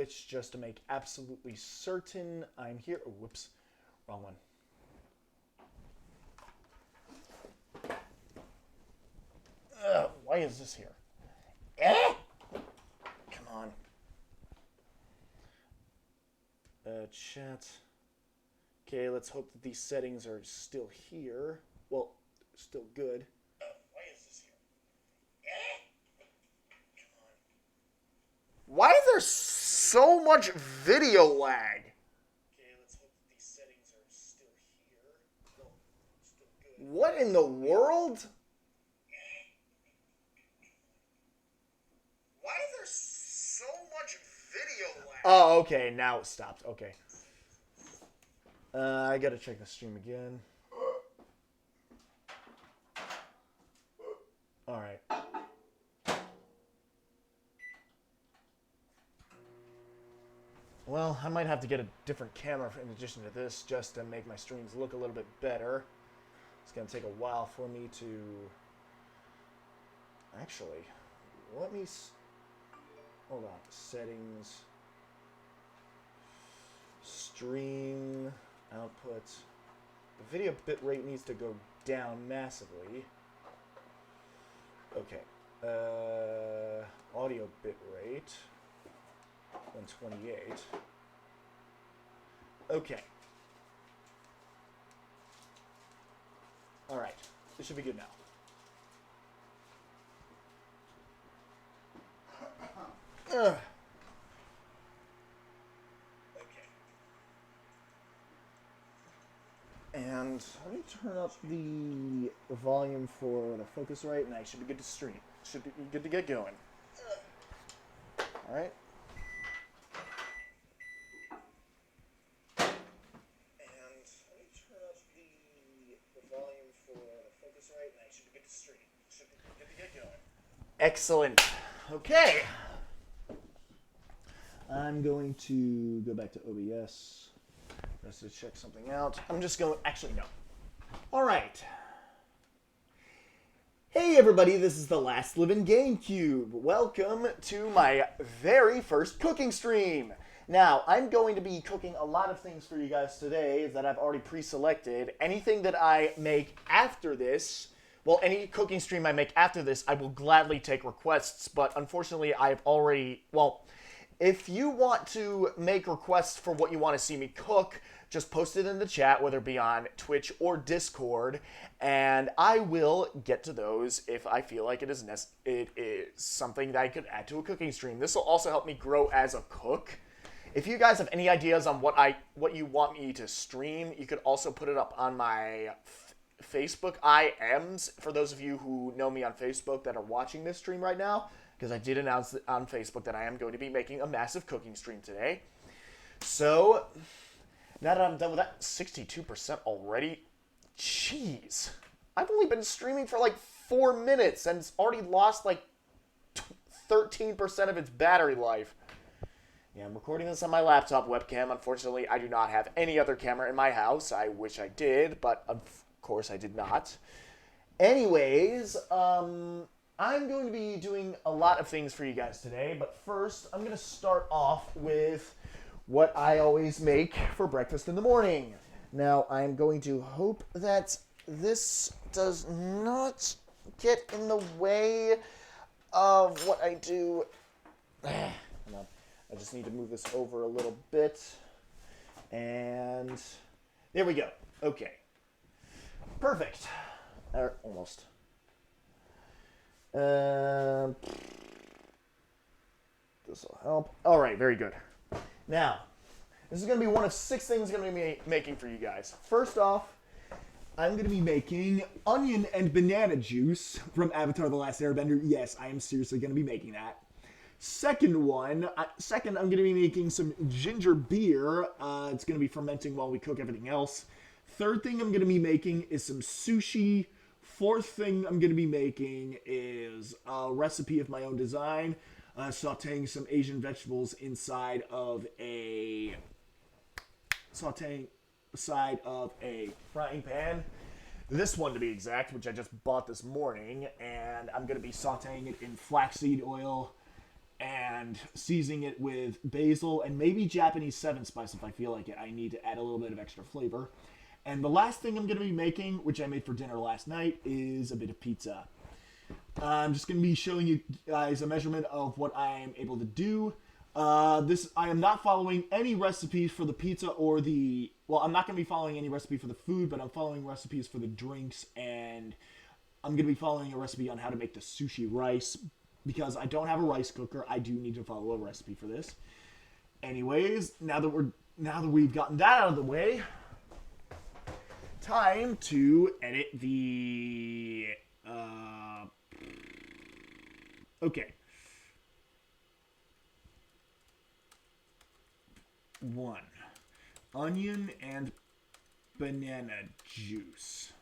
Twitch just to make absolutely certain I'm here. Oh, whoops. Wrong one. Why is this here? Come on. Chat. Okay, let's hope that these settings are still here. Well, still good. Why is this here? Come on. Why is there so much video lag? Okay, let's hope that these settings are still here. Well, still good. What in the world? Why is there so much video lag? Oh, okay, now it stopped. Okay. I gotta check the stream again. Alright. Well, I might have to get a different camera in addition to this just to make my streams look a little bit better. It's gonna take a while for me to... Actually, let me... Hold on. Settings. Stream... Output. The video bitrate needs to go down massively. Okay. Audio bitrate. 128. Okay. Alright. This should be good now. Ugh. And let me turn up the volume for the Focusrite, and I should be good to stream. Should be good to get going. All right. And let me turn up the volume for the Focusrite, and I should be good to stream. Should be good to get going. Excellent. Okay. I'm going to go back to OBS. Just to check something out. I'm just going... Actually, no. All right. Hey, everybody. This is TheLastLivinGameCube. Welcome to my very first cooking stream. Now, I'm going to be cooking a lot of things for you guys today that I've already pre-selected. Anything that I make after this... Well, any cooking stream I make after this, I will gladly take requests. But unfortunately, I've already... Well, if you want to make requests for what you want to see me cook... Just post it in the chat, whether it be on Twitch or Discord, and I will get to those if I feel like it is something that I could add to a cooking stream. This will also help me grow as a cook. If you guys have any ideas on what you want me to stream, you could also put it up on my Facebook IMs for those of you who know me on Facebook that are watching this stream right now, because I did announce on Facebook that I am going to be making a massive cooking stream today. So... Now that I'm done with that, 62% already? Jeez. I've only been streaming for like 4 minutes and it's already lost like 13% of its battery life. Yeah, I'm recording this on my laptop webcam. Unfortunately, I do not have any other camera in my house. I wish I did, but of course I did not. Anyways, I'm going to be doing a lot of things for you guys today, but first I'm going to start off with... what I always make for breakfast in the morning. Now, I'm going to hope that this does not get in the way of what I do. Come on. I just need to move this over a little bit. And there we go. Okay. Perfect. Almost. This will help. All right, very good. Now, this is going to be one of 6 things I'm going to be making for you guys. First off, I'm going to be making onion and banana juice from Avatar: The Last Airbender. Yes, I am seriously going to be making that. Second, I'm going to be making some ginger beer. It's going to be fermenting while we cook everything else. Third thing I'm going to be making is some sushi. Fourth thing I'm going to be making is a recipe of my own design. Sauteing some Asian vegetables inside of a frying pan. This one to be exact, which I just bought this morning, and I'm going to be sauteing it in flaxseed oil and seasoning it with basil and maybe Japanese 7 spice if I feel like it. I need to add a little bit of extra flavor. And the last thing I'm going to be making, which I made for dinner last night, is a bit of pizza. I'm just going to be showing you guys a measurement of what I'm able to do. I am not following any recipes for the pizza or the... Well, I'm not going to be following any recipe for the food, but I'm following recipes for the drinks, and I'm going to be following a recipe on how to make the sushi rice. Because I don't have a rice cooker, I do need to follow a recipe for this. Anyways, now that we've gotten that out of the way, time to edit the... Okay. 1. Onion and banana juice.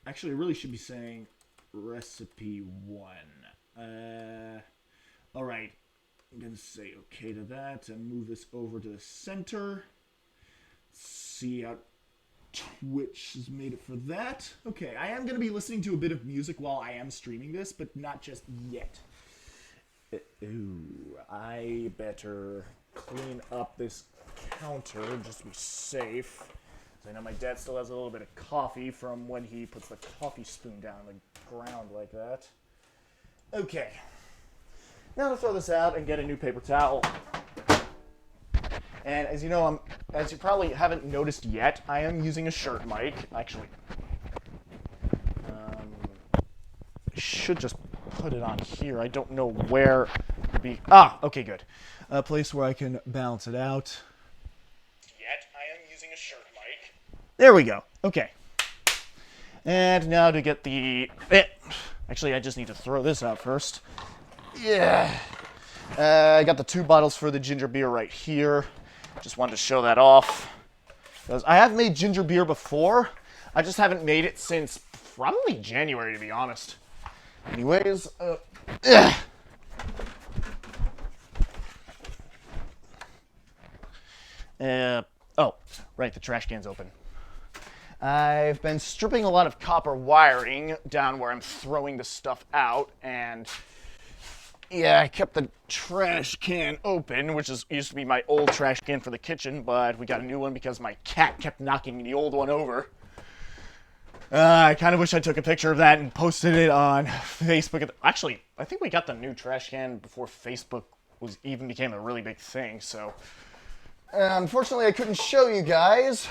Actually, I really should be saying recipe 1. Alright. I'm going to say okay to that and move this over to the center. See how Twitch has made it for that. Okay, I am going to be listening to a bit of music while I am streaming this, but not just yet. Ooh, I better clean up this counter just to be safe. I know my dad still has a little bit of coffee from when he puts the coffee spoon down on the ground like that. Okay. Now to throw this out and get a new paper towel. And as you know, as you probably haven't noticed yet, I am using a shirt mic. Actually, should just put it on here. I don't know where to be. Ah, okay, good. A place where I can balance it out. Yet I am using a shirt mic. There we go. Okay. And now to get the... Actually, I just need to throw this out first. Yeah. I got the 2 bottles for the ginger beer right here. Just wanted to show that off. Because I have made ginger beer before. I just haven't made it since probably January, to be honest. Anyways, oh, right, the trash can's open. I've been stripping a lot of copper wiring down where I'm throwing the stuff out, and yeah, I kept the trash can open, which used to be my old trash can for the kitchen, but we got a new one because my cat kept knocking the old one over. I kind of wish I took a picture of that and posted it on Facebook. Actually, I think we got the new trash can before Facebook even became a really big thing, so... unfortunately, I couldn't show you guys.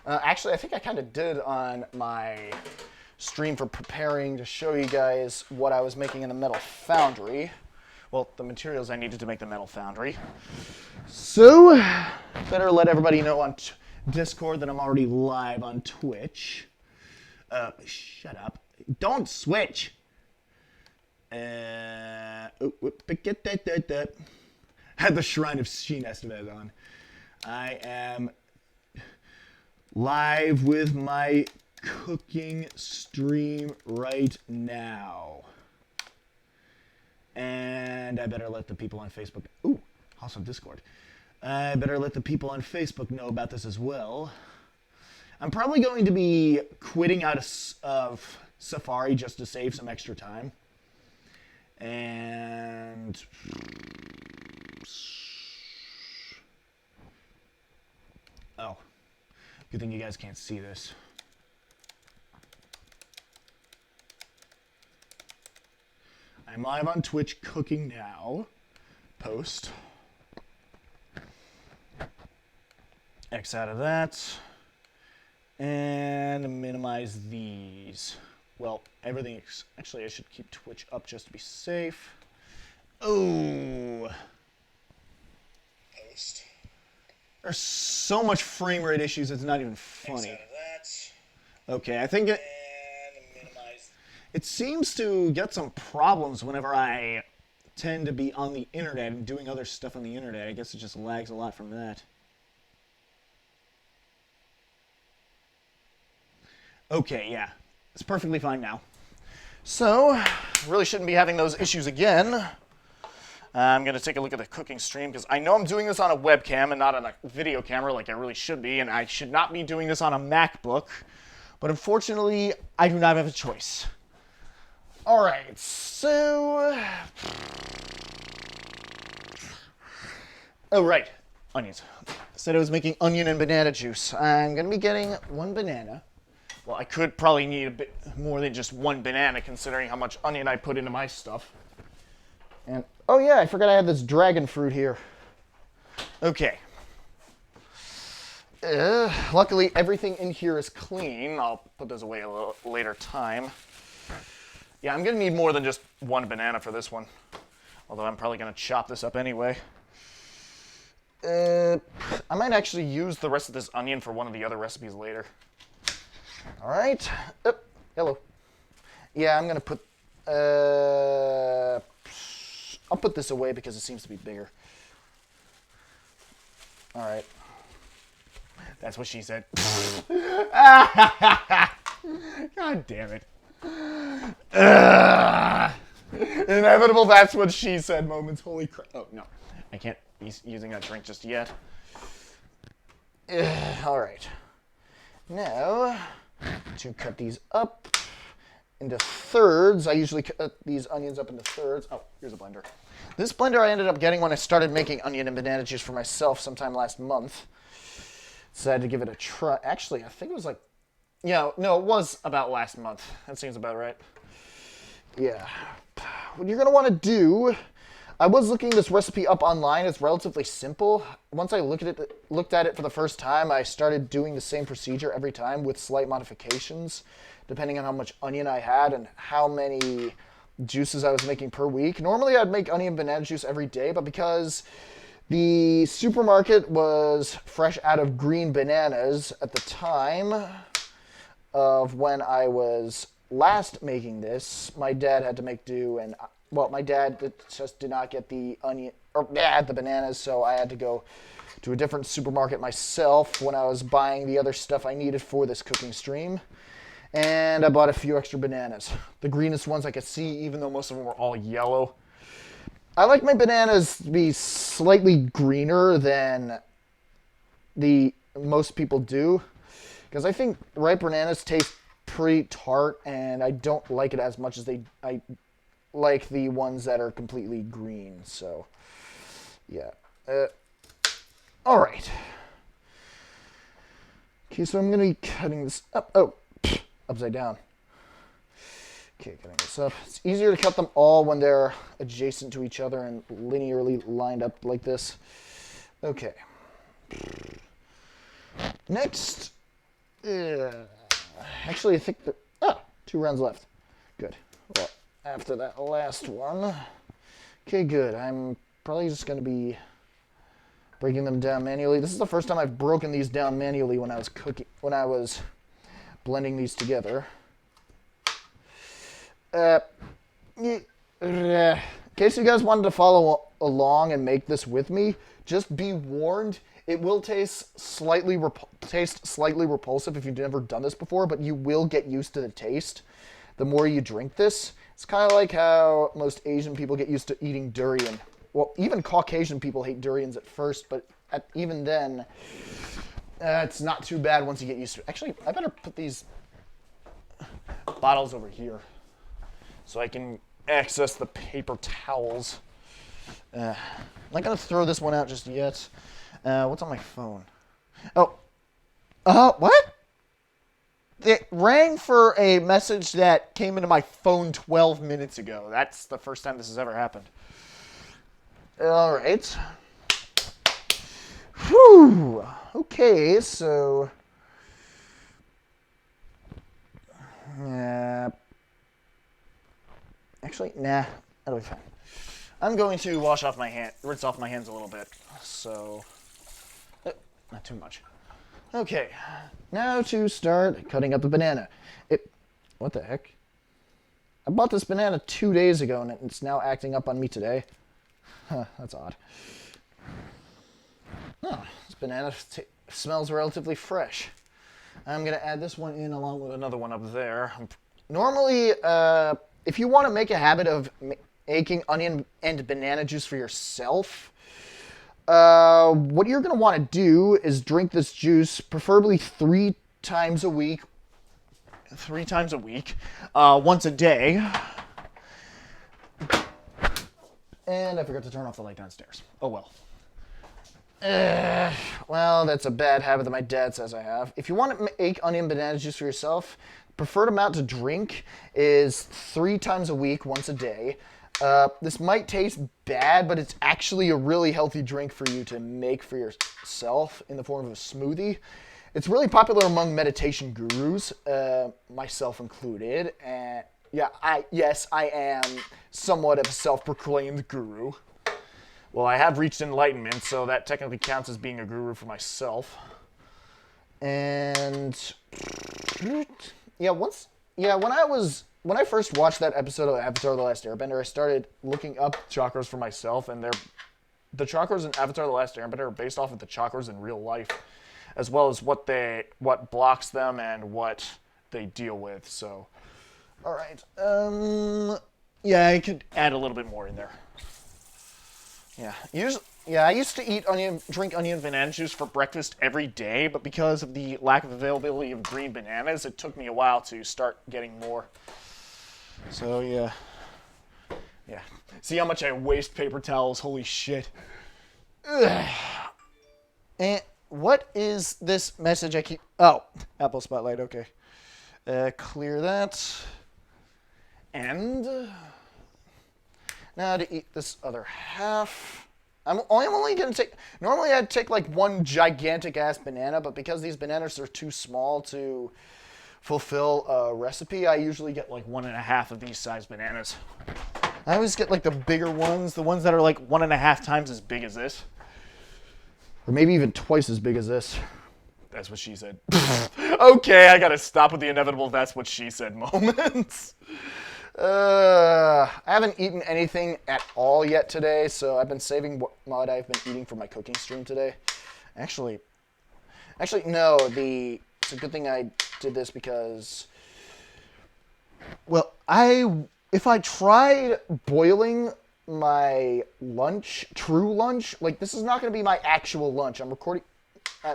Actually, I think I kind of did on my stream for preparing to show you guys what I was making in the metal foundry. Well, the materials I needed to make the metal foundry. So, better let everybody know on Discord that I'm already live on Twitch. Shut up. Don't switch. Had the Shrine of Sheen estimate on. I am live with my cooking stream right now. And I better let the people on Facebook... Ooh, also Discord. I better let the people on Facebook know about this as well. I'm probably going to be quitting out of Safari just to save some extra time. And... oh. Good thing you guys can't see this. I'm live on Twitch cooking now. Post. X out of that. And minimize these. Well, everything... actually, I should keep Twitch up just to be safe. Oh. Post. There's so much frame rate issues, it's not even funny. X out of that. Okay, I think it... and minimize. It seems to get some problems whenever I tend to be on the internet and doing other stuff on the internet. I guess it just lags a lot from that. Okay, yeah. It's perfectly fine now. So, really shouldn't be having those issues again. I'm going to take a look at the cooking stream because I know I'm doing this on a webcam and not on a video camera like I really should be, and I should not be doing this on a MacBook. But unfortunately, I do not have a choice. Alright, so... Oh, right. Onions. Said I was making onion and banana juice. I'm going to be getting 1 banana. Well, I could probably need a bit more than just 1 banana considering how much onion I put into my stuff. And, oh yeah, I forgot I had this dragon fruit here. Okay. Luckily, everything in here is clean. I'll put those away a little later time. Yeah, I'm going to need more than just 1 banana for this one. Although I'm probably going to chop this up anyway. I might actually use the rest of this onion for one of the other recipes later. All right. Hello. Yeah, I'm going to put... I'll put this away because it seems to be bigger. All right. That's what she said. God damn it. Inevitable that's what she said moments. Holy crap. Oh, no. I can't be using that drink just yet. All right. Now, to cut these up into thirds. I usually cut these onions up into thirds. Oh, here's a blender. This blender I ended up getting when I started making onion and banana juice for myself sometime last month. Decided to give it a try. Actually, I think it was like, yeah, no, it was about last month. That seems about right. Yeah. What you're going to want to do, I was looking this recipe up online. It's relatively simple. Once I looked at it for the first time, I started doing the same procedure every time with slight modifications, depending on how much onion I had and how many juices I was making per week. Normally, I'd make onion and banana juice every day, but because the supermarket was fresh out of green bananas at the time of when I was last making this, my dad had to make do, and well, my dad just did not get the the bananas, so I had to go to a different supermarket myself when I was buying the other stuff I needed for this cooking stream. And I bought a few extra bananas. The greenest ones I could see, even though most of them were all yellow. I like my bananas to be slightly greener than most people do, because I think ripe bananas taste pretty tart, and I don't like it as much as I like the ones that are completely green. So, yeah. All right. Okay, so I'm going to be cutting this up. Oh, upside down. Okay, cutting this up. It's easier to cut them all when they're adjacent to each other and linearly lined up like this. Okay. Next. Actually, I think that... 2 rounds left. Good. Well, after that last one. Okay, good. I'm probably just going to be breaking them down manually. This is the first time I've broken these down manually when I was blending these together. In case you guys wanted to follow along and make this with me, just be warned, it will taste slightly repulsive if you've never done this before, but you will get used to the taste the more you drink this. It's kind of like how most Asian people get used to eating durian. Well, even Caucasian people hate durians at first, but even then, it's not too bad once you get used to it. Actually, I better put these bottles over here so I can access the paper towels. I'm not going to throw this one out just yet. What's on my phone? Oh. What? It rang for a message that came into my phone 12 minutes ago. That's the first time this has ever happened. All right. Whew. Okay, so... Actually, nah, that'll be fine. I'm going to rinse off my hands a little bit, so not too much. Okay, now to start cutting up the banana. What the heck? I bought this banana 2 days ago, and it's now acting up on me today. Huh, that's odd. Oh, this banana smells relatively fresh. I'm going to add this one in along with another one up there. Normally, if you want to make a habit of making onion and banana juice for yourself, what you're going to want to do is drink this juice preferably 3 times a week. 3 times a week, once a day. And I forgot to turn off the light downstairs. Oh well. Well, that's a bad habit that my dad says I have. If you want to make onion banana juice for yourself, preferred amount to drink is 3 times a week, once a day. This might taste bad, but it's actually a really healthy drink for you to make for yourself in the form of a smoothie. It's really popular among meditation gurus, myself included. And yeah, I am somewhat of a self-proclaimed guru. Well, I have reached enlightenment, so that technically counts as being a guru for myself. And yeah, when I first watched that episode of Avatar: The Last Airbender, I started looking up chakras for myself, and the chakras in Avatar: The Last Airbender are based off of the chakras in real life, as well as what blocks them and what they deal with. So, all right, yeah, I could add a little bit more in there. I used to drink onion banana juice for breakfast every day, but because of the lack of availability of green bananas, it took me a while to start getting more. So yeah. See how much I waste paper towels? Holy shit. Ugh. And what is this message I keep? Oh, Apple Spotlight. Okay. Clear that. And now to eat this other half. I'm only going to take... Normally I'd take like one gigantic ass banana, but because these bananas are too small to fulfill a recipe, I usually get like 1.5 of these size bananas. I always get like the bigger ones, the ones that are like 1.5 times as big as this. Or maybe even twice as big as this. That's what she said. Okay, I gotta stop with the inevitable that's what she said moments. I haven't eaten anything at all yet today, so I've been saving what I've been eating for my cooking stream today. Actually, no. It's a good thing I did this because, well, if I tried boiling my true lunch, like this is not going to be my actual lunch. I'm recording.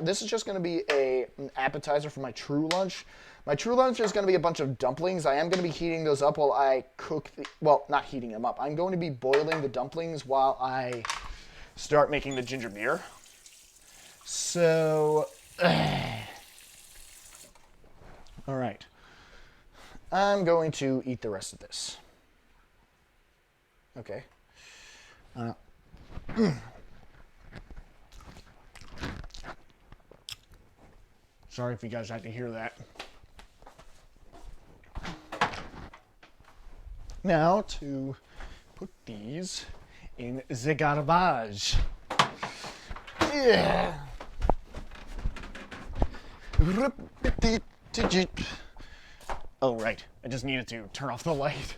This is just going to be an appetizer for my true lunch. My true lunch is going to be a bunch of dumplings. I am going to be heating those up while I cook. Well, not heating them up. I'm going to be boiling the dumplings while I start making the ginger beer. So, all right. I'm going to eat the rest of this. Okay. Sorry if you guys had to hear that. Now to put these in the garbage. Yeah. Oh, right. I just needed to turn off the light.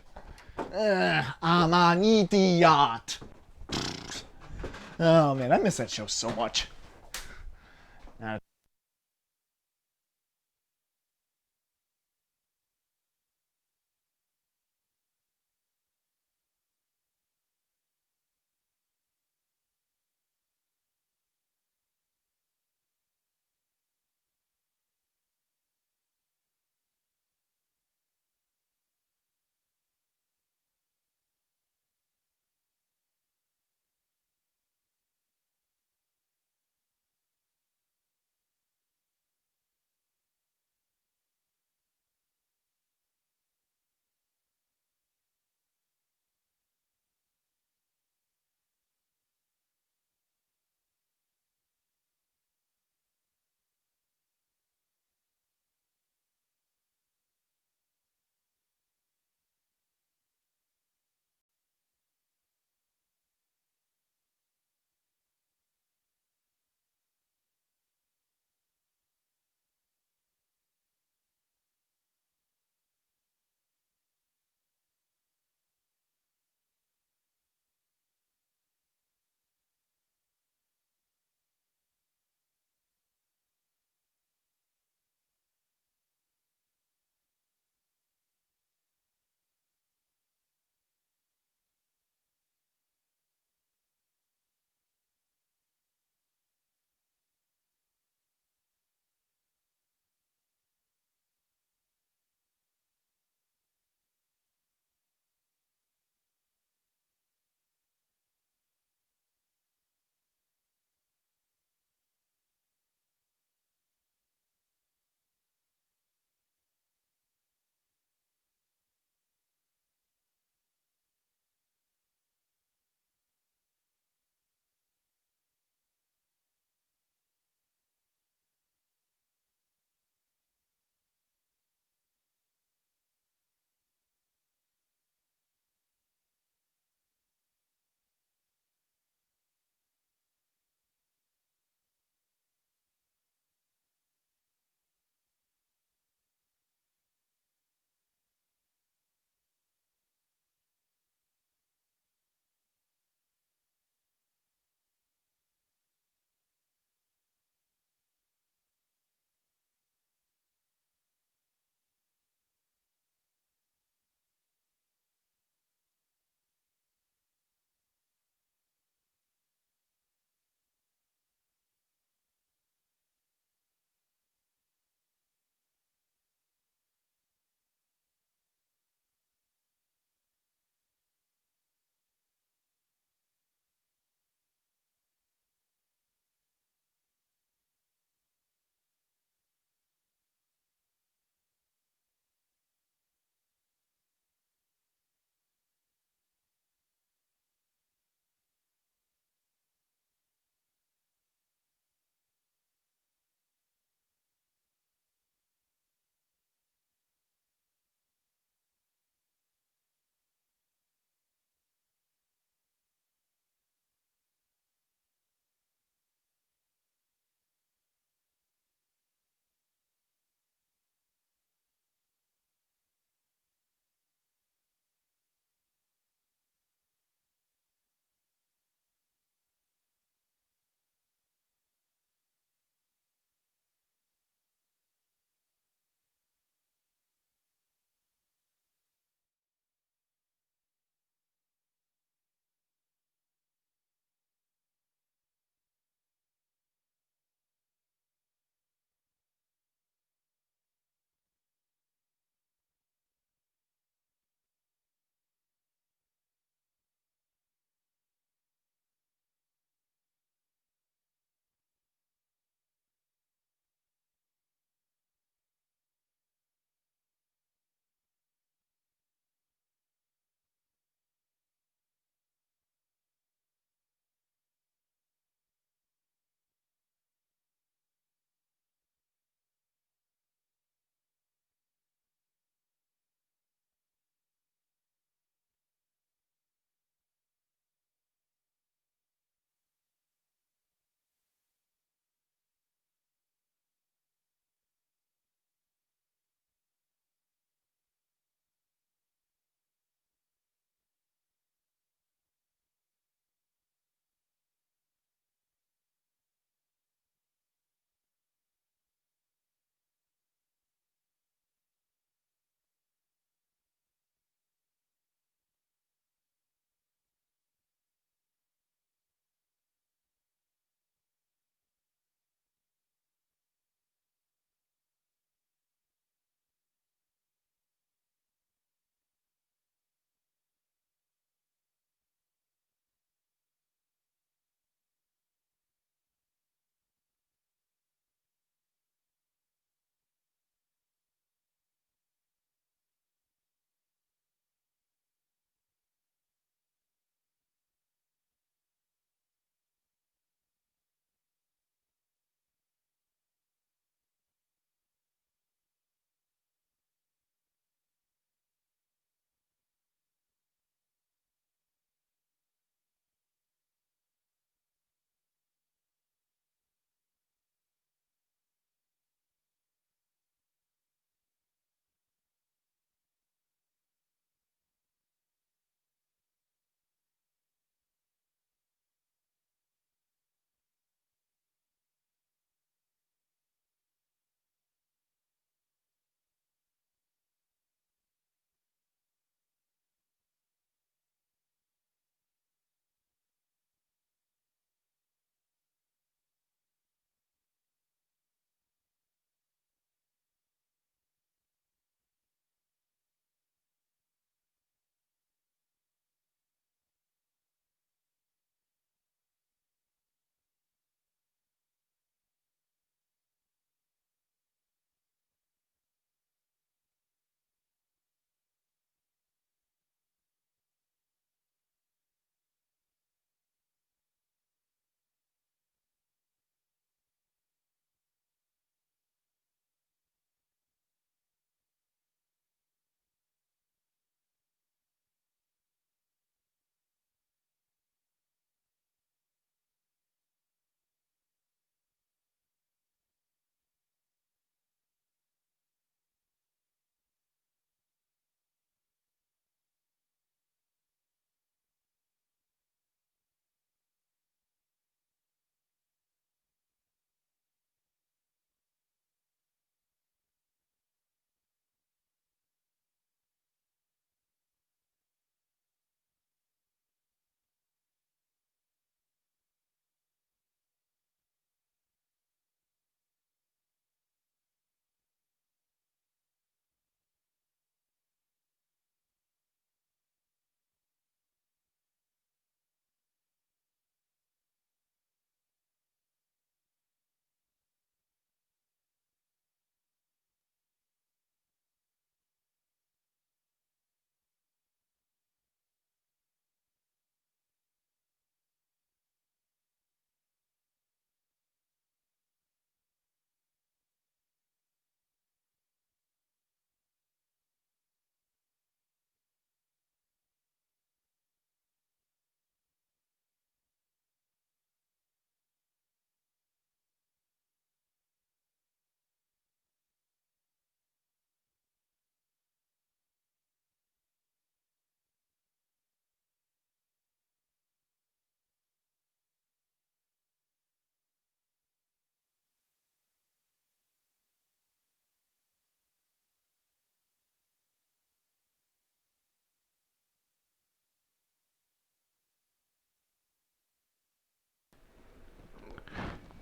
I'm an idiot. Oh, man, I miss that show so much.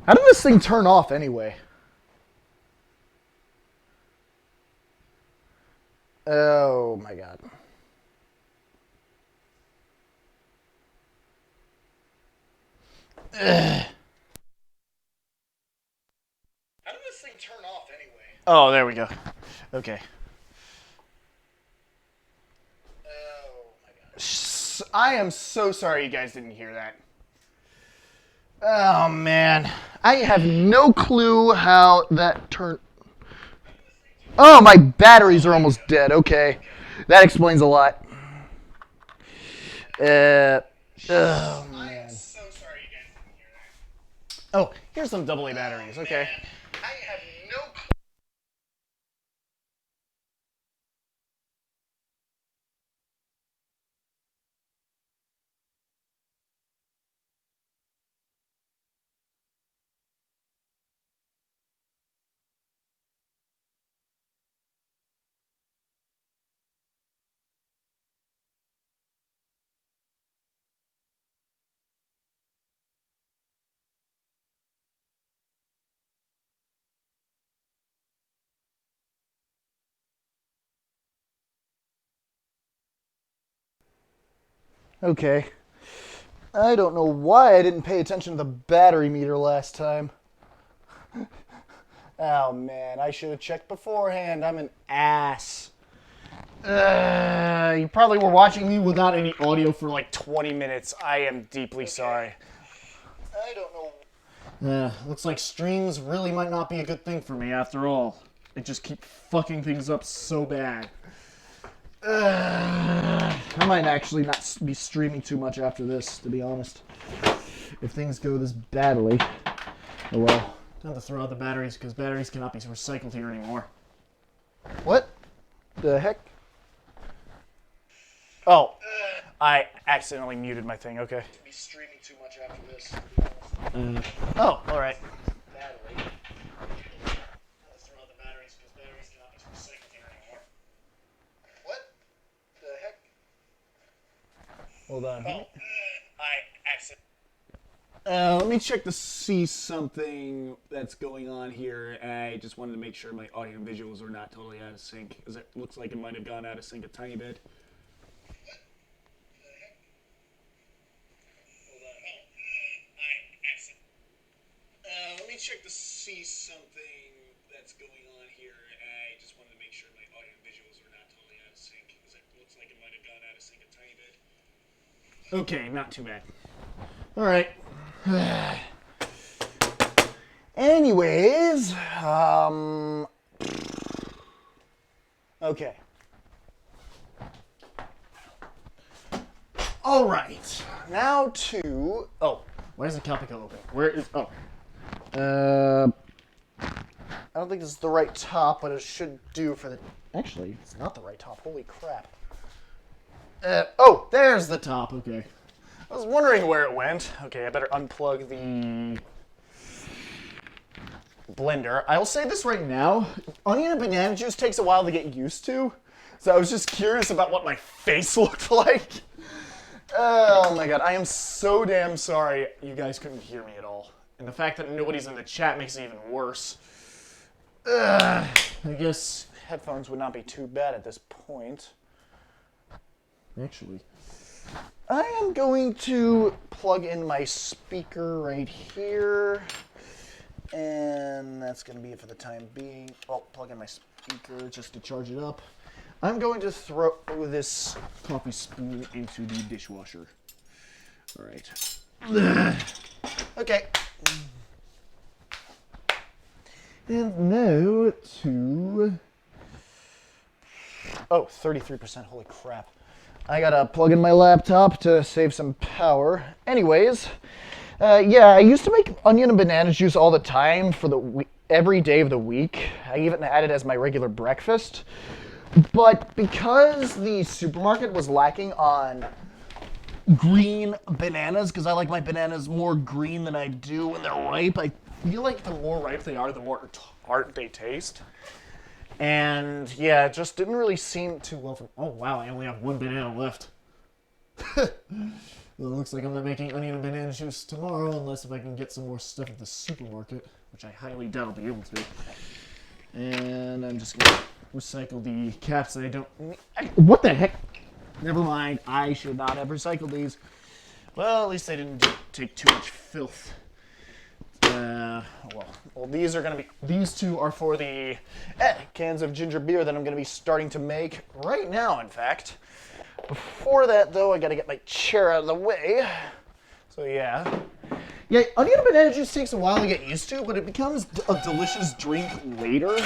How did this thing turn off anyway? Oh my god. Ugh. How did this thing turn off anyway? Oh, there we go. Okay. Oh my god. I am so sorry you guys didn't hear that. Oh man. I have no clue how that turned. Oh, my batteries are almost dead. Okay. That explains a lot. Oh, man. So sorry you guys didn't hear that. Oh, here's some AA batteries. Okay. I have no clue. Okay. I don't know why I didn't pay attention to the battery meter last time. Oh man, I should have checked beforehand. I'm an ass. You probably were watching me without any audio for like 20 minutes. I am deeply sorry. I don't know. Looks like streams really might not be a good thing for me after all. It just keep fucking things up so bad. I might actually not be streaming too much after this, to be honest. If things go this badly. Oh well. Time to throw out the batteries, because batteries cannot be recycled here anymore. What the heck? Oh, I accidentally muted my thing, okay. To be streaming too much after this, to be honest. Oh, alright. Battery. Let's throw out the batteries, because batteries cannot be recycled here anymore. What the heck? Hold on. Oh, I accidentally... let me check to see something that's going on here. I just wanted to make sure my audio and visuals are not totally out of sync, because it looks like it might have gone out of sync a tiny bit. Let me check to see something that's going on here. I just wanted to make sure my audio and visuals are not totally out of sync, because it looks like it might have gone out of sync a tiny bit. Okay, not too bad. Alright. Anyways, okay. Alright, now to, why is the Calpico open? Where is, I don't think this is the right top, but it should do for the, actually, it's not the right top, holy crap. There's the top, okay. I was wondering where it went. Okay, I better unplug the blender. I'll say this right now, onion and banana juice takes a while to get used to, so I was just curious about what my face looked like. Oh my god, I am so damn sorry you guys couldn't hear me at all. And the fact that nobody's in the chat makes it even worse. I guess headphones would not be too bad at this point. Actually, I am going to plug in my speaker right here. And that's going to be it for the time being. Well, plug in my speaker just to charge it up. I'm going to throw this coffee spoon into the dishwasher. All right. Okay. And now to... 33%. Holy crap. I gotta plug in my laptop to save some power. Anyways, yeah, I used to make onion and banana juice all the time for every day of the week. I even had it as my regular breakfast. But because the supermarket was lacking on green bananas, because I like my bananas more green than I do when they're ripe, I feel like the more ripe they are, the more tart they taste. And yeah, it just didn't really seem too well for... Oh wow, I only have one banana left. Well, it looks like I'm not making onion and banana juice tomorrow unless if I can get some more stuff at the supermarket, which I highly doubt I'll be able to. And I'm just going to recycle the caps that I don't need. What the heck? Never mind. I should not have recycled these. Well, at least they didn't take too much filth. Well, these are going to be, these two are for the cans of ginger beer that I'm going to be starting to make right now, in fact. Before that, though, I got to get my chair out of the way. So, yeah. Yeah, onion and banana juice takes a while to get used to, but it becomes a delicious drink later.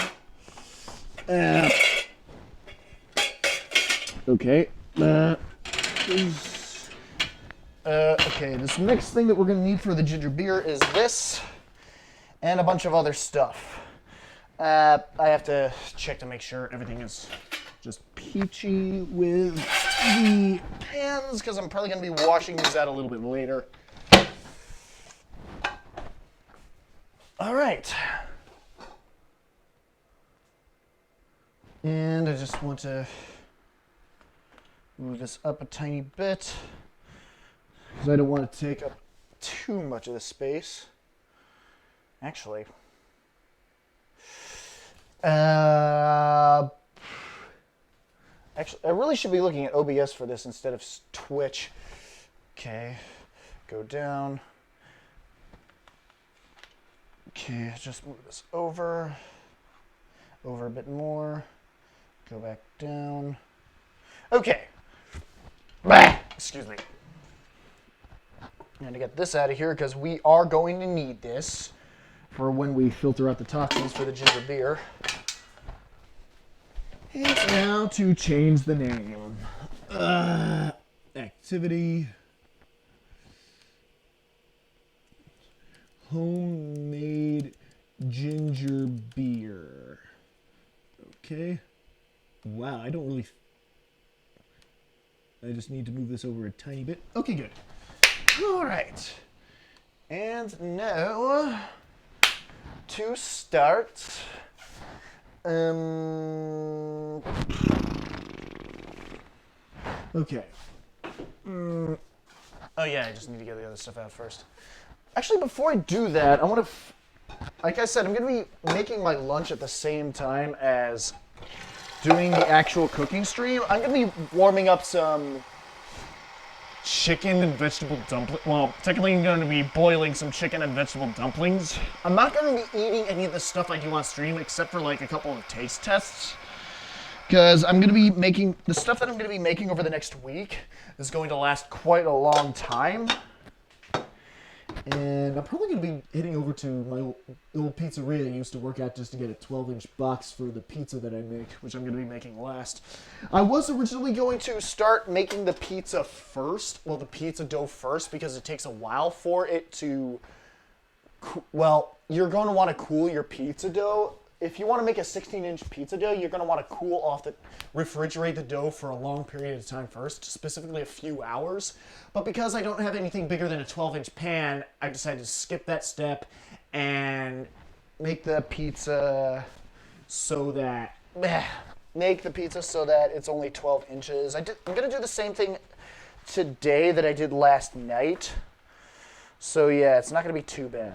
Okay. Okay, this next thing that we're going to need for the ginger beer is this and a bunch of other stuff. I have to check to make sure everything is just peachy with the pans, because I'm probably going to be washing these out a little bit later. All right. And I just want to move this up a tiny bit, because I don't want to take up too much of the space. Actually, I really should be looking at OBS for this instead of Twitch. Okay, go down. Okay, just move this over a bit more, go back down. Okay, excuse me. I'm gonna get this out of here because we are going to need this for when we filter out the toxins for the ginger beer. And now to change the name. Activity. Homemade ginger beer. Okay. Wow, I just need to move this over a tiny bit. Okay, good. All right. And now, to start, okay. Oh yeah, I just need to get the other stuff out first. Actually, before I do that, I want to, like I said, I'm going to be making my lunch at the same time as doing the actual cooking stream. I'm going to be warming up some chicken and vegetable dumplings. Well, technically I'm going to be boiling some chicken and vegetable dumplings. I'm not going to be eating any of the stuff I do on stream except for like a couple of taste tests. Because I'm going to be making, the stuff that I'm going to be making over the next week is going to last quite a long time. And I'm probably going to be heading over to my old pizzeria I used to work at just to get a 12-inch box for the pizza that I make, which I'm going to be making last. I was originally going to start making the pizza first, well, the pizza dough first, because it takes a while for it to, well, you're going to want to cool your pizza dough. If you want to make a 16-inch pizza dough, you're going to want to refrigerate the dough for a long period of time first, specifically a few hours. But because I don't have anything bigger than a 12-inch pan, I decided to skip that step and make the pizza so that it's only 12 inches. I'm going to do the same thing today that I did last night. So yeah, it's not going to be too bad.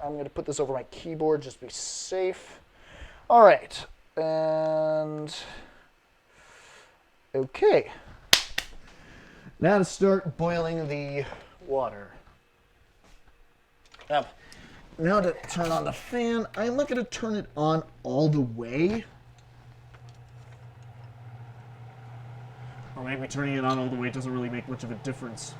I'm going to put this over my keyboard just to be safe. All right. And okay. Now to start boiling the water. Now to turn on the fan. I'm not going to turn it on all the way. Or maybe turning it on all the way doesn't really make much of a difference.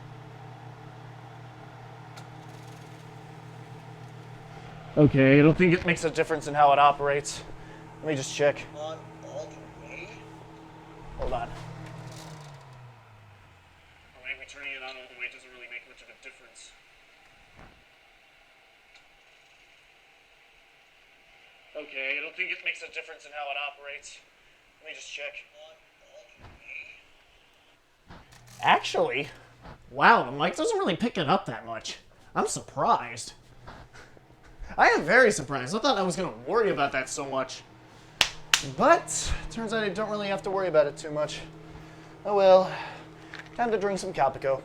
Okay, I don't think it makes a difference in how it operates. Let me just check. On all the way? Hold on. Or maybe turning it on all the way doesn't really make much of a difference. Okay, I don't think it makes a difference in how it operates. Let me just check. On all the way? Actually, wow, the mic doesn't really pick it up that much. I'm surprised. I am very surprised. I thought I was going to worry about that so much. But, turns out I don't really have to worry about it too much. Oh well. Time to drink some Calpico.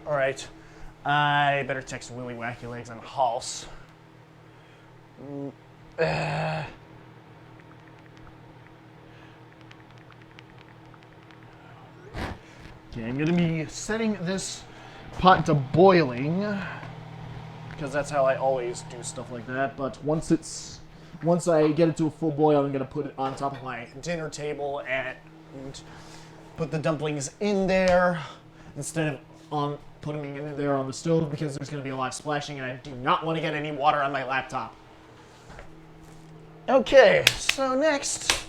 Alright. I better text Willy Wacky Legs and Halse. Okay, I'm gonna be setting this pot to boiling because that's how I always do stuff like that. But once I get it to a full boil, I'm gonna put it on top of my dinner table and put the dumplings in there instead of putting it in there on the stove because there's gonna be a lot of splashing and I do not want to get any water on my laptop. Okay, so next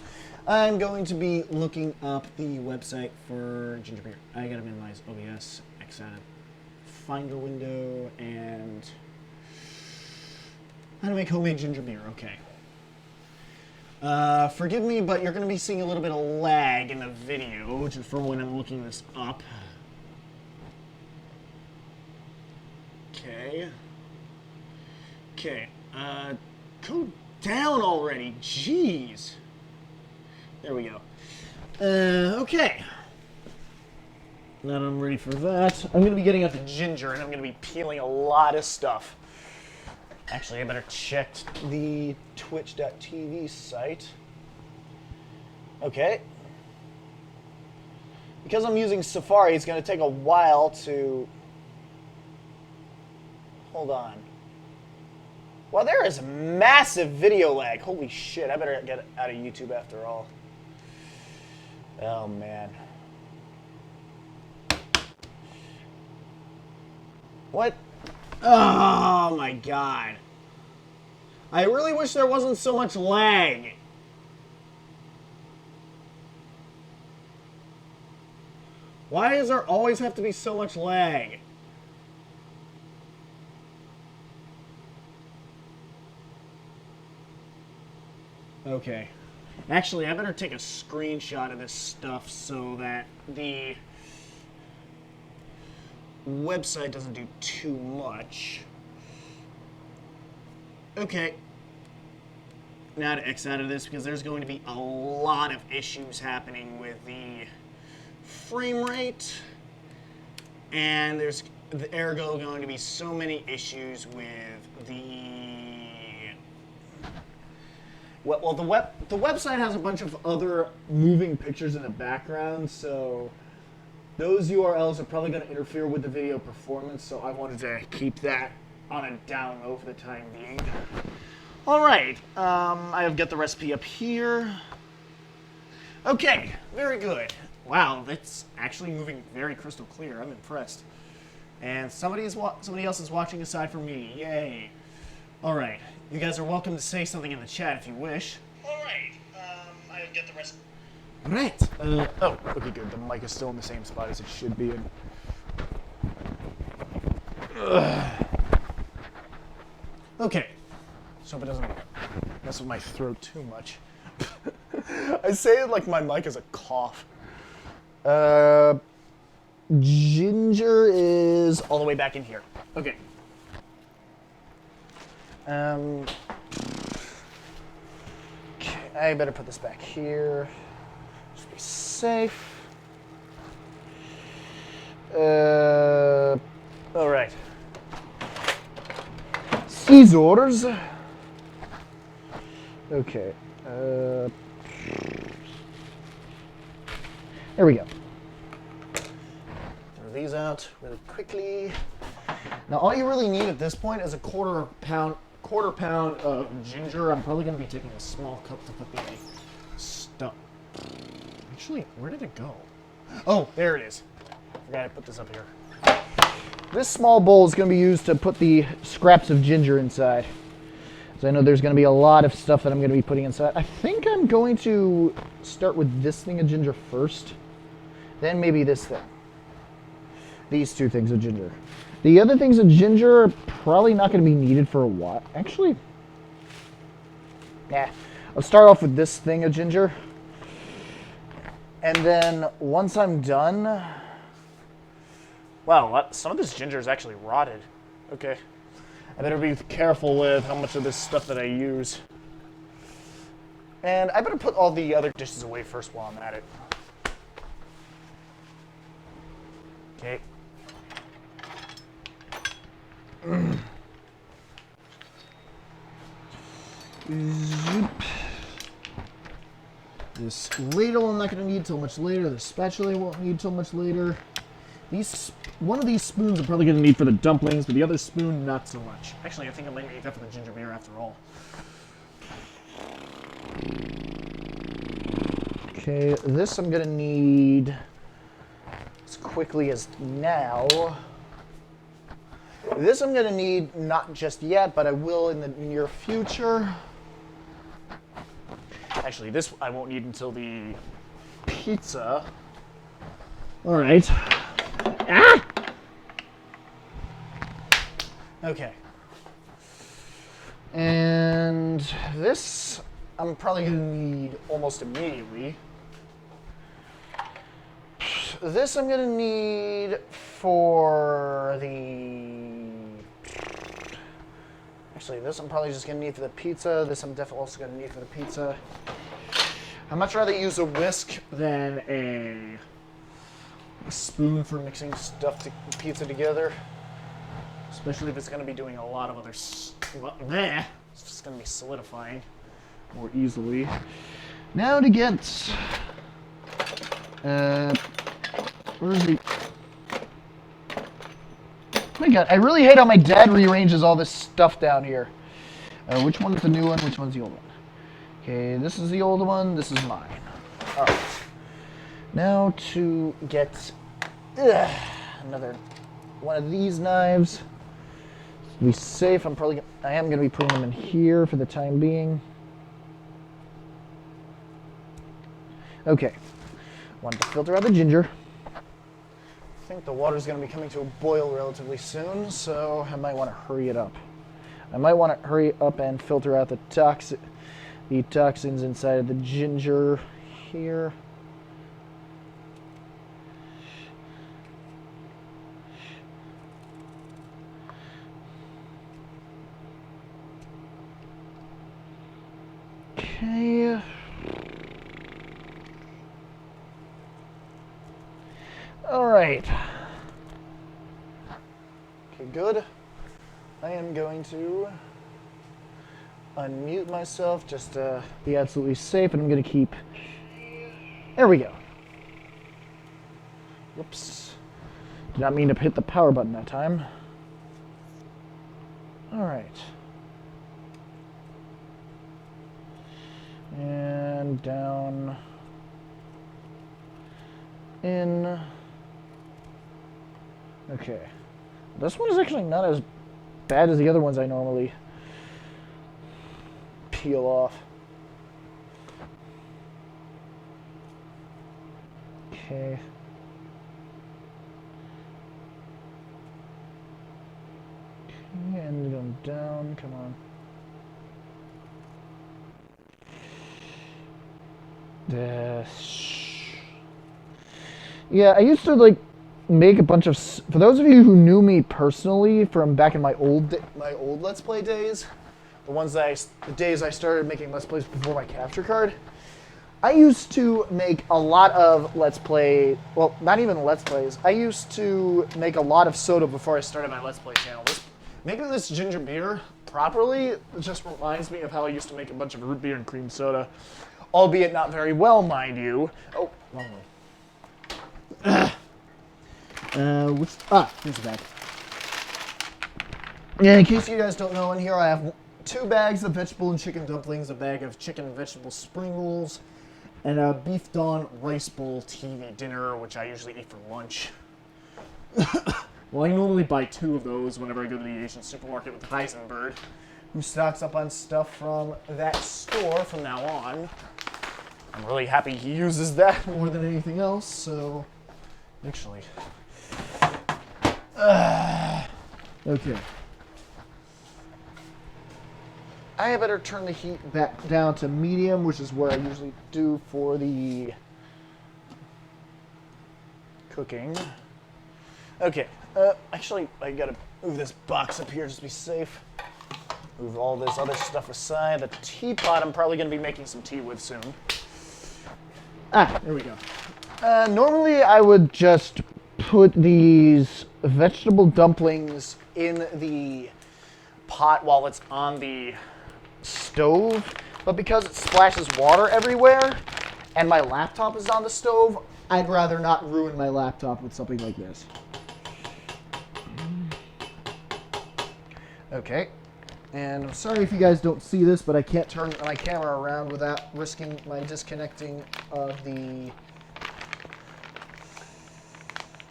I'm going to be looking up the website for ginger beer. I gotta minimize OBS, X out, find the window, and how to make homemade ginger beer. Okay. Forgive me, but you're gonna be seeing a little bit of lag in the video, just for when I'm looking this up. Okay. Okay. Go down already. Jeez. There we go. Okay. Now that I'm ready for that, I'm going to be getting out the ginger and I'm going to be peeling a lot of stuff. Actually, I better check the twitch.tv site. Okay. Because I'm using Safari, it's going to take a while to... Hold on. Well, there is massive video lag. Holy shit, I better get out of YouTube after all. Oh, man. What? Oh, my God. I really wish there wasn't so much lag. Why does there always have to be so much lag? Okay. Actually, I better take a screenshot of this stuff so that the website doesn't do too much. Okay. Now to X out of this because there's going to be a lot of issues happening with the frame rate. And there's ergo going to be so many issues with the... Well, the website has a bunch of other moving pictures in the background, so those URLs are probably going to interfere with the video performance, so I wanted to keep that on a down low for the time being. All right, I have got the recipe up here. Okay, very good. Wow, that's actually moving very crystal clear. I'm impressed. And somebody else is watching aside from me. Yay. All right. You guys are welcome to say something in the chat if you wish. All right. I'll get the rest. All right. Oh, okay, good. The mic is still in the same spot as it should be in. Okay. So hope it doesn't mess with my throat too much. I say it like my mic is a cough. Ginger is all the way back in here. Okay. Okay, I better put this back here. Just be safe. All right. Scissors. Okay. There we go. Throw these out really quickly. Now, all you really need at this point is a quarter pound of ginger. I'm probably going to be taking a small cup to put the stuff. Actually, where did it go? Oh, there it is. I forgot to put this up here. This small bowl is going to be used to put the scraps of ginger inside. So I know there's going to be a lot of stuff that I'm going to be putting inside. I think I'm going to start with this thing of ginger first. Then maybe this thing. These two things of ginger. The other things of ginger are probably not going to be needed for a while. Actually, nah. I'll start off with this thing of ginger. And then once I'm done... Wow, some of this ginger is actually rotted. Okay. I better be careful with how much of this stuff that I use. And I better put all the other dishes away first while I'm at it. Okay. Zoop. This ladle I'm not going to need till much later. The spatula I won't need till much later. One of these spoons I'm probably going to need for the dumplings, but the other spoon not so much. Actually, I think I might need that for the ginger beer after all. Okay, this I'm going to need as quickly as now. This I'm going to need not just yet, but I will in the near future. Actually, this I won't need until the pizza. All right. Ah! Okay. And this I'm probably going to need almost immediately. This I'm going to need for the... Actually, this I'm probably just going to need for the pizza. This I'm definitely also going to need for the pizza. I'd much rather use a whisk than a spoon for mixing pizza together. Especially if it's going to be doing a lot of other... It's just going to be solidifying more easily. Now to get... where is he? My God, I really hate how my dad rearranges all this stuff down here. Which one is the new one? Which one's the old one? Okay, this is the old one. This is mine. All right. Now to get another one of these knives. To be safe, I am going to be putting them in here for the time being. Okay. Wanted to filter out the ginger. I think the water's going to be coming to a boil relatively soon, so I might want to hurry it up. I might want to hurry up and filter out the toxins inside of the ginger here. Okay. All right. Okay, good. I am going to unmute myself just to be absolutely safe, and I'm going to keep... There we go. Whoops. Did not mean to hit the power button that time. All right. And down. In. Okay. This one is actually not as bad as the other ones I normally peel off. Okay. And going down, come on. Yeah, I used to make a bunch of... For those of you who knew me personally from back in my old Let's Play days, the days I started making Let's Plays before my capture card, I used to make a lot of Let's Play... Well, not even Let's Plays. I used to make a lot of soda before I started my Let's Play channel. Making this ginger beer properly just reminds me of how I used to make a bunch of root beer and cream soda. Albeit not very well, mind you. Oh, wrong way. Here's the bag. Yeah, in case you guys don't know, in here I have 2 bags of vegetable and chicken dumplings, a bag of chicken and vegetable spring rolls, and a beef dawn rice bowl TV dinner, which I usually eat for lunch. Well, I normally buy 2 of those whenever I go to the Asian supermarket with Heisenberg, who stocks up on stuff from that store from now on. I'm really happy he uses that more than anything else, so... Actually... okay. I better turn the heat back down to medium, which is what I usually do for the cooking. Okay, actually, I gotta move this box up here just to be safe. Move all this other stuff aside. The teapot I'm probably going to be making some tea with soon. Ah, there we go. Normally I would just put these vegetable dumplings in the pot while it's on the stove, but because it splashes water everywhere and my laptop is on the stove, I'd rather not ruin my laptop with something like this. Okay. And I'm sorry if you guys don't see this, but I can't turn my camera around without risking my disconnecting of the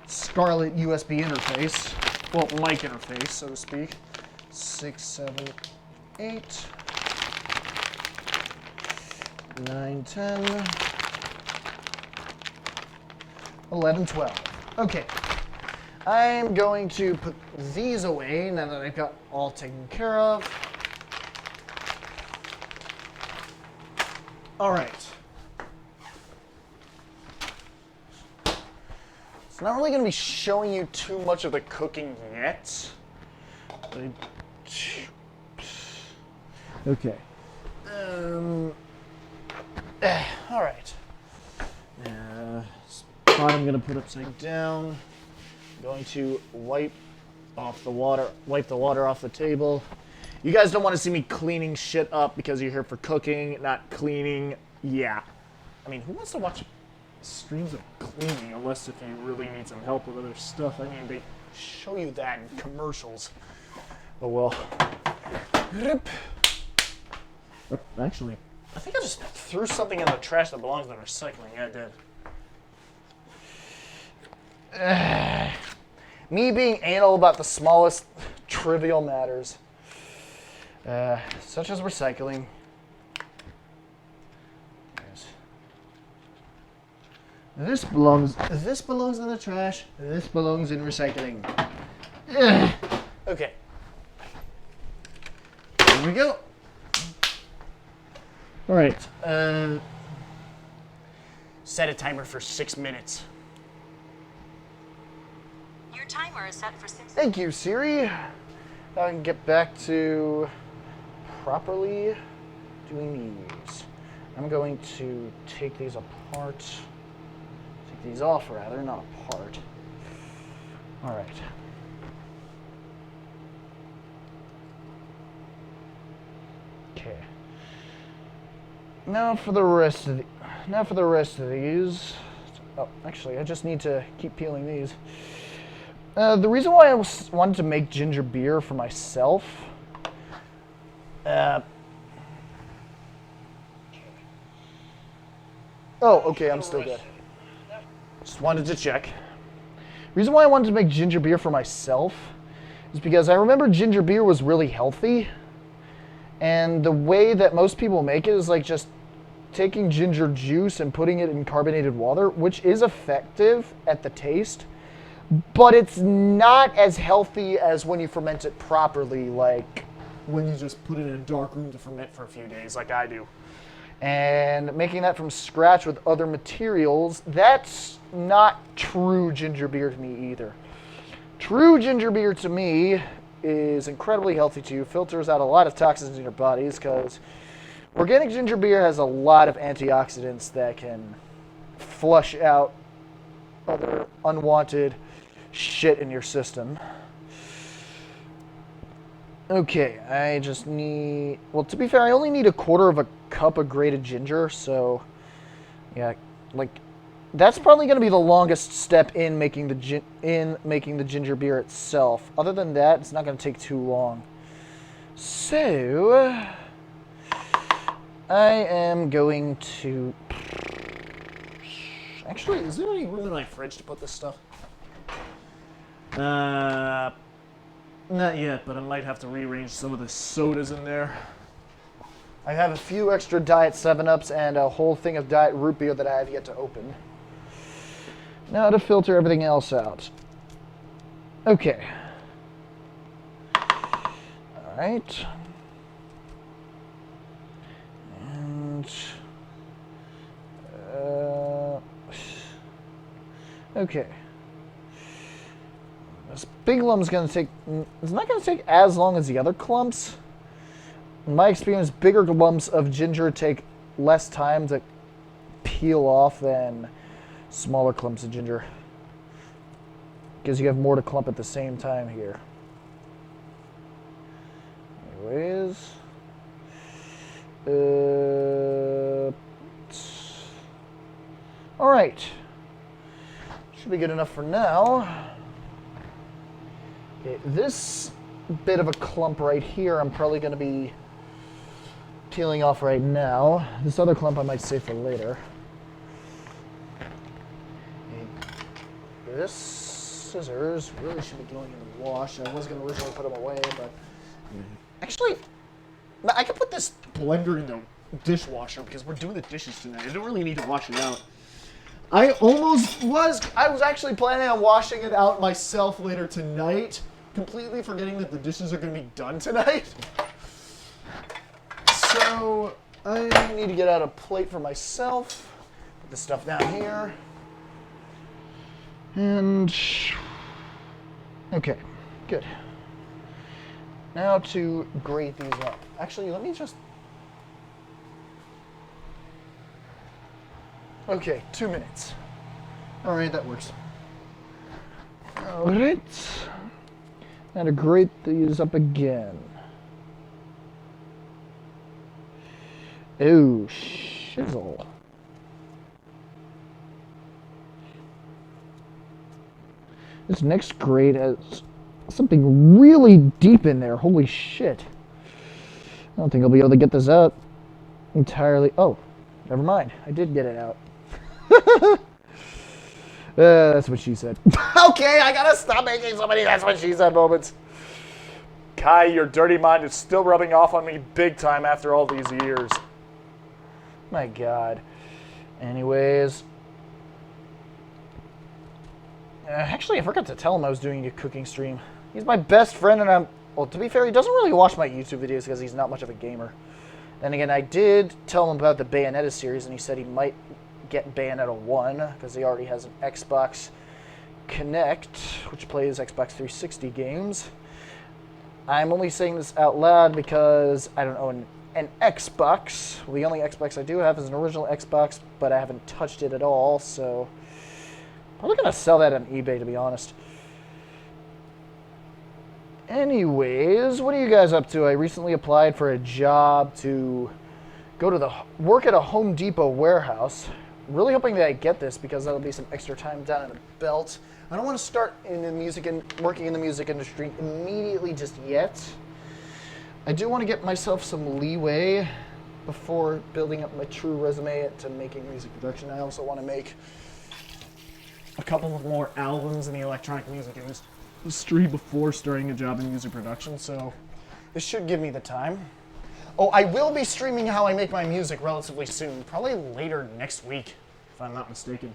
Scarlett USB interface. Well, mic interface, so to speak. 6, 7, 8, 9, 10, 11, 12. Okay. I'm going to put these away now that I've got all taken care of. All right. it's not really going to be showing you too much of the cooking yet. Okay. All right. Pot I'm gonna put upside Down. I'm going to wipe the water off the table. You guys don't want to see me cleaning shit up because you're here for cooking, not cleaning. Yeah. I mean, who wants to watch streams of cleaning unless if you really need some help with other stuff? I mean, they show you that in commercials. Oh well. Rip. Actually, I think I just threw something in the trash that belongs in the recycling. Yeah, I did. Me being anal about the smallest trivial matters, such as recycling. this belongs in the trash. This belongs in recycling. Okay. Here we go. All right. Set a timer for 6 minutes. Your timer is set for 6 minutes. Thank you, Siri. Now I can get back to properly doing these. I'm going to take these apart. Take these off, rather, not apart. All right. Okay. Now for the rest of these. Oh, actually, I just need to keep peeling these. The reason why I wanted to make ginger beer for myself. Oh, okay, I'm still good. Just wanted to check. Reason why I wanted to make ginger beer for myself is because I remember ginger beer was really healthy. And the way that most people make it is like just taking ginger juice and putting it in carbonated water, which is effective at the taste, but it's not as healthy as when you ferment it properly, like When you just put it in a dark room to ferment for a few days like I do. And making that from scratch with other materials, that's not true ginger beer to me either. True ginger beer to me is incredibly healthy to you, filters out a lot of toxins in your bodies, because organic ginger beer has a lot of antioxidants that can flush out other unwanted shit in your system. Okay, I just need... Well, to be fair, I only need 1/4 cup of grated ginger, so... Yeah, like... That's probably going to be the longest step in making the ginger beer itself. Other than that, it's not going to take too long. So... I am going to... Actually, is there any room in my fridge to put this stuff? Not yet, but I might have to rearrange some of the sodas in there. I have a few extra Diet 7-Ups and a whole thing of Diet Root Beer that I have yet to open. Now to filter everything else out. Okay. Alright. And... okay. This big lump's gonna take... It's not gonna take as long as the other clumps. In my experience, bigger lumps of ginger take less time to peel off than smaller clumps of ginger. Because you have more to clump at the same time here. Anyways. Alright. Should be good enough for now. Okay, this bit of a clump right here I'm probably going to be peeling off right now. This other clump I might save for later. Okay. This scissors really should be going in the wash. I was going to originally put them away, but actually, I could put this blender in the dishwasher because we're doing the dishes tonight. I don't really need to wash it out. I was actually planning on washing it out myself later tonight, completely forgetting that the dishes are going to be done tonight. So I need to get out a plate for myself, put this stuff down here, and okay, good. Now to grate these up. Actually, let me just... Okay, 2 minutes. All right, that works. All right. Now to grate these up again. Oh, shizzle. This next grate has something really deep in there. Holy shit. I don't think I'll be able to get this out entirely. Oh, never mind. I did get it out. That's what she said. Okay, I gotta stop making so many that's what she said moments. Kai, your dirty mind is still rubbing off on me big time after all these years. My God. Anyways. Actually, I forgot to tell him I was doing a cooking stream. He's my best friend, and well, to be fair, he doesn't really watch my YouTube videos because he's not much of a gamer. Then again, I did tell him about the Bayonetta series, and he said he might get Bayonetta 1 because he already has an Xbox Connect, which plays Xbox 360 games. I'm only saying this out loud because I don't own an Xbox. Well, the only Xbox I do have is an original Xbox, but I haven't touched it at all, so probably gonna sell that on eBay, to be honest. Anyways, what are you guys up to? I recently applied for a job to go to work at a Home Depot warehouse. Really hoping that I get this because that'll be some extra time down in the belt. I don't want to start in the music and working in the music industry immediately just yet. I do want to get myself some leeway before building up my true resume to making music production. I also want to make a couple of more albums in the electronic music industry before starting a job in music production, so this should give me the time. Oh, I will be streaming how I make my music relatively soon, probably later next week, if I'm not mistaken.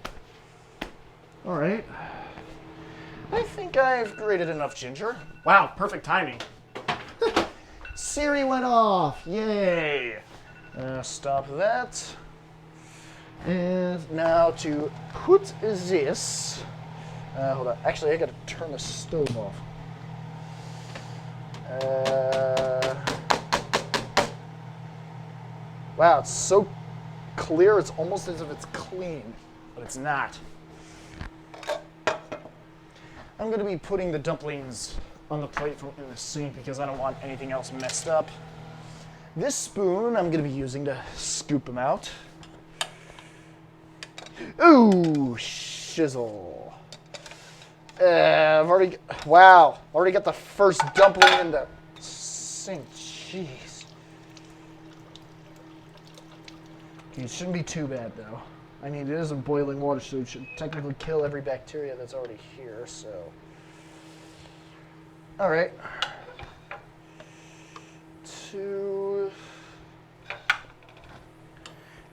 All right. I think I've grated enough ginger. Wow, perfect timing. Siri went off, yay. Stop that. And now to put this, hold on, actually I gotta turn the stove off. Wow, it's so clear, it's almost as if it's clean, but it's not. I'm gonna be putting the dumplings on the plate in the sink because I don't want anything else messed up. This spoon I'm gonna be using to scoop them out. Ooh, shizzle. I've already got the first dumpling in the sink. Jeez. Okay, it shouldn't be too bad though. I mean, it isn't boiling water, so it should technically kill every bacteria that's already here, so. All right.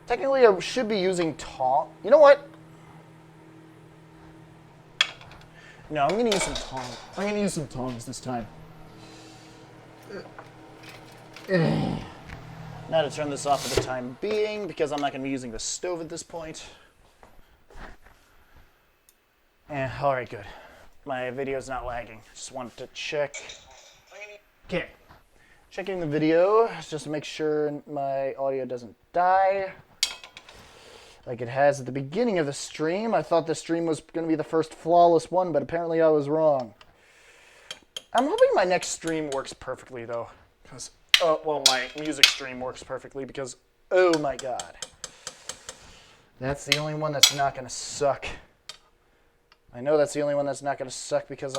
Technically, I should be using tongs. You know what? No, I'm gonna use some tongs. I'm gonna use some tongs this time. Now to turn this off for the time being, because I'm not gonna be using the stove at this point. All right, good. My video's not lagging. Just wanted to check. Okay. Checking the video just to make sure my audio doesn't die. Like it has at the beginning of the stream. I thought the stream was going to be the first flawless one, but apparently I was wrong. I'm hoping my next stream works perfectly, though. Because, well, my music stream works perfectly because, oh my god. That's the only one that's not going to suck. I know that's the only one that's not going to suck because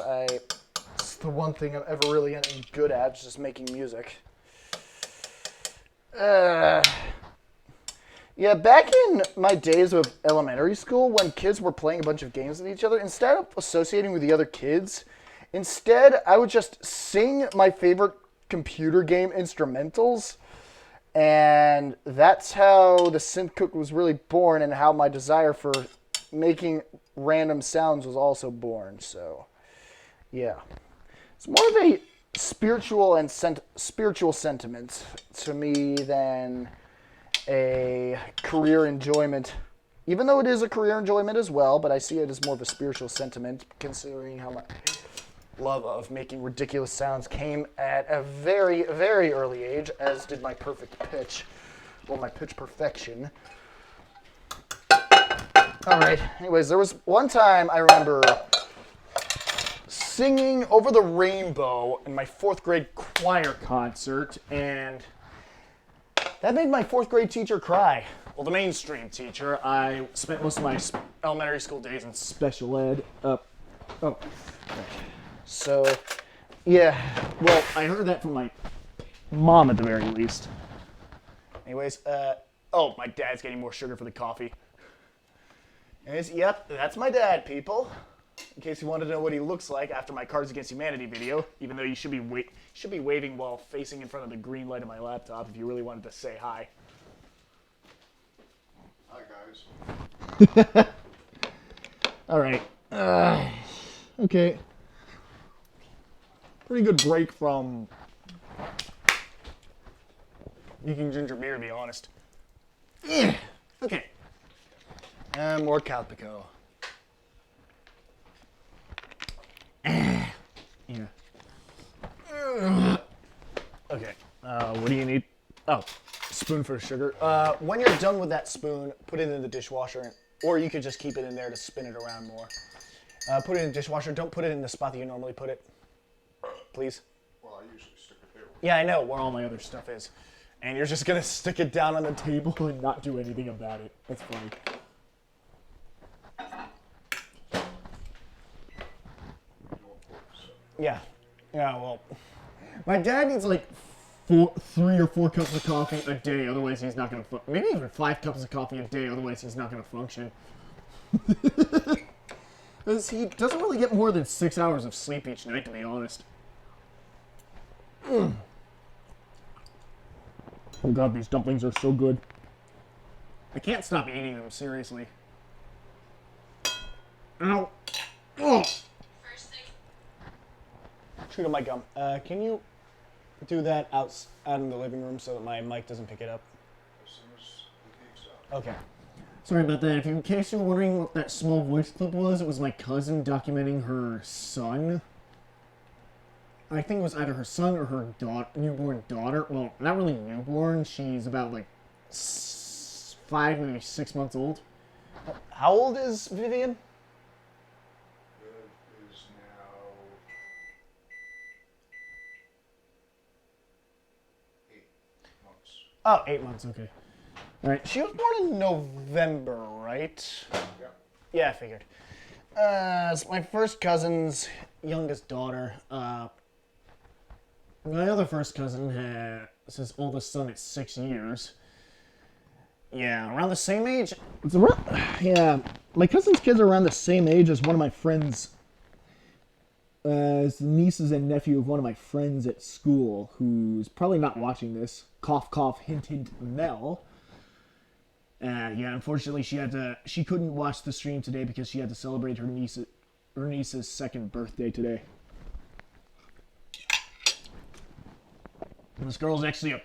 it's the one thing I'm ever really any good at, is just making music. Yeah, back in my days of elementary school, when kids were playing a bunch of games with each other, instead of associating with the other kids, instead I would just sing my favorite computer game instrumentals, and that's how the synth cook was really born, and how my desire for making random sounds was also born. So, yeah, it's more of a spiritual sentiment to me than a career enjoyment, even though it is a career enjoyment as well, but I see it as more of a spiritual sentiment, considering how my love of making ridiculous sounds came at a very, very early age, as did my perfect pitch, well, my pitch perfection. Alright, anyways, there was one time I remember singing Over the Rainbow in my 4th grade choir concert, and that made my 4th grade teacher cry. Well, the mainstream teacher. I spent most of my elementary school days in special ed. So, yeah. Well, I heard that from my mom at the very least. Anyways, oh, my dad's getting more sugar for the coffee. Anyways, yep, that's my dad, people. In case you wanted to know what he looks like after my Cards Against Humanity video, even though you should be waving while facing in front of the green light of my laptop if you really wanted to say hi. Hi, guys. All right. Okay. Pretty good break from making ginger beer, to be honest. Okay. And more Calpico. Yeah. Okay. What do you need? Oh, spoon for sugar. When you're done with that spoon, put it in the dishwasher, or you could just keep it in there to spin it around more. Put it in the dishwasher. Don't put it in the spot that you normally put it. Please. Well, I usually stick it there. Yeah, I know where all my other stuff is. And you're just gonna stick it down on the table and not do anything about it. That's funny. Yeah. Yeah, well, my dad needs like 3 or 4 cups of coffee a day, otherwise he's not going to maybe even 5 cups of coffee a day, otherwise he's not going to function. Because he doesn't really get more than 6 hours of sleep each night, to be honest. Oh god, these dumplings are so good. I can't stop eating them, seriously. Ow. Oh. Chewed my gum. Can you do that out in the living room so that my mic doesn't pick it up? As soon as the cake's out. Okay. Sorry about that. In case you're wondering what that small voice clip was, it was my cousin documenting her son. I think it was either her son or her newborn daughter. Well, not really newborn. She's about like 5, maybe 6 months old. How old is Vivian? Is now 8 months. Oh, 8 months, okay. All right. She was born in November, right? Yeah. Yeah, I figured. It's my first cousin's youngest daughter. My other first cousin has his oldest son at 6 years. Yeah, around the same age. Yeah, my cousin's kids are around the same age as one of my friends. As nieces and nephew of one of my friends at school, who's probably not watching this. Cough, cough, hint, hint, Mel. Yeah, unfortunately, she couldn't watch the stream today because she had to celebrate her niece's 2nd birthday today. And this girl's actually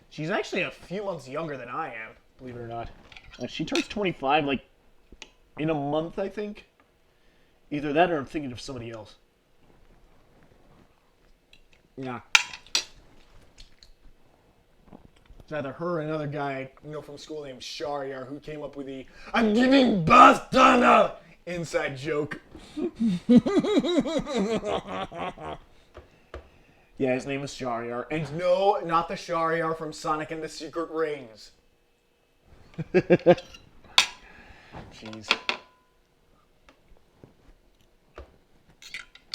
she's actually a few months younger than I am, believe it or not. She turns 25, like, in a month, I think. Either that or I'm thinking of somebody else. Yeah. It's either her or another guy, from school named Shariar, who came up with the "I'm giving birth to Anna" inside joke. Yeah, his name is Shariar. And no, not the Shariar from Sonic and the Secret Rings. Jeez.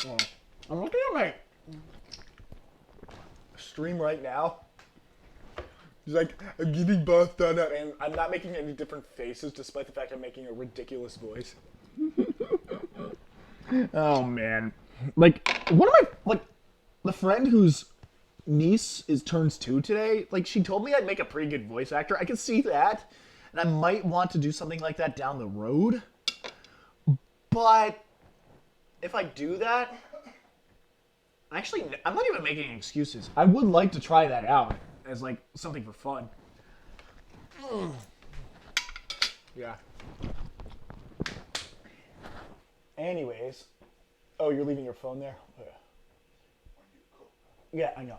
Oh, I'm looking at my stream right now. He's like, I'm giving birth to Anna, and I'm not making any different faces despite the fact I'm making a ridiculous voice. Oh, man. Like, one of my, the friend whose niece turns 2 today, she told me I'd make a pretty good voice actor. I can see that, and I might want to do something like that down the road. But if I do that, I'm not even making excuses. I would like to try that out as something for fun. Yeah. Anyways, oh, you're leaving your phone there? Yeah, I know.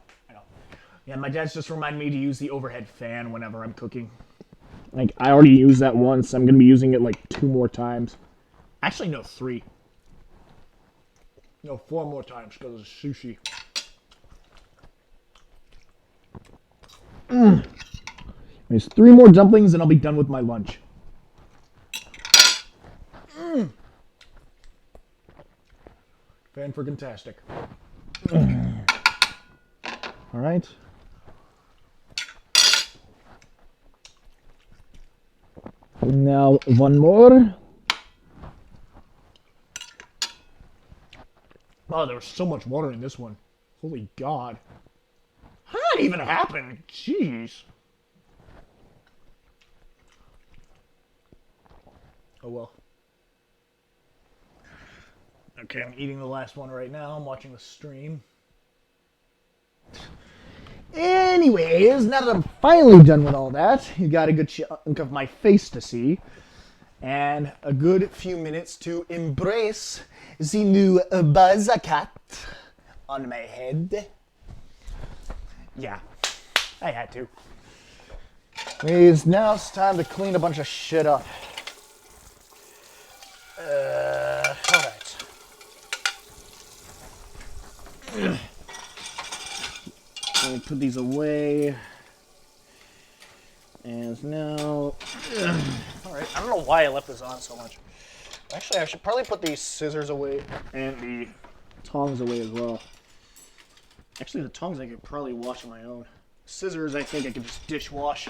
Yeah, my dad's just reminded me to use the overhead fan whenever I'm cooking. I already used that once. I'm gonna be using it 2 more times. Actually, no, 3. No, 4 more times because of sushi. There's 3 more dumplings and I'll be done with my lunch. Fan-friggin-tastic. All right. Now, 1 more. Oh, there was so much water in this one. Holy God. How did that even happen? Jeez. Oh, well. Okay, I'm eating the last one right now. I'm watching the stream. Anyways, now that I'm finally done with all that, you got a good chunk of my face to see. And a good few minutes to embrace the new buzz cut on my head. Yeah, I had to. Anyways, now it's time to clean a bunch of shit up. Alright. Let me put these away. And now... Alright, I don't know why I left this on so much. Actually, I should probably put these scissors away and the tongs away as well. Actually, the tongs I could probably wash on my own. Scissors, I think I could just dishwash.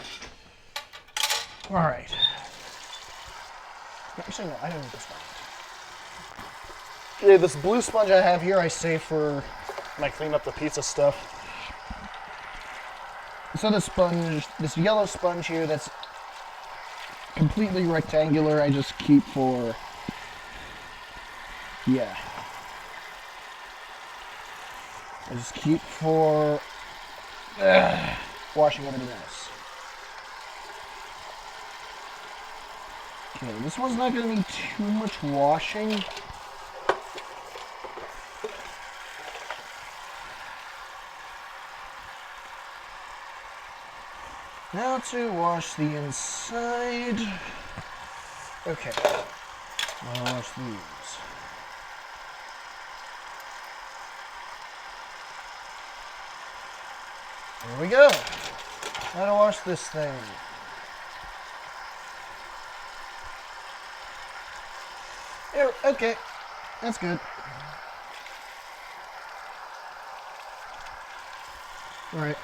Alright. Actually, no, I don't need this one. Okay, this blue sponge I have here, I save for when I clean up the pizza stuff. So this yellow sponge here that's completely rectangular, I just keep for, yeah. I just keep for washing everything else. Okay, this one's not going to need too much washing. Now to wash the inside. Okay, I'll wash these. There we go. Now to wash this thing. There, okay, that's good. All right.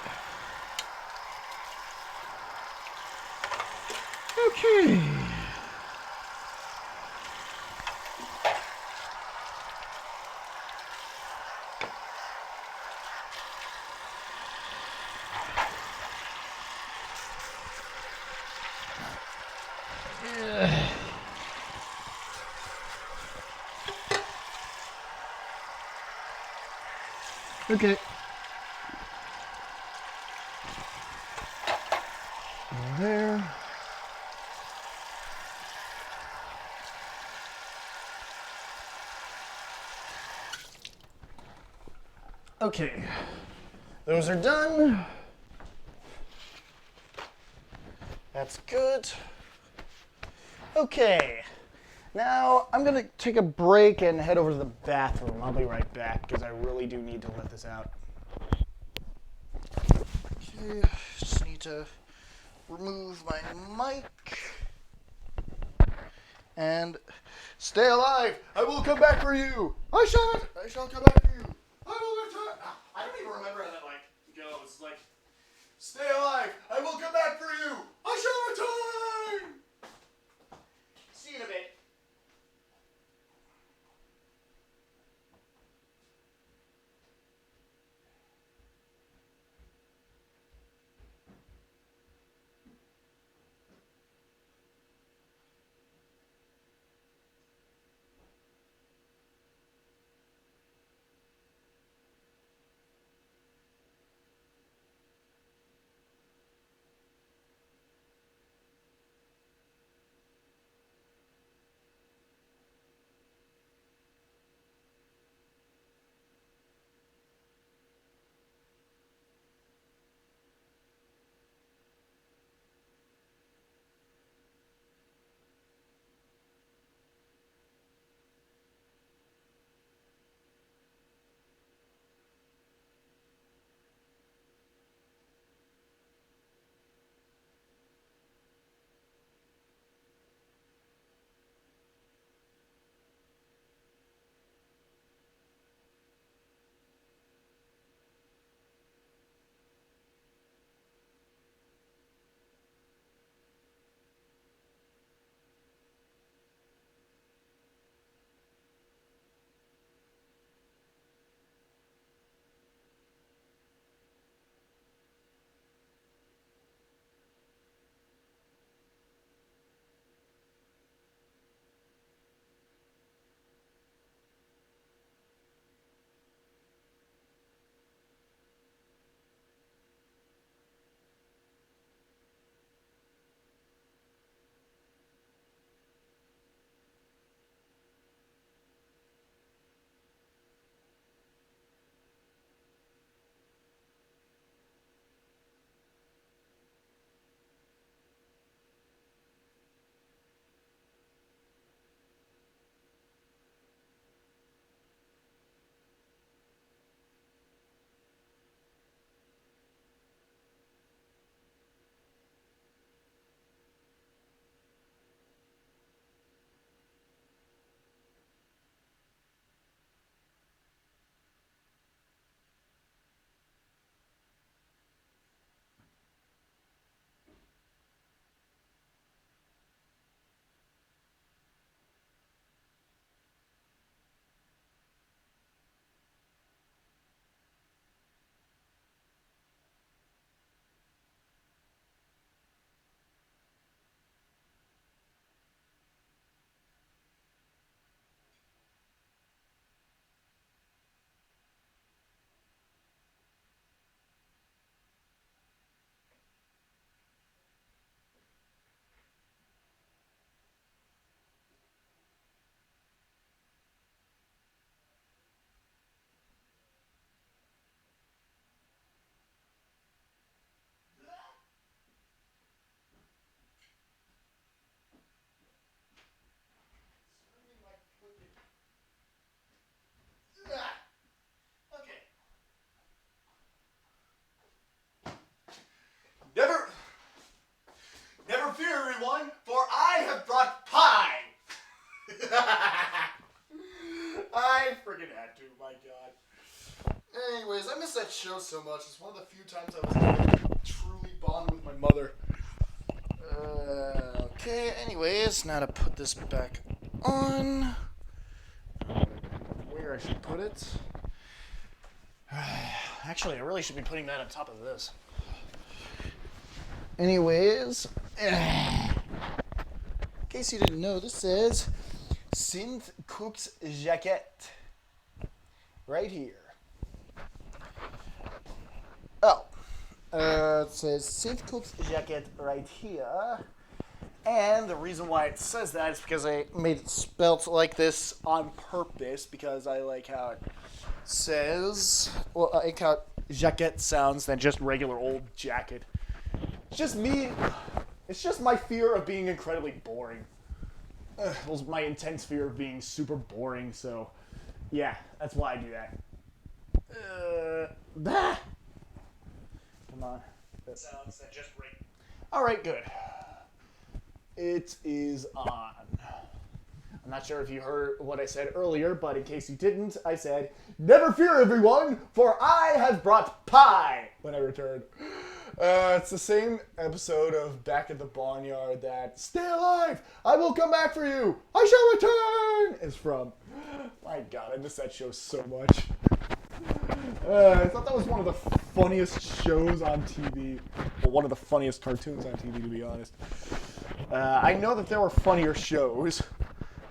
Okay. Okay. There. Okay. Those are done. That's good. Okay. Now, I'm going to take a break and head over to the bathroom. I'll be right back because I really do need to let this out. Okay, just need to remove my mic. And stay alive. I will come back for you. I shall come back for you. I will return. I don't even remember how that goes. Stay alive. I will come back for you. I shall return. See you in a bit. Okay. Never fear, everyone, for I have brought pie. I freaking had to, my God. Anyways, I miss that show so much. It's one of the few times I was able to truly bond with my mother. Okay, anyways, now to put this back on. Where I should put it. Actually, I really should be putting that on top of this. Anyways, in case you didn't know, this says Synth Cook's Jacket. Right here. Oh. It says Synth Cook's Jacket right here. And the reason why it says that is because I made it spelt like this on purpose because I like how it says, well, I like how jacket sounds than just regular old jacket. It's just me It's just my fear of being incredibly boring. Well, my intense fear of being super boring, so yeah, that's why I do that. Bah! Come on. Sounds that just ring. Alright, good. It is on. I'm not sure if you heard what I said earlier, but in case you didn't, I said, "Never fear, everyone, for I have brought pie," when I returned. It's the same episode of Back at the Barnyard that "Stay alive! I will come back for you! I shall return!" is from. My God, I miss that show so much. I thought that was one of the funniest shows on TV. Well, one of the funniest cartoons on TV, to be honest. I know that there were funnier shows.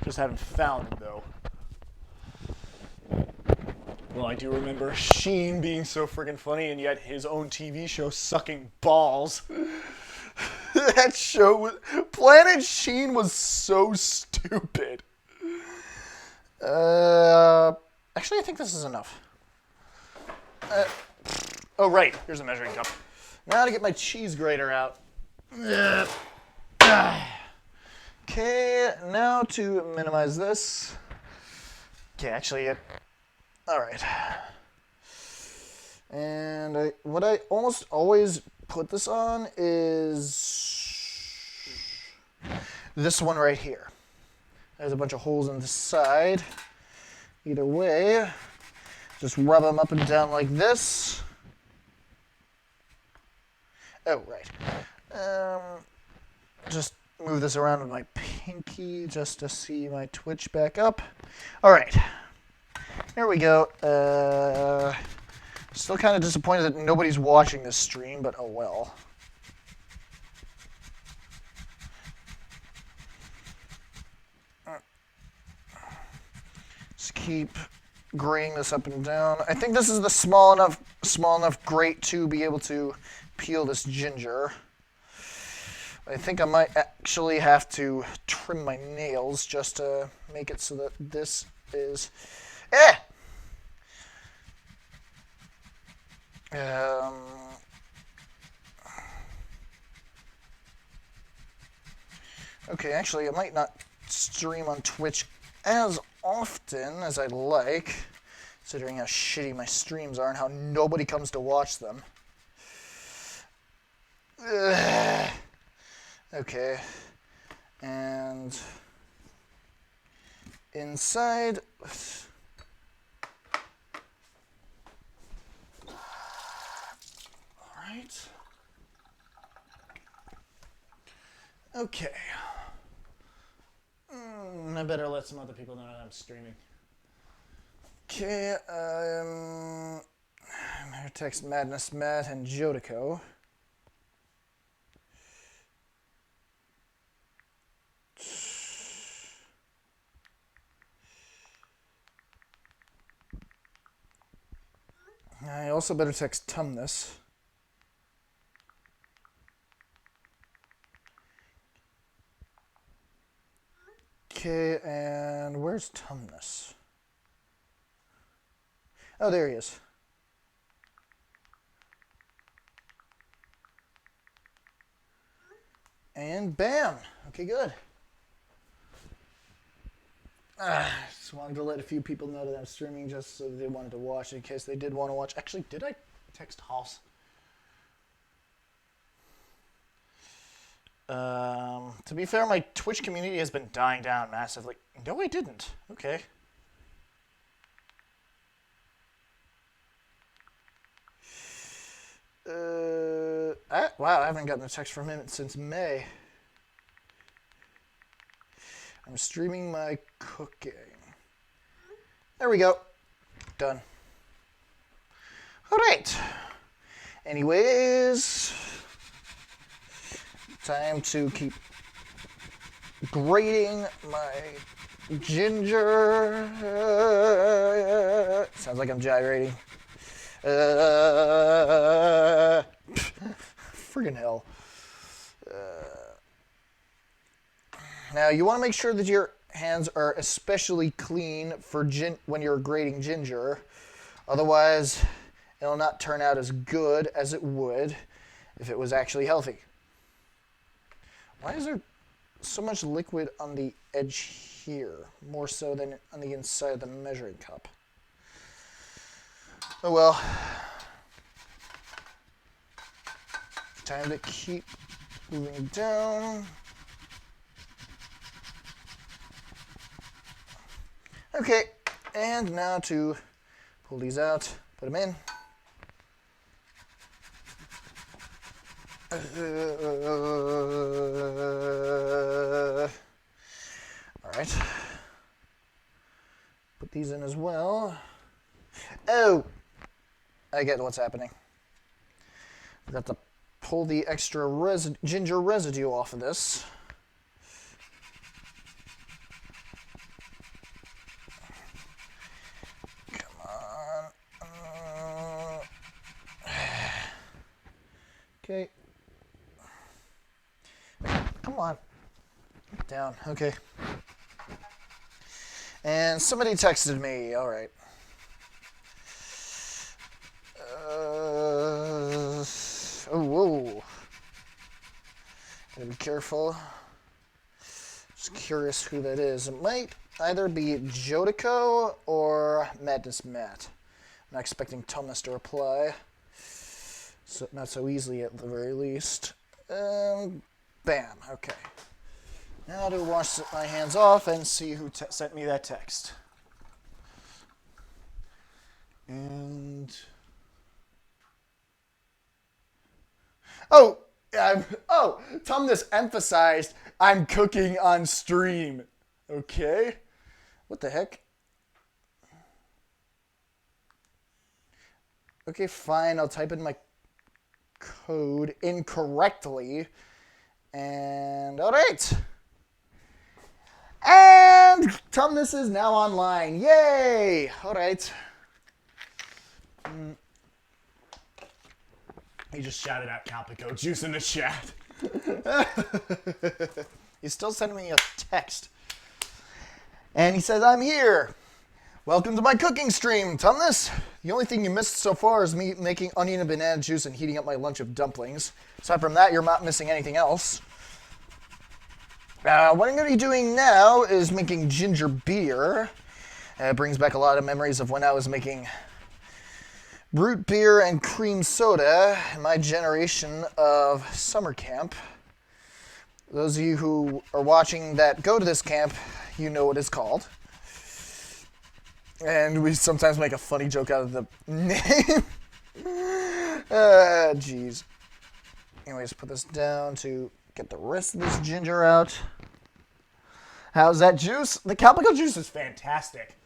Just haven't found them, though. Well, I do remember Sheen being so friggin' funny, and yet his own TV show sucking balls. That show was... Planet Sheen was so stupid. Actually, I think this is enough. Oh, right. Here's a measuring cup. Now to get my cheese grater out. Okay, now to minimize this. Okay, actually, all right. And what I almost always put this on is this one right here. There's a bunch of holes in the side. Either way, just rub them up and down like this. Oh, right. Just move this around with my pinky just to see my twitch back up. All right. Here we go. Still kind of disappointed that nobody's watching this stream, but oh well. Just keep grating this up and down. I think this is the small enough grate to be able to peel this ginger. I think I might actually have to trim my nails just to make it so that this is... Okay, actually, I might not stream on Twitch as often as I'd like, considering how shitty my streams are and how nobody comes to watch them. Okay, and inside, all right, okay, I better let some other people know that I'm streaming. Okay, I'm here to text Madness Matt and Jodico. I also better text Tumnus. Okay, and where's Tumnus? Oh, there he is. And bam! Okay, good. Just wanted to let a few people know that I'm streaming just so they wanted to watch in case they did want to watch. Actually, did I text Hoss? To be fair, my Twitch community has been dying down massively. No, I didn't. Okay. Wow, I haven't gotten a text from him since May. I'm streaming my cooking. There we go. Done. All right. Anyways, time to keep grating my ginger. Sounds like I'm gyrating. Friggin' hell. Now, you want to make sure that your hands are especially clean for when you're grating ginger. Otherwise, it'll not turn out as good as it would if it was actually healthy. Why is there so much liquid on the edge here? More so than on the inside of the measuring cup. Oh well. Time to keep moving down. Okay, and now to pull these out, put them in. All right. Put these in as well. Oh, I get what's happening. Forgot to pull the extra ginger residue off of this. Come on. Okay. Come on. Down. Okay. And somebody texted me. All right. Oh, whoa. Gotta be careful. Just curious who that is. It might either be Jodico or Madness Matt. I'm not expecting Thomas to reply. So not so easily at the very least. Bam. Okay. Now to wash my hands off and see who sent me that text. And... Oh, Tumnus emphasized I'm cooking on stream. Okay. What the heck? Okay, fine. I'll type in my code incorrectly. And all right. And Tumnus is now online. Yay! All right. He just shouted out Calpico Juice in the chat. He's still sending me a text. And he says, I'm here. Welcome to my cooking stream, Tumnus. The only thing you missed so far is me making onion and banana juice and heating up my lunch of dumplings. Aside from that, you're not missing anything else. What I'm going to be doing now is making ginger beer. It brings back a lot of memories of when I was making root beer and cream soda in my generation of summer camp. Those of you who are watching that go to this camp, you know what it's called. And we sometimes make a funny joke out of the name. Jeez. Anyways, put this down to get the rest of this ginger out. How's that juice? The Calpico juice is fantastic.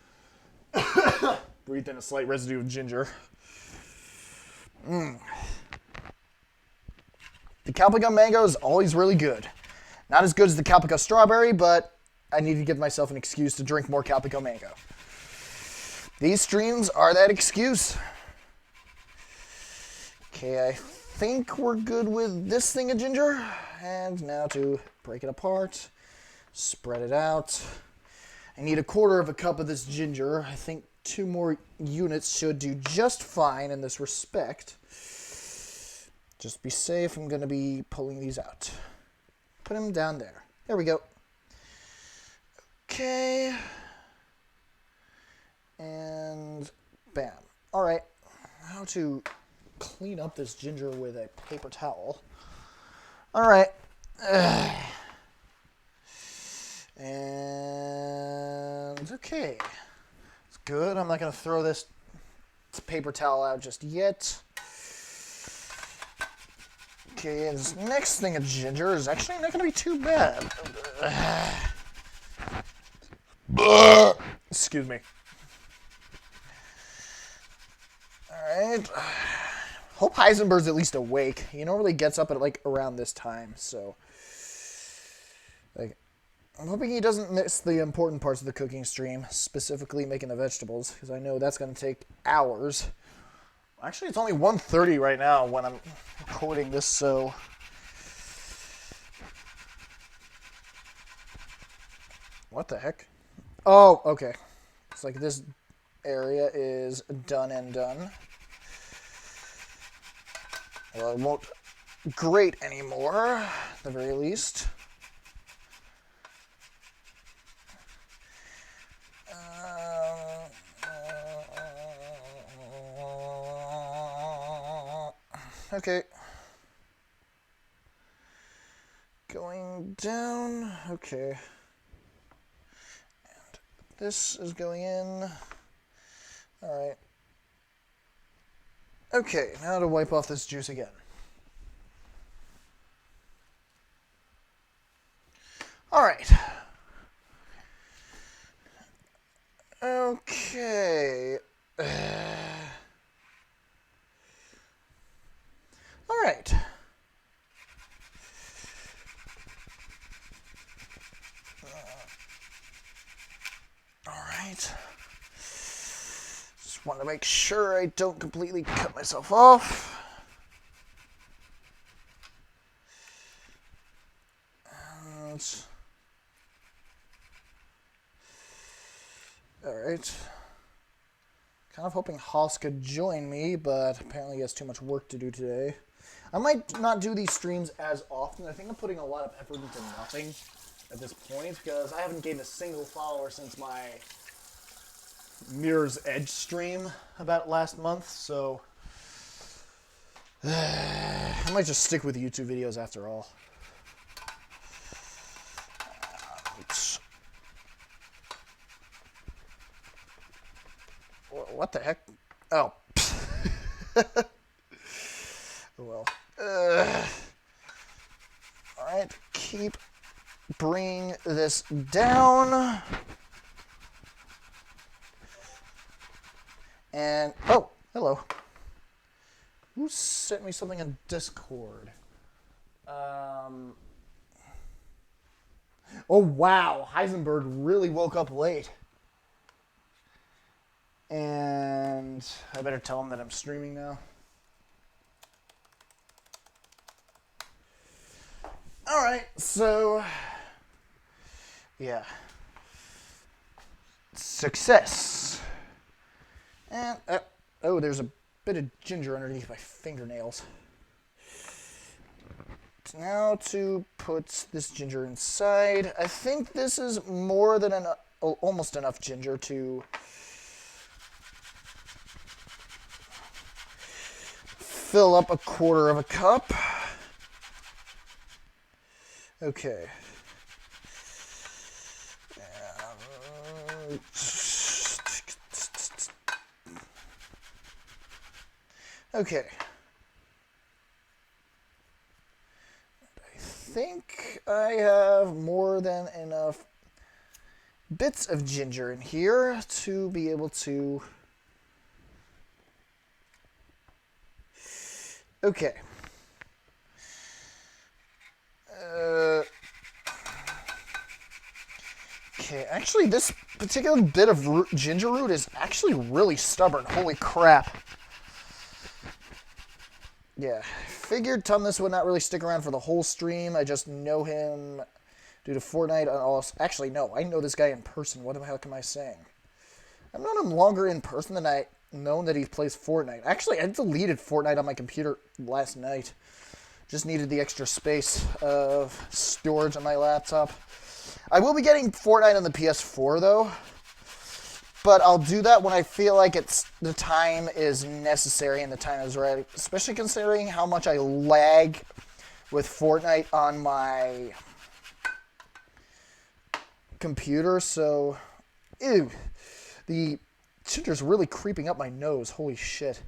Breathed in a slight residue of ginger. The Calpico mango is always really good. Not as good as the Calpico strawberry, but I need to give myself an excuse to drink more Calpico mango. These streams are that excuse. Okay, I think we're good with this thing of ginger. And now to break it apart, spread it out. I need 1/4 cup of this ginger. I think 2 more units should do just fine in this respect. Just be safe, I'm going to be pulling these out. Put them down there. There we go. Okay. And bam. All right. How to clean up this ginger with a paper towel. All right. And okay. It's good. I'm not going to throw this paper towel out just yet. Okay, and this next thing of ginger is actually not going to be too bad. Excuse me. Alright. Hope Heisenberg's at least awake. He normally gets up at like around this time, so. Like, I'm hoping he doesn't miss the important parts of the cooking stream, specifically making the vegetables, because I know that's going to take hours. Actually, it's only 1:30 right now when I'm recording this, so. What the heck? Oh, okay. It's like this area is done and done. Well, it won't grate anymore, at the very least. Okay. Going down. Okay. And this is going in. Alright. Okay, now to wipe off this juice again. Alright. Okay. Alright. Alright. Just want to make sure I don't completely cut myself off. And... Alright. Kind of hoping Haas could join me, but apparently he has too much work to do today. I might not do these streams as often. I think I'm putting a lot of effort into nothing at this point, because I haven't gained a single follower since my Mirror's Edge stream about last month, so I might just stick with YouTube videos after all. What the heck? Oh. Well. Alright, keep bringing this down. And, oh, hello. Who sent me something on Discord? Oh, wow. Heisenberg really woke up late. And I better tell him that I'm streaming now. Alright, so, yeah. Success. And, oh, there's a bit of ginger underneath my fingernails. Now to put this ginger inside. I think this is more than almost enough ginger to fill up a quarter of a cup. Okay. Okay. I think I have more than enough bits of ginger in here to be able to... Okay. Okay, actually this particular bit of ginger root is actually really stubborn. Holy crap. Yeah, figured Tumnus would not really stick around for the whole stream. I just know him due to Fortnite. Actually, no, I know this guy in person. What the heck am I saying? I've known him longer in person than I known that he plays Fortnite. Actually, I deleted Fortnite on my computer last night. Just needed the extra space of storage on my laptop. I will be getting Fortnite on the PS4, though. But I'll do that when I feel like the time is necessary and the time is right. Especially considering how much I lag with Fortnite on my computer. So, ew. The ginger's really creeping up my nose. Holy shit.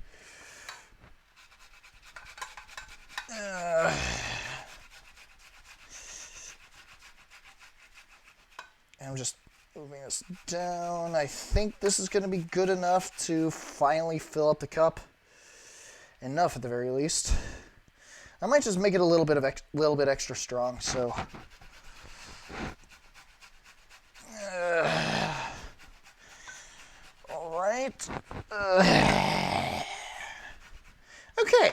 And I'm just moving this down. I think this is going to be good enough to finally fill up the cup. Enough at the very least. I might just make it a little bit extra strong. So, all right. Okay.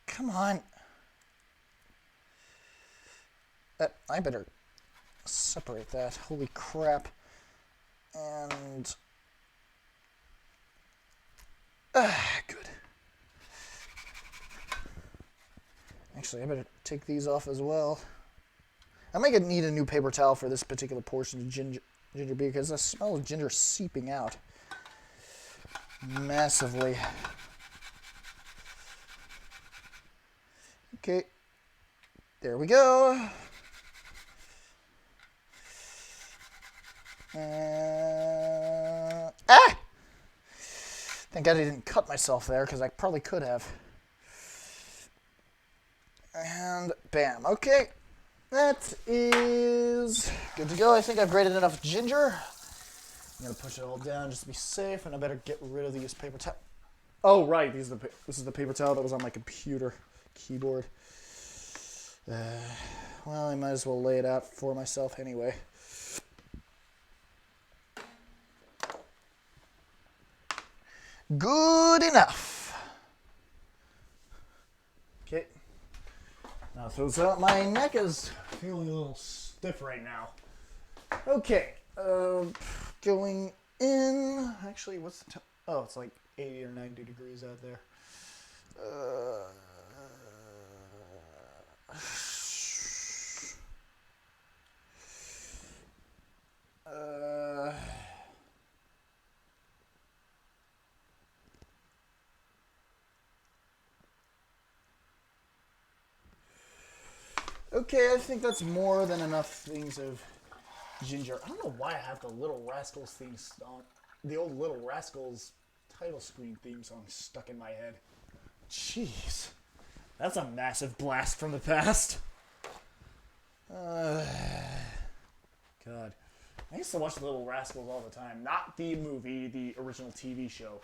Come on. I better separate that. Holy crap. And... good. Actually, I better take these off as well. I might need a new paper towel for this particular portion of ginger beer because the smell of ginger is seeping out massively. Okay. There we go. Thank God I didn't cut myself there, because I probably could have. And bam. Okay. That is good to go. I think I've grated enough ginger. I'm going to push it all down just to be safe, and I better get rid of these paper towel. Oh, right. This is the paper towel that was on my computer keyboard. Well, I might as well lay it out for myself anyway. Good enough. Okay. Now throws out. My neck is feeling a little stiff right now. Okay. Going in. Actually, what's the oh, it's like 80 or 90 degrees out there. Okay, I think that's more than enough things of ginger. I don't know why I have the Little Rascals theme song, the old Little Rascals title screen theme song stuck in my head. Jeez, that's a massive blast from the past. God, I used to watch the Little Rascals all the time. Not the movie, the original TV show.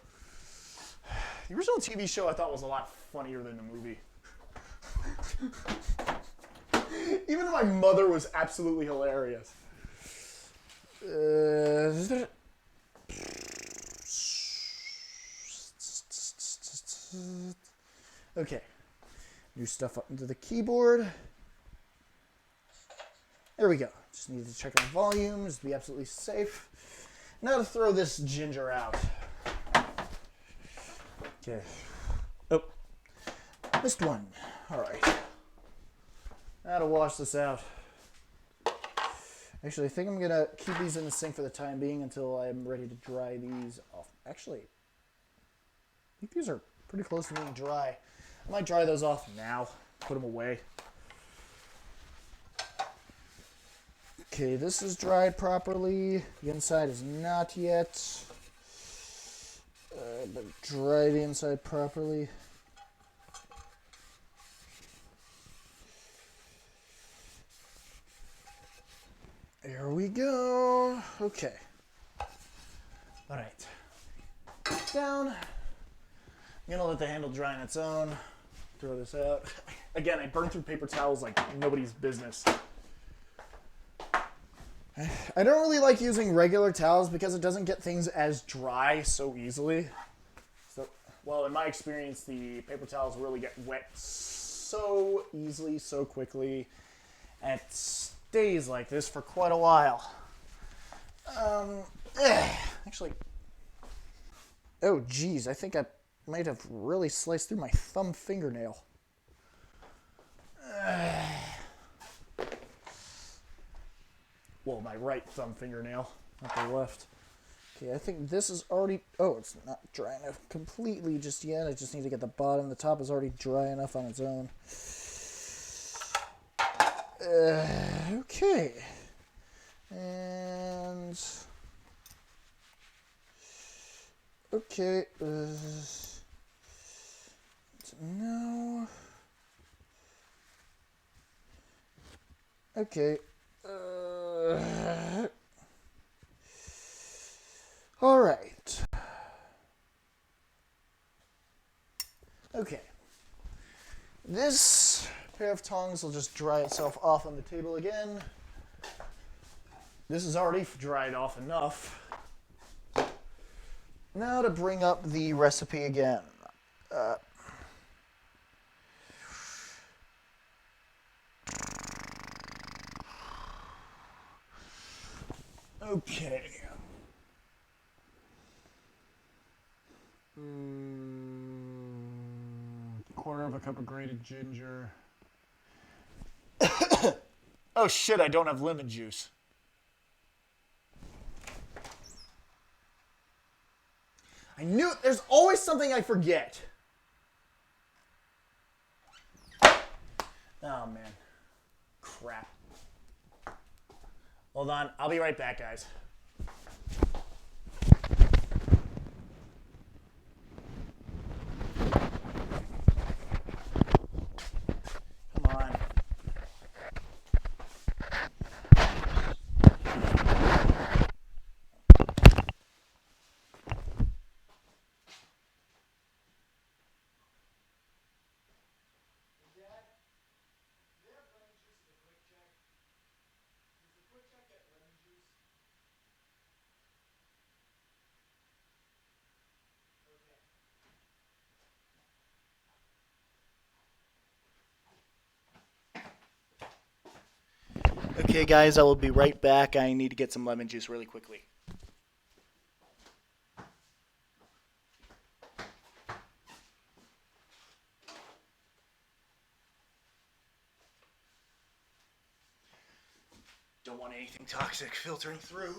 The original TV show I thought was a lot funnier than the movie. Even though my mother was absolutely hilarious. Okay. New stuff up into the keyboard. There we go. Just need to check our volume, just to be absolutely safe. Now to throw this ginger out. Okay. Oh. Missed one. Alright. Now to wash this out. Actually, I think I'm going to keep these in the sink for the time being until I'm ready to dry these off. Actually, I think these are pretty close to being dry. I might dry those off now. Put them away. Okay, this is dried properly. The inside is not yet. But dry the inside properly. There we go. Okay. All right. Down. I'm gonna let the handle dry on its own. Throw this out. Again, I burn through paper towels like nobody's business. I don't really like using regular towels because it doesn't get things as dry so easily. So, well, in my experience, the paper towels really get wet so easily, so quickly. And it stays like this for quite a while. Actually, oh geez, I think I might have really sliced through my thumb fingernail. Well, my right thumb fingernail, not the left. Okay, I think this is already, oh, it's not dry enough completely just yet. I just need to get the bottom. The top is already dry enough on its own. Okay. And okay. No. Okay. All right. Okay. This pair of tongs will just dry itself off on the table again. This is already dried off enough. Now to bring up the recipe again. Okay. Quarter of a cup of grated ginger. Oh shit, I don't have lemon juice. I knew there's always something I forget. Oh, man. Crap. Hold on. I'll be right back, guys. Come on. Okay, guys, I will be right back. I need to get some lemon juice really quickly. Don't want anything toxic filtering through.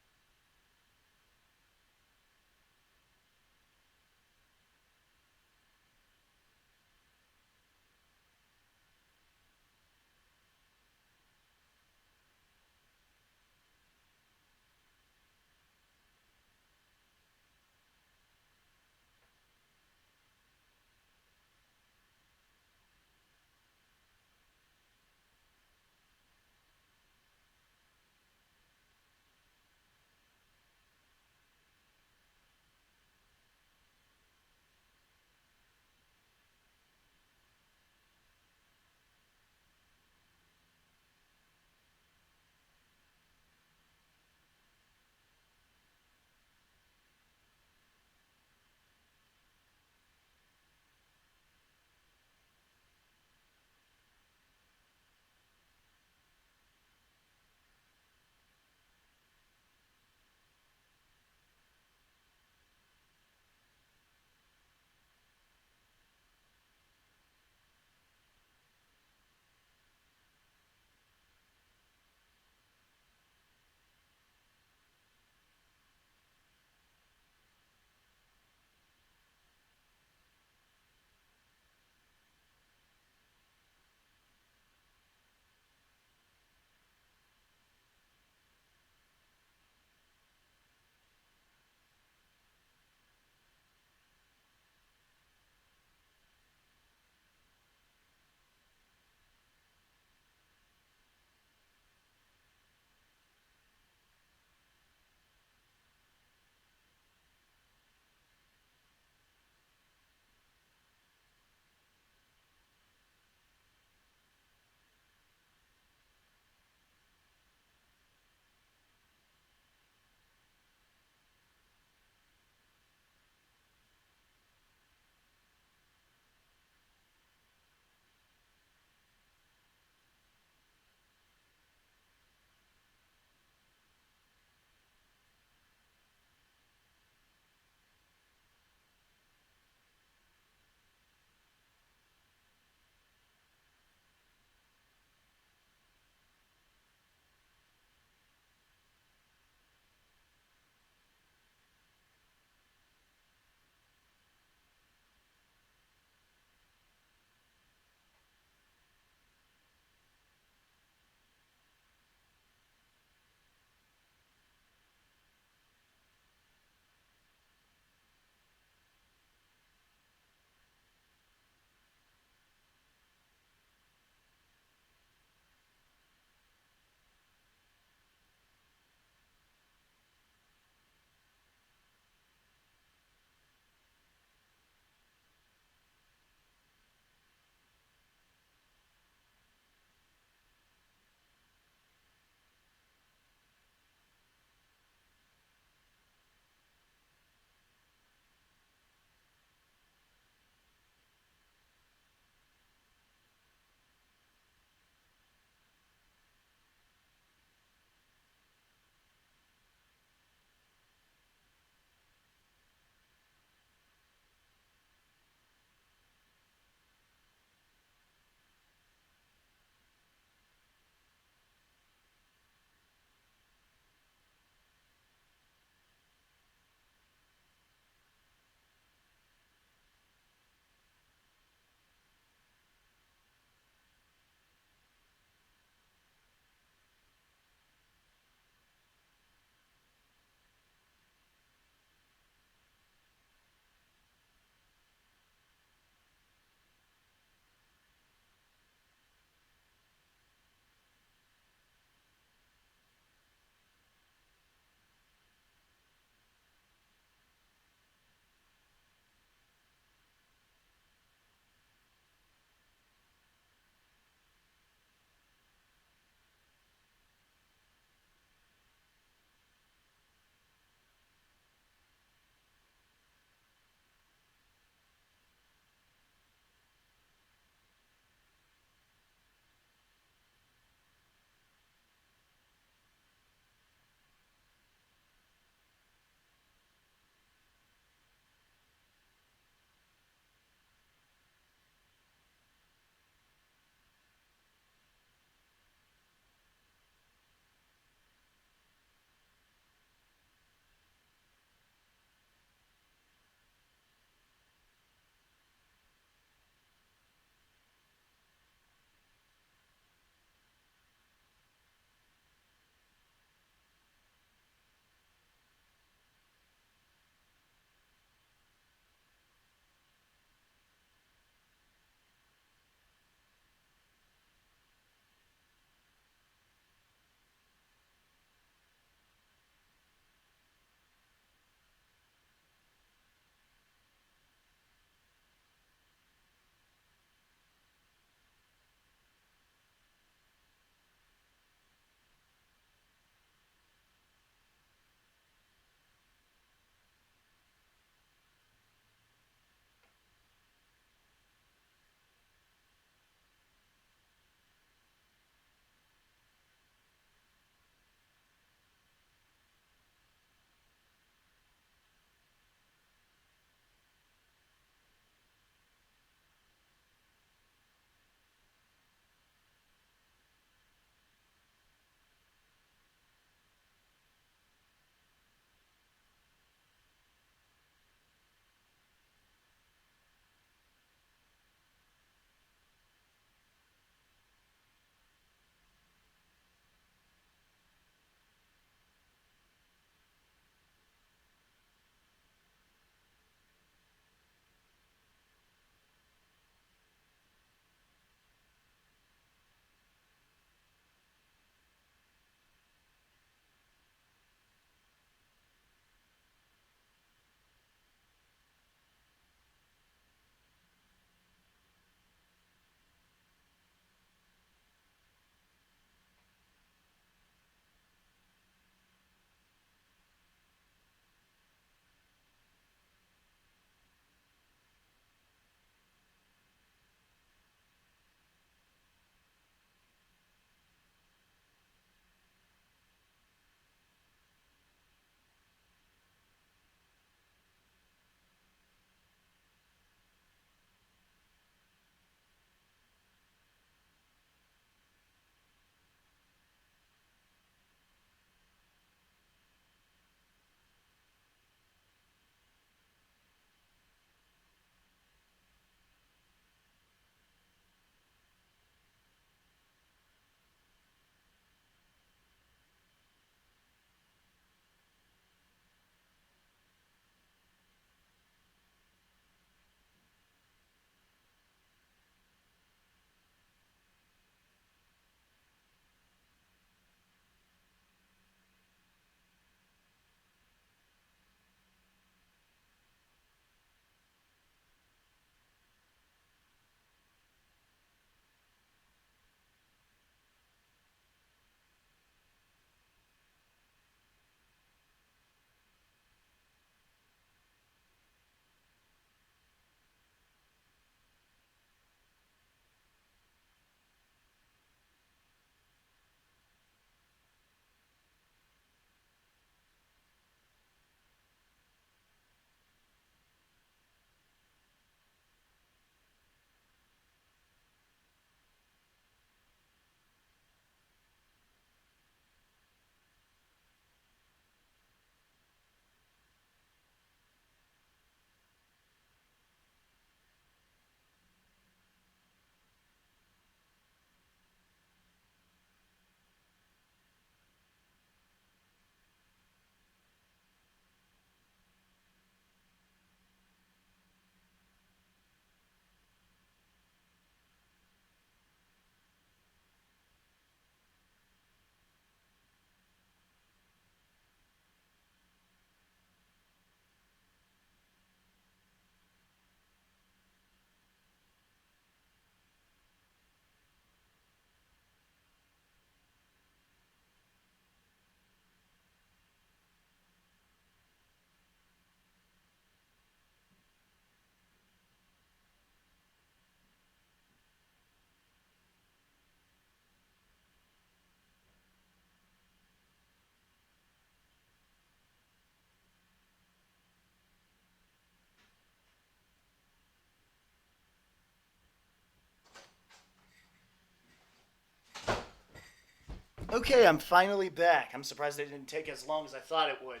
Okay, I'm finally back. I'm surprised it didn't take as long as I thought it would,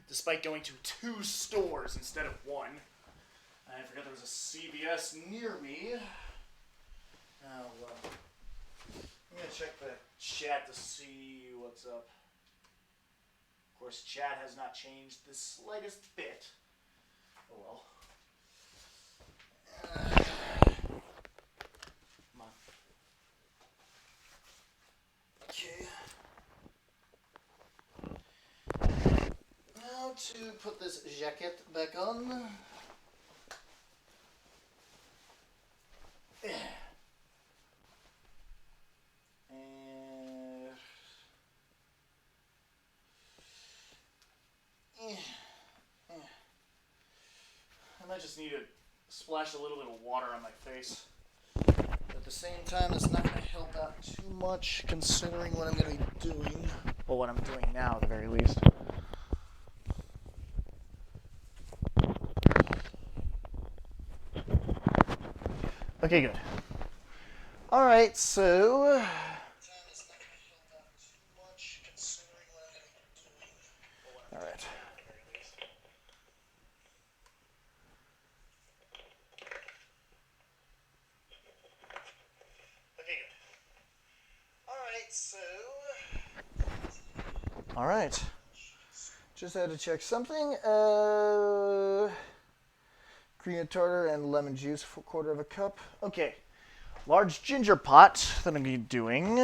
despite going to 2 stores instead of 1. I forgot there was a CVS near me. Oh, well. I'm going to check the chat to see what's up. Of course, chat has not changed the slightest bit. Oh, well. Come on. Okay. Now to put this jacket back on. I might just need to splash a little bit of water on my face. But at the same time, it's not going to help out too much considering what I'm going to be doing. Well, what I'm doing now at the very least. Okay, good. Alright, so... Alright. Alright. Just had to check something. Cream of tartar and lemon juice for 1/4 of a cup. Okay. Large ginger pot that I'm going to be doing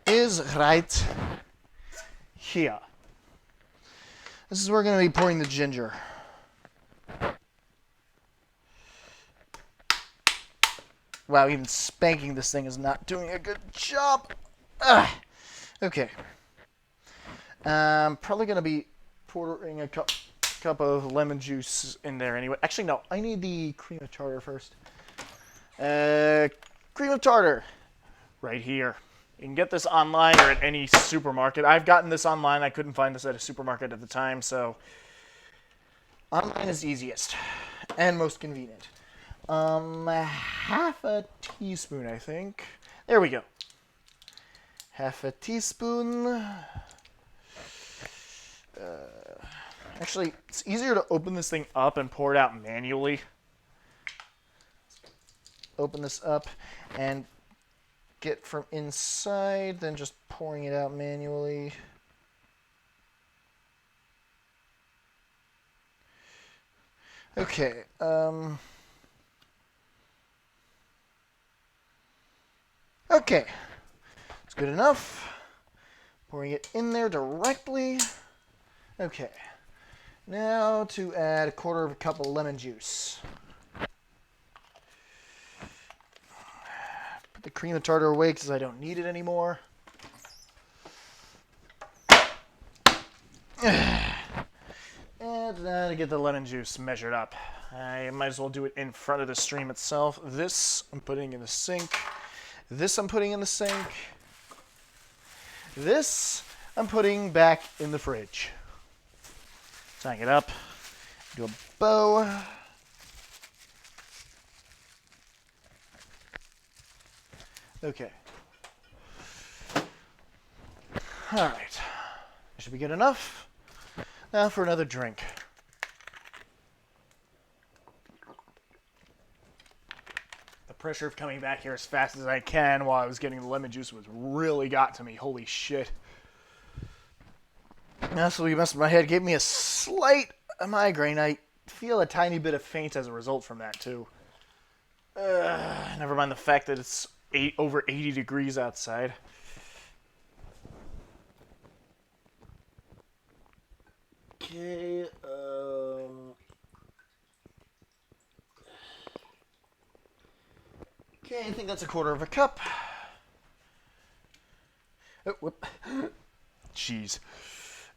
is right here. This is where we're going to be pouring the ginger. Wow, even spanking this thing is not doing a good job. Ugh. Okay. I'm probably going to be pouring a cup of lemon juice in there anyway. Actually, no. I need the cream of tartar first. Cream of tartar. Right here. You can get this online or at any supermarket. I've gotten this online. I couldn't find this at a supermarket at the time, so online is easiest and most convenient. Half a teaspoon, I think. There we go. Half a teaspoon. Actually, it's easier to open this thing up and pour it out manually. Open this up and get from inside than just pouring it out manually. Okay. Okay. It's good enough. Pouring it in there directly. Okay. Now to add 1/4 of a cup of lemon juice. Put the cream of tartar away because I don't need it anymore. And now to get the lemon juice measured up. I might as well do it in front of the stream itself. This I'm putting in the sink. This I'm putting in the sink. This I'm putting back in the fridge. Tying it up. Do a bow. Okay. All right. Should be good enough. Now for another drink. The pressure of coming back here as fast as I can while I was getting the lemon juice was really got to me. Holy shit. Absolutely messed with my head. Gave me a slight migraine. I feel a tiny bit of faint as a result from that, too. Never mind the fact that it's over 80 degrees outside. Okay, I think that's 1/4 of a cup. Oh, whoop. Jeez.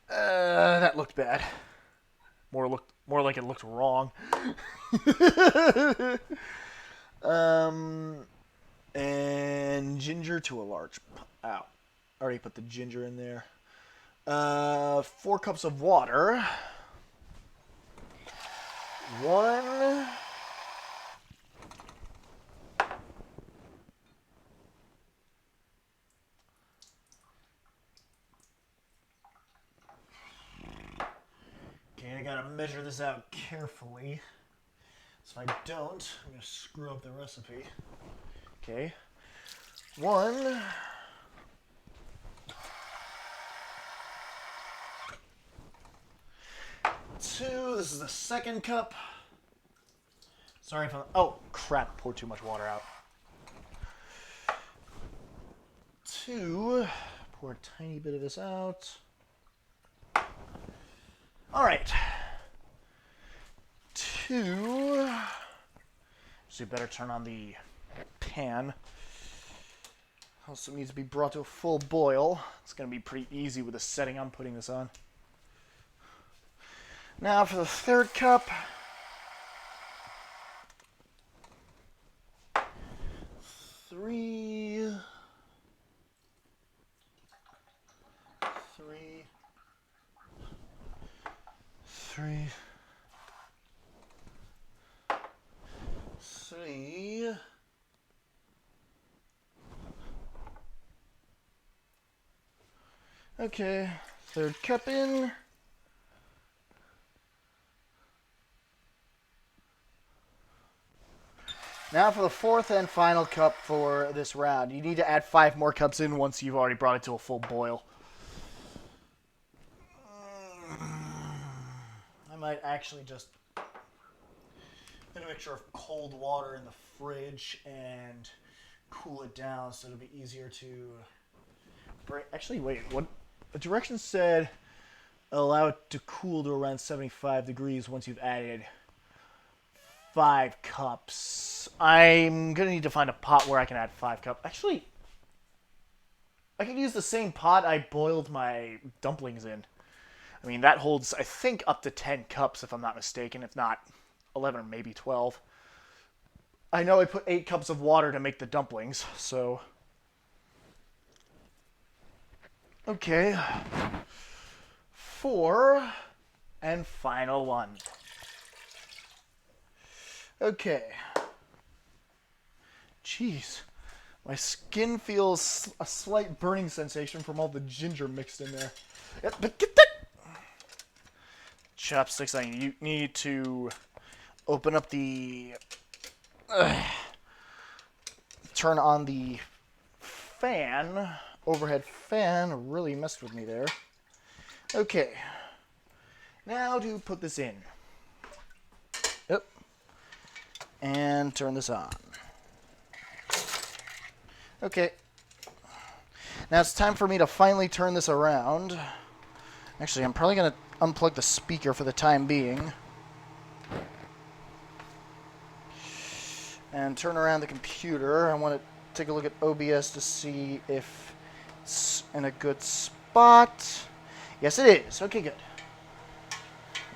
That looked bad. More like it looked wrong. And ginger to a large. Ow. Already put the ginger in there. 4 cups of water. 1. gotta measure this out carefully. So if I don't, I'm gonna screw up the recipe. Okay. 1. 2. This is the second cup. Sorry if I'm... Oh, crap. Poured too much water out. 2. Pour a tiny bit of this out. All right. 2. So you better turn on the pan. Also needs to be brought to a full boil. It's going to be pretty easy with the setting I'm putting this on. Now for the third cup. 3. 3. Okay, third cup in. Now for the fourth and final cup for this round. You need to add 5 more cups in once you've already brought it to a full boil. I might actually just get a mixture of cold water in the fridge and cool it down so it'll be easier to bring. Actually, wait, what? The directions said allow it to cool to around 75 degrees once you've added 5 cups. I'm going to need to find a pot where I can add 5 cups. Actually, I can use the same pot I boiled my dumplings in. I mean, that holds, I think, up to 10 cups, if I'm not mistaken. If not, 11 or maybe 12. I know I put 8 cups of water to make the dumplings, so... Okay. 4. And final one. Okay. Jeez. My skin feels a slight burning sensation from all the ginger mixed in there. But get that! Chopsticks, I need to open up the... turn on the fan. Overhead fan really messed with me there. Okay. Now to put this in. Yep. And turn this on. Okay. Now it's time for me to finally turn this around. Actually, I'm probably going to unplug the speaker for the time being. And turn around the computer. I want to take a look at OBS to see if it's in a good spot. Yes, it is. Okay, good.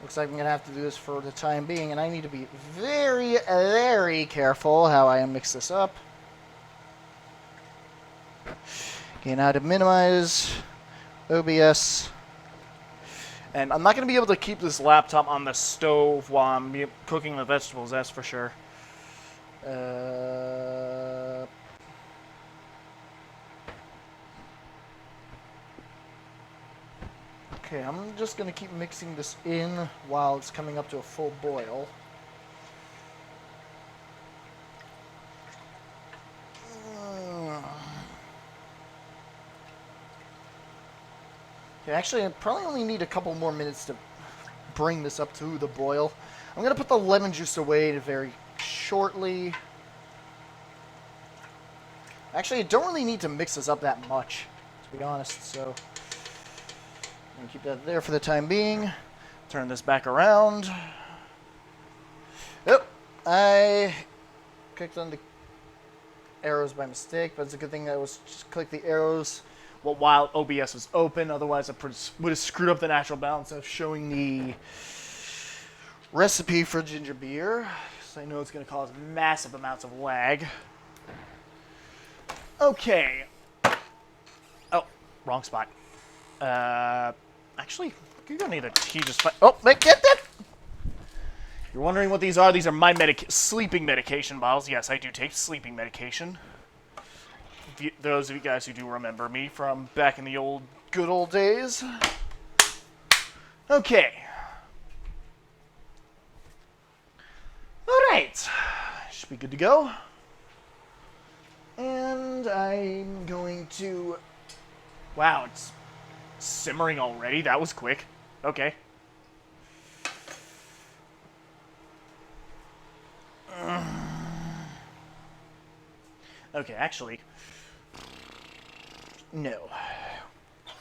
Looks like I'm going to have to do this for the time being, and I need to be very, very careful how I mix this up. Okay, now to minimize OBS. And I'm not going to be able to keep this laptop on the stove while I'm cooking the vegetables, that's for sure. Okay, I'm just going to keep mixing this in while it's coming up to a full boil. Okay, actually, I probably only need a couple more minutes to bring this up to the boil. I'm going to put the lemon juice away very shortly. Actually, I don't really need to mix this up that much, to be honest, so I'm going to keep that there for the time being. Turn this back around. Yep, I clicked on the arrows by mistake, but it's a good thing that I was just click the arrows while OBS was open. Otherwise, I would have screwed up the natural balance of showing the recipe for ginger beer. So I know it's going to cause massive amounts of lag. Okay. Oh, wrong spot. Actually, you're going to need a tea just fine. Oh, get that! You're wondering what these are? These are my sleeping medication bottles. Yes, I do take sleeping medication. Those of you guys who do remember me from back in the good old days. Okay. right. Should be good to go. And I'm going to... Wow, it's simmering already? That was quick. Okay. Okay, actually... No.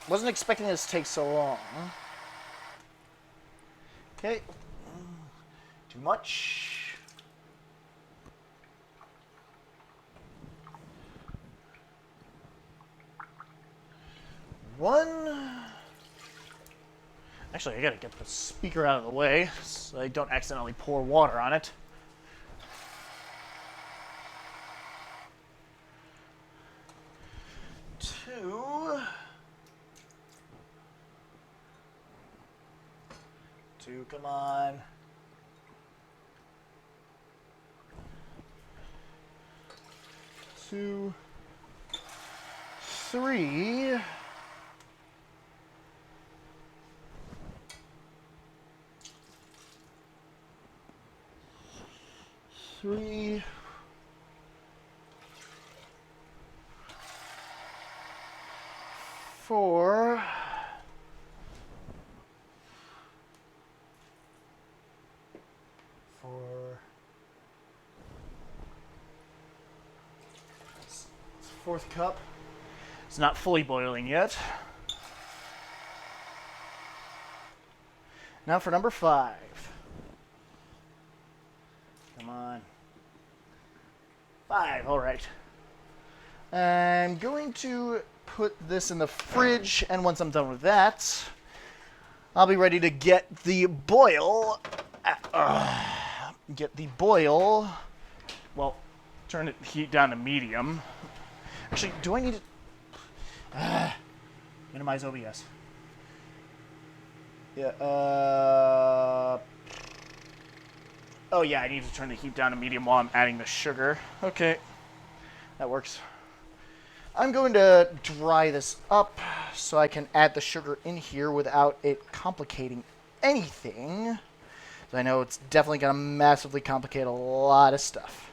Wasn't expecting this to take so long. Okay. Too much. One. Actually, I gotta get the speaker out of the way so I don't accidentally pour water on it. Two. Two, come on. Two. Three. Three. Four. Fourth cup. It's not fully boiling yet. Now for number 5. Come on. 5, all right. I'm going to put this in the fridge, and once I'm done with that, I'll be ready to get the boil. Well, turn the heat down to medium. Actually, do I need to... minimize OBS. Yeah, oh yeah, I need to turn the heat down to medium while I'm adding the sugar. Okay, that works. I'm going to dry this up so I can add the sugar in here without it complicating anything. I know it's definitely going to massively complicate a lot of stuff.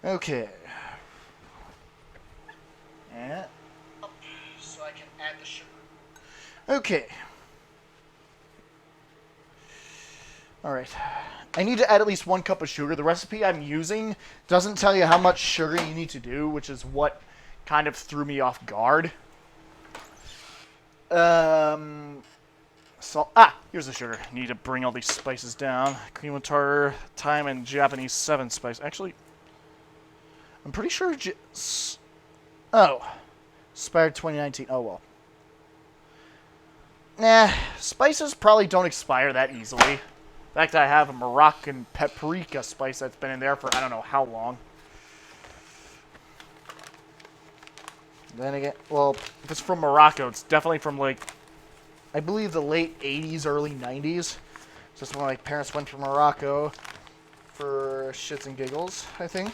Okay. And so I can add the sugar. Okay. Alright. I need to add at least 1 cup of sugar. The recipe I'm using doesn't tell you how much sugar you need to do, which is what kind of threw me off guard. Salt. Here's the sugar. Need to bring all these spices down. Cream of tartar, thyme, and Japanese 7 spice. Actually, I'm pretty sure... expired 2019. Oh, well. Nah, spices probably don't expire that easily. In fact, I have a Moroccan paprika spice that's been in there for I don't know how long. Then again, well, if it's from Morocco, it's definitely from, like, I believe the late 80s, early 90s. Just when my parents went to Morocco for shits and giggles, I think.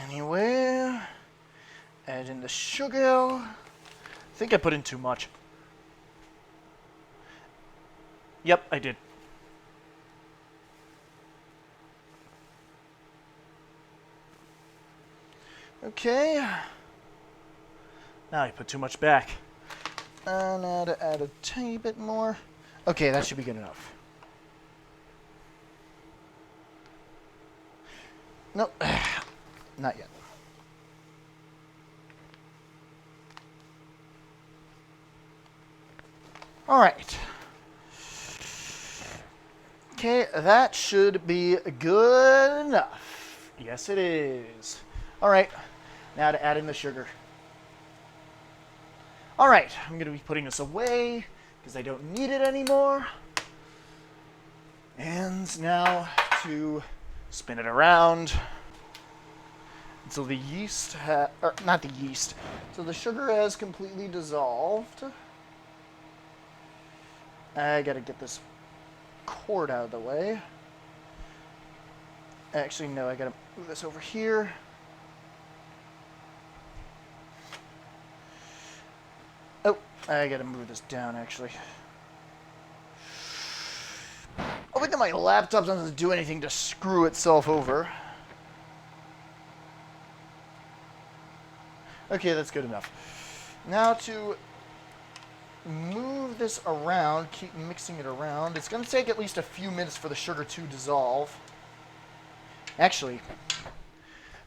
Anyway, add in the sugar. I think I put in too much. Yep, I did. Okay. Now I put too much back. Now to add a tiny bit more. Okay, that should be good enough. Nope. Not yet. All right. Okay, that should be good enough. Yes, it is. All right. Now to add in the sugar. All right, I'm going to be putting this away because I don't need it anymore. And now to spin it around until the yeast not the yeast, so the sugar has completely dissolved. I got to get this cord out of the way. Actually, no, I got to move this over here. Oh, I gotta move this down, actually. I think that my laptop doesn't do anything to screw itself over. Okay, that's good enough. Now to move this around, keep mixing it around. It's going to take at least a few minutes for the sugar to dissolve. Actually,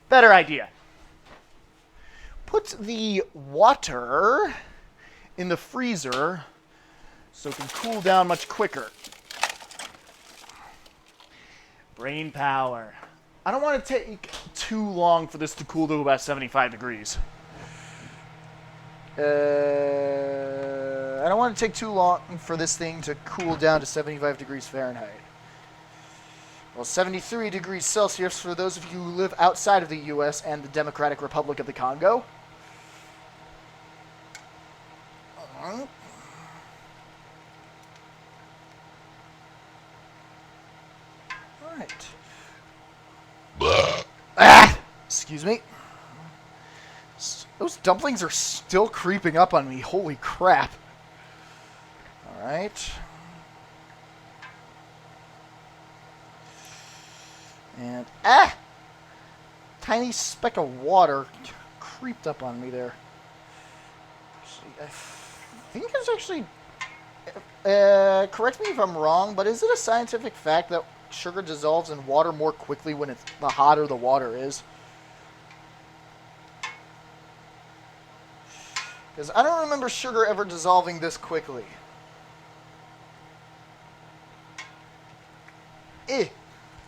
better idea. Put the water in the freezer so it can cool down much quicker. Brain power. I don't want to take too long for this to cool to about 75 degrees. I don't want to take too long for this thing to cool down to 75 degrees Fahrenheit. Well, 73 degrees Celsius for those of you who live outside of the U.S. and the Democratic Republic of the Congo. All right. Excuse me. Those dumplings are still creeping up on me. Holy crap. Alright. And, tiny speck of water creeped up on me there. I think it's actually... correct me if I'm wrong, but is it a scientific fact that sugar dissolves in water more quickly when it's the hotter the water is? Because I don't remember sugar ever dissolving this quickly.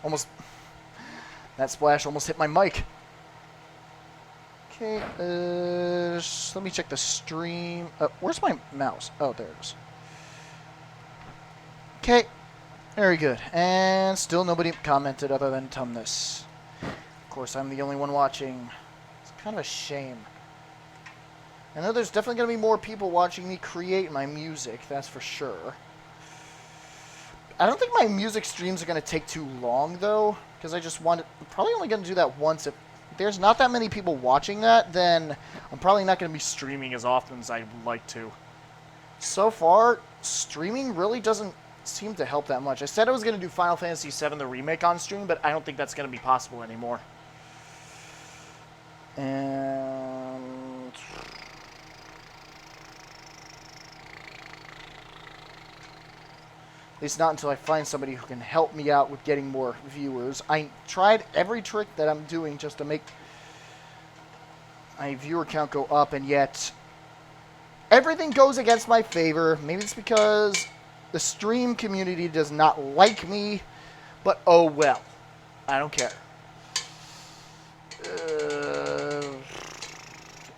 Almost... That splash almost hit my mic. Okay, let me check the stream. Where's my mouse? Oh, there it is. Okay, very good. And still nobody commented other than Tumnus. Of course, I'm the only one watching. It's kind of a shame. I know there's definitely going to be more people watching me create my music, that's for sure. I don't think my music streams are going to take too long, though, because I'm probably only going to do that once. If there's not that many people watching that, then I'm probably not going to be streaming as often as I'd like to. So far, streaming really doesn't seem to help that much. I said I was going to do Final Fantasy VII the Remake on stream, but I don't think that's going to be possible anymore. And... at least not until I find somebody who can help me out with getting more viewers. I tried every trick that I'm doing just to make my viewer count go up, and yet everything goes against my favor. Maybe it's because the stream community does not like me, but oh well. I don't care.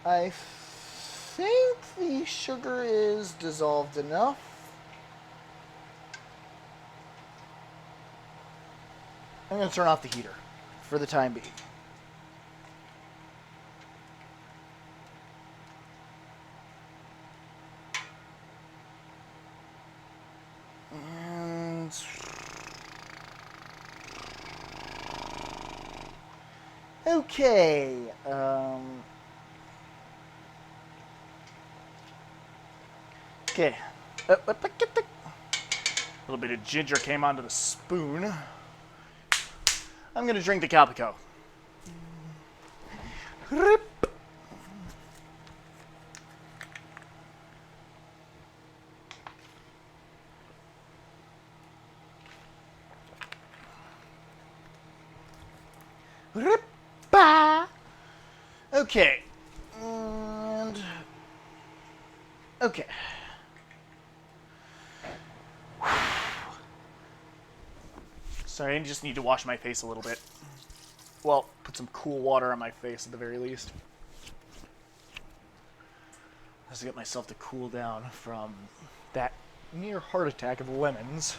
I think the sugar is dissolved enough. I'm going to turn off the heater for the time being. And... okay. Okay. A little bit of ginger came onto the spoon. I'm going to drink the Calpico. Rip. Rip-ba. Okay. And... okay. Sorry, I just need to wash my face a little bit. Well, put some cool water on my face at the very least. Just to get myself to cool down from that near heart attack of lemons.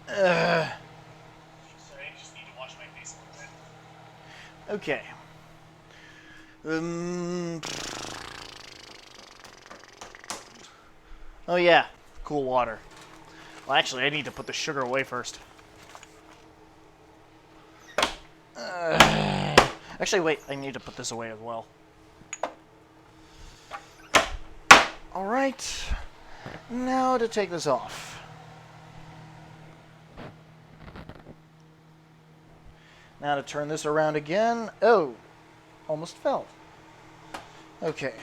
Sorry, I just need to wash my face a little bit. Okay. Oh yeah, cool water. Well, actually, I need to put the sugar away first. Actually, wait, I need to put this away as well. Alright. Now to take this off. Now to turn this around again. Oh, almost fell. Okay.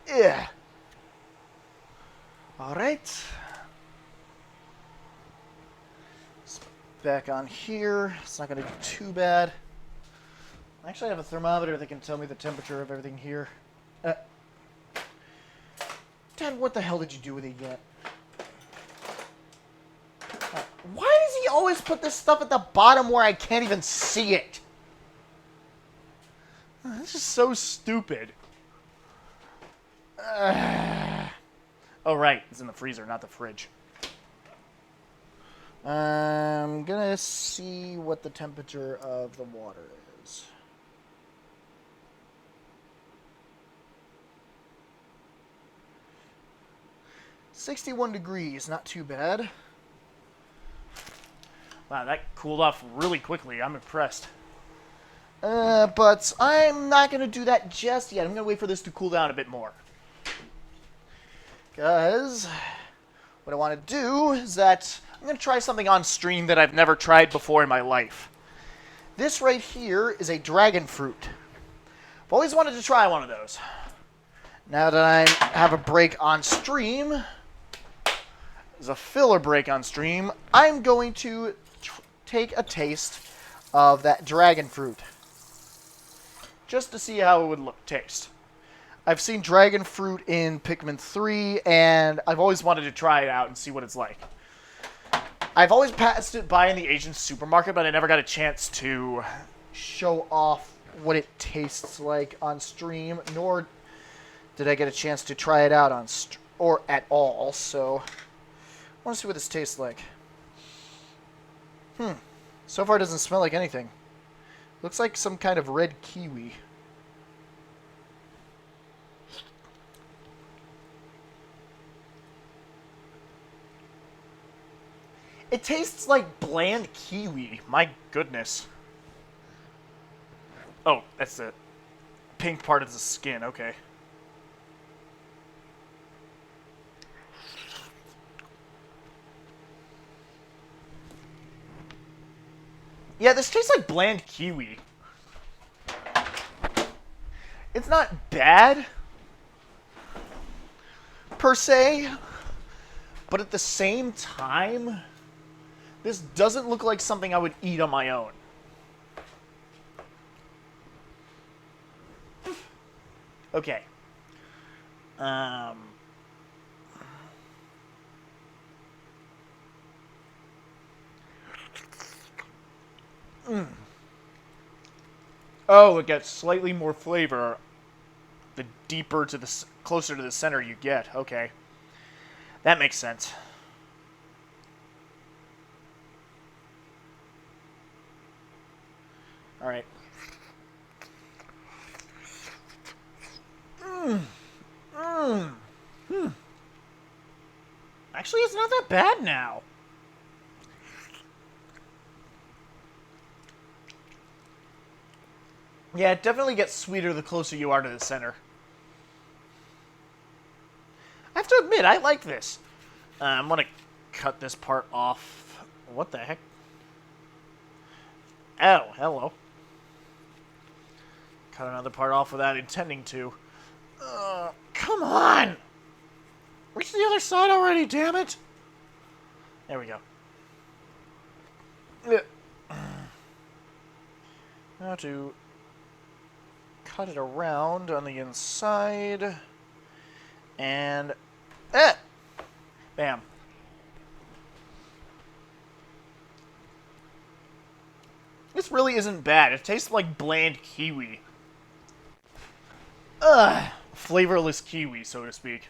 Yeah. Alright. Back on here. It's not going to do too bad. I actually have a thermometer that can tell me the temperature of everything here. Dad, what the hell did you do with it yet? Why does he always put this stuff at the bottom where I can't even see it? This is so stupid. Oh, right. It's in the freezer, not the fridge. I'm gonna see what the temperature of the water is. $61 degrees, not too bad. Wow, that cooled off really quickly. I'm impressed. But I'm not gonna do that just yet. I'm gonna wait for this to cool down a bit more. Because what I want to do is that I'm going to try something on stream that I've never tried before in my life. This right here is a dragon fruit. I've always wanted to try one of those. Now that I have a break on stream, as a filler break on stream, I'm going to take a taste of that dragon fruit. Just to see how it would taste. I've seen dragon fruit in Pikmin 3, and I've always wanted to try it out and see what it's like. I've always passed it by in the Asian supermarket, but I never got a chance to show off what it tastes like on stream, nor did I get a chance to try it out on or at all, so I want to see what this tastes like. So far it doesn't smell like anything. Looks like some kind of red kiwi. It tastes like bland kiwi. My goodness. Oh, that's the pink part of the skin. Okay. Yeah, this tastes like bland kiwi. It's not bad, per se, but at the same time, this doesn't look like something I would eat on my own. Okay. Oh, it gets slightly more flavor the deeper to the closer to the center you get. Okay. That makes sense. All right. Actually, it's not that bad now. Yeah, it definitely gets sweeter the closer you are to the center. I have to admit, I like this. I'm going to cut this part off. What the heck? Oh, hello. Cut another part off without intending to. Come on! Reach the other side already, damn it! There we go. Now to cut it around on the inside. And... bam. This really isn't bad. It tastes like bland kiwi. Flavorless kiwi, so to speak.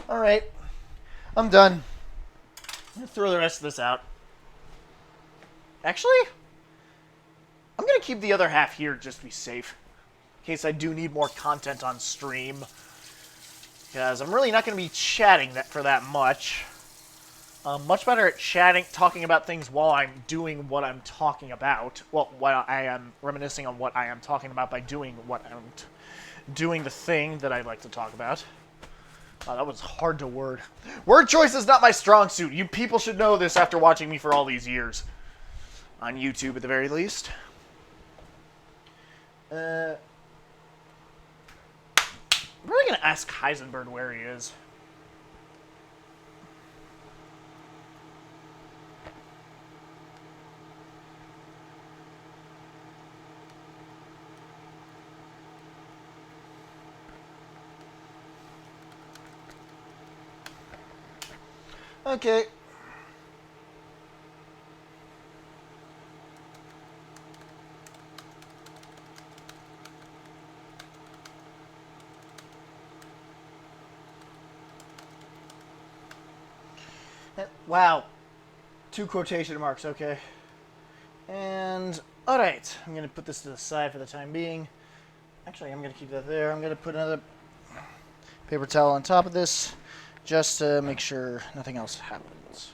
Alright. I'm done. I'm going to throw the rest of this out. Actually, I'm going to keep the other half here just to be safe. In case I do need more content on stream. Because I'm really not going to be chatting for that much. I'm much better at talking about things while I'm doing what I'm talking about. Well, while I am reminiscing on what I am talking about by doing what I'm doing the thing that I'd like to talk about. Oh, that was hard to word. Word choice is not my strong suit. You people should know this after watching me for all these years. On YouTube, at the very least. I'm really going to ask Heisenberg where he is. Okay. Wow. 2 quotation marks, okay. And, alright. I'm going to put this to the side for the time being. Actually, I'm going to keep that there. I'm going to put another paper towel on top of this, just to make sure nothing else happens.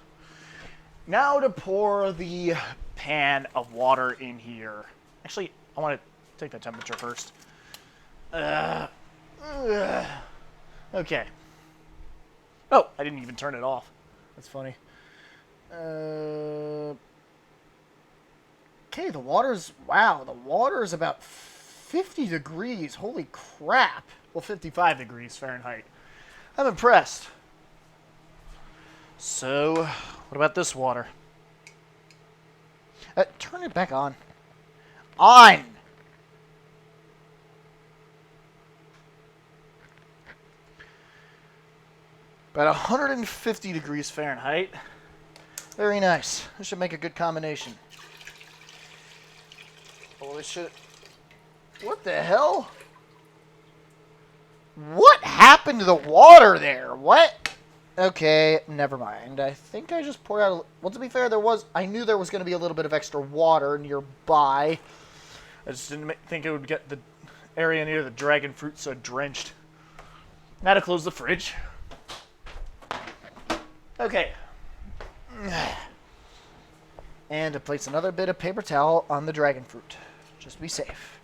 Now to pour the pan of water in here. Actually, I want to take the temperature first. Okay. Oh, I didn't even turn it off. That's funny. Okay, the water's... Wow, the water is about 50 degrees. Holy crap. Well, 55 degrees Fahrenheit. I'm impressed. So, what about this water? Turn it back on. On! About 150 degrees Fahrenheit. Very nice. This should make a good combination. Oh, this should... What the hell? What happened to the water there? What? Okay, never mind. I think I just poured out... Well, to be fair, I knew there was going to be a little bit of extra water nearby. I just didn't think it would get the area near the dragon fruit so drenched. Now to close the fridge. Okay. And to place another bit of paper towel on the dragon fruit. Just to be safe.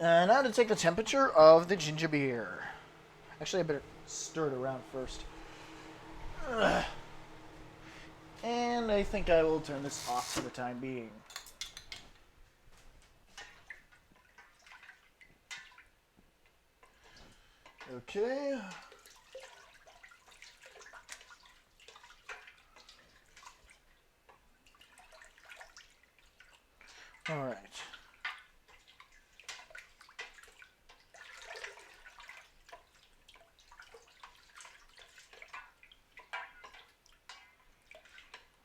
And now to take the temperature of the ginger beer. Actually, I better stir it around first. And I think I will turn this off for the time being. Okay. All right.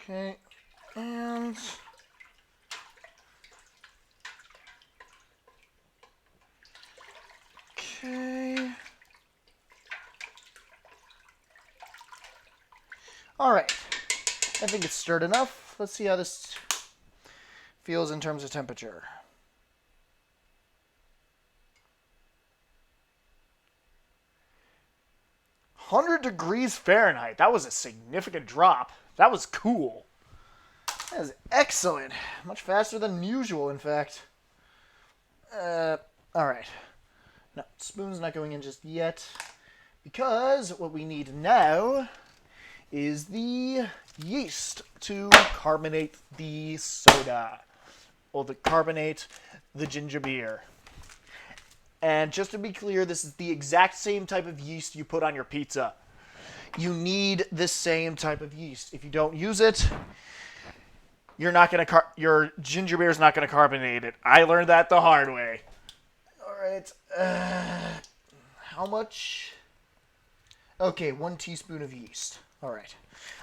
Okay, and okay. All right. I think it's stirred enough. Let's see how this feels in terms of temperature. 100 degrees Fahrenheit. That was a significant drop. That was cool. That is excellent. Much faster than usual, in fact. All right. No, spoon's not going in just yet. Because what we need now is the yeast to carbonate the soda. Or to carbonate the ginger beer. And just to be clear, this is the exact same type of yeast you put on your pizza. You need the same type of yeast. If you don't use it, your ginger beer is not going to carbonate it. I learned that the hard way. All right. How much? Okay, 1 teaspoon of yeast. All right.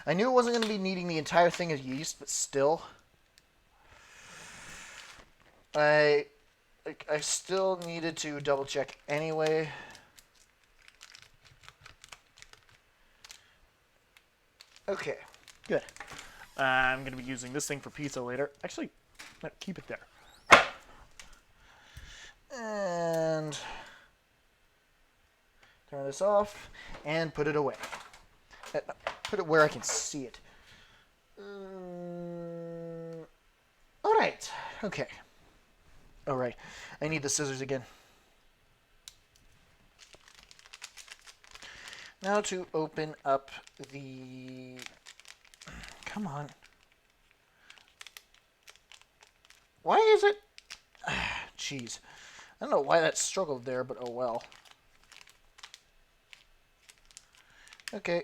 I knew it wasn't going to be needing the entire thing of yeast, but still. I still needed to double check anyway. Okay, good. I'm going to be using this thing for pizza later. Actually, keep it there. And turn this off and put it away. Put put it where I can see it. All right. Okay. All right. I need the scissors again. Now to open up the... Come on. Why is it... Jeez. I don't know why that struggled there, but oh well. Okay.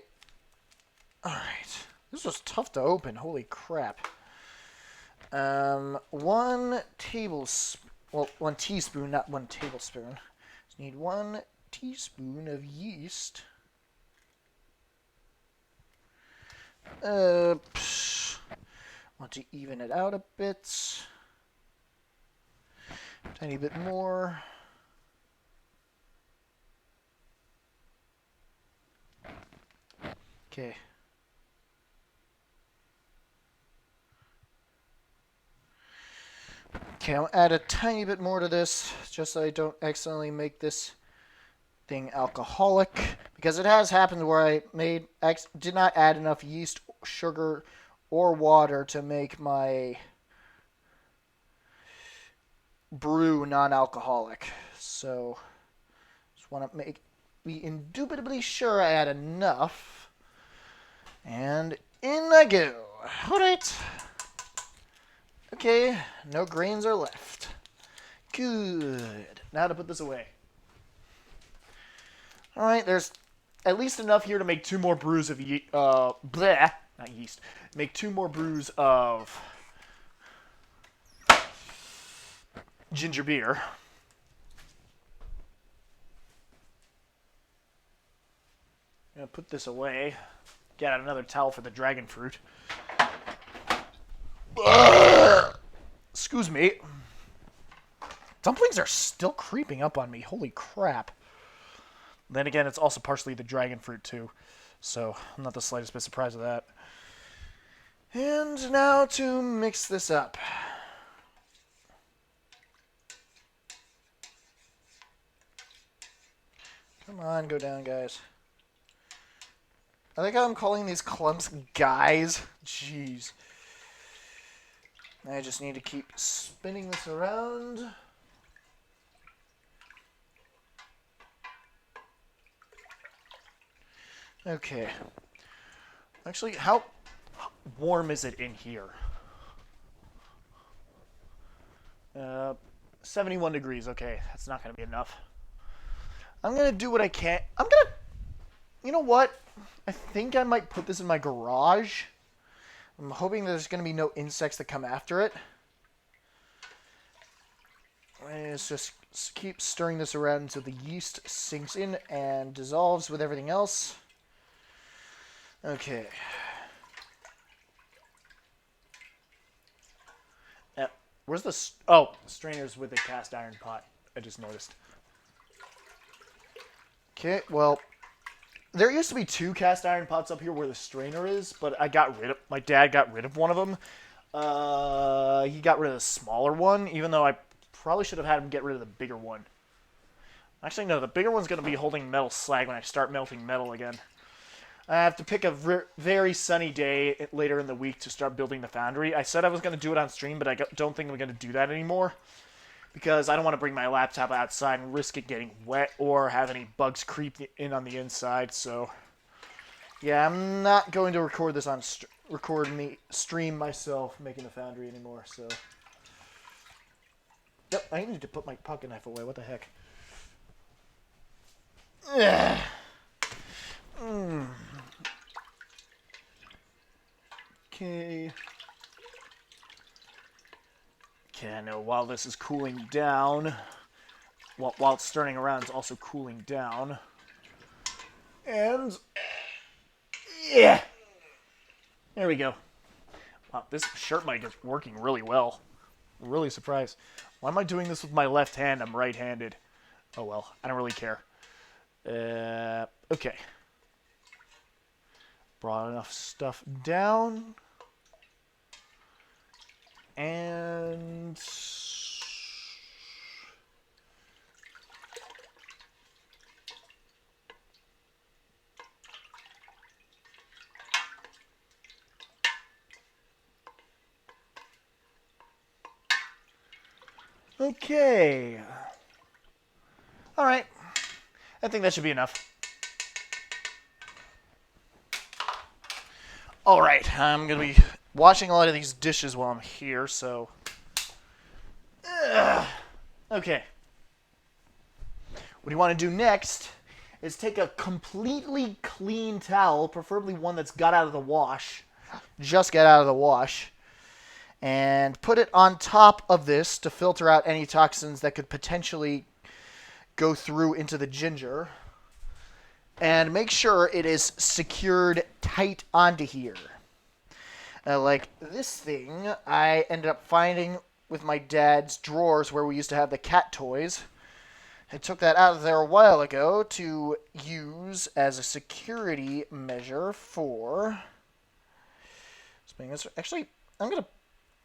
Alright. This was tough to open. Holy crap. 1 tablespoon... Well, 1 teaspoon, not 1 tablespoon. Just need 1 teaspoon of yeast. Want to even it out a bit. Tiny bit more. Okay. Okay, I'll add a tiny bit more to this, just so I don't accidentally make this thing alcoholic. Because it has happened where I did not add enough yeast, sugar, or water to make my brew non-alcoholic. So, just want to be indubitably sure I add enough. And in I go. Alright. Okay, no grains are left. Good. Now to put this away. Alright, there's at least enough here to make 2 more brews of not yeast. Make 2 more brews of ginger beer. I'm gonna put this away. Get out another towel for the dragon fruit. Excuse me. Dumplings are still creeping up on me. Holy crap. Then again, it's also partially the dragon fruit too. So, I'm not the slightest bit surprised with that. And now to mix this up. Come on, go down, guys. I think I'm calling these clumps guys. Jeez. I just need to keep spinning this around. Okay. Actually, how warm is it in here? 71 degrees. Okay, that's not going to be enough. I'm going to do what I can. You know what? I think I might put this in my garage. I'm hoping there's going to be no insects that come after it. Let's just keep stirring this around until the yeast sinks in and dissolves with everything else. Okay. Where's the... Oh, strainer's with the cast iron pot. I just noticed. Okay, well... There used to be 2 cast iron pots up here where the strainer is, but my dad got rid of one of them. He got rid of the smaller one, even though I probably should have had him get rid of the bigger one. Actually, no, the bigger one's going to be holding metal slag when I start melting metal again. I have to pick a very sunny day later in the week to start building the foundry. I said I was going to do it on stream, but I don't think I'm going to do that anymore. Because I don't want to bring my laptop outside and risk it getting wet or have any bugs creep in on the inside. So, yeah, I'm not going to record this on stream myself making the foundry anymore. So, yep, I need to put my pocket knife away. What the heck? Okay. Okay, I know while this is cooling down, while it's turning around, it's also cooling down. And, yeah! There we go. Wow, this shirt mic is working really well. I'm really surprised. Why am I doing this with my left hand? I'm right-handed. Oh well, I don't really care. Okay. Brought enough stuff down. And Okay. All right. I think that should be enough. All right. I'm going to be washing a lot of these dishes while I'm here, so... Okay. What you want to do next is take a completely clean towel, preferably one that's got out of the wash, just got out of the wash, and put it on top of this to filter out any toxins that could potentially go through into the ginger. And make sure it is secured tight onto here. Like this thing, I ended up finding with my dad's drawers where we used to have the cat toys. I took that out of there a while ago to use as a security measure for... Actually, I'm going to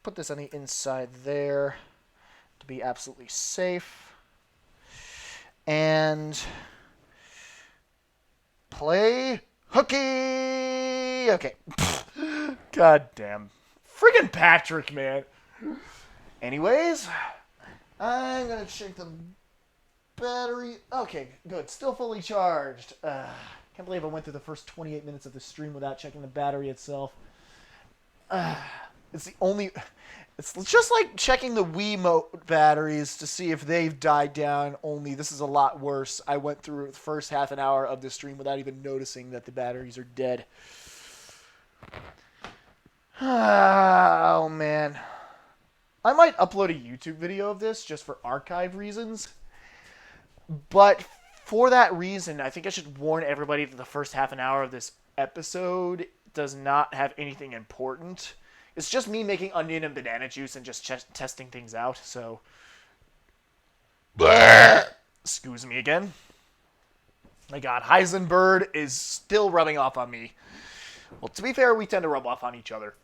put this on the inside there to be absolutely safe. And... play hooky! Okay. God damn. Friggin' Patrick, man. Anyways, I'm going to check the battery. Okay, good. Still fully charged. Can't believe I went through the first 28 minutes of the stream without checking the battery itself. It's just like checking the Wiimote batteries to see if they've died down, only this is a lot worse. I went through the first half an hour of the stream without even noticing that the batteries are dead. Oh, man. I might upload a YouTube video of this just for archive reasons. But for that reason, I think I should warn everybody that the first half an hour of this episode does not have anything important. It's just me making onion and banana juice and just testing things out, so... Excuse me again. My god, Heisenberg is still rubbing off on me. Well, to be fair, we tend to rub off on each other.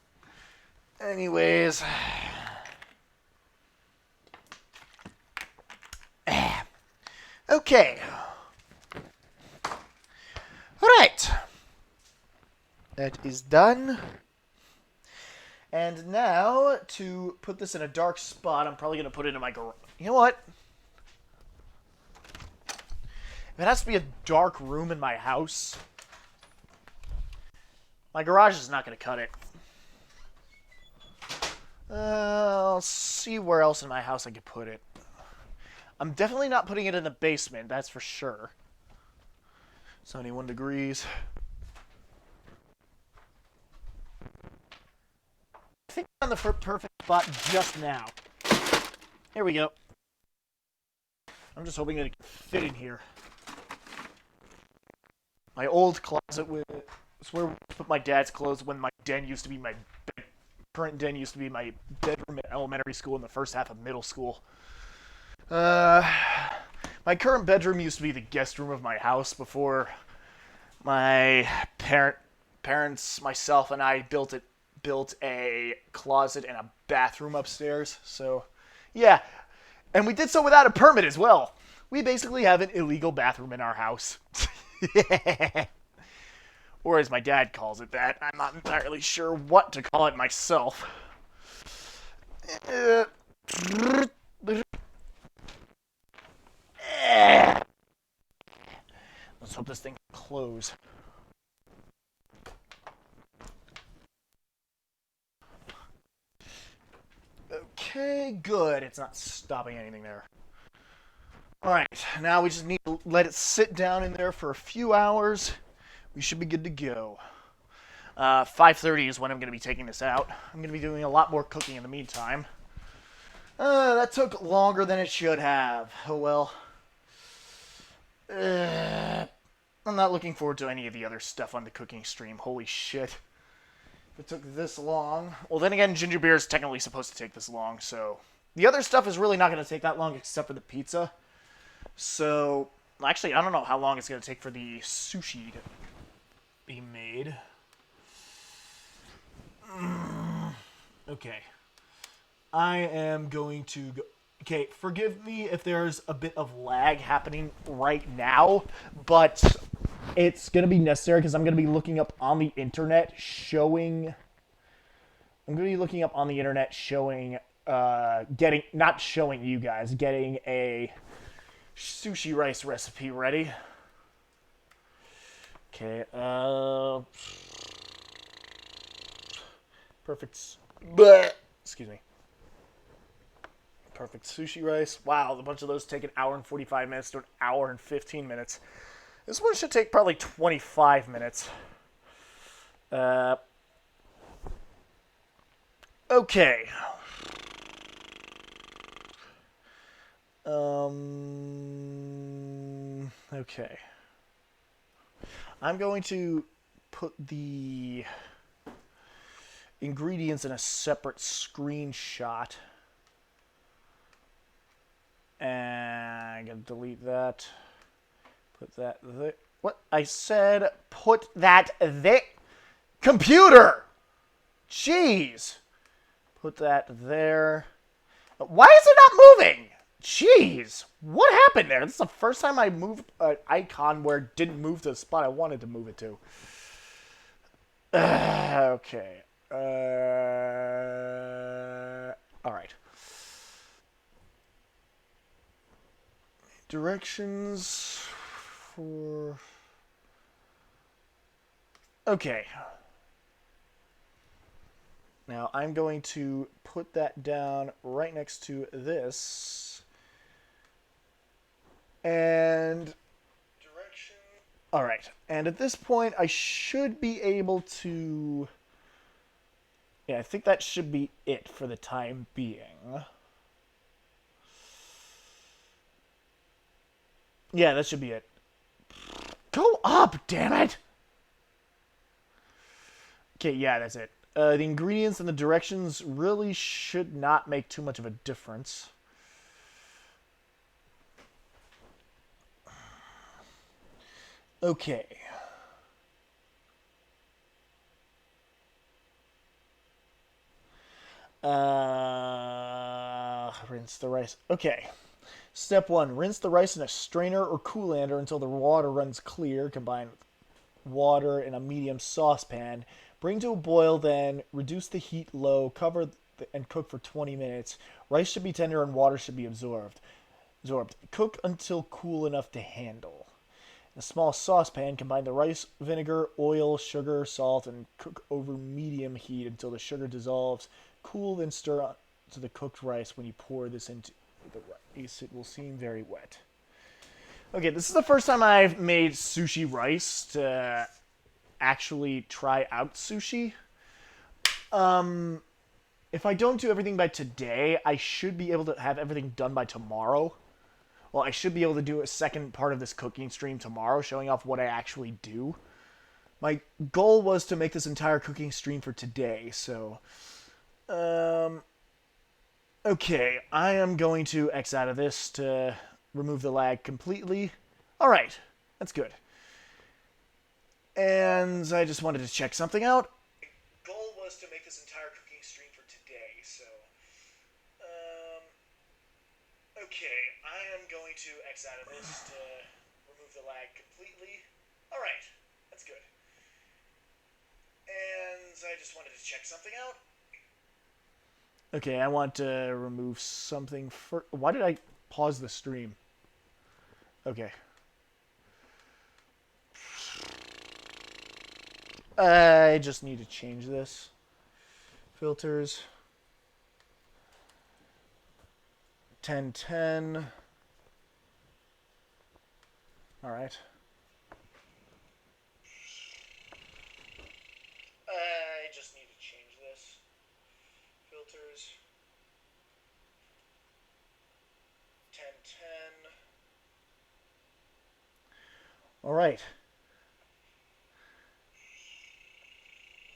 Anyways... Okay. Alright. That is done. And now, to put this in a dark spot, I'm probably going to put it in my garage. You know what? If it has to be a dark room in my house, my garage is not going to cut it. I'll see where else in my house I could put it. I'm definitely not putting it in the basement, that's for sure. 71 degrees. I think I'm on the perfect spot just now. Here we go. I'm just hoping that it can fit in here. My old closet it's where we put my dad's clothes when my den used to be my current den used to be my bedroom at elementary school in the first half of middle school. My current bedroom used to be the guest room of my house before my parents, myself, and I built a closet and a bathroom upstairs. So, yeah. And we did so without a permit as well. We basically have an illegal bathroom in our house. Or as my dad calls it that. I'm not entirely sure what to call it myself. Let's hope this thing can close. Okay, good. It's not stopping anything there. Alright, now we just need to let it sit down in there for a few hours. We should be good to go. 5:30 is when I'm going to be taking this out. I'm going to be doing a lot more cooking in the meantime. That took longer than it should have. Oh well. I'm not looking forward to any of the other stuff on the cooking stream. Holy shit. If it took this long... Well, then again, ginger beer is technically supposed to take this long, so... The other stuff is really not going to take that long except for the pizza. So... Actually, I don't know how long it's going to take for the sushi to be made. Okay. I am going to go... Okay, forgive me if there's a bit of lag happening right now, but it's going to be necessary because I'm going to be looking up on the internet showing... not showing you guys, getting a sushi rice recipe ready. Okay, perfect, bleh, excuse me. Perfect sushi rice. Wow, a bunch of those take an hour and 45 minutes to an hour and 15 minutes. This one should take probably 25 minutes. Okay. Okay. I'm going to put the ingredients in a separate screenshot. And I'm going to delete that. Put that there. What? I said put that there. Computer! Jeez. Put that there. Why is it not moving? Jeez. What happened there? This is the first time I moved an icon where it didn't move to the spot I wanted to move it to. Okay. Alright. Directions for... Okay. Now I'm going to put that down right next to this. And direction. All right. And at this point, I should be able to... Yeah, I think that should be it for the time being. Yeah, that should be it. Go up, damn it! Okay, yeah, that's it. The ingredients and the directions really should not make too much of a difference. Okay. Rinse the rice. Okay. Step 1. Rinse the rice in a strainer or colander until the water runs clear. Combine water in a medium saucepan. Bring to a boil, then reduce the heat low. Cover and cook for 20 minutes. Rice should be tender and water should be absorbed. Cook until cool enough to handle. In a small saucepan, combine the rice, vinegar, oil, sugar, salt, and cook over medium heat until the sugar dissolves. Cool, then stir to the cooked rice. When you pour this into the rice, it will seem very wet. Okay, this is the first time I've made sushi rice to actually try out sushi. If I don't do everything by today, I should be able to have everything done by tomorrow. Well, I should be able to do a second part of this cooking stream tomorrow, showing off what I actually do. My goal was to make this entire cooking stream for today, so... Okay, I am going to X out of this to remove the lag completely. Alright, that's good. And I just wanted to check something out. My goal was to make this entire cooking stream for today, so... Okay, I am going to X out of this to remove the lag completely. Alright, that's good. And I just wanted to check something out. Okay, I want to remove something for... Why did I pause the stream? Okay. I just need to change this. Filters. 1010. Alright. I just need to change this. Filters. 1010. Alright.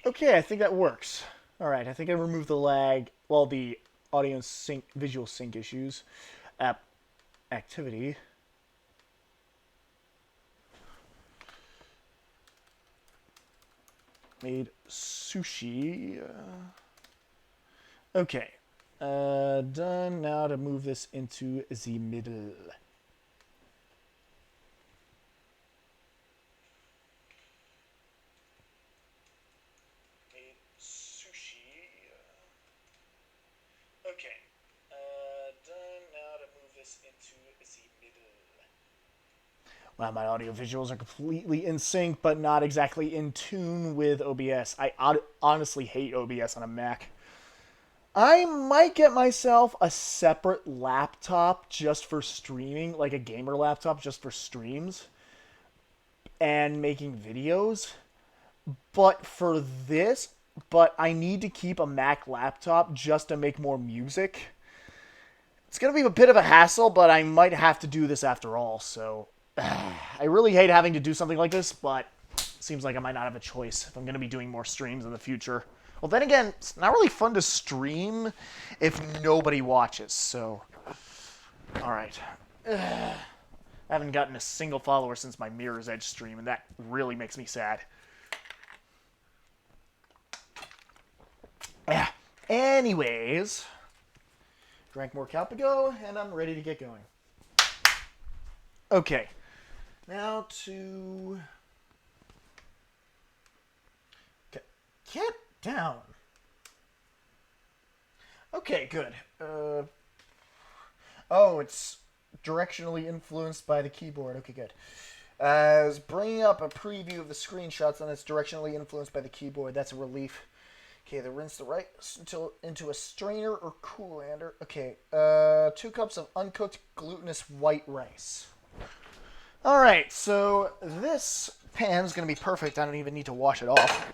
Okay, I think that works. Alright, I think I removed the lag, well, the audio sync, visual sync issues. Activity. Made sushi. Okay. Done. Now to move this into the middle. Made sushi. Okay. Okay. Done. Now to move this into the middle. Wow, my audio visuals are completely in sync, but not exactly in tune with OBS. I honestly hate OBS on a Mac. I might get myself a separate laptop just for streaming, like a gamer laptop just for streams and making videos. But I need to keep a Mac laptop just to make more music. It's going to be a bit of a hassle, but I might have to do this after all, so I really hate having to do something like this, but it seems like I might not have a choice if I'm going to be doing more streams in the future. Well, then again, it's not really fun to stream if nobody watches, so... Alright. I haven't gotten a single follower since my Mirror's Edge stream, and that really makes me sad. Yeah. Anyways, drank more Calpago, and I'm ready to get going. Okay. Now to... Get down. Okay, good. Oh, it's directionally influenced by the keyboard. Okay, good. I was bringing up a preview of the screenshots, and it's directionally influenced by the keyboard. That's a relief. Okay, then rinse the rice into a strainer or colander. Okay, 2 cups of uncooked glutinous white rice. All right, so this pan's going to be perfect. I don't even need to wash it off.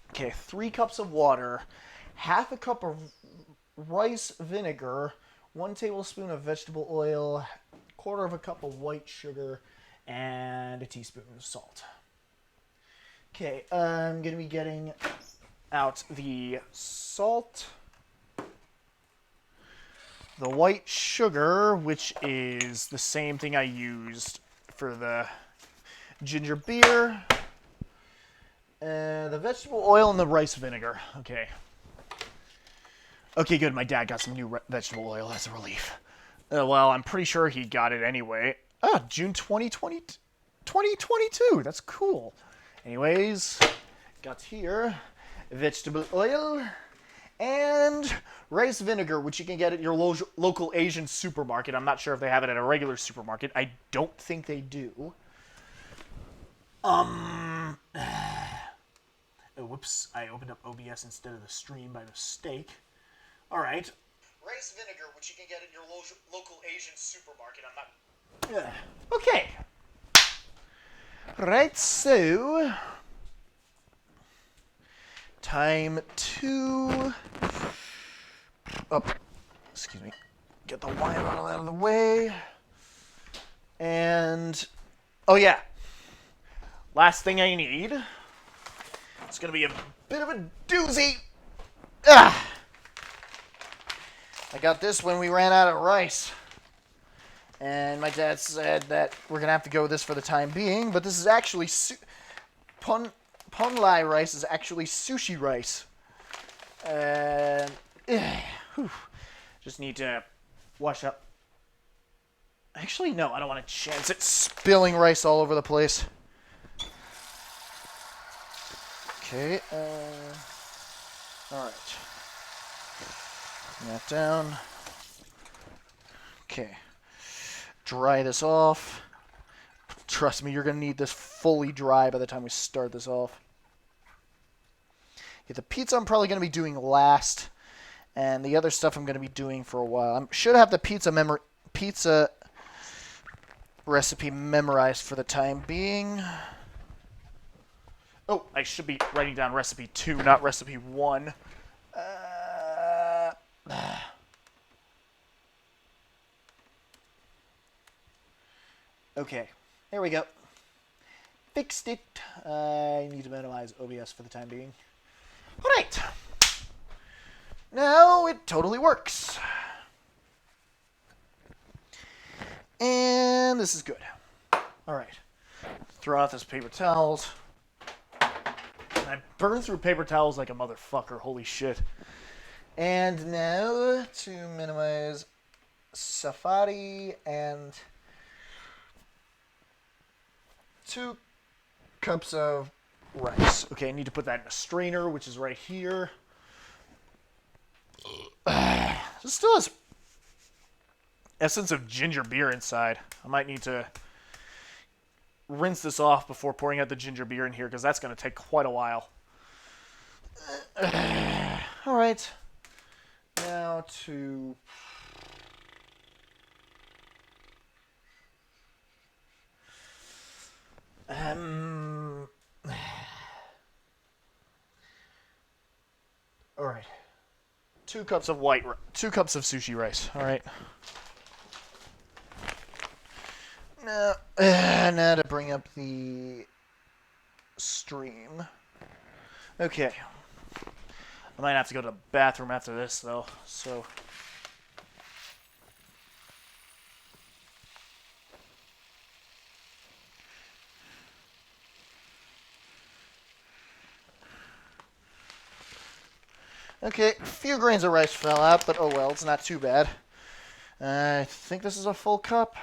Okay, 3 cups of water, half a cup of rice vinegar, 1 tablespoon of vegetable oil, 1/4 cup of white sugar, and a teaspoon of salt. Okay, I'm going to be getting out the salt, the white sugar, which is the same thing I used for the ginger beer, the vegetable oil, and the rice vinegar. Okay. Okay, good. My dad got some new vegetable oil. That's a relief. Well, I'm pretty sure he got it anyway. Ah, June 2022. That's cool. Anyways, got here vegetable oil and rice vinegar, which you can get at your local Asian supermarket. I'm not sure if they have it at a regular supermarket. I don't think they do. Oh, whoops. I opened up OBS instead of the stream by mistake. All right. Rice vinegar, which you can get at your local Asian supermarket. I'm not... Okay. Right, so... Time to... Excuse me. Get the wine bottle out of the way. And... Oh, yeah. Last thing I need. It's going to be a bit of a doozy. Ah! I got this when we ran out of rice. And my dad said that we're going to have to go with this for the time being, but this is actually... Ponlai rice is actually sushi rice. Just need to wash up. Actually, no, I don't want to chance it spilling rice all over the place. Okay, alright. That down. Okay. Dry this off. Trust me, you're going to need this fully dry by the time we start this off. Okay, the pizza I'm probably going to be doing last. And the other stuff I'm going to be doing for a while. I should have the pizza recipe memorized for the time being. Oh, I should be writing down recipe 2, not recipe 1. Okay, there we go. Fixed it. I need to minimize OBS for the time being. All right. Now it totally works. And this is good. All right. Throw out this paper towels. I burned through paper towels like a motherfucker. Holy shit. And now to minimize Safari and 2 cups of rice. Okay, I need to put that in a strainer, which is right here. This still has essence of ginger beer inside. I might need to rinse this off before pouring out the ginger beer in here because that's going to take quite a while. All right. Now to... All right. 2 cups of 2 cups of sushi rice. All right. Now to bring up the stream. Okay. I might have to go to the bathroom after this, though. So. Okay, a few grains of rice fell out, but oh well, it's not too bad. I think this is a full cup.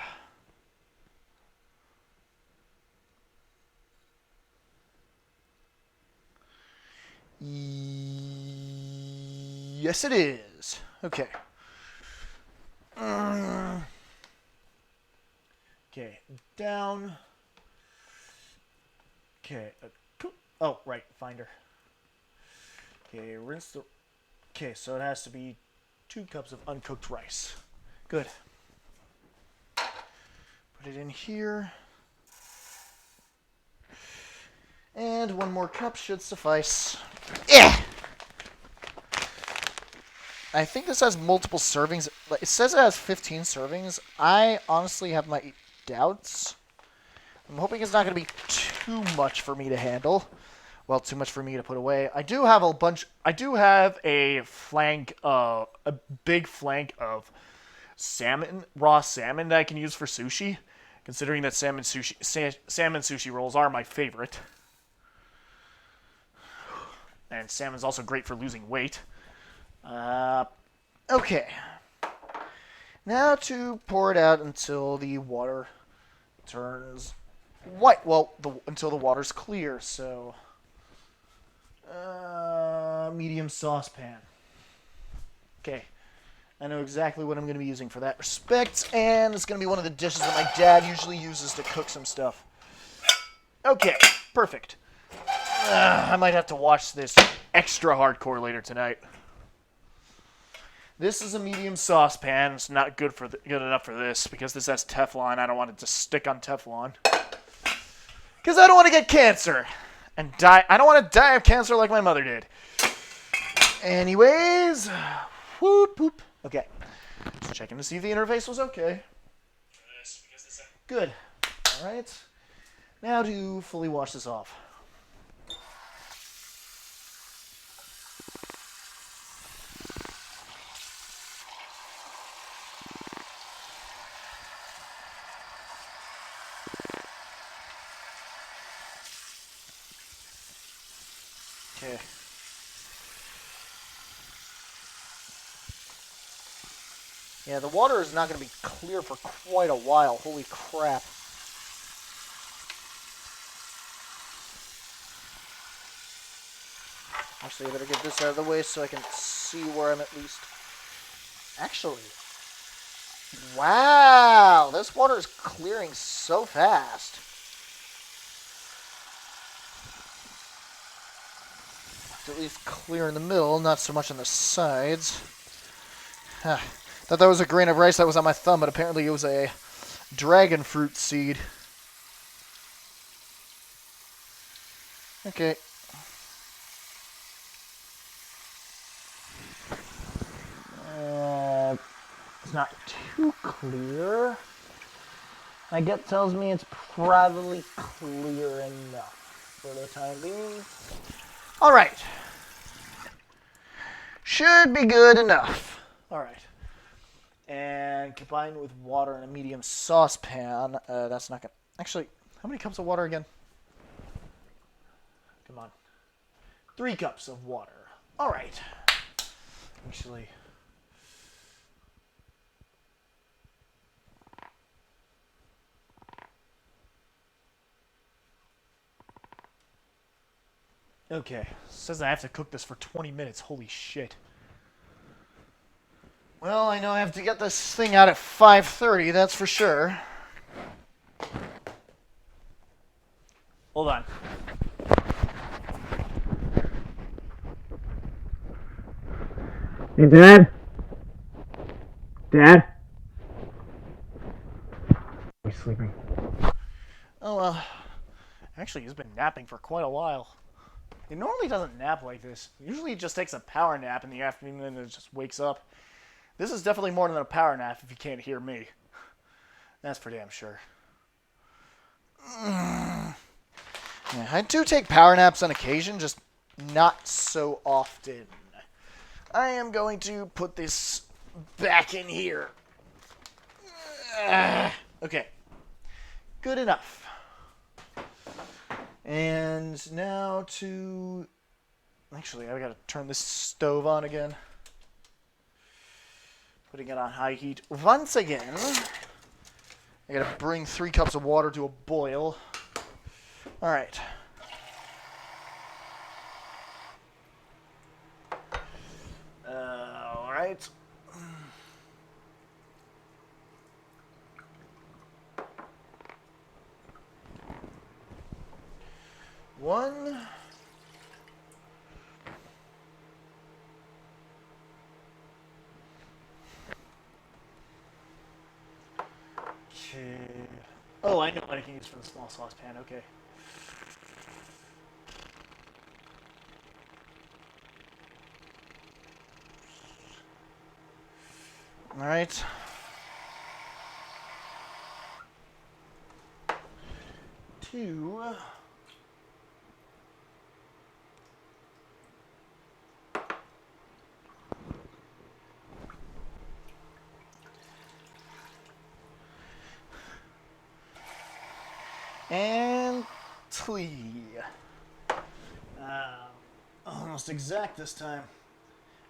Yes, it is. Okay. Okay, down. Okay. Oh, right, finder. Okay, rinse the... Okay, so it has to be 2 cups of uncooked rice. Good. Put it in here. And 1 more cup should suffice. Yeah! I think this has multiple servings. It says it has 15 servings. I honestly have my doubts. I'm hoping it's not going to be too much for me to handle. Well, too much for me to put away. I do have a bunch. I do have a big flank of salmon, raw salmon that I can use for sushi. Considering that salmon sushi rolls are my favorite, and salmon's also great for losing weight. Okay. Now to pour it out until the water turns white. Well, until the water's clear. So. Medium saucepan. Okay. I know exactly what I'm going to be using for that respect, and it's going to be one of the dishes that my dad usually uses to cook some stuff. Okay, perfect. I might have to watch this extra hardcore later tonight. This is a medium saucepan. It's not good enough for this because this has Teflon. I don't want it to stick on Teflon because I don't want to get cancer. And die. I don't want to die of cancer like my mother did. Anyways, whoop poop. Okay, just checking to see if the interface was okay. Good. All right. Now to fully wash this off. Okay. Yeah, the water is not going to be clear for quite a while. Holy crap. Actually, I better get this out of the way so I can see where I'm at least. Actually. Wow, this water is clearing so fast. It's at least clear in the middle, not so much on the sides. Thought that was a grain of rice that was on my thumb, but apparently it was a dragon fruit seed. Okay. It's not too clear. My gut tells me it's probably clear enough for the time being. All right. Should be good enough. All right. And combined with water in a medium saucepan, that's not gonna... Actually, how many cups of water again? Come on. 3 cups of water. All right. Actually... Okay. It says I have to cook this for 20 minutes. Holy shit. Well, I know I have to get this thing out at 5:30, that's for sure. Hold on. Hey, Dad? Dad? He's sleeping. Oh, actually, he's been napping for quite a while. He normally doesn't nap like this. Usually he just takes a power nap in the afternoon and then just wakes up. This is definitely more than a power nap if you can't hear me. That's for damn sure. Yeah, I do take power naps on occasion, just not so often. I am going to put this back in here. Okay. Good enough. And now to... Actually, I gotta turn this stove on again. Putting it on high heat once again. I gotta bring 3 cups of water to a boil. Alright. Alright. One. Okay. Oh, I know what I can use for the small saucepan. Okay. All right. Two. And 3. Almost exact this time.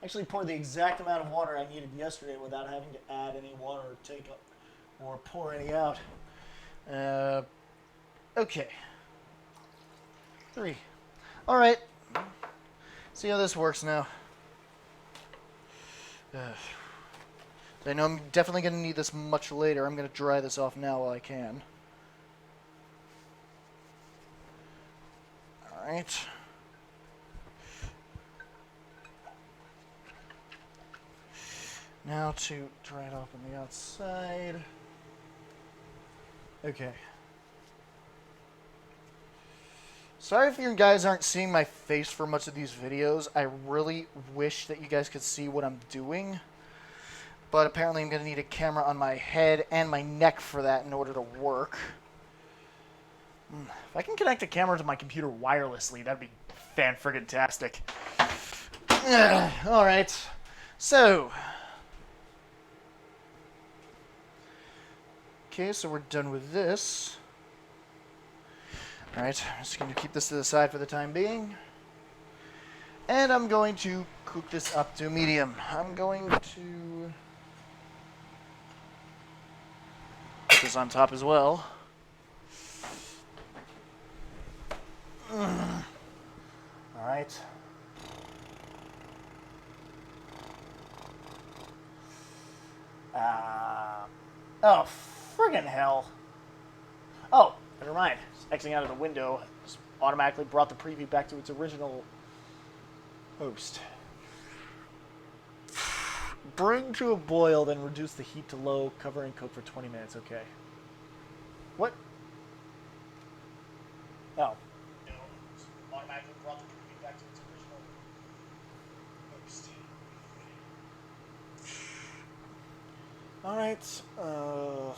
Actually poured the exact amount of water I needed yesterday without having to add any water or take up or pour any out. Okay. 3. All right. See how this works now. I know I'm definitely going to need this much later. I'm going to dry this off now while I can. All right. Now to dry it off on the outside. Okay. Sorry if you guys aren't seeing my face for much of these videos. I really wish that you guys could see what I'm doing. But apparently I'm going to need a camera on my head and my neck for that in order to work. If I can connect a camera to my computer wirelessly, that'd be fan-friggin-tastic. Alright. So. Okay, so we're done with this. Alright, I'm just going to keep this to the side for the time being. And I'm going to cook this up to medium. I'm going to put this on top as well. Alright. Oh, friggin' hell. Oh, never mind. Just exiting out of the window just automatically brought the preview back to its original host. Bring to a boil, then reduce the heat to low, cover and cook for 20 minutes. Okay. What? Oh. No, automatically brought the preview back to its original host. Alright, oh,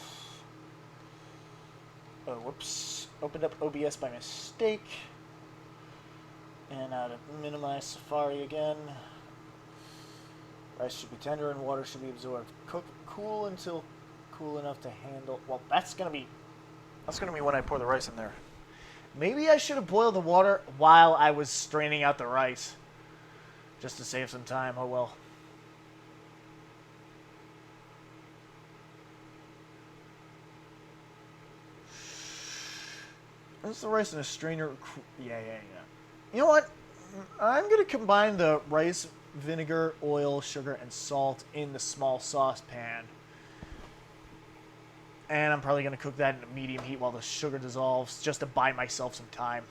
whoops. Opened up OBS by mistake. And to minimize Safari again. Rice should be tender and water should be absorbed. Cook cool until cool enough to handle. Well, that's gonna be when I pour the rice in there. Maybe I should have boiled the water while I was straining out the rice, just to save some time. Oh well. Is the rice in a strainer? Yeah. You know what? I'm going to combine the rice, vinegar, oil, sugar, and salt in the small saucepan. And I'm probably going to cook that in a medium heat while the sugar dissolves, just to buy myself some time.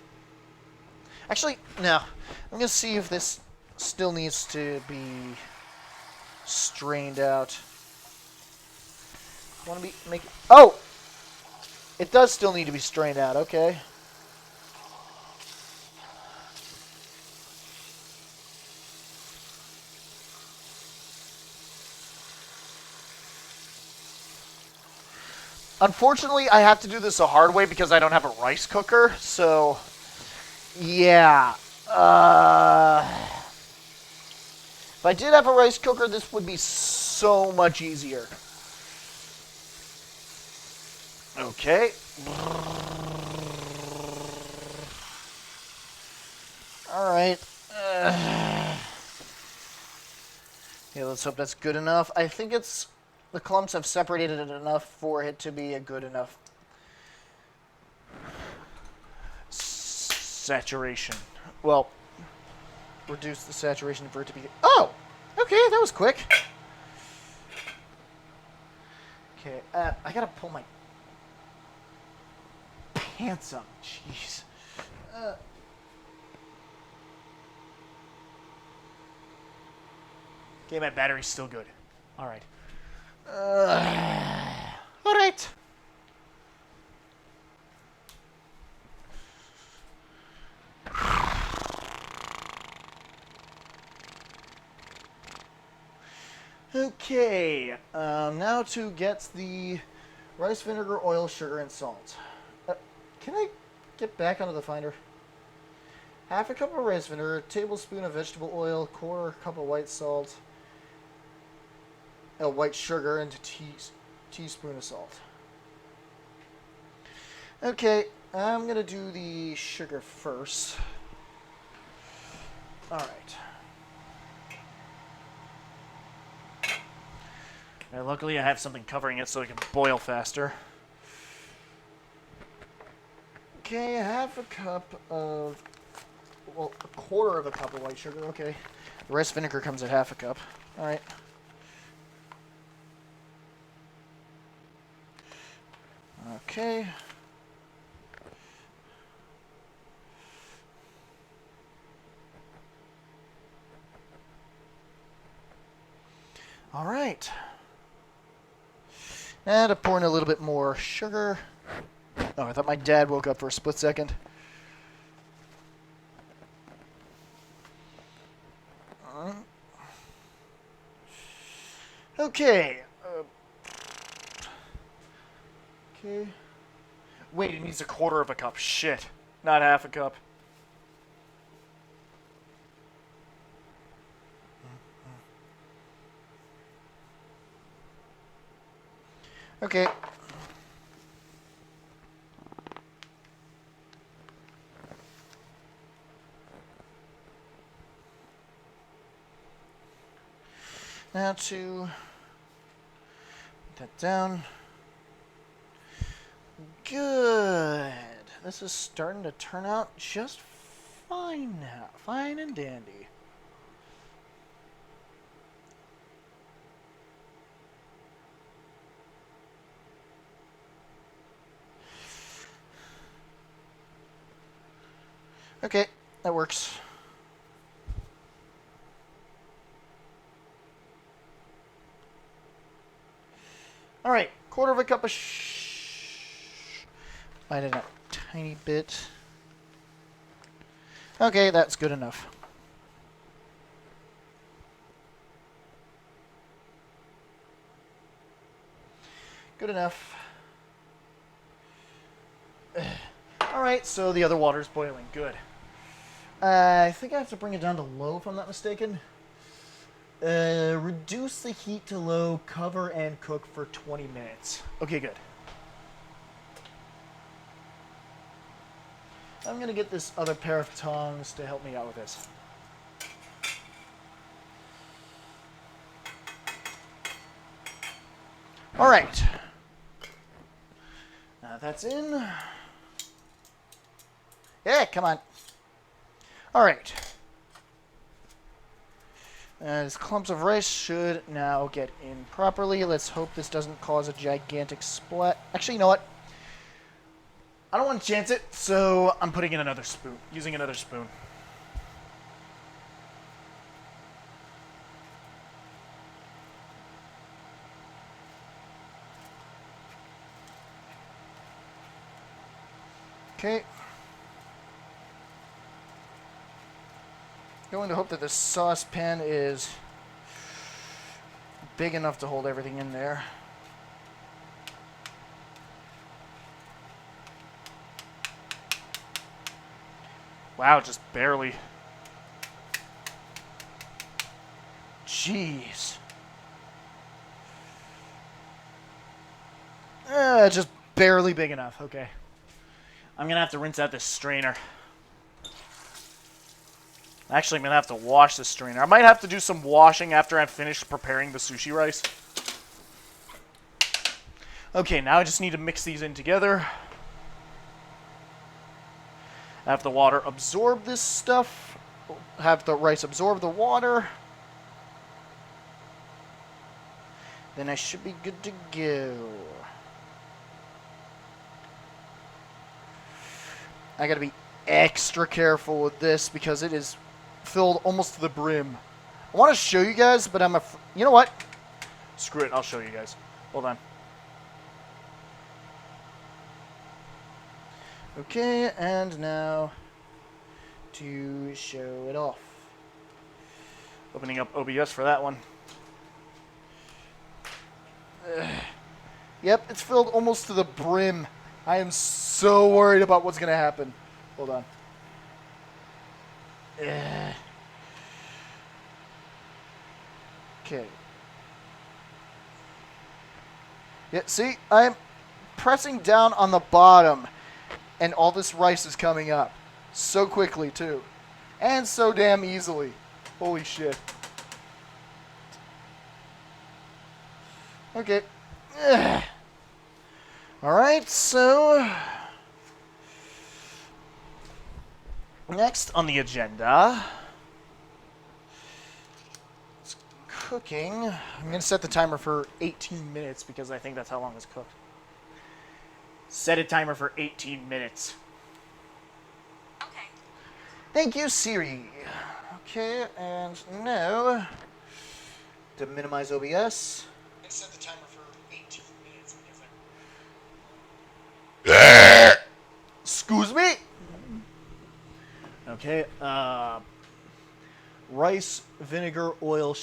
Actually, no. I'm going to see if this still needs to be strained out. Want to make it... Oh! It does still need to be strained out, okay. Unfortunately, I have to do this the hard way because I don't have a rice cooker, so... Yeah. If I did have a rice cooker, this would be so much easier. Okay. Alright. Yeah, let's hope that's good enough. I think it's... The clumps have separated it enough for it to be a good enough saturation. Well, reduce the saturation for it to be... Oh! Okay, that was quick. Okay, I gotta pull my pants up. Jeez. Okay, my battery's still good. Alright. Alright. Okay, now to get the rice vinegar, oil, sugar, and salt. Can I get back onto the finder? Half a cup of rice vinegar, a tablespoon of vegetable oil, quarter cup of white salt, white sugar, and a teaspoon of salt. Okay, I'm going to do the sugar first. Alright. Now, luckily I have something covering it so it can boil faster. Okay, half a cup of... Well, a quarter of a cup of white sugar, okay. The rice vinegar comes at half a cup. Alright. Okay. Alright. Now to pour in a little bit more sugar. Oh, I thought my dad woke up for a split second. Okay. Okay. Wait, it needs a quarter of a cup. Shit. Not half a cup. Okay. Now to put that down. Good. This is starting to turn out just fine now. Fine and dandy. Okay, that works. All right, quarter of a cup of light it up a tiny bit. Okay, that's good enough. Good enough. All right, so the other water's boiling. Good. I think I have to bring it down to low if I'm not mistaken. Reduce the heat to low, cover and cook for 20 minutes. Okay, good. I'm going to get this other pair of tongs to help me out with this. All right. Now that's in. Yeah, come on. All right. As clumps of rice should now get in properly. Let's hope this doesn't cause a gigantic splat. Actually, you know what? I don't want to chance it, so I'm putting in another spoon. Using another spoon. Okay. Going to hope that this saucepan is big enough to hold everything in there. Wow, just barely. Jeez. Just barely big enough. Okay. I'm going to have to rinse out this strainer. Actually, I'm going to have to wash the strainer. I might have to do some washing after I'm finished preparing the sushi rice. Okay, now I just need to mix these in together. Have the water absorb this stuff. Have the rice absorb the water. Then I should be good to go. I gotta be extra careful with this because it is filled almost to the brim. I want to show you guys, but you know what? Screw it, I'll show you guys. Hold on. Okay, and now to show it off. Opening up OBS for that one. Yep, it's filled almost to the brim. I am so worried about what's going to happen. Hold on. Okay. Yeah, see, I'm pressing down on the bottom, and all this rice is coming up. So quickly, too. And so damn easily. Holy shit. Okay. Alright, so next on the agenda is cooking. I'm going to set the timer for 18 minutes because I think that's how long it's cooked. Set a timer for 18 minutes. Okay. Thank you, Siri. Okay, and now to minimize OBS. And set the timer for 18 minutes because excuse me. Okay, rice, vinegar, oil.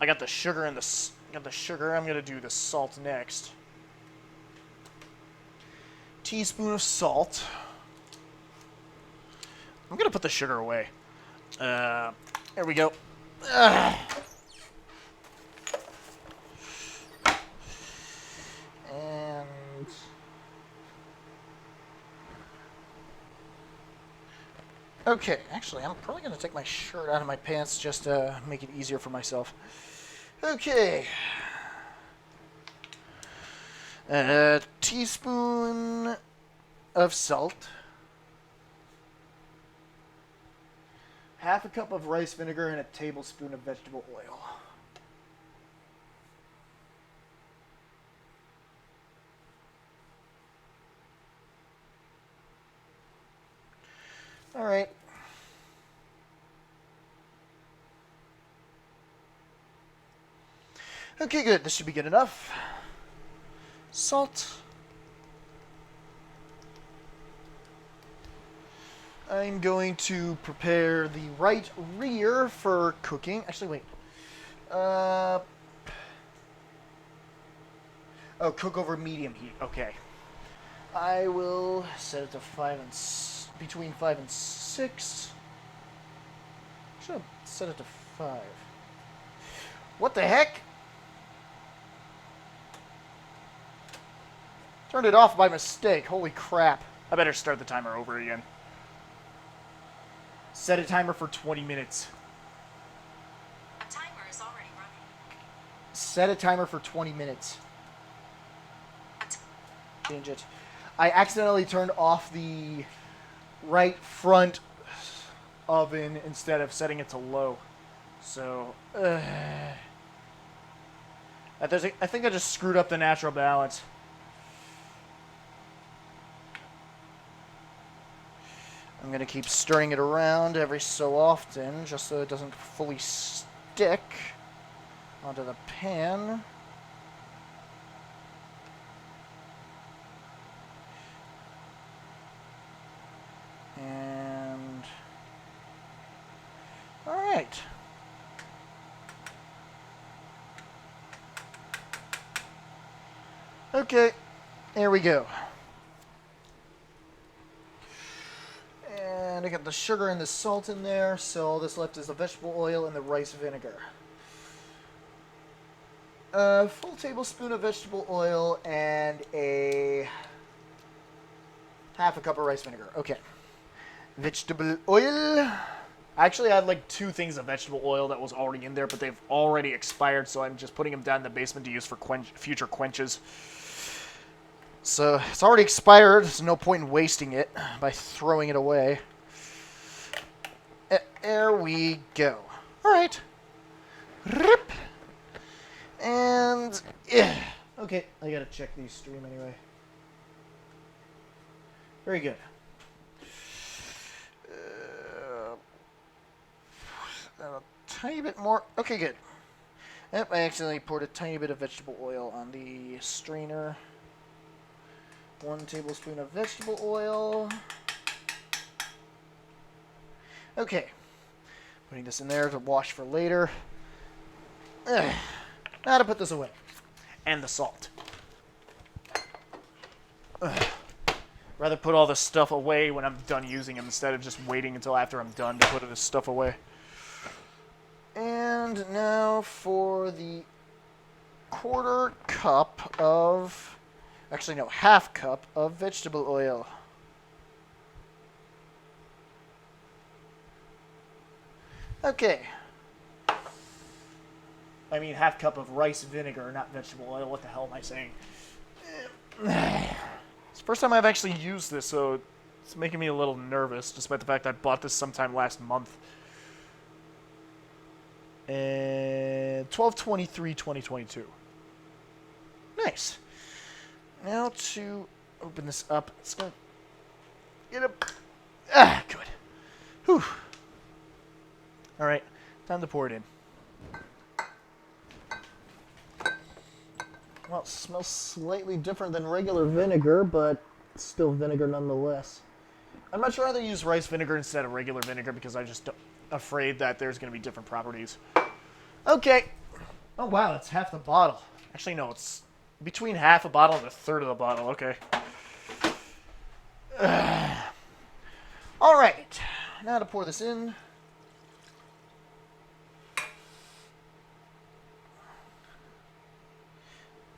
I got the sugar and the sugar. I'm gonna do the salt next. Teaspoon of salt. I'm gonna put the sugar away. There we go. And okay, actually, I'm probably gonna take my shirt out of my pants just to make it easier for myself. Okay. A teaspoon of salt. Half a cup of rice vinegar and a tablespoon of vegetable oil. All right. Okay, good. This should be good enough. Salt. I'm going to prepare the right rear for cooking. Actually, wait. Oh, cook over medium heat. Okay. I will set it to between 5 and 6. Should have set it to 5. What the heck? Turned it off by mistake. Holy crap. I better start the timer over again. Set a timer for 20 minutes. A timer is already running. Set a timer for 20 minutes. Change it. I accidentally turned off the right front oven instead of setting it to low. So, I think I just screwed up the natural balance. I'm going to keep stirring it around every so often, just so it doesn't fully stick onto the pan. And... alright. Okay, there we go. And I got the sugar and the salt in there, so all that's left is the vegetable oil and the rice vinegar. A full tablespoon of vegetable oil and a half a cup of rice vinegar. Okay. Vegetable oil. I actually had like 2 things of vegetable oil that was already in there, but they've already expired, so I'm just putting them down in the basement to use for future quenches. So it's already expired. There's no point in wasting it by throwing it away. There we go. All right. Rip. And okay, I gotta check these stream anyway. Very good. A tiny bit more. Okay, good. Yep, I accidentally poured a tiny bit of vegetable oil on the strainer. 1 tablespoon of vegetable oil. Okay. Putting this in there to wash for later. Now to put this away. And the salt. Rather put all this stuff away when I'm done using them instead of just waiting until after I'm done to put this stuff away. And now for the quarter cup of... actually, no, half cup of vegetable oil. Okay. I mean, half cup of rice vinegar, not vegetable oil. What the hell am I saying? It's the first time I've actually used this, so it's making me a little nervous, despite the fact that I bought this sometime last month. And 12/23/2022. Nice. Now to open this up. It's gonna get up. Ah, good. Whew. All right, time to pour it in. Well, it smells slightly different than regular vinegar, but still vinegar nonetheless. I'd much rather use rice vinegar instead of regular vinegar because I'm just afraid that there's going to be different properties. Okay. Oh, wow, that's half the bottle. Actually, no, it's between half a bottle and a third of the bottle. Okay. All right. Now to pour this in.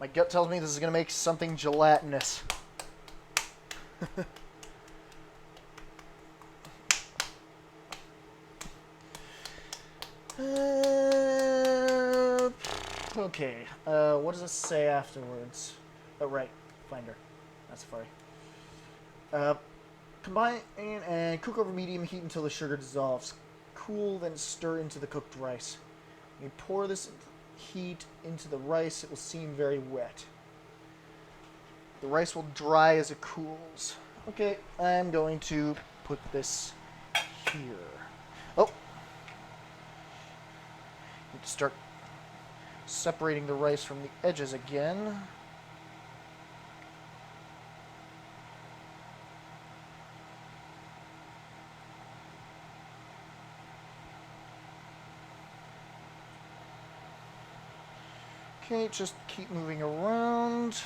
My gut tells me this is going to make something gelatinous. Okay, what does it say afterwards? Oh, right, Finder. That's Safari. Combine and cook over medium heat until the sugar dissolves. Cool, then stir into the cooked rice. When you pour this heat into the rice, it will seem very wet. The rice will dry as it cools. Okay, I'm going to put this here. Oh! Need to start separating the rice from the edges again. Okay, just keep moving around.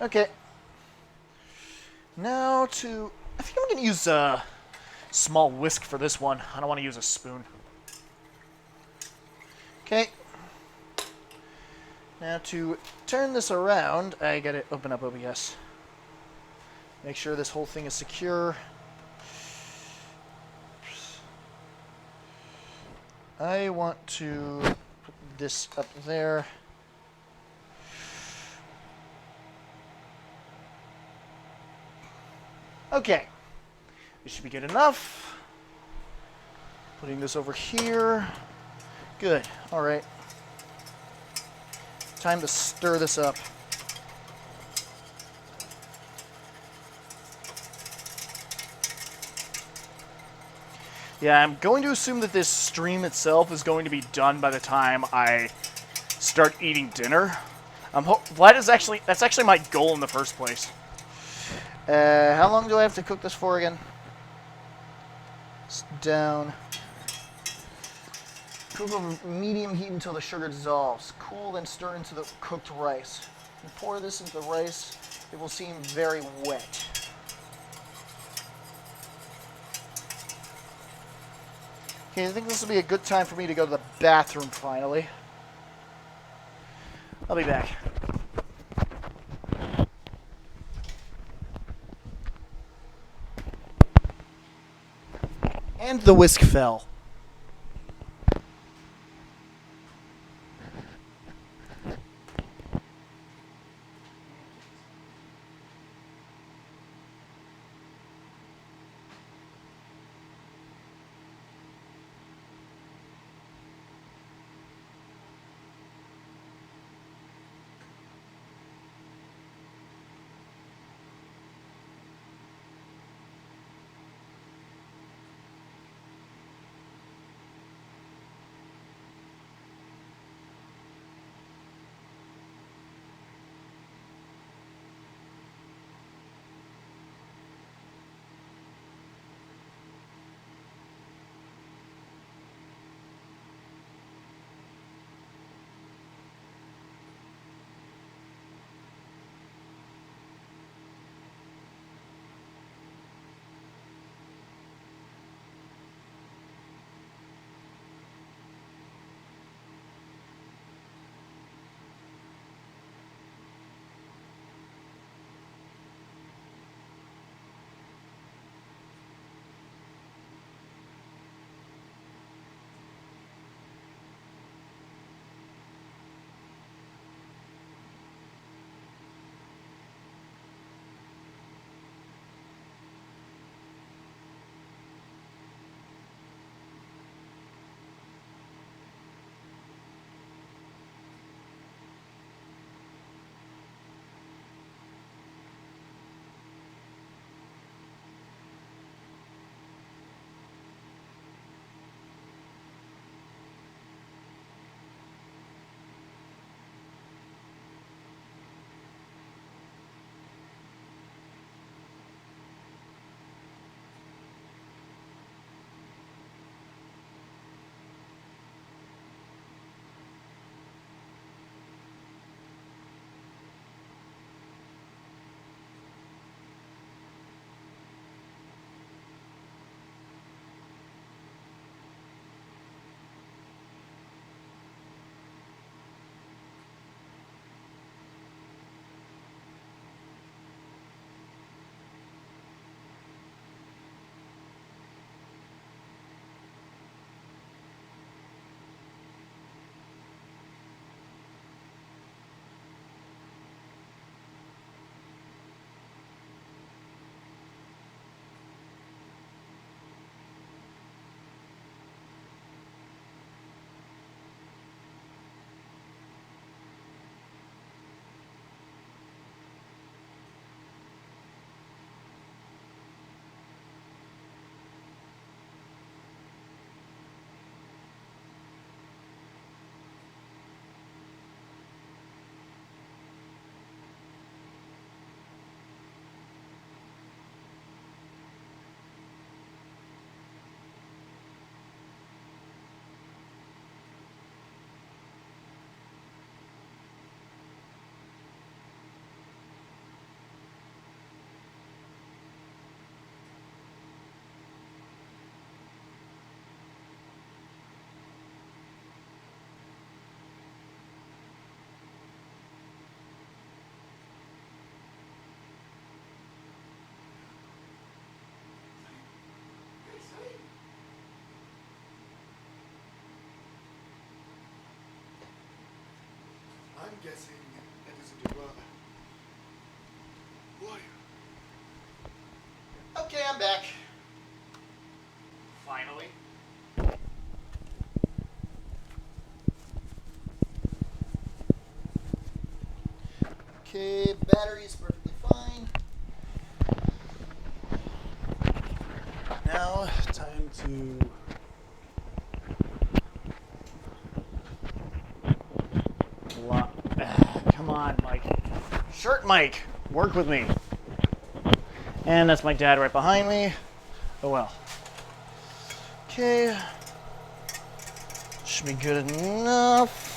Okay. Now to... I think I'm going to use a small whisk for this one. I don't want to use a spoon. Okay. Now to turn this around, I gotta open up OBS. Make sure this whole thing is secure. I want to put this up there. Okay. This should be good enough. Putting this over here. Good. All right. Time to stir this up. Yeah, I'm going to assume that this stream itself is going to be done by the time I start eating dinner. That's actually my goal in the first place. How long do I have to cook this for again? It's down. Cook over medium heat until the sugar dissolves. Cool, then stir into the cooked rice. You pour this into the rice, it will seem very wet. Okay, I think this will be a good time for me to go to the bathroom finally. I'll be back. And the whisk fell. guessing that isn't your brother. Boy. Okay, I'm back. Finally. Okay, battery is perfectly fine. Now, time to... Come on, Mike. Shirt Mike, work with me. And that's my dad right behind me. Oh well. Okay. Should be good enough.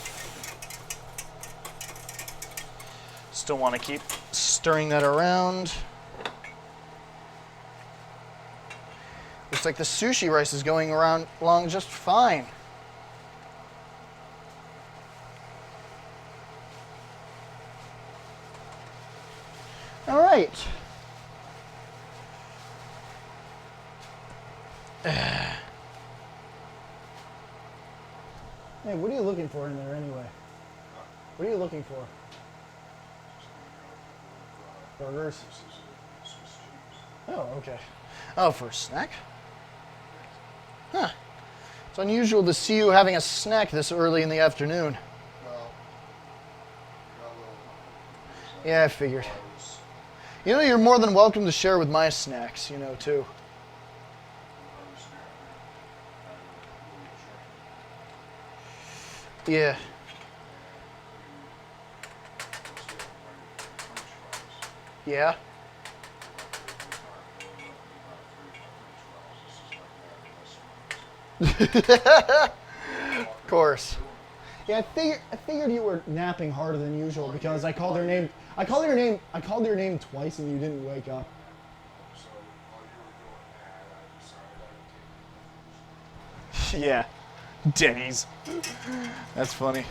Still want to keep stirring that around. Looks like the sushi rice is going along just fine. All right. Hey, what are you looking for in there anyway? What are you looking for? Burgers? Oh, okay. Oh, for a snack? Huh. It's unusual to see you having a snack this early in the afternoon. Well, Yeah, I figured. You know, you're more than welcome to share with my snacks, too. Yeah. Yeah. Of course. Yeah, I figured you were napping harder than usual because I called your name. I called your name twice and you didn't wake up. so while you were doing that, I decided I would take Yeah. Denny's. That's funny.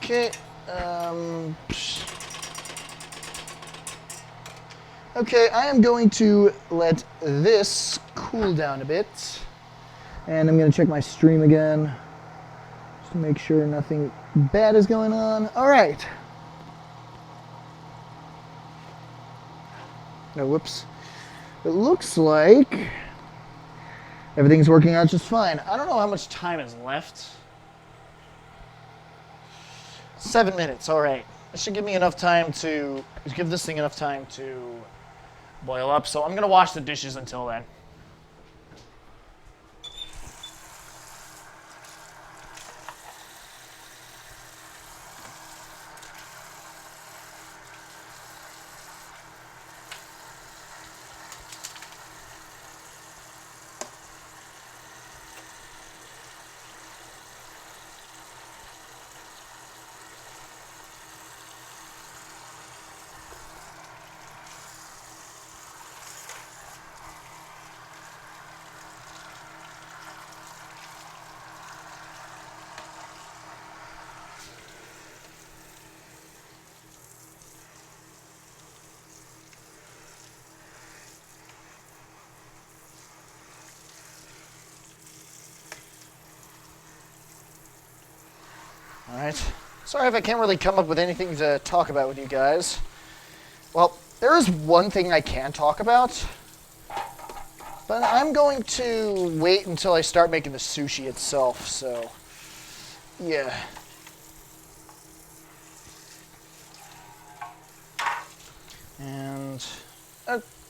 Okay. Okay, I am going to let this cool down a bit. And I'm going to check my stream again. Just to make sure nothing bad is going on. All right. No, whoops. It looks like everything's working out just fine. I don't know how much time is left. 7 minutes, all right. That should give me enough time to, give this thing enough time to boil up. So I'm gonna wash the dishes until then. All right. Sorry if I can't really come up with anything to talk about with you guys. Well, there is one thing I can talk about, but I'm going to wait until I start making the sushi itself, so yeah. And,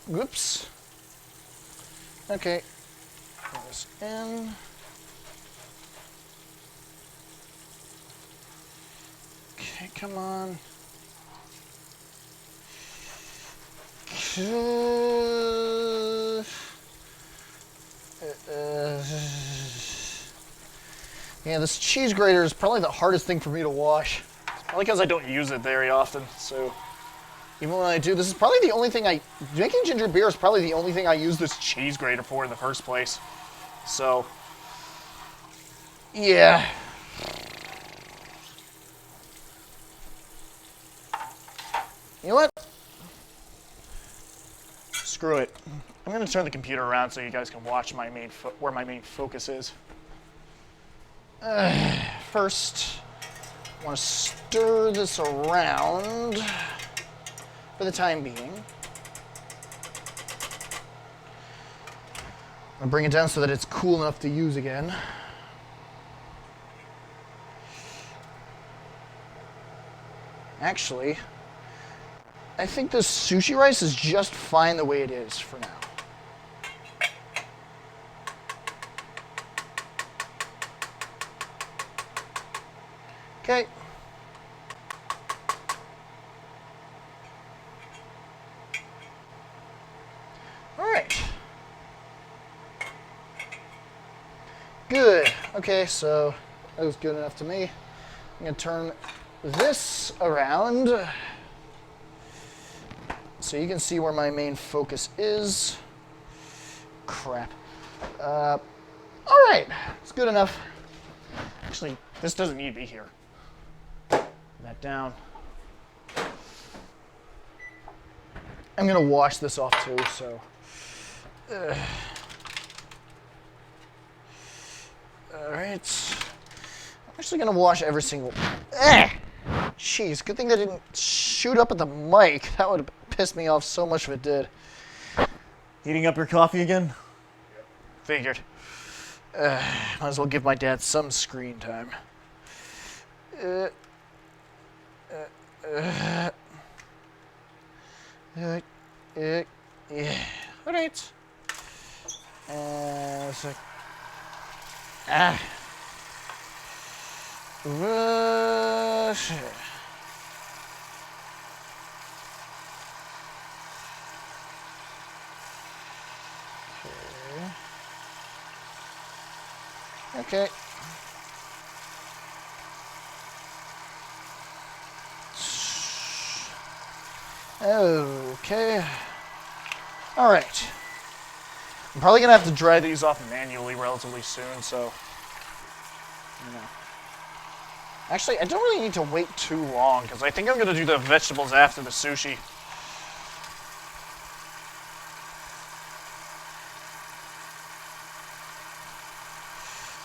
whoops. Okay, put this in. Okay, come on. Yeah, this cheese grater is probably the hardest thing for me to wash. Probably because I don't use it very often, so even when I do, this is probably the only thing making ginger beer is probably the only thing I use this cheese grater for in the first place. So, yeah. You know what? Screw it. I'm going to turn the computer around so you guys can watch where my main focus is. First, I want to stir this around for the time being. I'll bring it down so that it's cool enough to use again. Actually, I think this sushi rice is just fine the way it is for now. Okay. All right. Good. Okay, so that was good enough to me. I'm going to turn this around so you can see where my main focus is. Crap. All right, it's good enough. Actually, this doesn't need to be here. That down. I'm gonna wash this off too, so. All right. I'm actually gonna wash every single. Jeez, good thing that didn't shoot up at the mic. That would have pissed me off so much if it did. Heating up your coffee again? Figured. Might as well give my dad some screen time. Yeah. All right. So, Okay. Okay. All right. I'm probably gonna have to dry these off manually relatively soon, so. Actually, I don't really need to wait too long because I think I'm gonna do the vegetables after the sushi.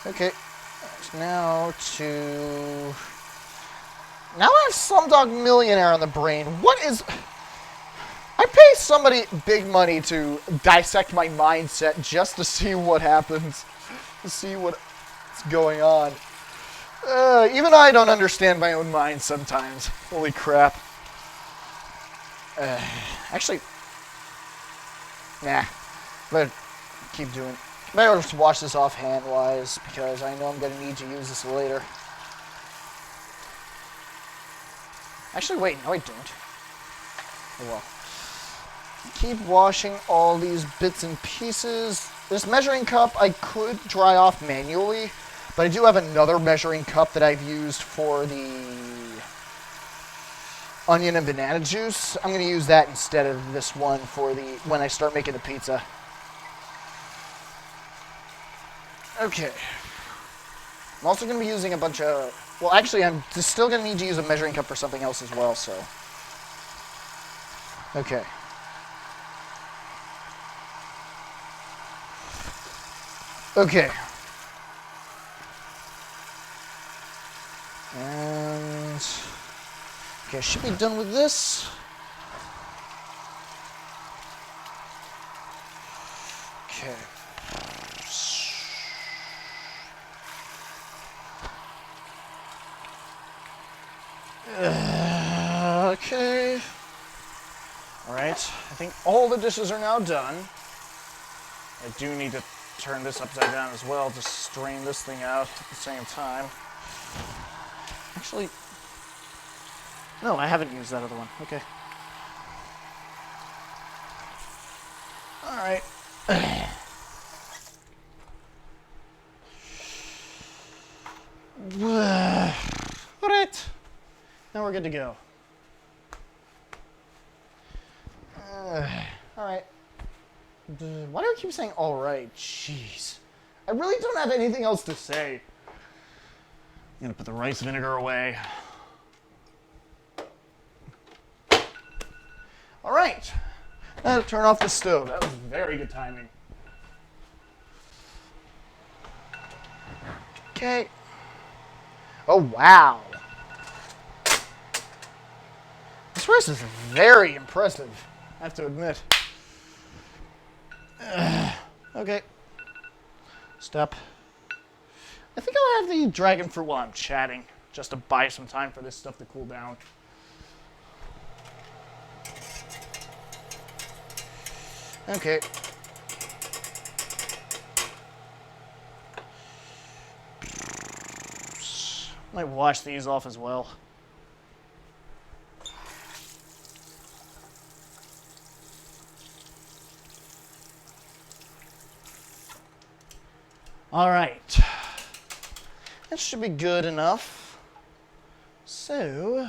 Okay. Now I have Slumdog Millionaire on the brain. What is... I pay somebody big money to dissect my mindset just to see what happens. To see what's going on. Even I don't understand my own mind sometimes. Holy crap. Actually... Nah. Better keep doing... Better just wash this off hand-wise, because I know I'm going to need to use this later. Actually, wait, no I don't. Oh well. Keep washing all these bits and pieces. This measuring cup I could dry off manually, but I do have another measuring cup that I've used for the onion and banana juice. I'm going to use that instead of this one for the when I start making the pizza. Okay. I'm also going to be using a bunch of... Well, actually, I'm still going to need to use a measuring cup for something else as well, so... Okay. Okay. And... Okay, I should be done with this. Okay. Okay. Alright, I think all the dishes are now done. I do need to turn this upside down as well to strain this thing out at the same time. Actually, no, I haven't used that other one. Okay. Alright. Alright. Now we're good to go. Alright. Why do I keep saying alright? Jeez. I really don't have anything else to say. I'm gonna put the rice vinegar away. Alright. Now to turn off the stove. That was very good timing. Okay. Oh, wow. This race is very impressive, I have to admit. Okay. Stop. I think I'll have the dragon fruit while I'm chatting, just to buy some time for this stuff to cool down. Okay. Might wash these off as well. All right. That should be good enough. So,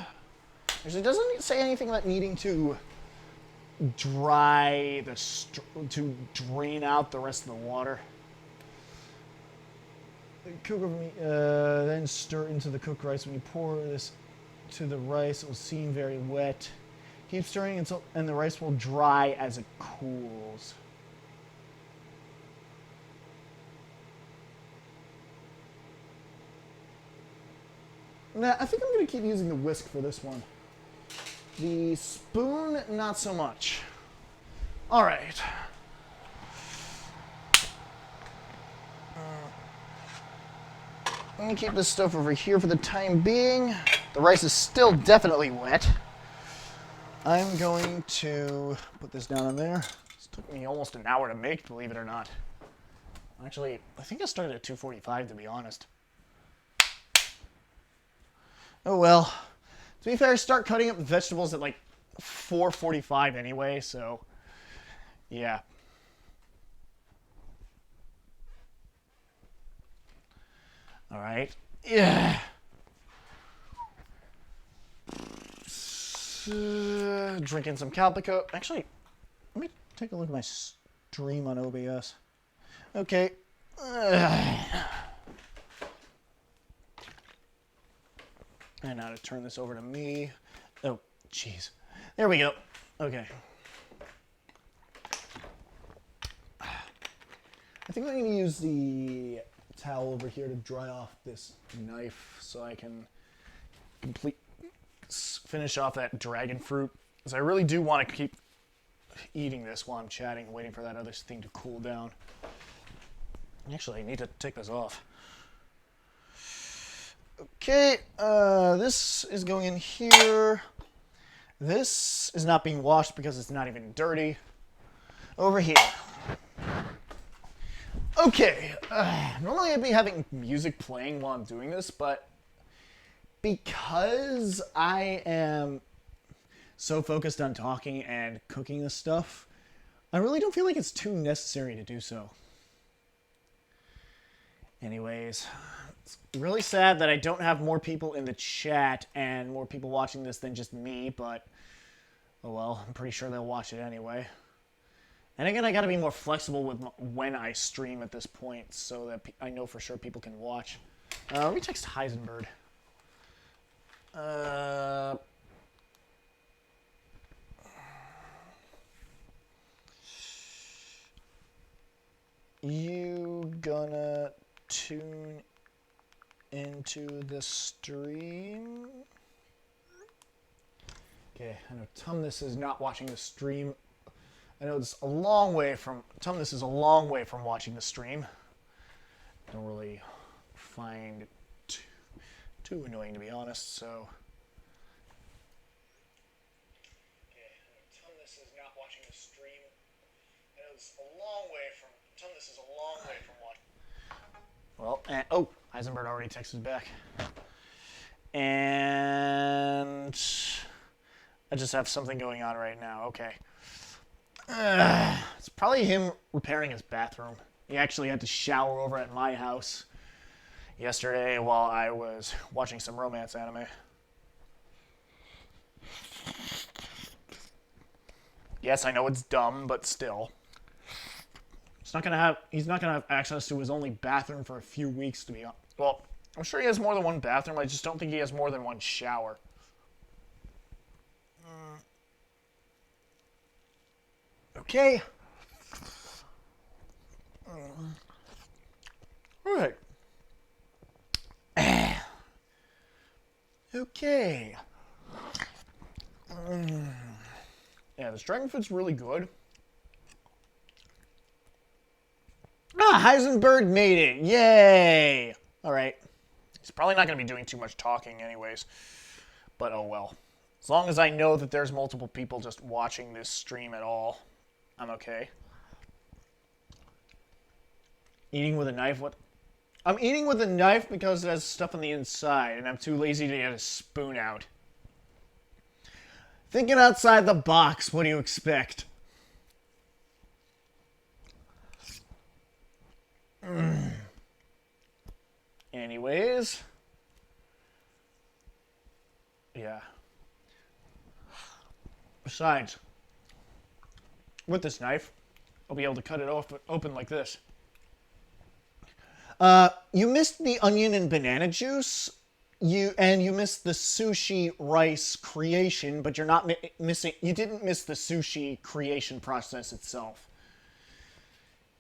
actually, it doesn't say anything about needing to to drain out the rest of the water. Cook over meat, then stir into the cooked rice. When you pour this to the rice, it will seem very wet. Keep stirring and the rice will dry as it cools. Nah, I think I'm going to keep using the whisk for this one. The spoon, not so much. All right. I'm going to keep this stuff over here for the time being. The rice is still definitely wet. I'm going to put this down in there. This took me almost an hour to make, believe it or not. Actually, I think I started at 2:45, to be honest. Oh well. To be fair, I start cutting up vegetables at like 4:45 anyway, so yeah. All right. Yeah. Drinking some Calpico. Actually, let me take a look at my stream on OBS. Okay. And now to turn this over to me. Oh, jeez. There we go. Okay. I think I'm going to use the towel over here to dry off this knife so I can finish off that dragon fruit. Because I really do want to keep eating this while I'm chatting, waiting for that other thing to cool down. Actually, I need to take this off. Okay, this is going in here. This is not being washed because it's not even dirty. Over here. Okay, normally I'd be having music playing while I'm doing this, but because I am so focused on talking and cooking this stuff, I really don't feel like it's too necessary to do so. Anyways, it's really sad that I don't have more people in the chat and more people watching this than just me, but oh well, I'm pretty sure they'll watch it anyway. And again, I gotta be more flexible with when I stream at this point so that I know for sure people can watch. Let me text Heisenberg. You gonna tune into the stream? Okay, I know Tumnus is not watching the stream. I know it's a long way from Tumnus is a long way from watching the stream. Don't really find it too annoying, to be honest. So. Okay, I know Tumnus is not watching the stream. I know it's a long way from Tumnus is a long way from watching. Well, and, oh, Heisenberg already texted back. And I just have something going on right now. Okay. It's probably him repairing his bathroom. He actually had to shower over at my house yesterday while I was watching some romance anime. Yes, I know it's dumb, but still. He's not gonna have access to his only bathroom for a few weeks, to be honest. Well, I'm sure he has more than one bathroom, I just don't think he has more than one shower. Okay. All right. Okay. Yeah, this dragon fruit's really good. Ah, Heisenberg made it. Yay. All right. He's probably not going to be doing too much talking anyways. But oh well. As long as I know that there's multiple people just watching this stream at all, I'm okay. Eating with a knife? What? I'm eating with a knife because it has stuff on the inside, and I'm too lazy to get a spoon out. Thinking outside the box, what do you expect? Anyways. Yeah. Besides, with this knife, I'll be able to cut it open like this. You missed the onion and banana juice. You missed the sushi rice creation, but you're not missing. You didn't miss the sushi creation process itself.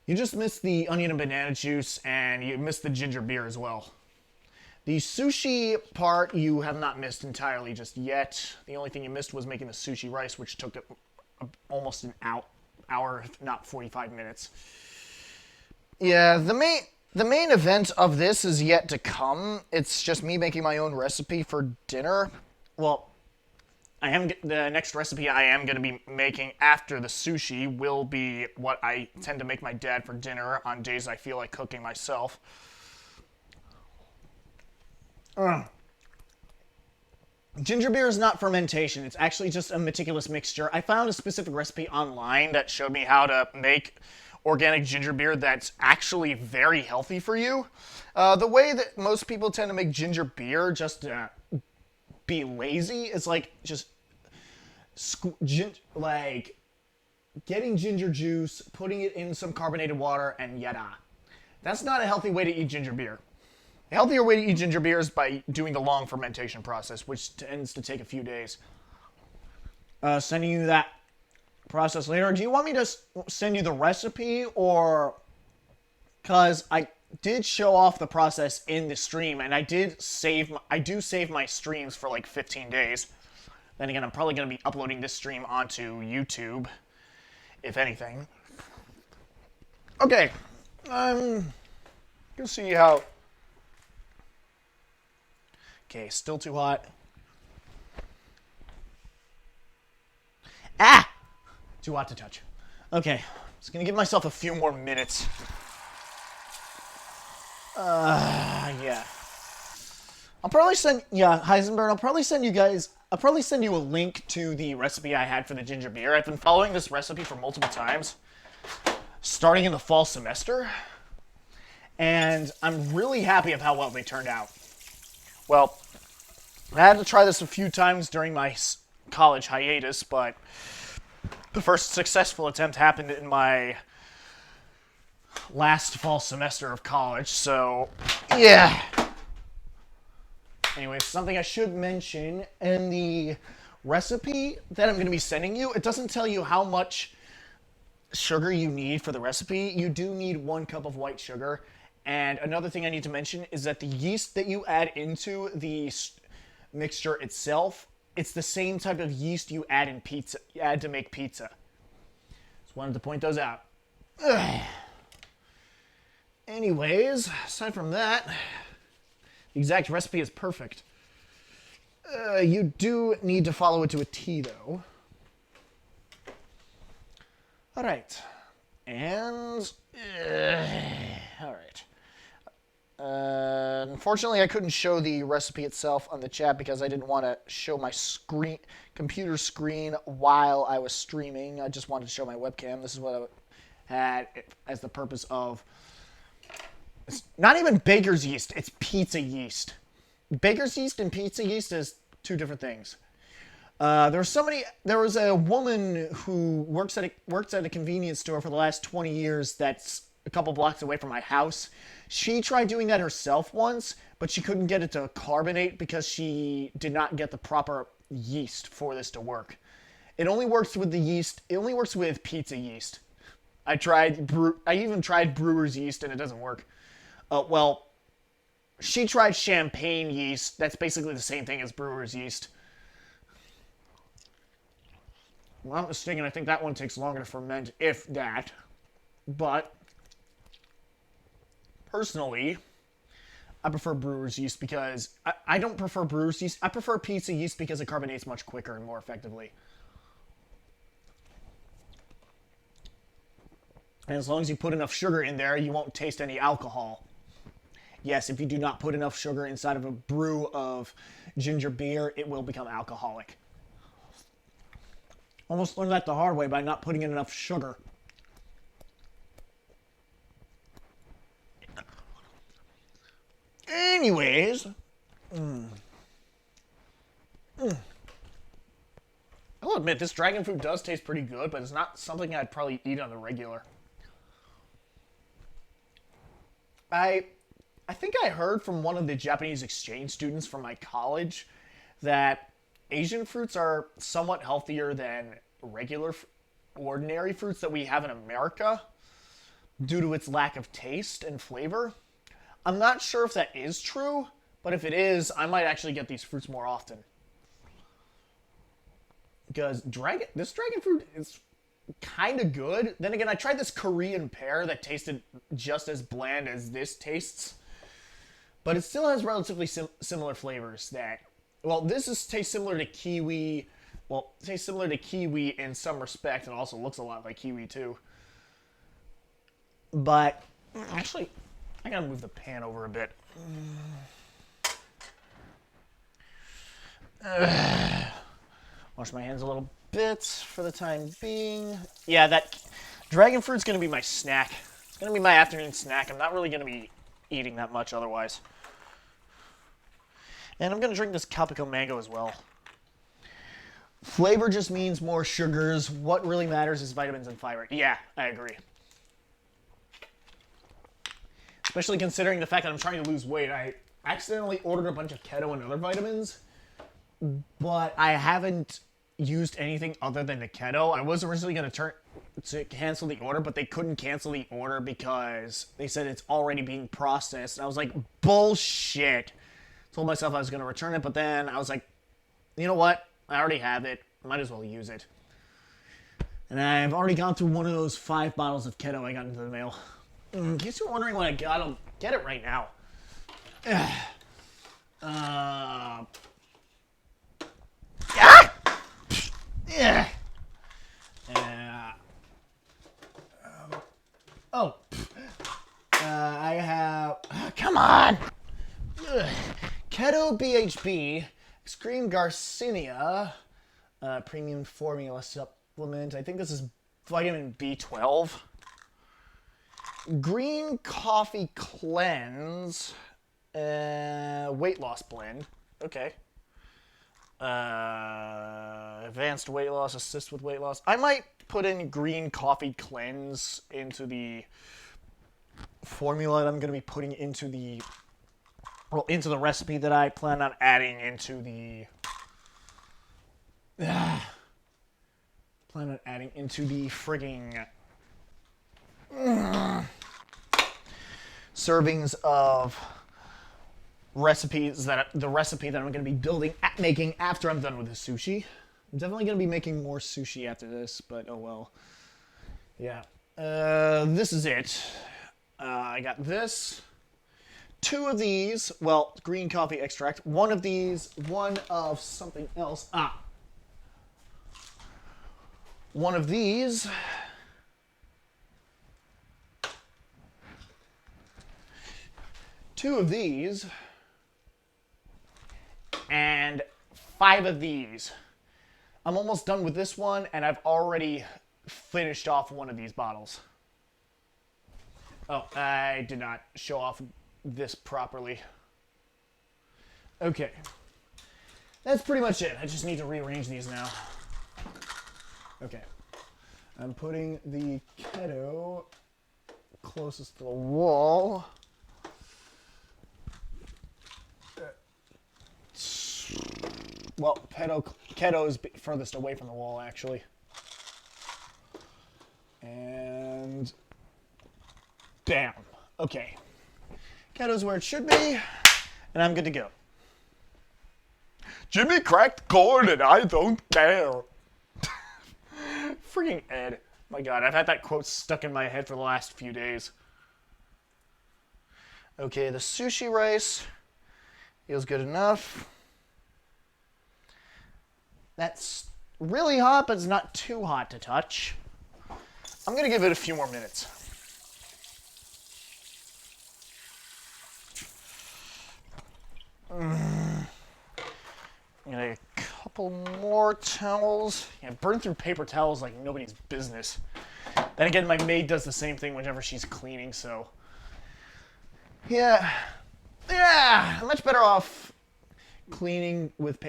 You just missed the onion and banana juice, and you missed the ginger beer as well. The sushi part you have not missed entirely just yet. The only thing you missed was making the sushi rice, which took almost an hour, if not 45 minutes. Yeah, the main event of this is yet to come. It's just me making my own recipe for dinner. Well, the next recipe I am going to be making after the sushi will be what I tend to make my dad for dinner on days I feel like cooking myself. Ginger beer is not fermentation. It's actually just a meticulous mixture. I found a specific recipe online that showed me how to make organic ginger beer that's actually very healthy for you. The way that most people tend to make ginger beer just to be lazy is like just getting ginger juice, putting it in some carbonated water, and yada. That's not a healthy way to eat ginger beer. A healthier way to eat ginger beer is by doing the long fermentation process, which tends to take a few days. Sending you that process later. Do you want me to send you the recipe, or... Because I did show off the process in the stream, and I do save my streams for like 15 days. Then again, I'm probably going to be uploading this stream onto YouTube, if anything. Okay. You can see how... Okay, still too hot. Ah! Too hot to touch. Okay, just gonna give myself a few more minutes. Yeah. I'll probably send, Heisenberg, I'll probably send you a link to the recipe I had for the ginger beer. I've been following this recipe for multiple times, starting in the fall semester, and I'm really happy of how well they turned out. Well, I had to try this a few times during my college hiatus, but the first successful attempt happened in my last fall semester of college, so yeah. Anyway, something I should mention, in the recipe that I'm going to be sending you, it doesn't tell you how much sugar you need for the recipe. You do need 1 cup of white sugar. And another thing I need to mention is that the yeast that you add into the mixture itself, it's the same type of yeast you add in pizza. You add to make pizza. Just wanted to point those out. Ugh. Anyways, aside from that, the exact recipe is perfect. You do need to follow it to a T, though. All right. And... all right. Unfortunately, I couldn't show the recipe itself on the chat because I didn't want to show my computer screen while I was streaming. I just wanted to show my webcam. This is what I had as the purpose of... It's not even baker's yeast. It's pizza yeast. Baker's yeast and pizza yeast is 2 different things. There was a woman who works at a convenience store for the last 20 years that's a couple blocks away from my house. She tried doing that herself once, but she couldn't get it to carbonate because she did not get the proper yeast for this to work. It only works with the yeast. It only works with pizza yeast. I even tried brewer's yeast and it doesn't work. Well, she tried champagne yeast. That's basically the same thing as brewer's yeast. Well, I'm not mistaken, I think that one takes longer to ferment, if that. But, personally, I prefer brewer's yeast because... I don't prefer brewer's yeast. I prefer pizza yeast because it carbonates much quicker and more effectively. And as long as you put enough sugar in there, you won't taste any alcohol. Yes, if you do not put enough sugar inside of a brew of ginger beer, it will become alcoholic. Almost learned that the hard way by not putting in enough sugar. Anyways, I'll admit this dragon fruit does taste pretty good, but it's not something I'd probably eat on the regular. I think I heard from one of the Japanese exchange students from my college that Asian fruits are somewhat healthier than regular, ordinary fruits that we have in America due to its lack of taste and flavor. I'm not sure if that is true, but if it is, I might actually get these fruits more often. Because this dragon fruit is kind of good. Then again, I tried this Korean pear that tasted just as bland as this tastes. But it still has relatively similar flavors that... Well, tastes similar to kiwi. Well, it tastes similar to kiwi in some respect and also looks a lot like kiwi too. But, actually, I gotta move the pan over a bit. Wash my hands a little bit for the time being. Yeah, that dragon fruit's gonna be my snack. It's gonna be my afternoon snack. I'm not really gonna be eating that much otherwise. And I'm gonna drink this Calpico mango as well. Flavor just means more sugars. What really matters is vitamins and fiber. Yeah, I agree. Especially considering the fact that I'm trying to lose weight. I accidentally ordered a bunch of keto and other vitamins, but I haven't used anything other than the keto. I was originally going to cancel the order, but they couldn't cancel the order because they said it's already being processed. And I was like, bullshit. Told myself I was going to return it, but then I was like, you know what? I already have it. Might as well use it. And I've already gone through one of those 5 bottles of keto I got into the mail. In case you're wondering what I got, I'll get it right now. I have... come on! Keto BHB, Extreme Garcinia, Premium Formula Supplement. I think this is vitamin B12. Green Coffee Cleanse, Weight Loss Blend. Okay. Advanced Weight Loss, Assist with Weight Loss. I might put in Green Coffee Cleanse into the formula that I'm going to be putting into the... Well, into the recipe that I plan on adding into the... frigging... servings of recipes the recipe that I'm going to be making after I'm done with the sushi. I'm definitely going to be making more sushi after this, but oh well. Yeah. This is it. I got this. 2 of these, well, green coffee extract. 1 of these, 1 of something else. 1 of these. 2 of these, and 5 of these. I'm almost done with this one, and I've already finished off 1 of these bottles. Oh, I did not show off this properly. Okay. That's pretty much it. I just need to rearrange these now. Okay. I'm putting the keto closest to the wall. Well, keto is furthest away from the wall, actually. And... bam. Okay. Keto's where it should be. and I'm good to go. Jimmy cracked the code and I don't care. Freaking Ed. My God, I've had that quote stuck in my head for the last few days. Okay, the sushi rice feels good enough. That's really hot, but it's not too hot to touch. I'm going to give it a few more minutes. Get a couple more towels. Yeah, burn through paper towels like nobody's business. Then again, my maid does the same thing whenever she's cleaning, so... Yeah, I'm much better off cleaning with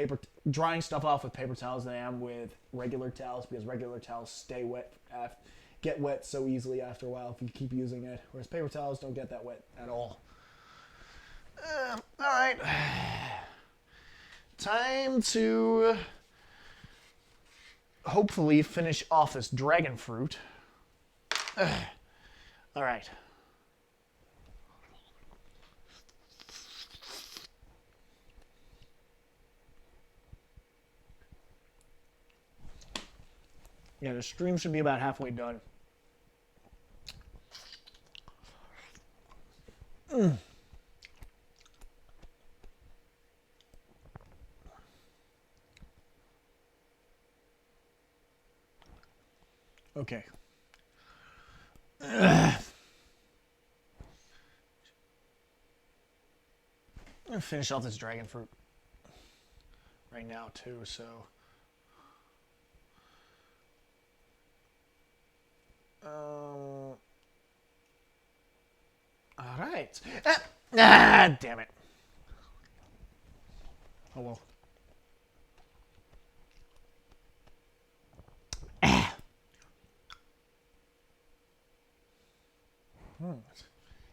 drying stuff off with paper towels than I am with regular towels, because regular towels stay wet, get wet so easily after a while if you keep using it, whereas paper towels don't get that wet at all. All right, time to hopefully finish off this dragon fruit. All right. Yeah, the stream should be about halfway done. Okay. I'm gonna finish off this dragon fruit right now too, so. All right. Damn it. Oh well.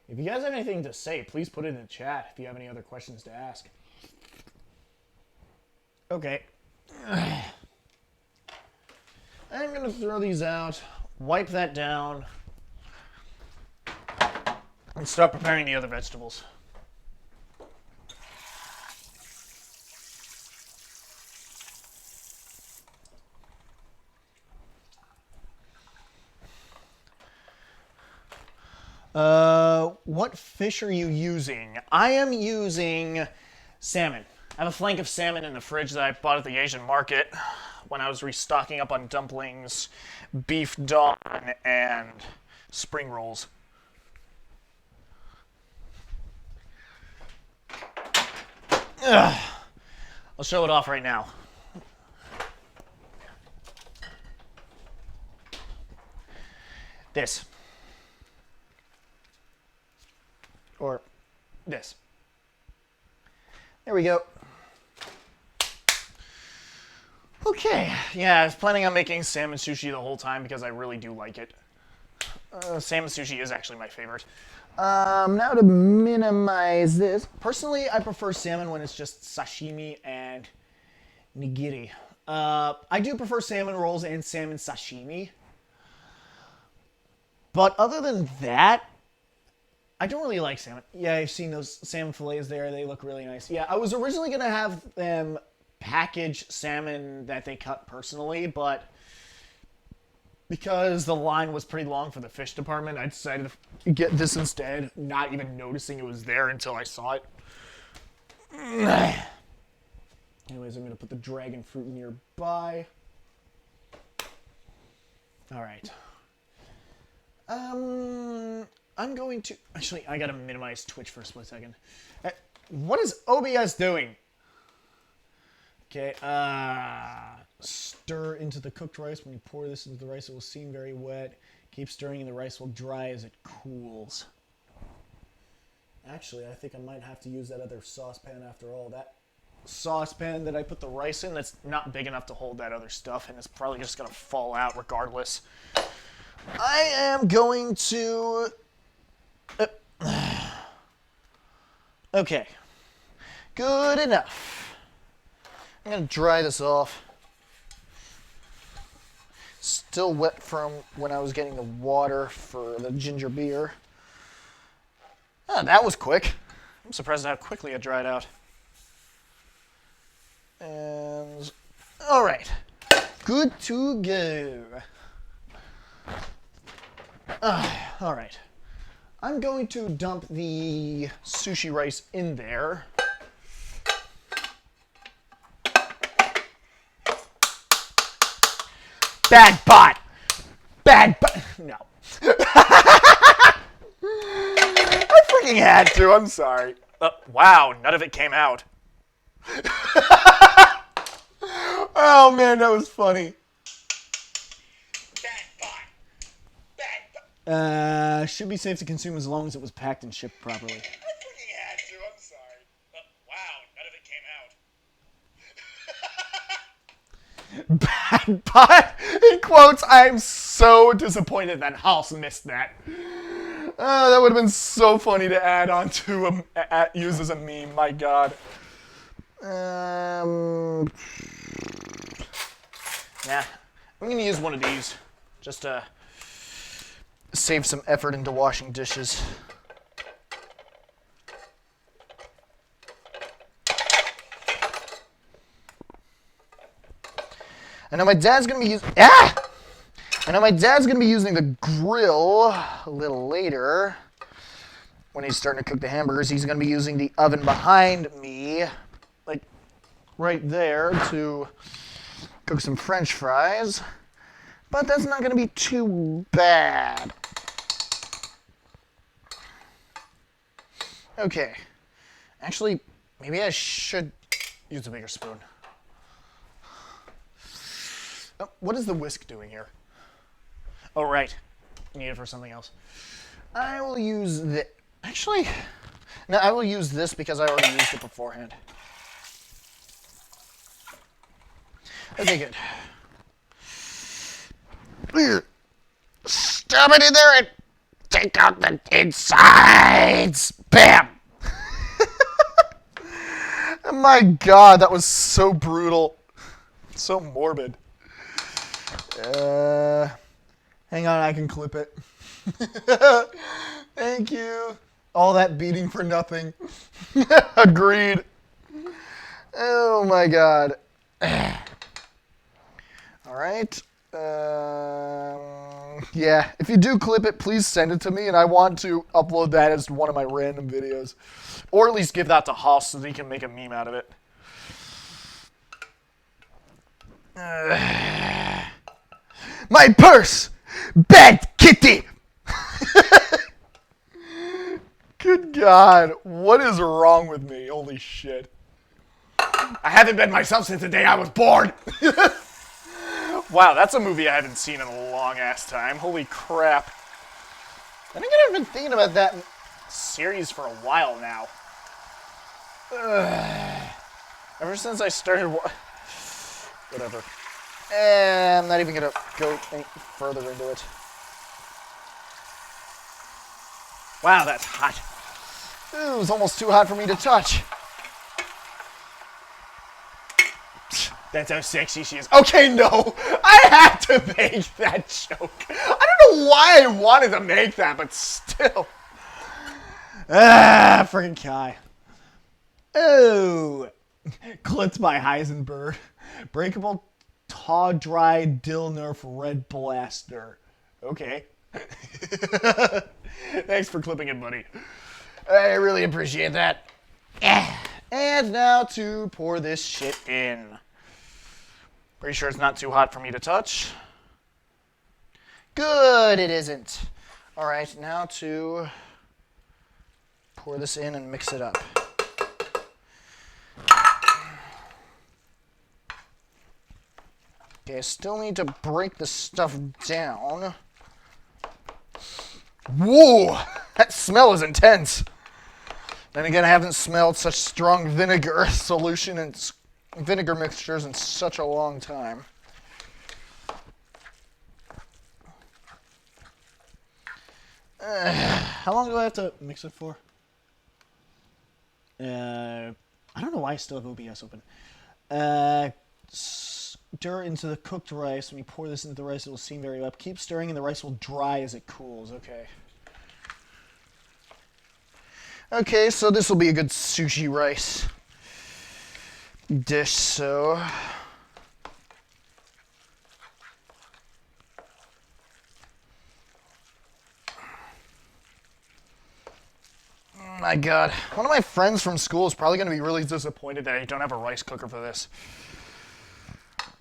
If you guys have anything to say, please put it in the chat if you have any other questions to ask. Okay. I'm going to throw these out, wipe that down, and start preparing the other vegetables. What fish are you using? I am using salmon. I have a flank of salmon in the fridge that I bought at the Asian market when I was restocking up on dumplings, beef dawn, and spring rolls. I'll show it off right now. This. Or this. There we go. Okay, yeah, I was planning on making salmon sushi the whole time because I really do like it. Salmon sushi is actually my favorite. Now to minimize this. Personally, I prefer salmon when it's just sashimi and nigiri. I do prefer salmon rolls and salmon sashimi. But other than that, I don't really like salmon. Yeah, I've seen those salmon fillets there. They look really nice. Yeah, I was originally going to have them package salmon that they cut personally, but because the line was pretty long for the fish department, I decided to get this instead, not even noticing it was there until I saw it. Anyways, I'm going to put the dragon fruit nearby. All right. I'm going to... Actually, I gotta minimize Twitch for a split second. What is OBS doing? Okay, stir into the cooked rice. When you pour this into the rice, it will seem very wet. Keep stirring and the rice will dry as it cools. Actually, I think I might have to use that other saucepan after all. That saucepan that I put the rice in, that's not big enough to hold that other stuff, and it's probably just gonna fall out regardless. I am going to... Okay. Good enough. I'm going to dry this off. Still wet from when I was getting the water for the ginger beer. Oh, that was quick. I'm surprised at how quickly it dried out. And all right, good to go. All right, I'm going to dump the sushi rice in there. Bad bot! Bad bot! No. I freaking had to, I'm sorry. Wow, none of it came out. Oh man, that was funny. Bad bot! Bad bot! Should be safe to consume as long as it was packed and shipped properly. I freaking had to, I'm sorry. Wow, none of it came out. Bad bot! In quotes, I'm so disappointed that House missed that. That would have been so funny to add on to use as a meme, my god. Yeah, I'm gonna use one of these just to save some effort into washing dishes. I know my dad's gonna be using the grill a little later when he's starting to cook the hamburgers. He's gonna be using the oven behind me, like right there, to cook some French fries. But that's not gonna be too bad. Okay. Actually, maybe I should use a bigger spoon. What is the whisk doing here? Oh, right. I need it for something else. I will use this. Actually, no, I will use this because I already used it beforehand. Okay, good. Stab it in there and take out the insides. Bam! My god, that was so brutal. So morbid. Hang on, I can clip it. Thank you. All that beating for nothing. Agreed. Oh my god. All right. Yeah, if you do clip it, please send it to me, and I want to upload that as one of my random videos. Or at least give that to Haas so that he can make a meme out of it. My purse! Bad kitty! Good God, what is wrong with me? Holy shit. I haven't been myself since the day I was born! Wow, that's a movie I haven't seen in a long-ass time. Holy crap. I think I've been thinking about that series for a while now. Ever since I started... Whatever. I'm not even going to go any further into it. Wow, that's hot. Ooh, it was almost too hot for me to touch. That's how sexy she is. Okay, no. I had to make that joke. I don't know why I wanted to make that, but still. Friggin' Kai. Oh. Clipped by Heisenberg. Breakable Taw Dry Dill Nerf Red Blaster. Okay. Thanks for clipping it, buddy. I really appreciate that. And now to pour this shit in. Pretty sure it's not too hot for me to touch. Good, it isn't. All right, now to pour this in and mix it up. Okay, I still need to break the stuff down. Whoa, that smell is intense. Then again, I haven't smelled such strong vinegar solution and vinegar mixtures in such a long time. How long do I have to mix it for? I don't know why I still have OBS open. Stir into the cooked rice. When you pour this into the rice, it will steam very up. Keep stirring and the rice will dry as it cools. Okay. Okay, so this will be a good sushi rice dish, so... My God, one of my friends from school is probably going to be really disappointed that I don't have a rice cooker for this.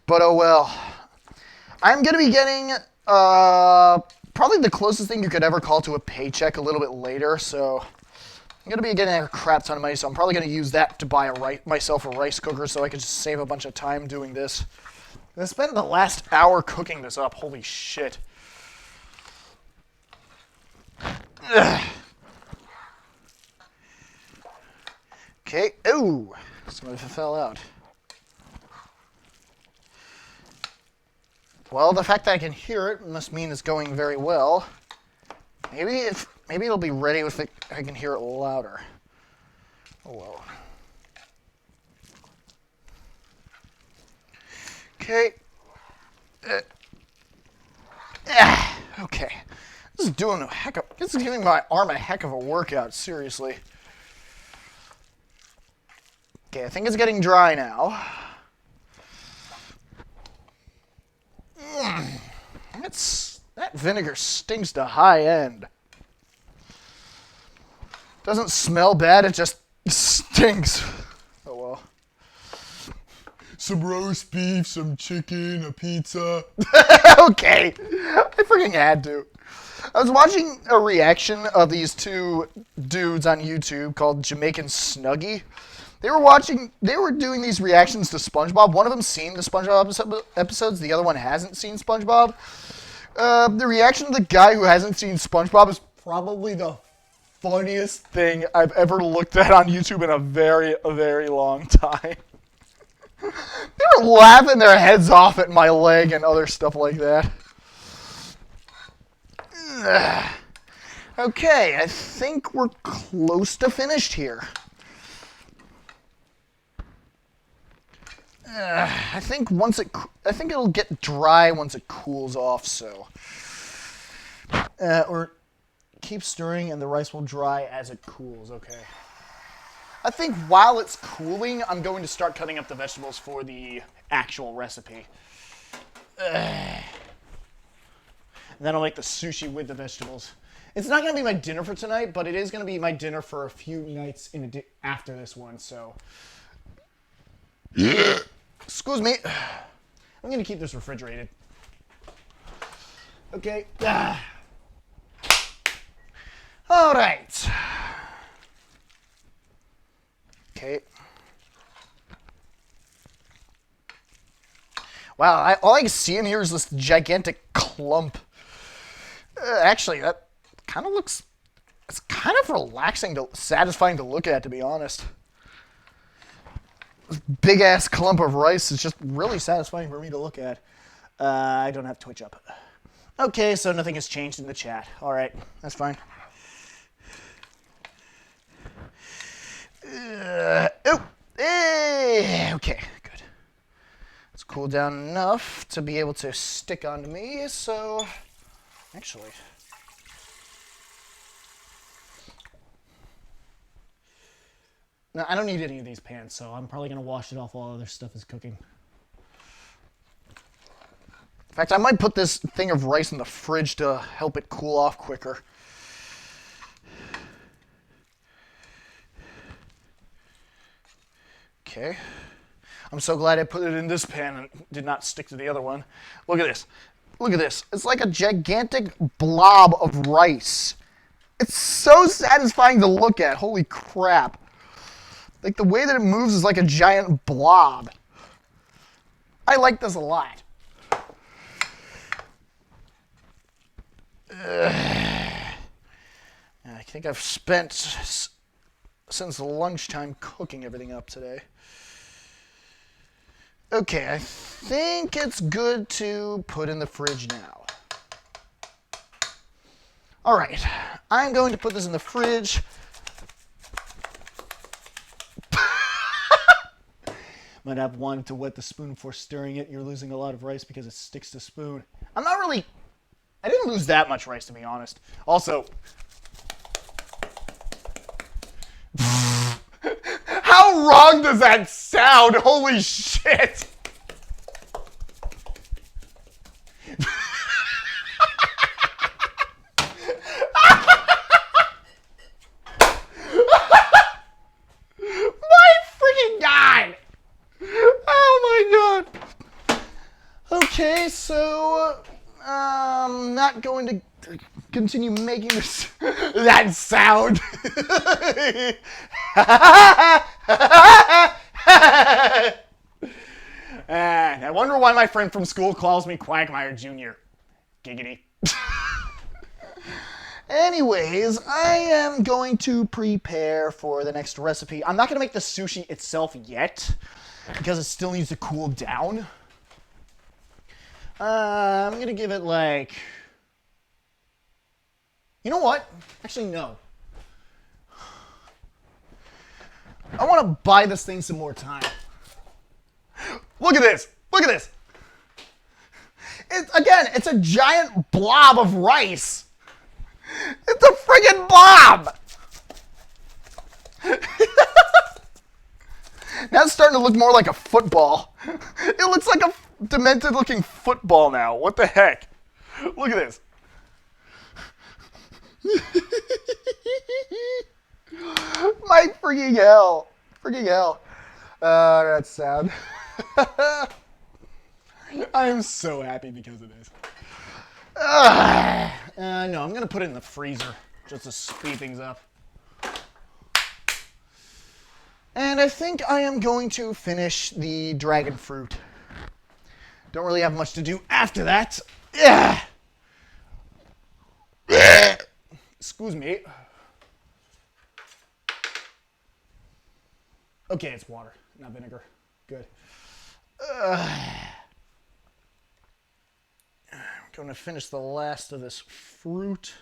But oh well. I'm going to be getting probably the closest thing you could ever call to a paycheck a little bit later, so I'm going to be getting a crap ton of money, so I'm probably going to use that to buy myself a rice cooker so I can just save a bunch of time doing this. I spent the last hour cooking this up. Holy shit. Ugh. Okay. Ooh, some of it fell out. Well, the fact that I can hear it must mean it's going very well. Maybe it'll be ready if I can hear it louder. Oh well. Okay. Okay. This is giving my arm a heck of a workout, seriously. Okay, I think it's getting dry now. That vinegar stinks to high end. Doesn't smell bad, it just stinks. Oh well. Some roast beef, some chicken, a pizza. Okay, I freaking had to. I was watching a reaction of these two dudes on YouTube called Jamaican Snuggie. They were doing these reactions to SpongeBob. One of them seen the SpongeBob episodes, the other one hasn't seen SpongeBob. The reaction of the guy who hasn't seen SpongeBob is probably the funniest thing I've ever looked at on YouTube in a very, very long time. They were laughing their heads off at my leg and other stuff like that. Okay, I think we're close to finished here. I think it'll get dry once it cools off. So, or keep stirring, and the rice will dry as it cools. Okay. I think while it's cooling, I'm going to start cutting up the vegetables for the actual recipe. And then I'll make the sushi with the vegetables. It's not going to be my dinner for tonight, but it is going to be my dinner for a few nights after this one. So. Excuse me. I'm going to keep this refrigerated. Okay. All right. Okay. Wow, all I can see in here is this gigantic clump. Actually, that kind of looks... It's kind of relaxing, satisfying to look at, to be honest. This big-ass clump of rice is just really satisfying for me to look at. I don't have Twitch up. Okay, so nothing has changed in the chat. All right, that's fine. Okay, good. It's cooled down enough to be able to stick onto me, so... Actually... No, I don't need any of these pans, so I'm probably going to wash it off while other stuff is cooking. In fact, I might put this thing of rice in the fridge to help it cool off quicker. Okay. I'm so glad I put it in this pan and did not stick to the other one. Look at this. Look at this. It's like a gigantic blob of rice. It's so satisfying to look at. Holy crap. Like, the way that it moves is like a giant blob. I like this a lot. I think I've spent since lunchtime cooking everything up today. Okay, I think it's good to put in the fridge now. All right, I'm going to put this in the fridge. Might have wanted to wet the spoon before stirring it. You're losing a lot of rice because it sticks to spoon. I didn't lose that much rice, to be honest. Also, How wrong does that sound? Holy shit! My freaking god! Oh my god! Okay, so I'm not going to continue making this that sound. I wonder why my friend from school calls me Quagmire Jr. Giggity. Anyways, I am going to prepare for the next recipe. I'm not going to make the sushi itself yet because it still needs to cool down. I'm going to give it like... You know what? Actually, no. I want to buy this thing some more time. Look at this. Look at this. It's a giant blob of rice. It's a friggin' blob. Now it's starting to look more like a football. It looks like a demented looking football now. What the heck? Look at this. My freaking hell. Freaking hell. That's sad. I am so happy because of this. No, I'm going to put it in the freezer just to speed things up. And I think I am going to finish the dragon fruit. Don't really have much to do after that. Excuse me. Okay, it's water, not vinegar. Good. I'm going to finish the last of this fruit.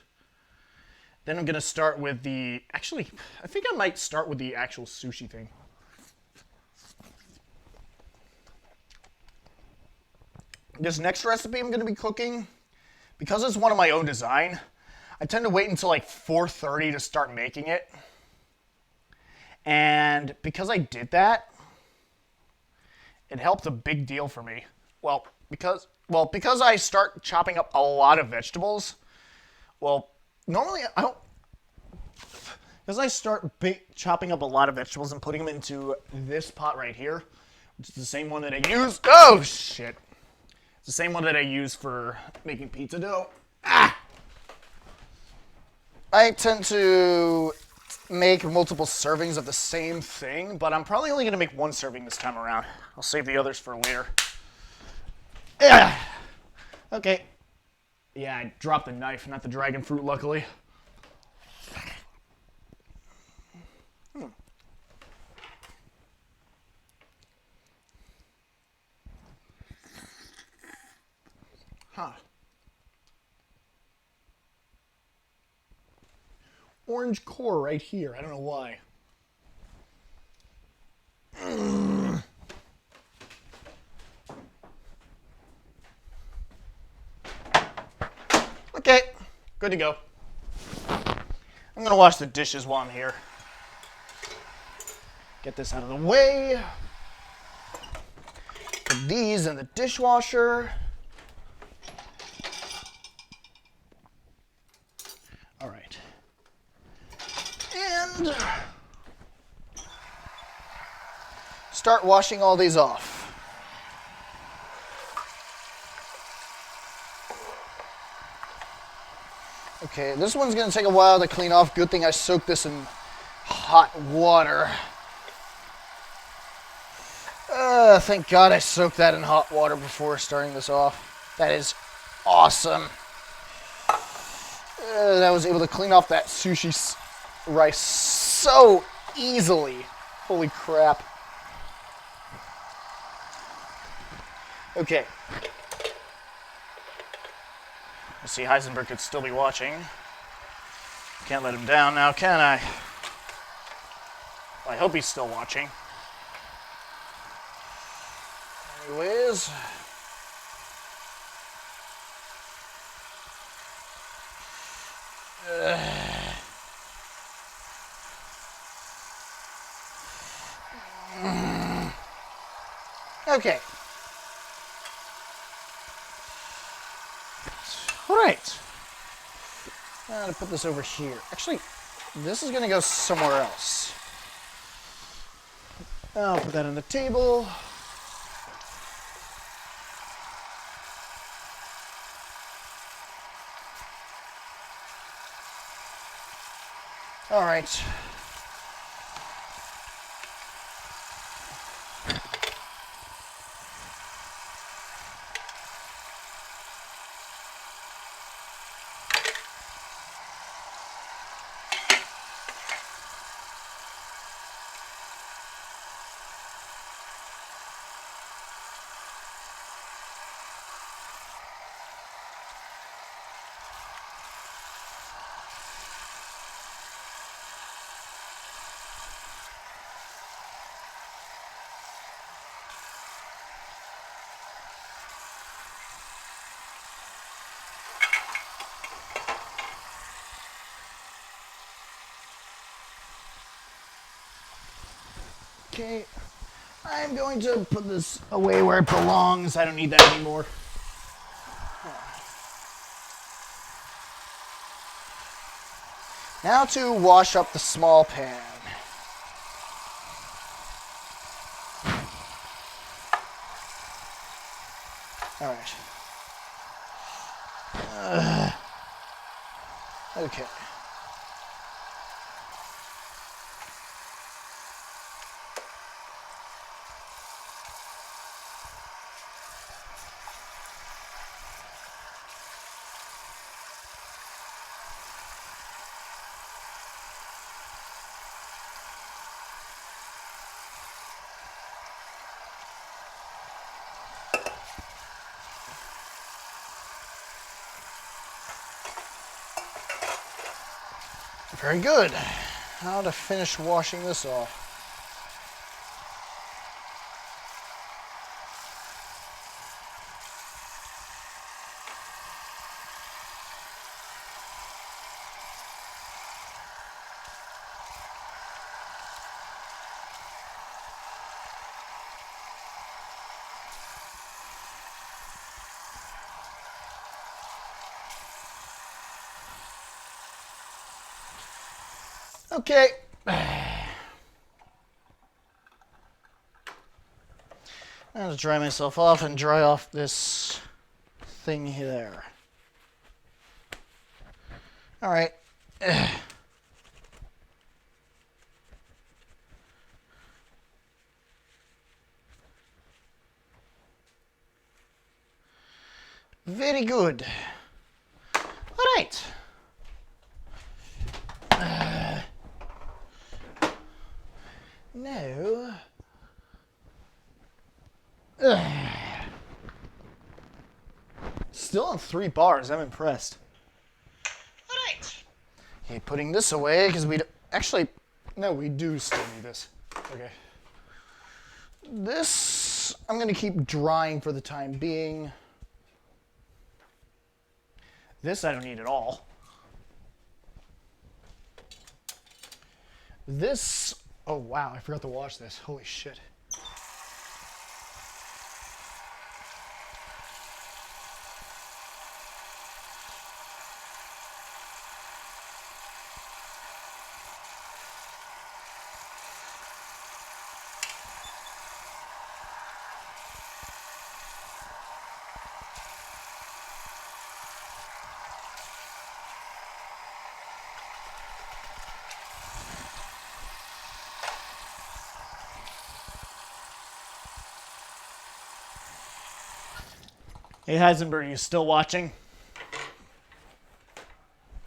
Then I'm going to start with the... Actually, I think I might start with the actual sushi thing. This next recipe I'm going to be cooking, because it's one of my own design, I tend to wait until like 4:30 to start making it. And because I did that, it helped a big deal for me. Well, because I start chopping up a lot of vegetables. Well, normally I don't. Because I start chopping up a lot of vegetables and putting them into this pot right here, which is the same one that I use. Oh shit! It's the same one that I use for making pizza dough. I tend to make multiple servings of the same thing, but I'm probably only going to make one serving this time around. I'll save the others for later. Okay. Yeah, I dropped the knife, not the dragon fruit, luckily. Huh. Orange core right here. I don't know why. Okay, good to go. I'm gonna wash the dishes while I'm here. Get this out of the way. Put these in the dishwasher. All right. And start washing all these off. Okay, this one's gonna take a while to clean off. Good thing I soaked this in hot water. Thank God I soaked that in hot water before starting this off. That is awesome. I was able to clean off that sushi rice so easily. Holy crap. Okay. Let's see, Heisenberg could still be watching. Can't let him down now, can I? Well, I hope he's still watching. Anyways. Okay. All right. I'm going to put this over here. Actually, this is going to go somewhere else. I'll put that on the table. All right. Okay, I'm going to put this away where it belongs. I don't need that anymore. Now to wash up the small pan. All right. Okay. Very good. Now to finish washing this off. Okay. I'll just dry myself off and dry off this thing there. All right. Very good. All right. Now. Still on 3 bars. I'm impressed. All right. Okay, putting this away because we actually, no, we do still need this. Okay. This I'm going to keep drying for the time being. This I don't need at all. This, oh wow, I forgot to wash this. Holy shit. Hey Heisenberg, you still watching?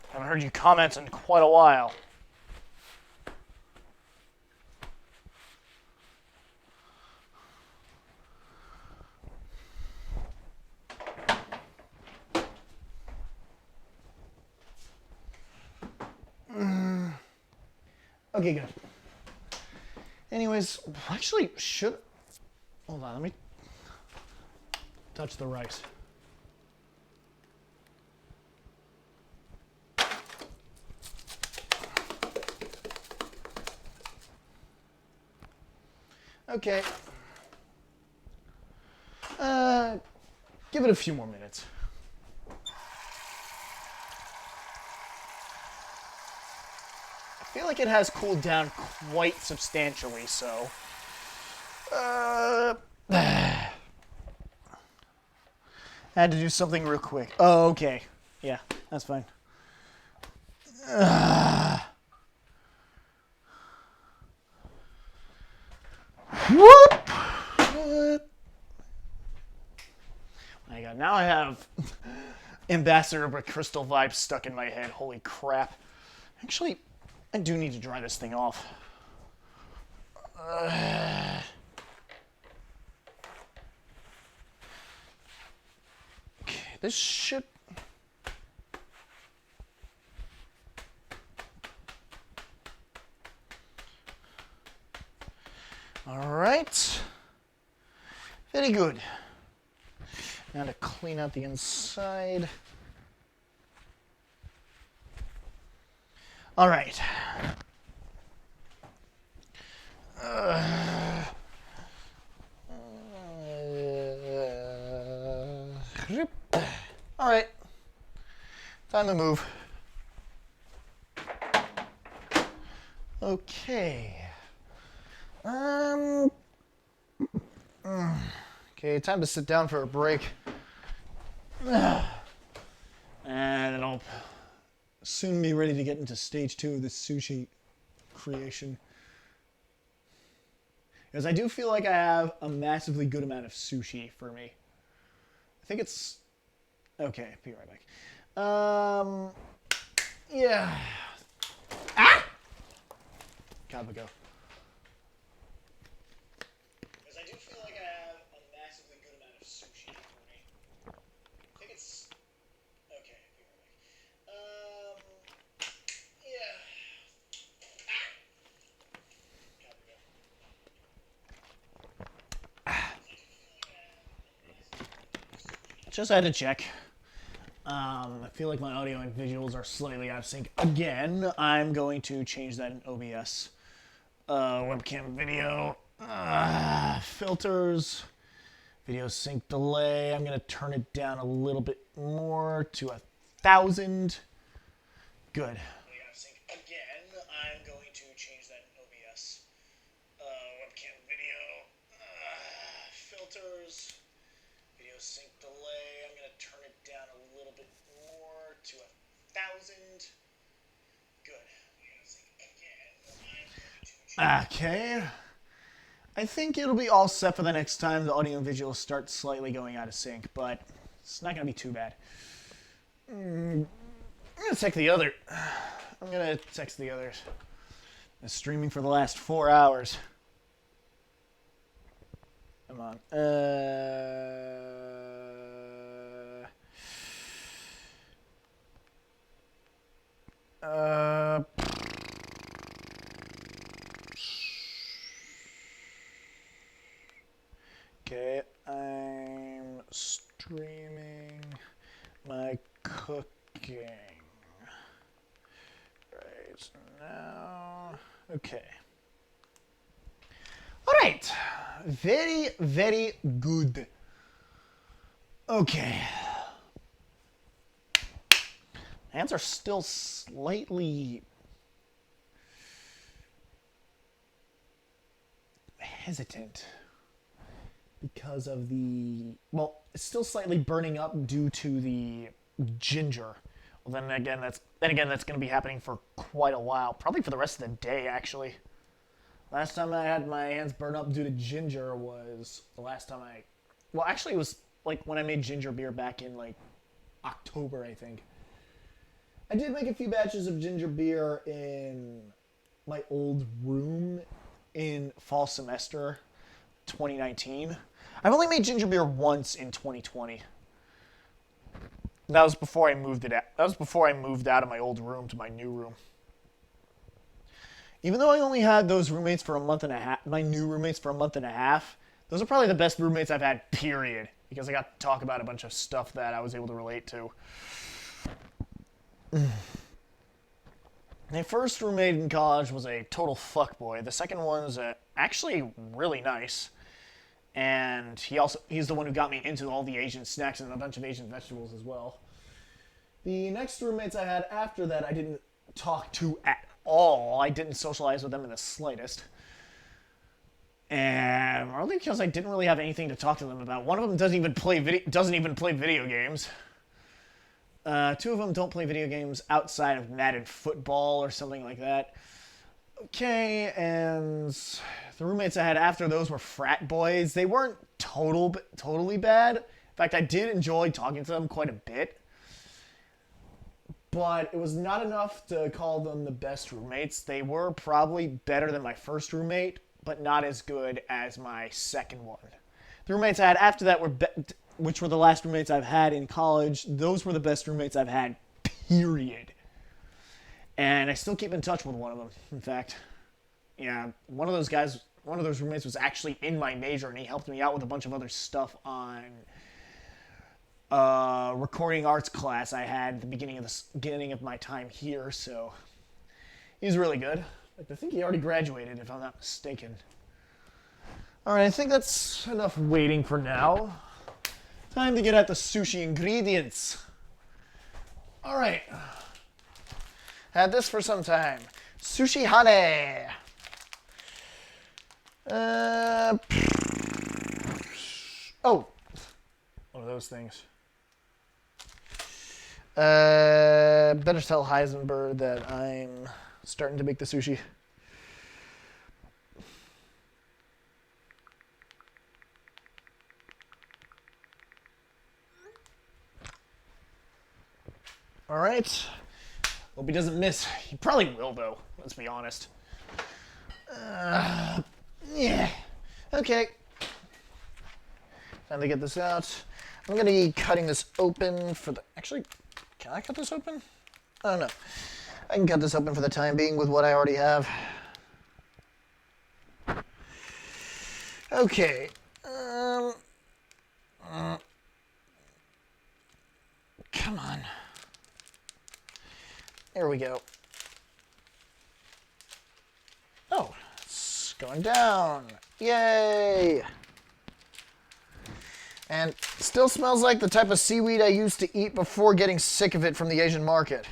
Haven't heard you comment in quite a while. Okay, good. Anyways, actually, hold on, let me touch the rice. Okay. Give it a few more minutes. I feel like it has cooled down quite substantially, so... Had to do something real quick. Oh, okay. Yeah, that's fine. Whoop! My God, now I have Ambassador but Crystal vibes stuck in my head. Holy crap. Actually, I do need to dry this thing off. Okay, this should... Alright. Very good. Now to clean out the inside. Alright. Alright. Time to move. Okay. Okay, time to sit down for a break. And then I'll soon be ready to get into stage 2 of this sushi creation. Because I do feel like I have a massively good amount of sushi for me. I think it's... Okay, be right back. Yeah. Ah! Gotta go. Because I do feel like I have a massively good amount of sushi for me. I think it's... Okay, be right back. Yeah. Ah! Gotta go. Just had to check. I feel like my audio and visuals are slightly out of sync again. I'm going to change that in OBS. Webcam video. Filters. Video sync delay. I'm going to turn it down a little bit more to 1,000. Good. Out of sync again. I'm going to change that in OBS. Webcam video. Filters. Video sync delay. I'm going to turn it down a little bit more to 1,000. Good. Okay. I think it'll be all set for the next time the audio and visual start slightly going out of sync, but it's not going to be too bad. I'm going to text the other. I'm going to text the others. Been streaming for the last 4 hours. Come on. Okay, I'm streaming my cooking right now. Okay. All right. Very, very good. Okay. Hands are still slightly hesitant because of the, well, it's still slightly burning up due to the ginger. Well, then again, that's going to be happening for quite a while, probably for the rest of the day, actually. Last time I had my hands burn up due to ginger was the last time well, actually, it was like when I made ginger beer back in like October, I think. I did make a few batches of ginger beer in my old room in fall semester 2019. I've only made ginger beer once in 2020. That was before I moved it out. That was before I moved out of my old room to my new room. Even though I only had those roommates for a month and a half, my new roommates for a month and a half, those are probably the best roommates I've had, period. Because I got to talk about a bunch of stuff that I was able to relate to. My first roommate in college was a total fuckboy. The second one was actually really nice. And he's the one who got me into all the Asian snacks and a bunch of Asian vegetables as well. The next roommates I had after that, I didn't talk to at all. I didn't socialize with them in the slightest. And only because I didn't really have anything to talk to them about. One of them doesn't even play video games. Two of them don't play video games outside of Madden football or something like that. Okay, and the roommates I had after those were frat boys. They weren't totally bad. In fact, I did enjoy talking to them quite a bit. But it was not enough to call them the best roommates. They were probably better than my first roommate, but not as good as my second one. The roommates I had after that which were the last roommates I've had in college, those were the best roommates I've had, period. And I still keep in touch with one of them, in fact. Yeah, one of those roommates was actually in my major, and he helped me out with a bunch of other stuff on recording arts class I had at the beginning of my time here, so he's really good. I think he already graduated, if I'm not mistaken. Alright, I think that's enough waiting for now. Time to get at the sushi ingredients. Alright. Had this for some time. Sushi hane. Oh. One of those things. Better tell Heisenberg that I'm starting to make the sushi. All right. Hope he doesn't miss. He probably will, though. Let's be honest. Yeah. Okay. Time to get this out. I'm going to be cutting this open for the... Actually, can I cut this open? I don't know. I can cut this open for the time being with what I already have. Okay. Come on. There we go. Oh, it's going down. Yay! And still smells like the type of seaweed I used to eat before getting sick of it from the Asian market.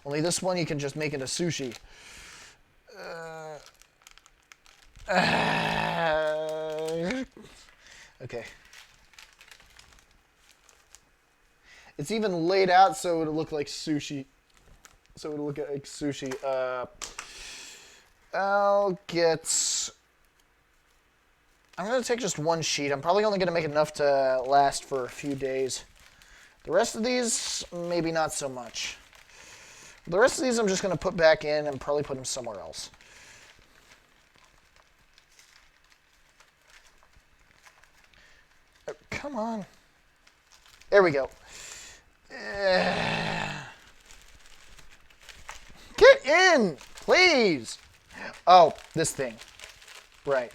Only this one you can just make into sushi. Okay. It's even laid out so it'll look like sushi. I'm going to take just one sheet. I'm probably only going to make enough to last for a few days. The rest of these, maybe not so much. The rest of these I'm just going to put back in and probably put them somewhere else. Oh, come on. There we go. Get in, please. Oh, this thing. Right.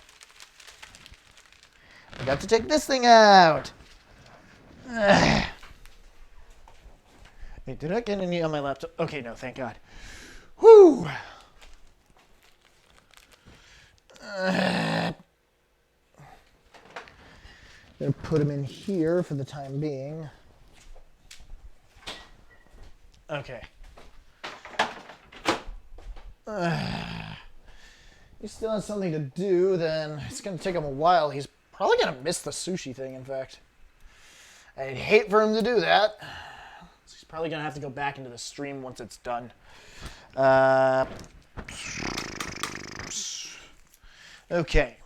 I got to take this thing out. Hey, did I get any on my laptop? Okay, no, thank God. Whew. Gonna put them in here for the time being. Okay. He still has something to do, then it's gonna take him a while. He's probably gonna miss the sushi thing, in fact. I'd hate for him to do that. So he's probably gonna have to go back into the stream once it's done. Okay.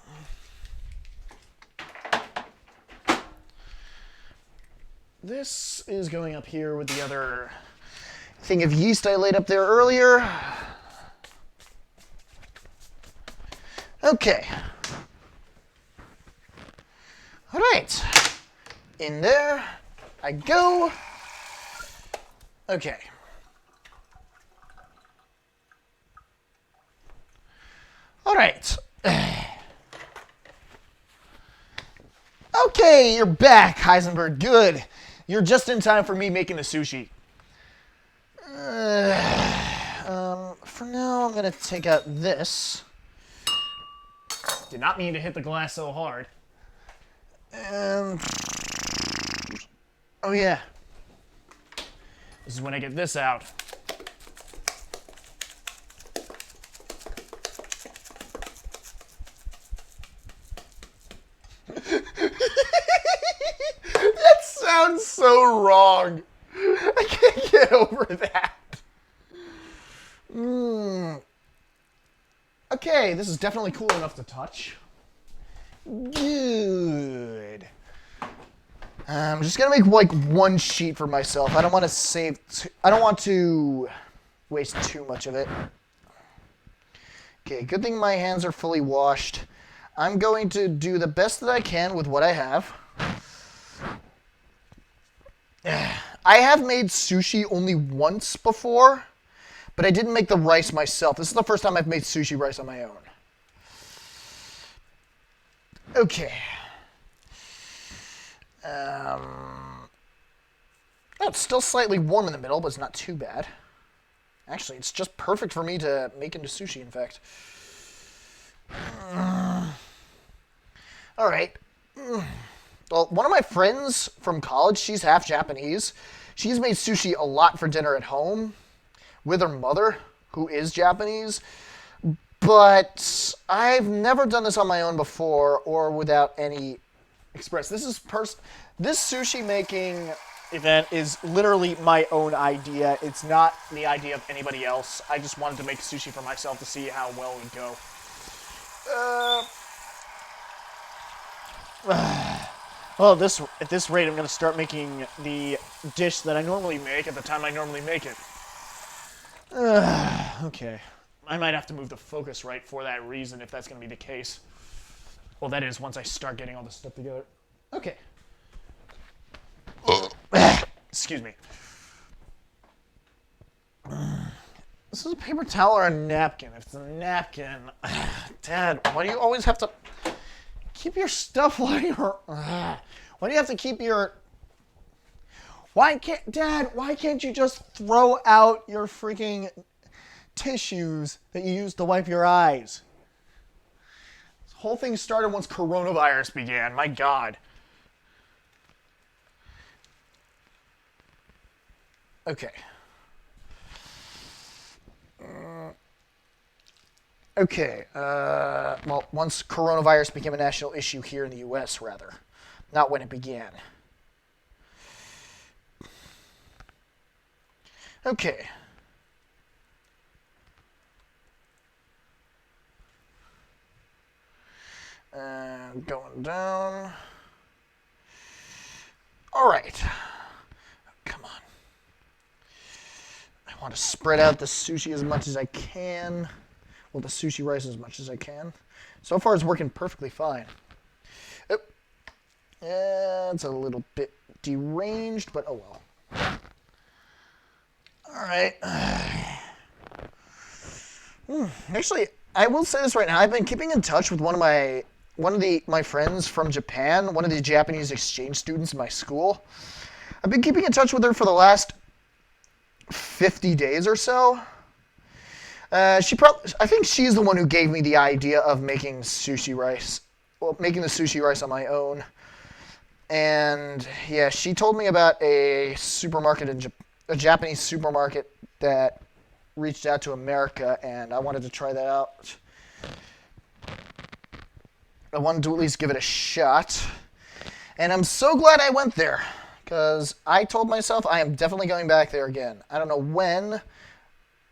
This is going up here with the other thing of yeast I laid up there earlier. Okay. All right. In there I go. Okay. All right. Okay, you're back, Heisenberg. Good. You're just in time for me making the sushi. For now, I'm going to take out this. Did not mean to hit the glass so hard. And oh yeah, this is when I get this out. That sounds so wrong. I can't get over that. Okay, this is definitely cool enough to touch. Good. I'm just gonna make like one sheet for myself. I don't want to save. I don't want to waste too much of it. Okay, good thing my hands are fully washed. I'm going to do the best that I can with what I have. I have made sushi only once before, but I didn't make the rice myself. This is the first time I've made sushi rice on my own. Okay. It's still slightly warm in the middle, but it's not too bad. Actually, it's just perfect for me to make into sushi, in fact. All right. Well, one of my friends from college, she's half Japanese. She's made sushi a lot for dinner at home with her mother, who is Japanese. But I've never done this on my own before or without any express. This sushi making event is literally my own idea. It's not the idea of anybody else. I just wanted to make sushi for myself to see how well it would go. Well, at this rate, I'm going to start making the dish that I normally make at the time I normally make it. Okay. I might have to move the focus right for that reason if that's going to be the case. Well, that is once I start getting all this stuff together. Okay. Excuse me. This is a paper towel or a napkin? If it's a napkin... Dad, why do you always have to... Keep your stuff while you're... Why do you have to keep your... Dad, why can't you just throw out your freaking tissues that you use to wipe your eyes? This whole thing started once coronavirus began. My God. Okay. Okay. Well, once coronavirus became a national issue here in the U.S., rather. Not when it began. Okay. And going down. All right. Come on. I want to spread out the sushi as much as I can. Well, the sushi rice as much as I can. So far, it's working perfectly fine. Oh. Yeah, it's a little bit deranged, but oh well. All right. Actually, I will say this right now. I've been keeping in touch with one of my friends from Japan, one of the Japanese exchange students in my school. I've been keeping in touch with her for the last 50 days or so. I think she's the one who gave me the idea of making sushi rice. Well, making the sushi rice on my own. And yeah, she told me about a supermarket a Japanese supermarket that reached out to America, and I wanted to try that out. I wanted to at least give it a shot. And I'm so glad I went there, because I told myself I am definitely going back there again. I don't know when,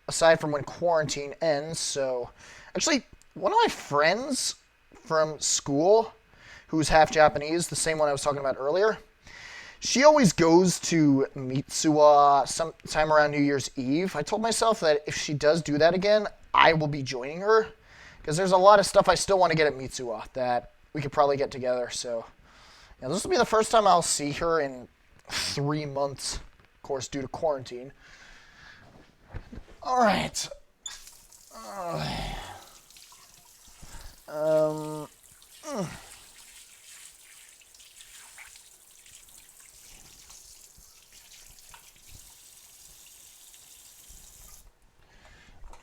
aside from when quarantine ends. So, actually, one of my friends from school, who's half Japanese, the same one I was talking about earlier, she always goes to Mitsuwa sometime around New Year's Eve. I told myself that if she does do that again, I will be joining her, because there's a lot of stuff I still want to get at Mitsuwa that we could probably get together. So, yeah, this will be the first time I'll see her in 3 months, of course, due to quarantine. All right.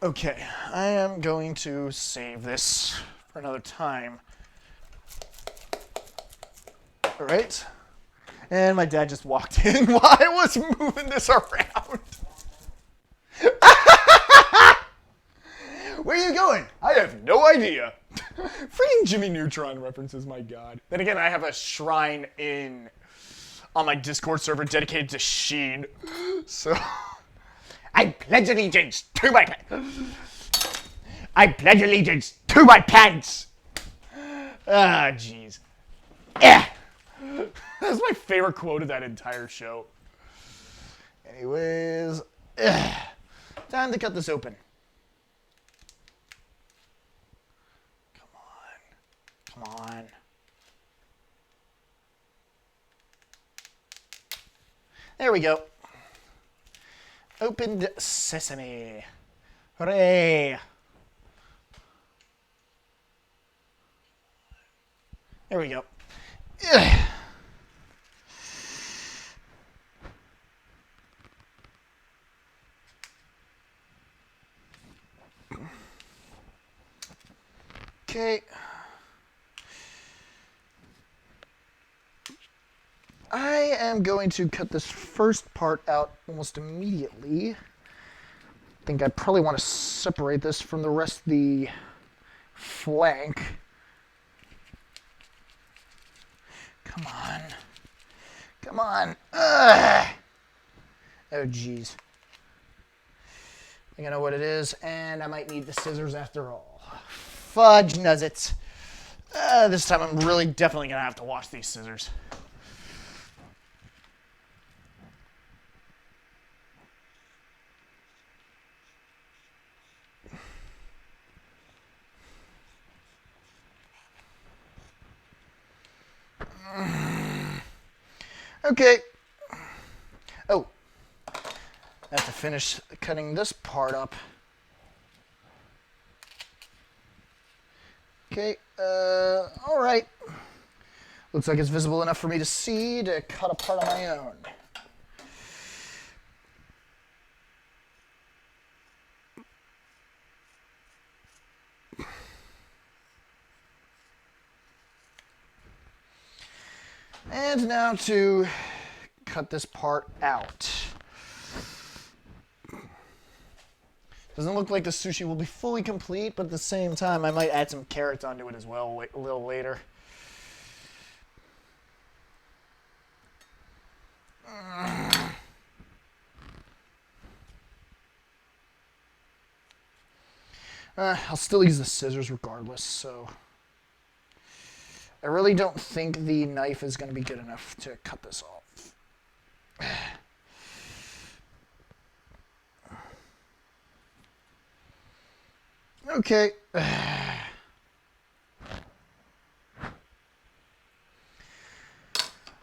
Okay, I am going to save this for another time. All right. And my dad just walked in while I was moving this around. Where are you going? I have no idea. Freaking Jimmy Neutron references, my god. Then again, I have a shrine on my Discord server dedicated to Sheen. So I pledge allegiance to my I pledge allegiance to my pants. Ah, jeez. Yeah. That's my favorite quote of that entire show. Anyways, time to cut this open. Come on. There we go. Opened sesame. Hooray. There we go. Ugh. Okay. I am going to cut this first part out almost immediately. I think I probably want to separate this from the rest of the flank. Come on. Come on. Ugh. Oh, jeez. I think I know what it is, and I might need the scissors after all. Fudge nuzzets. This time I'm really definitely going to have to wash these scissors. Okay. Oh. I have to finish cutting this part up. Okay, all right. Looks like it's visible enough for me to see to cut a part on my own. And now to cut this part out. Doesn't look like the sushi will be fully complete, but at the same time, I might add some carrots onto it as well a little later. I'll still use the scissors regardless, so I really don't think the knife is going to be good enough to cut this off. Okay.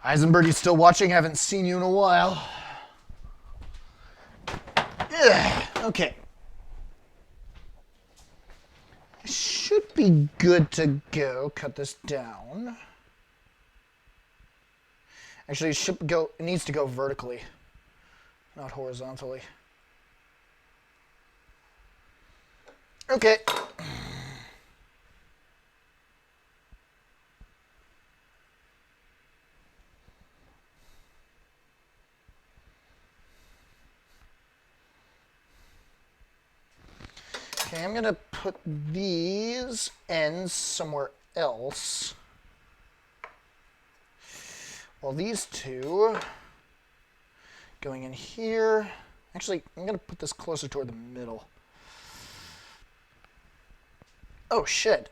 Eisenberg, you still watching? Haven't seen you in a while. Okay. Should be good to go. Cut this down. Actually, it needs to go vertically, not horizontally. Okay. Okay, I'm gonna put these ends somewhere else. While these two going in here. Actually, I'm gonna put this closer toward the middle. Oh, shit.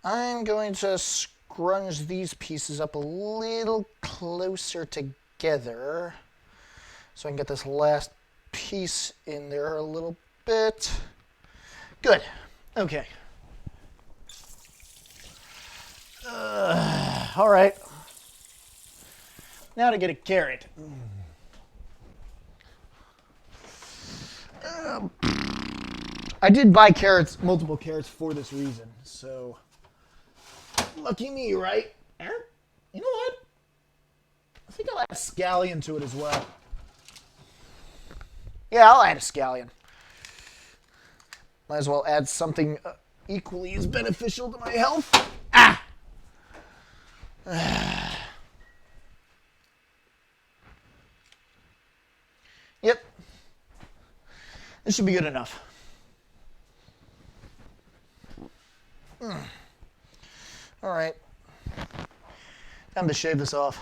I'm going to scrunch these pieces up a little closer together so I can get this last piece in there a little bit. Good. Okay. All right. Now to get a carrot. I did buy multiple carrots for this reason, so lucky me, right? You know what? I think I'll add a scallion to it as well. Yeah, I'll add a scallion. Might as well add something, equally as beneficial to my health. Ah! Yep. This should be good enough. All right. Time to shave this off.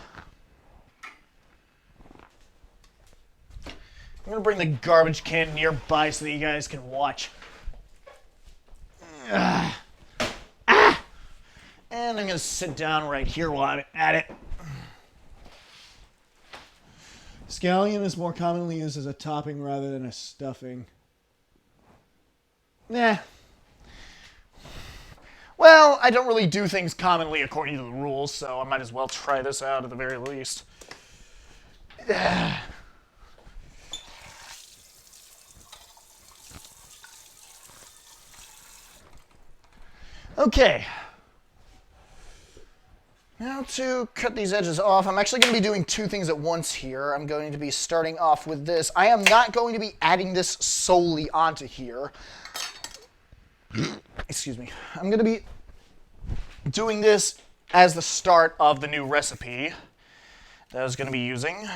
I'm going to bring the garbage can nearby so that you guys can watch. And I'm going to sit down right here while I'm at it. Scallion is more commonly used as a topping rather than a stuffing. Nah. Well, I don't really do things commonly according to the rules, so I might as well try this out at the very least. Okay. Now to cut these edges off, I'm actually going to be doing two things at once here. I'm going to be starting off with this. I am not going to be adding this solely onto here. Excuse me. I'm going to be doing this as the start of the new recipe that I was going to be using.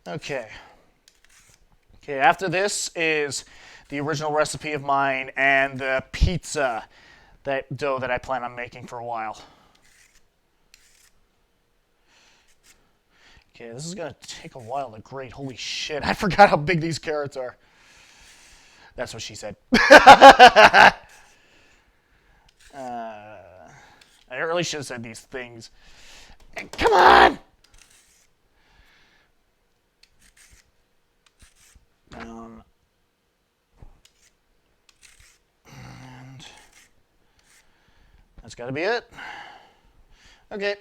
Okay. Okay, after this is the original recipe of mine and the pizza dough that I plan on making for a while. Okay, this is going to take a while to grate. Holy shit, I forgot how big these carrots are. That's what she said. I really should have said these things. Come on! And that's got to be it. Okay.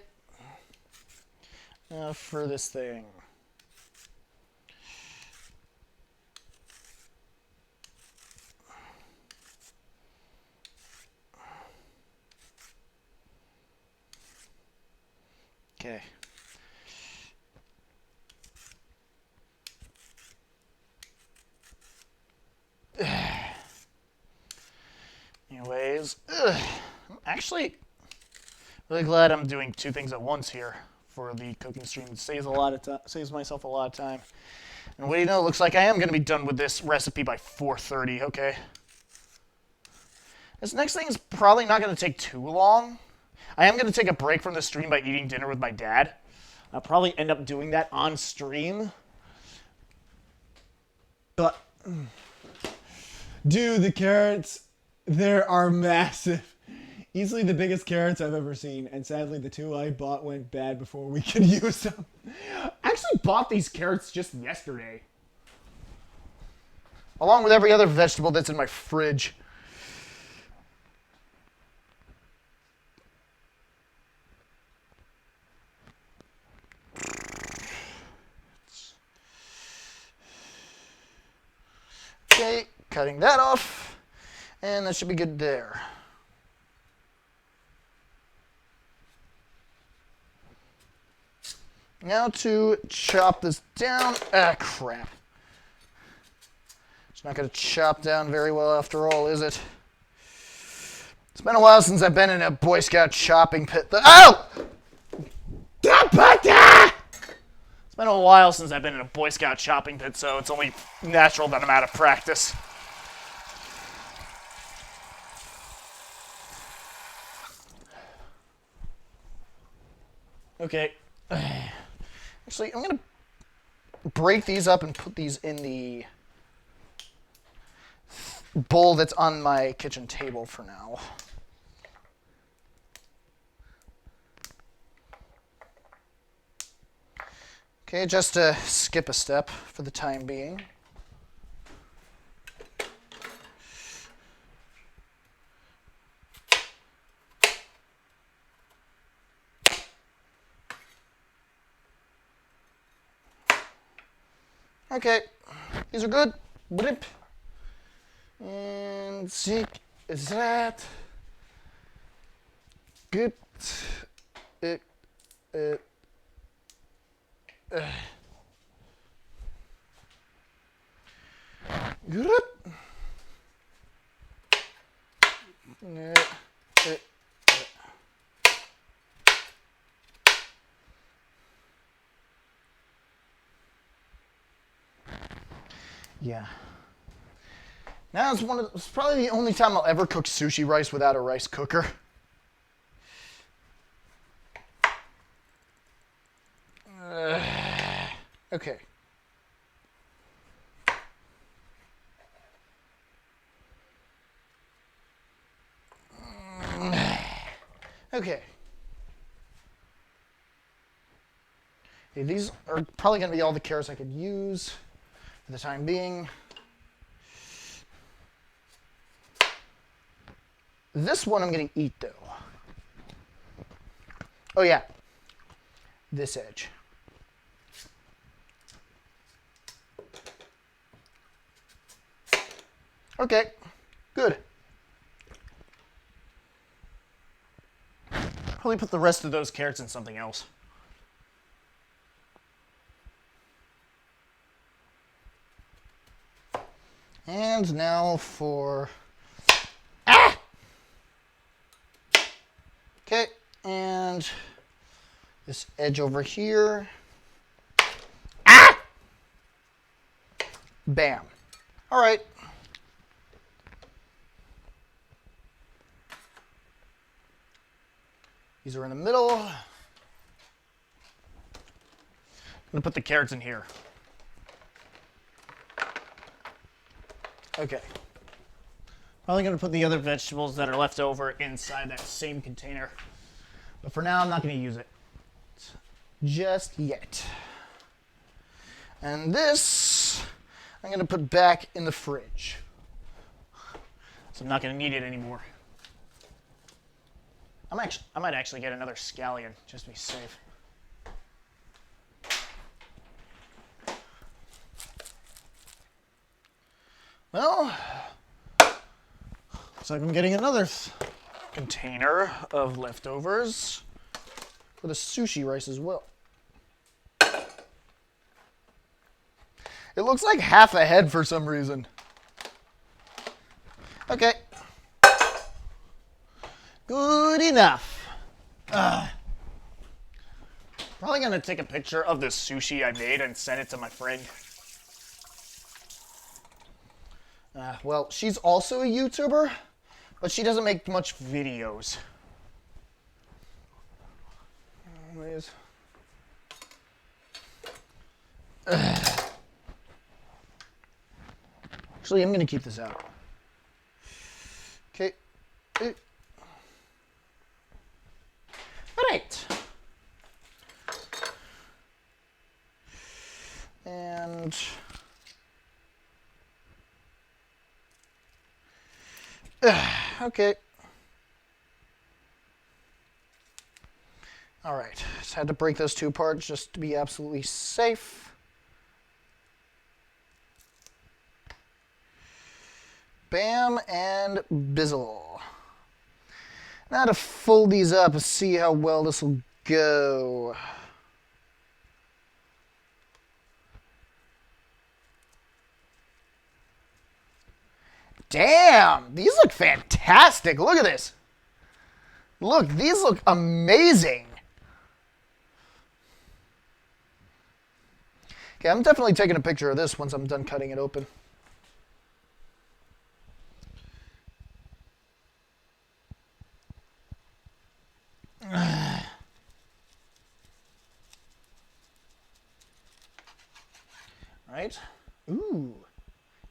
Now for this thing. Okay. Anyways, I'm actually really glad I'm doing two things at once here for the cooking stream. It saves myself a lot of time. And what do you know? It looks like I am going to be done with this recipe by 4:30. Okay. This next thing is probably not going to take too long. I am going to take a break from the stream by eating dinner with my dad. I'll probably end up doing that on stream. But, Dude, the carrots, there are massive. Easily the biggest carrots I've ever seen, and sadly the two I bought went bad before we could use them. I actually bought these carrots just yesterday. Along with every other vegetable that's in my fridge. Okay, cutting that off, and that should be good there. Now to chop this down. Ah, crap. It's not going to chop down very well after all, is it? It's been a while since I've been in a Boy Scout chopping pit. Oh! It's been a while since I've been in a Boy Scout chopping pit, so it's only natural that I'm out of practice. Okay. Actually, I'm going to break these up and put these in the bowl that's on my kitchen table for now. Okay, just to skip a step for the time being. Okay, these are good. Blip. And zik is that. Good. Good. Yeah. Now it's probably the only time I'll ever cook sushi rice without a rice cooker. Okay. Okay. Okay, these are probably going to be all the carrots I could use for the time being. This one I'm going to eat, though. Oh, yeah. This edge. Okay, good. Probably put the rest of those carrots in something else. And now for... Ah! Okay, and this edge over here. Ah! Bam. All right. These are in the middle. I'm going to put the carrots in here. Okay. Probably going to put the other vegetables that are left over inside that same container. But for now, I'm not going to use it just yet. And this, I'm going to put back in the fridge. So I'm not going to need it anymore. I might actually get another scallion just to be safe. Well, looks like I'm getting another container of leftovers for the sushi rice as well. It looks like half a head for some reason. Okay. Good enough. Probably gonna take a picture of the sushi I made and send it to my friend. Well, she's also a YouTuber, but she doesn't make much videos. Anyways. Actually, I'm gonna keep this out. Okay. Alright. And okay. All right. Just had to break those two apart just to be absolutely safe. Bam and bizzle. Now to fold these up and see how well this will go. Damn, these look fantastic. Look at this. Look, these look amazing. Okay, I'm definitely taking a picture of this once I'm done cutting it open. Right? Ooh,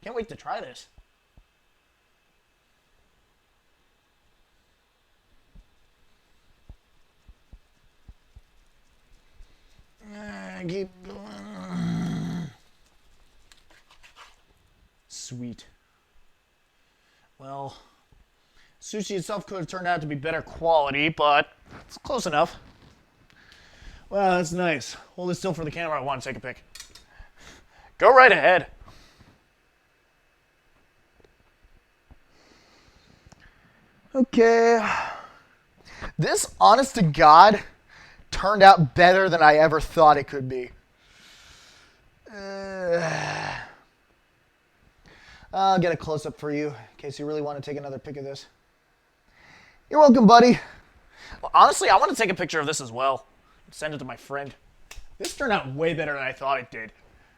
can't wait to try this. Keep going. Sweet. Well, sushi itself could have turned out to be better quality, but it's close enough. Wow, that's nice. Hold it still for the camera. I want to take a pic. Go right ahead. Okay. This, honest to God, turned out better than I ever thought it could be. I'll get a close-up for you in case you really want to take another pic of this. You're welcome, buddy. Well, honestly, I want to take a picture of this as well. Send it to my friend. This turned out way better than I thought it did.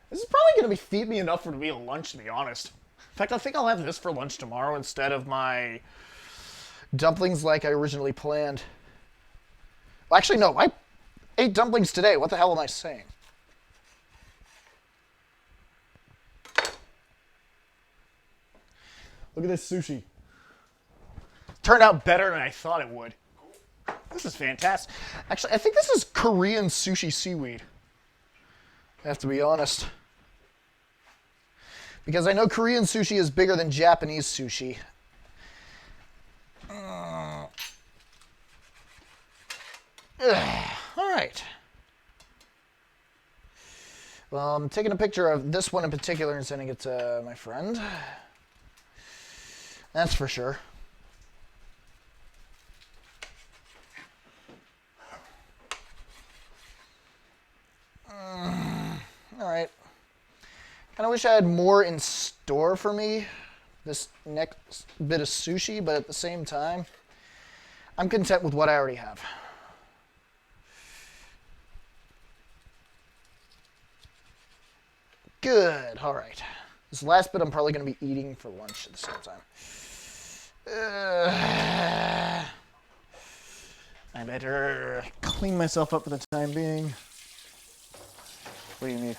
This is probably going to feed me enough for to be a lunch, to be honest. In fact, I think I'll have this for lunch tomorrow instead of my dumplings like I originally planned. Well, actually, no. I ate dumplings today. What the hell am I saying? Look at this sushi. Turned out better than I thought it would. This is fantastic. Actually, I think this is Korean sushi seaweed. I have to be honest. Because I know Korean sushi is bigger than Japanese sushi. All right. Well, I'm taking a picture of this one in particular and sending it to my friend. That's for sure. All right. Kind of wish I had more in store for me, this next bit of sushi, but at the same time, I'm content with what I already have. Good. All right. This last bit I'm probably going to be eating for lunch at the same time. I better clean myself up for the time being. What do you need?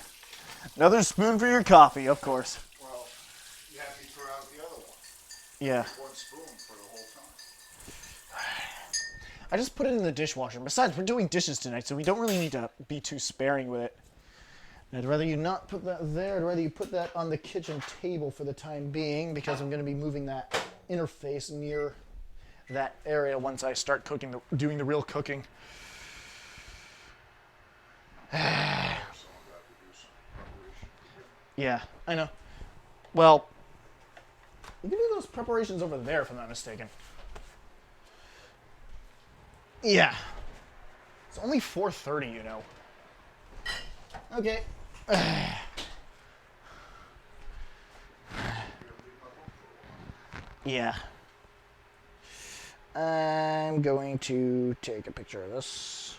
Another spoon for your coffee, of course. Well, you have me throw out the other one. Yeah. One spoon for the whole time. I just put it in the dishwasher. Besides, we're doing dishes tonight, so we don't really need to be too sparing with it. I'd rather you not put that there. I'd rather you put that on the kitchen table for the time being, because I'm going to be moving that interface near that area once I start cooking, doing the real cooking. Yeah, I know. Well, we can do those preparations over there, if I'm not mistaken. Yeah. It's only 4:30, you know. Okay. Yeah. I'm going to take a picture of this.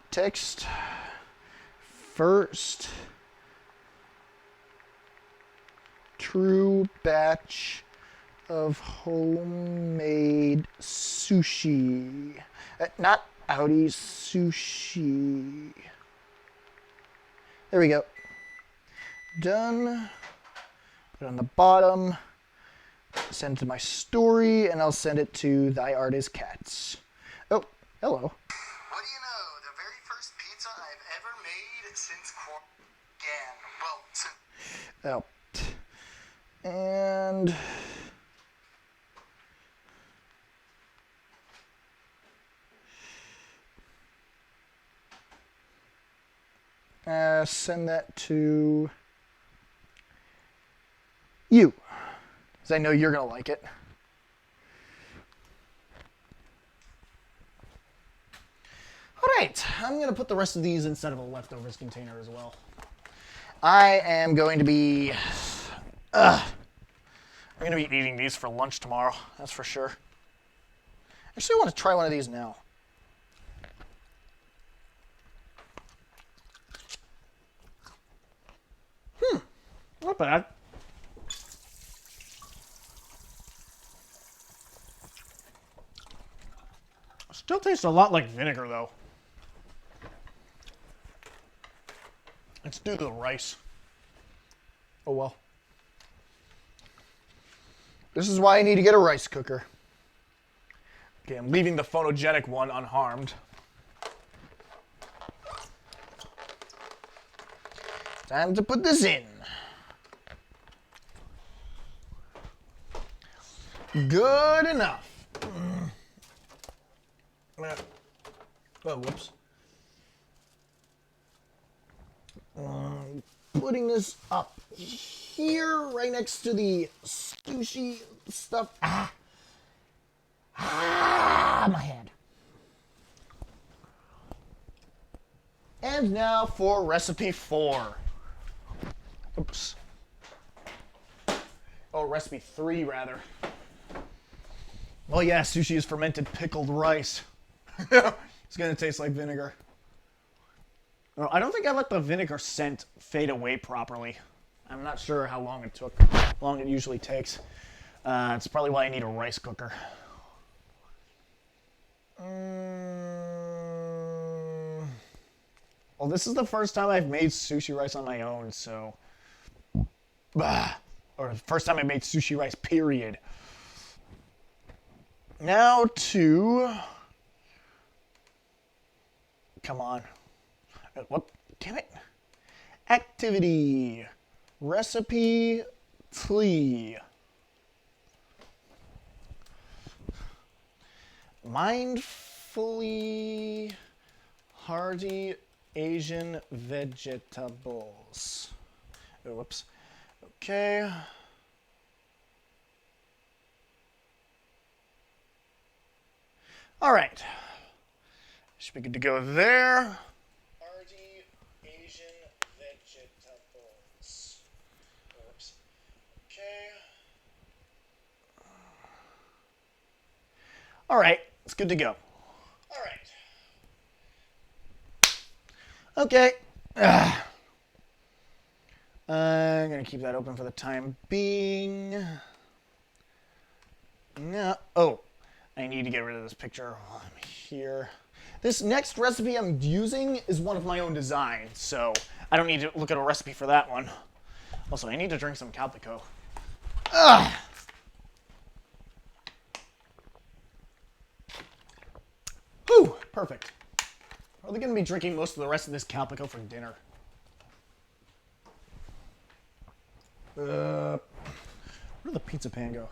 Text first true batch of homemade sushi. Not Audi sushi. There we go. Done. Put it on the bottom. Send it to my story, and I'll send it to Thy Art is Cats. Oh, hello. What do you know? The very first pizza I've ever made since quarantine. Well, since... Oh. And... send that to you, because I know you're going to like it. All right, I'm going to put the rest of these inside of a leftovers container as well. I am going to be... I'm going to be eating these for lunch tomorrow, that's for sure. Actually, I want to try one of these now. Not bad. Still tastes a lot like vinegar, though. It's due to the rice. Oh well. This is why I need to get a rice cooker. Okay, I'm leaving the photogenic one unharmed. Time to put this in. Good enough. Oh, whoops. Putting this up here, right next to the sushi stuff. My head. And now for recipe 4. Oops. Oh, recipe 3, rather. Well, yeah, sushi is fermented pickled rice. It's gonna taste like vinegar. Oh, I don't think I let the vinegar scent fade away properly. I'm not sure how long it took, how long it usually takes. It's probably why I need a rice cooker. Well, this is the first time I've made sushi rice on my own, so... Or the first time I made sushi rice, period. Now to... Come on. What? Damn it. Activity. Recipe 3. Mindfully hearty Asian vegetables. Oh, whoops. Okay. All right. Should be good to go there. Hearty Asian vegetables. Whoops. Okay. All right. It's good to go. All right. Okay. I'm going to keep that open for the time being. No. Oh, I need to get rid of this picture while I'm here. This next recipe I'm using is one of my own designs, so I don't need to look at a recipe for that one. Also, I need to drink some Calpico. Ugh. Whew, perfect. Probably going to be drinking most of the rest of this Calpico for dinner. Where'd the pizza pan go?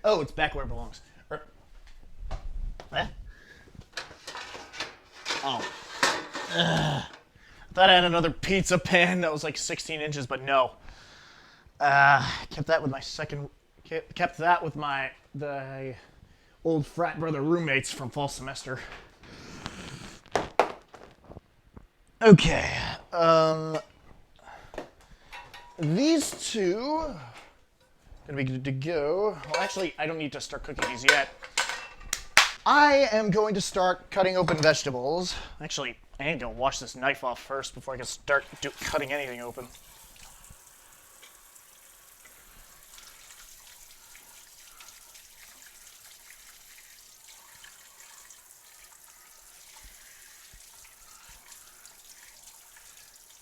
Oh, it's back where it belongs. Oh. I thought I had another pizza pan that was like 16 inches, but no. Kept that with my the old frat brother roommates from fall semester. Okay. These two gonna be good to go. Well, actually, I don't need to start cooking these yet. I am going to start cutting open vegetables. Actually, I need to wash this knife off first before I can start cutting anything open.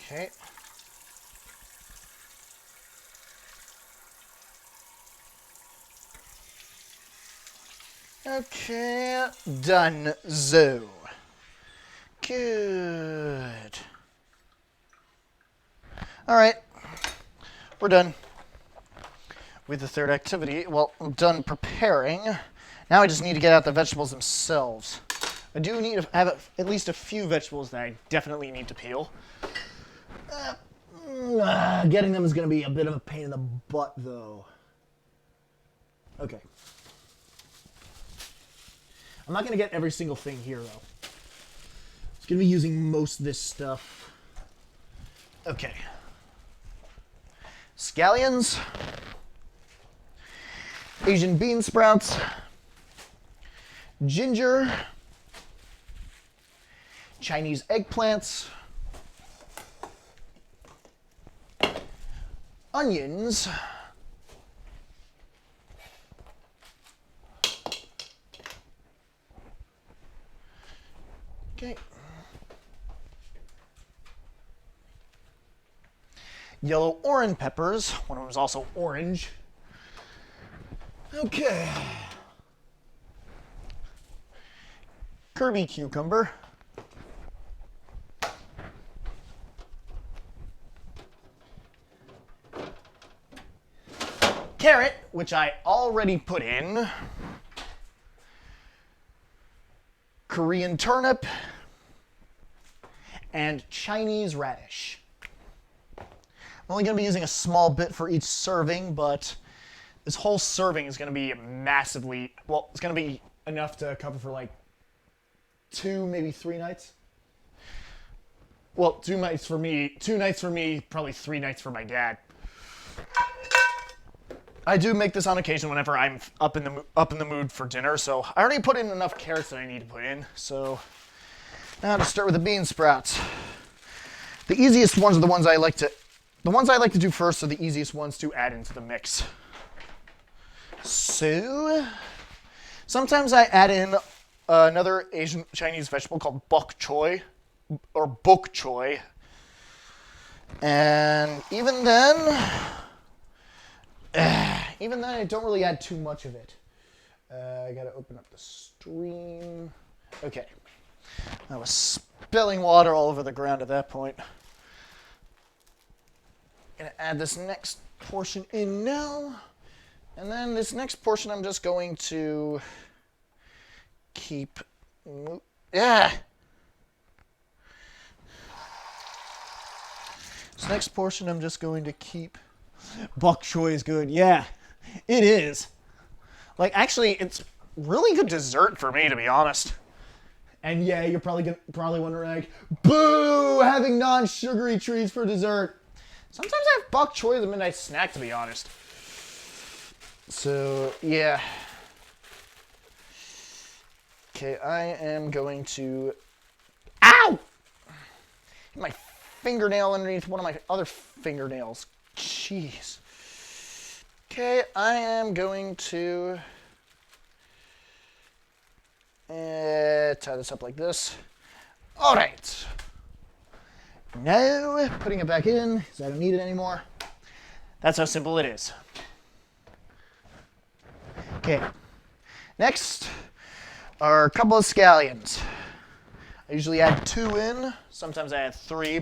Okay. Okay, done. So good. All right, we're done with the third activity. Well, I'm done preparing. Now I just need to get out the vegetables themselves. I do need to have at least a few vegetables that I definitely need to peel. Getting them is going to be a bit of a pain in the butt, though. Okay. I'm not going to get every single thing here, though. I'm going to be using most of this stuff. Okay. Scallions. Asian bean sprouts. Ginger. Chinese eggplants. Onions. Okay. Yellow orange peppers. One of them is also orange. Okay. Kirby cucumber. Carrot, which I already put in. Korean turnip, and Chinese radish. I'm only going to be using a small bit for each serving, but this whole serving is going to be massively, well, it's going to be enough to cover for like 2, maybe 3 nights. Well, 2 nights for me, 2 nights for me, probably 3 nights for my dad. I do make this on occasion whenever I'm up in the mood for dinner, so I already put in enough carrots that I need to put in. So now to start with the bean sprouts. The easiest ones are the ones I like to do first are the easiest ones to add into the mix. So sometimes I add in another Asian Chinese vegetable called bok choy or bok choy. And even then I don't really add too much of it. I gotta open up the stream. Okay. I was spilling water all over the ground at that point. Gonna add this next portion in now. And then this next portion I'm just going to keep... Yeah! This next portion I'm just going to keep... Bok choy is good. Yeah, it is. Like, actually, it's really good dessert for me, to be honest. And yeah, you're probably wondering, like, boo! Having non-sugary treats for dessert. Sometimes I have bok choy as a midnight snack, to be honest. So, yeah. Okay, I am going to... Ow! My fingernail underneath one of my other fingernails. Jeez. Okay, I am going to tie this up like this. All right. Now, putting it back in, because I don't need it anymore. That's how simple it is. Okay. Next are a couple of scallions. I usually add 2 in. Sometimes I add 3.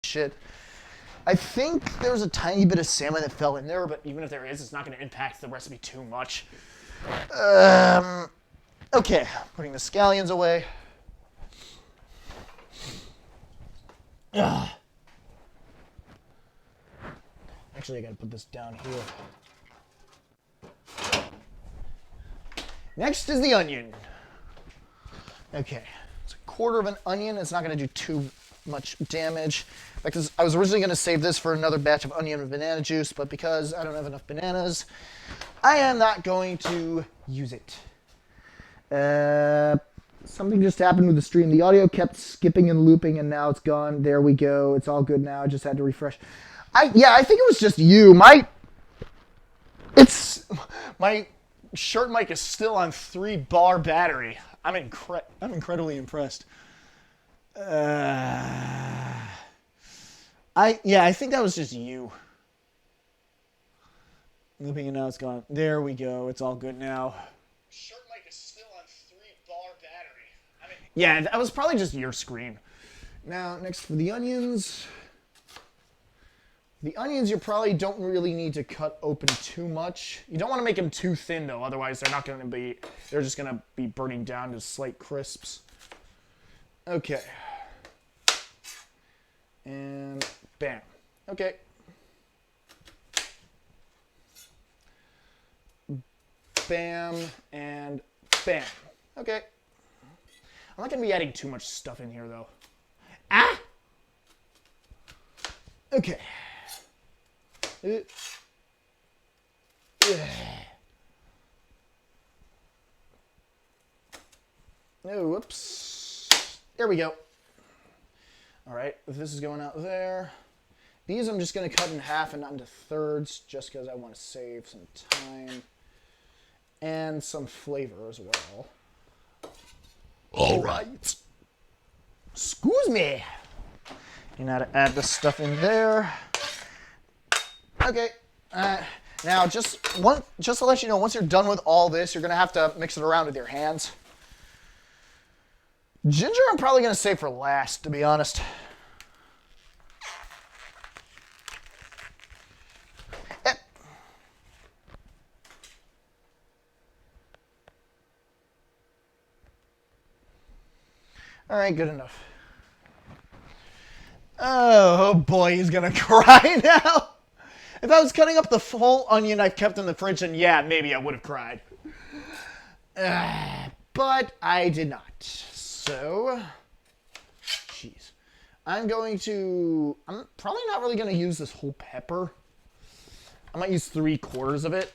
Shit. I think there's a tiny bit of salmon that fell in there, but even if there is, it's not going to impact the recipe too much. Okay, putting the scallions away. Ugh. Actually, I got to put this down here. Next is the onion. Okay, it's a quarter of an onion. It's not going to do too much damage. In fact, I was originally going to save this for another batch of onion and banana juice, but because I don't have enough bananas, I am not going to use it. Something just happened with the stream. The audio kept skipping and looping, and now it's gone. There we go. It's all good now. I just had to refresh. I think it was just you. My shirt mic is still on 3-bar battery. I'm incredibly impressed. I think that was just you. Looping and now it's gone. There we go. It's all good now. Shirt mic is still on 3-bar battery. Yeah, that was probably just your screen. Now, next for the onions. The onions you probably don't really need to cut open too much. You don't want to make them too thin though, otherwise they're just going to be burning down to slight crisps. Okay. And bam. Okay. Bam and bam. Okay. I'm not going to be adding too much stuff in here, though. Ah! Okay. No, whoops. There we go. All right, this is going out there. These I'm just going to cut in half and not into thirds just because I want to save some time and some flavor as well. All right. Excuse me. You know how to add this stuff in there. Okay. Now, just to let you know, once you're done with all this, you're going to have to mix it around with your hands. Ginger I'm probably going to save for last, to be honest. Yep. All right, good enough. Oh boy, he's going to cry now. If I was cutting up the whole onion I've kept in the fridge, then yeah, maybe I would have cried. But I did not. So, jeez. I'm probably not really going to use this whole pepper. I might use 3/4 of it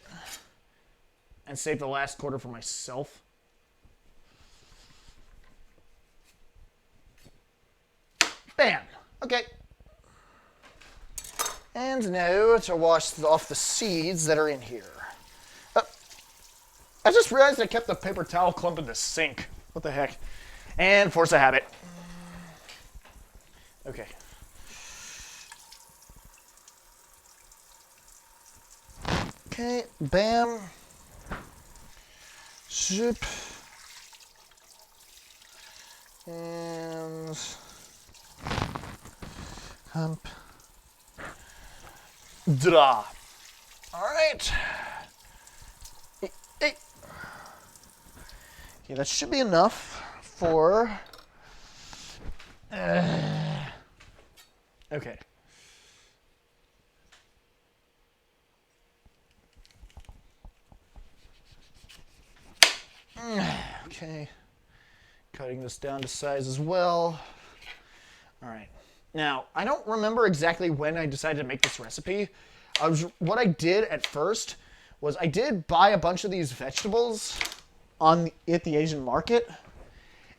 and save the last quarter for myself. Bam. Okay. And now to wash off the seeds that are in here. I just realized I kept the paper towel clump in the sink. What the heck? And force a habit. Okay. Okay, bam. Zoop. And hump. Draw. All right. Hey. Okay, that should be enough for. Okay. Okay. Cutting this down to size as well. All right. Now, I don't remember exactly when I decided to make this recipe. What I did at first was I did buy a bunch of these vegetables at the Asian market,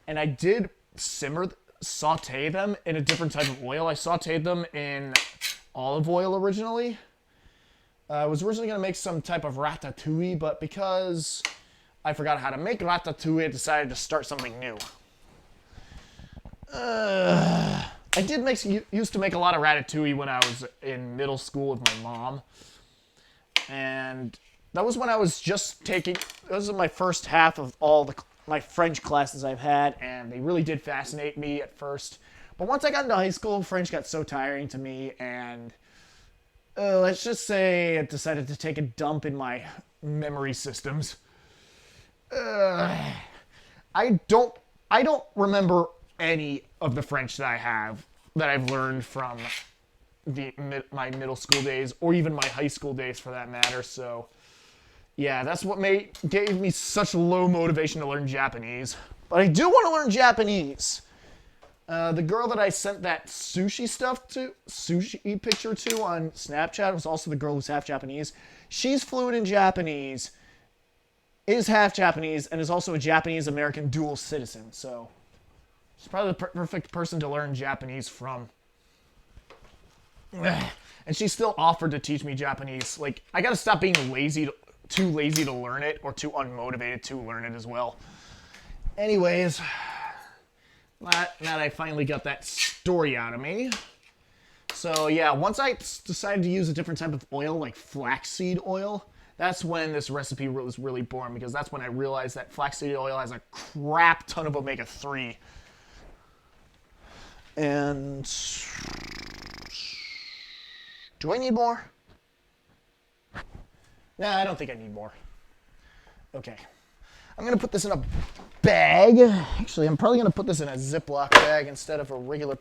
and I did saute them in a different type of oil. I sauteed them in olive oil originally. I was originally going to make some type of ratatouille, but because I forgot how to make ratatouille, I decided to start something new. I used to make a lot of ratatouille when I was in middle school with my mom. And that was when I was this was my first half of all my French classes I've had, and they really did fascinate me at first. But once I got into high school, French got so tiring to me, and let's just say I decided to take a dump in my memory systems. I don't remember any of the French that I've learned from my middle school days, or even my high school days for that matter. So yeah, that's what gave me such low motivation to learn Japanese. But I do want to learn Japanese. The girl that I sent that sushi picture to on Snapchat was also the girl who's half Japanese. She's fluent in Japanese, is half Japanese, and is also a Japanese-American dual citizen. So she's probably the perfect person to learn Japanese from. And she still offered to teach me Japanese. Like, I gotta stop being too lazy to learn it, or too unmotivated to learn it as well. Anyways, now that I finally got that story out of me. So yeah, once I decided to use a different type of oil, like flaxseed oil, that's when this recipe was really born, because that's when I realized that flaxseed oil has a crap ton of omega-3. And do I need more? Nah, I don't think I need more. Okay. I'm going to put this in a bag. Actually, I'm probably going to put this in a Ziploc bag instead of a regular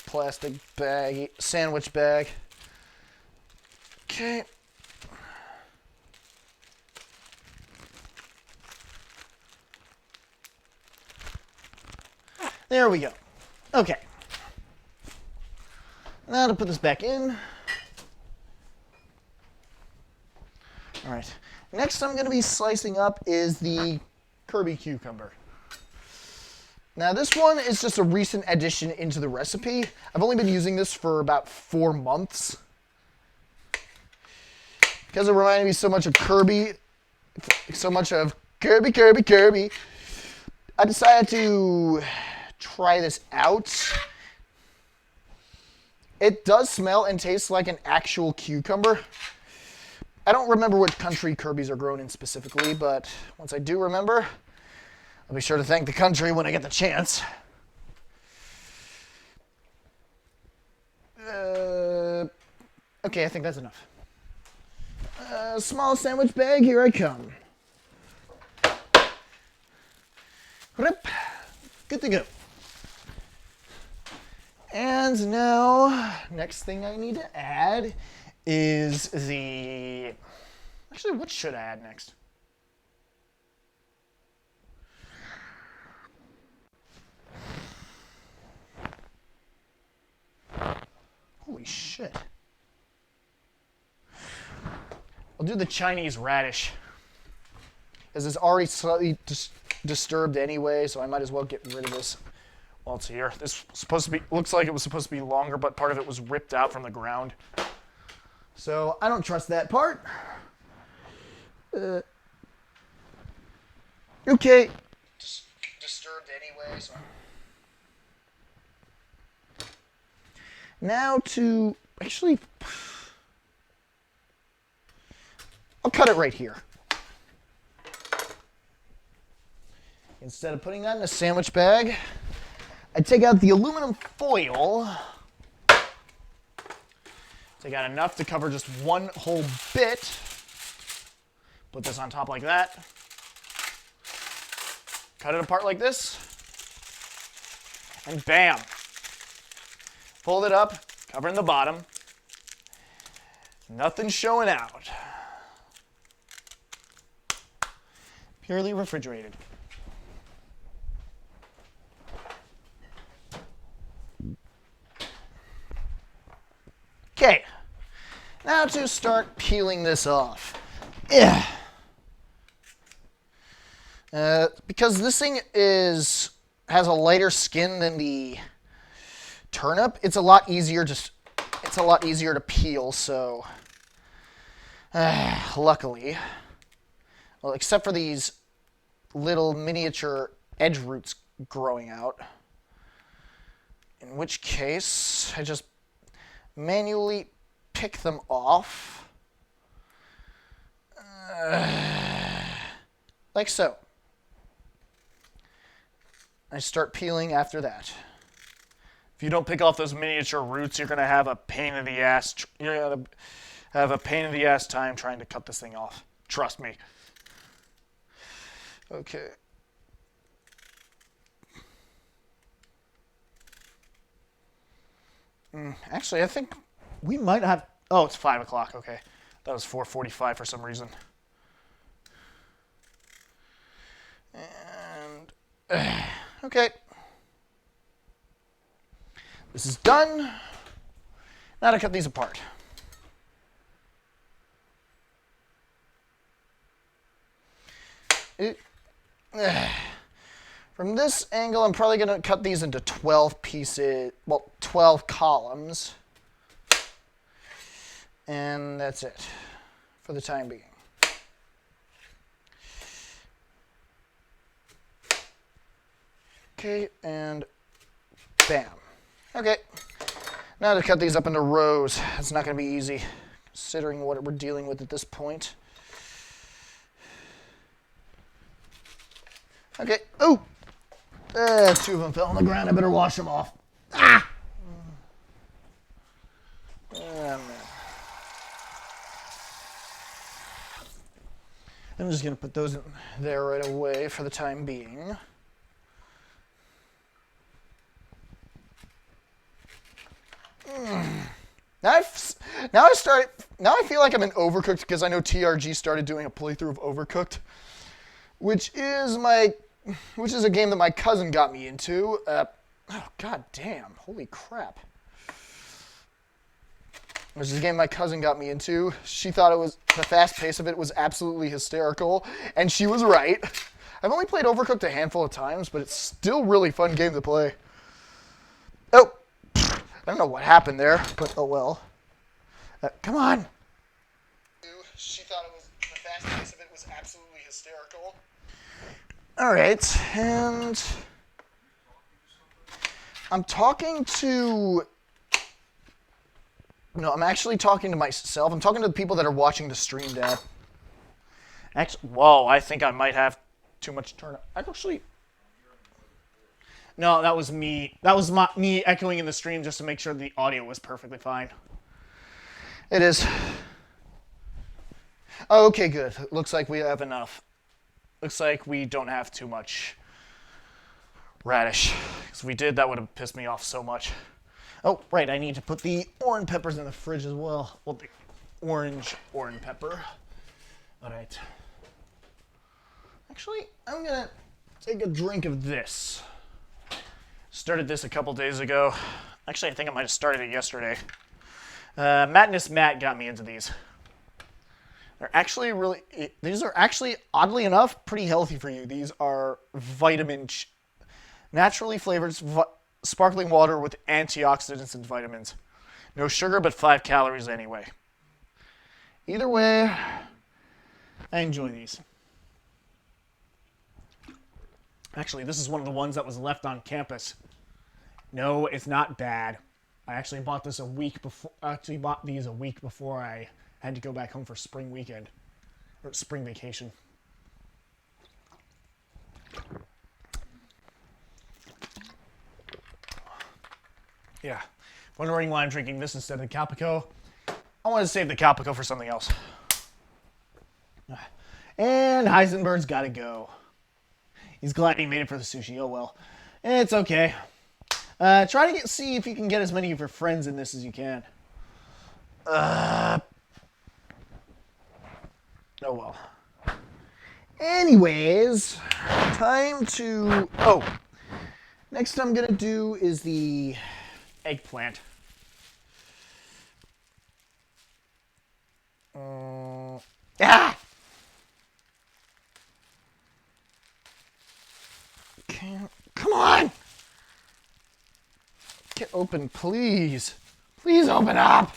plastic bag, sandwich bag. Okay. There we go. Okay. Now to put this back in. All right. Next I'm going to be slicing up is the Kirby cucumber. Now this one is just a recent addition into the recipe. I've only been using this for about 4 months. Because it reminded me so much of Kirby. So much of Kirby. I decided to try this out. It does smell and taste like an actual cucumber. I don't remember which country Kirby's are grown in specifically, but once I do remember, I'll be sure to thank the country when I get the chance. Okay, I think that's enough. Small sandwich bag, here I come. Good to go. And now, next thing I need to add is the... Actually, what should I add next? Holy shit. I'll do the Chinese radish. As it's already slightly disturbed anyway, so I might as well get rid of this while it's here. This was supposed to be, looks like it was supposed to be longer, but part of it was ripped out from the ground. So I don't trust that part. Okay. Disturbed anyway, so. Now to, actually, I'll cut it right here. Instead of putting that in a sandwich bag, I take out the aluminum foil. Take out enough to cover just one whole bit. Put this on top like that. Cut it apart like this. And bam. Fold it up, covering the bottom. Nothing showing out. Purely refrigerated. Okay, now to start peeling this off. Yeah. Because this thing has a lighter skin than the turnip, it's a lot easier to peel. So, luckily, well, except for these little miniature edge roots growing out, in which case I just manually pick them off, like so. I start peeling after that. If you don't pick off those miniature roots, you're gonna have a pain in the ass. You're gonna have a pain in the ass time trying to cut this thing off. Trust me. Okay. Actually, I think we might have... Oh, it's 5 o'clock. Okay. That was 4:45 for some reason. And... okay. This is done. Now to cut these apart. From this angle, I'm probably going to cut these into 12 pieces, well, 12 columns. And that's it for the time being. Okay, and bam. Okay, now to cut these up into rows. It's not going to be easy, considering what we're dealing with at this point. Okay, oh! 2 of them fell on the ground. I better wash them off. Ah! Man. I'm just going to put those in there right away for the time being. Now I feel like I'm in Overcooked because I know TRG started doing a playthrough of Overcooked, which is a game that my cousin got me into. Oh, god damn. Holy crap. Which is a game my cousin got me into. She thought the fast pace of it was absolutely hysterical, and she was right. I've only played Overcooked a handful of times, but it's still a really fun game to play. Oh, I don't know what happened there, but oh well. Come on. She thought the fast pace of it was absolutely hysterical. All right, and I'm actually talking to myself. I'm talking to the people that are watching the stream, Dad. Actually, whoa, I think I might have too much turn up. No, that was me. That was me echoing in the stream just to make sure the audio was perfectly fine. It is. Oh, okay, good. Looks like we have enough. Looks like we don't have too much radish. Because if we did, that would have pissed me off so much. Oh, right, I need to put the orange peppers in the fridge as well. Well, the orange pepper. All right. Actually, I'm going to take a drink of this. Started this a couple days ago. Actually, I think I might have started it yesterday. Madness Matt got me into these. These are actually, oddly enough, pretty healthy for you. These are naturally flavored sparkling water with antioxidants and vitamins. No sugar, but 5 calories anyway. Either way, I enjoy these. Actually, this is one of the ones that was left on campus. No, it's not bad. I actually bought these a week before I had to go back home for spring weekend. Or spring vacation. Yeah. Wondering why I'm drinking this instead of the Calpico? I want to save the Calpico for something else. And Heisenberg's got to go. He's glad he made it for the sushi. Oh well. It's okay. Try to see if you can get as many of your friends in this as you can. Oh well. Anyways, time to... Oh. Next I'm going to do is the eggplant. Ah! Come on! Get open, please. Please open up.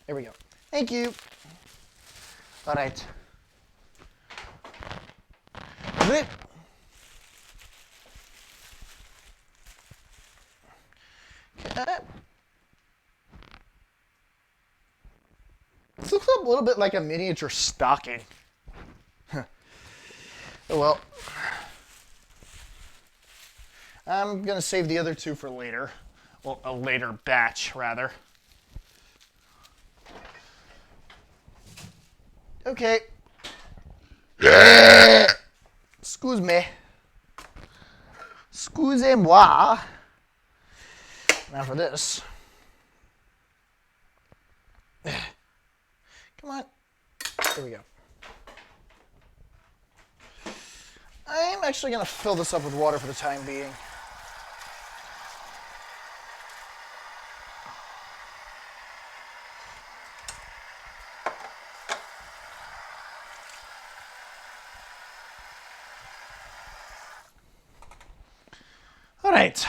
There we go. Thank you. All right. Zip. This looks a little bit like a miniature stocking. Oh well. I'm going to save the other two for later. Well, a later batch, rather. Okay. Excuse me. Excusez-moi. Now for this. Come on. There we go. I'm actually going to fill this up with water for the time being. All right.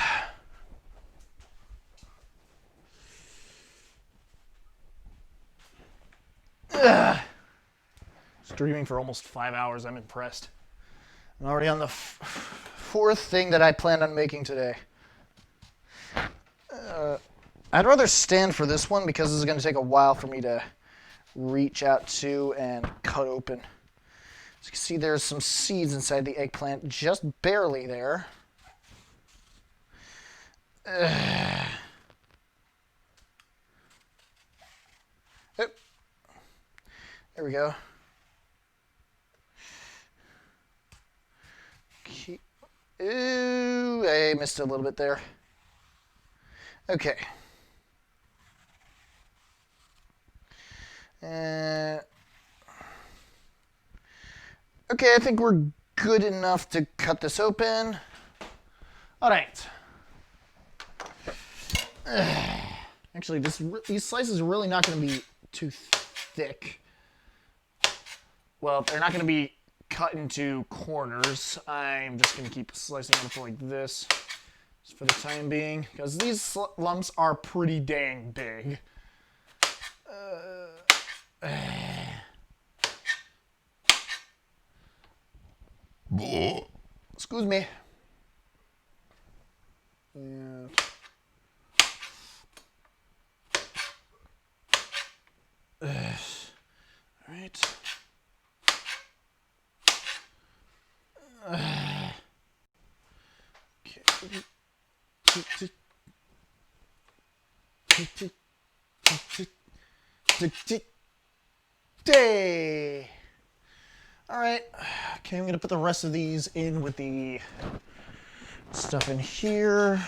Streaming for almost 5 hours. I'm impressed. I'm already on the fourth thing that I planned on making today. I'd rather stand for this one because this is going to take a while for me to reach out to and cut open. As you can see, there's some seeds inside the eggplant, just barely there. Oh. There we go. Ooh, I missed it a little bit there. Okay. Okay, I think we're good enough to cut this open. All right. Actually, these slices are really not going to be too thick. Well, they're not going to be cut into corners. I'm just going to keep slicing them up like this just for the time being, because these lumps are pretty dang big. Excuse me. Yeah. All right. Day. All right. Okay, I'm gonna put the rest of these in with the stuff in here.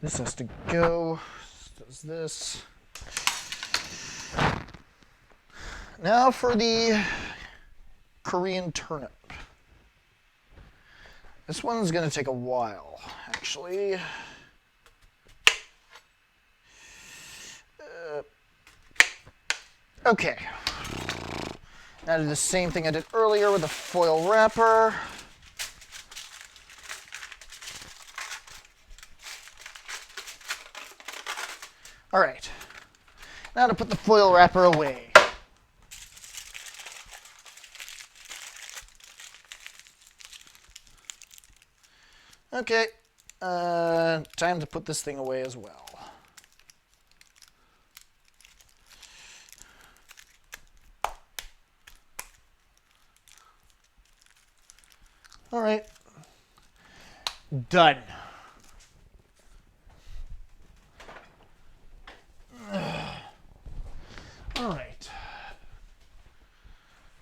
This has to go. This does this. Now for the Korean turnip. This one's gonna take a while, actually. Okay. Now do the same thing I did earlier with the foil wrapper. All right. Now to put the foil wrapper away. Okay. Time to put this thing away as well. All right. Done. All right.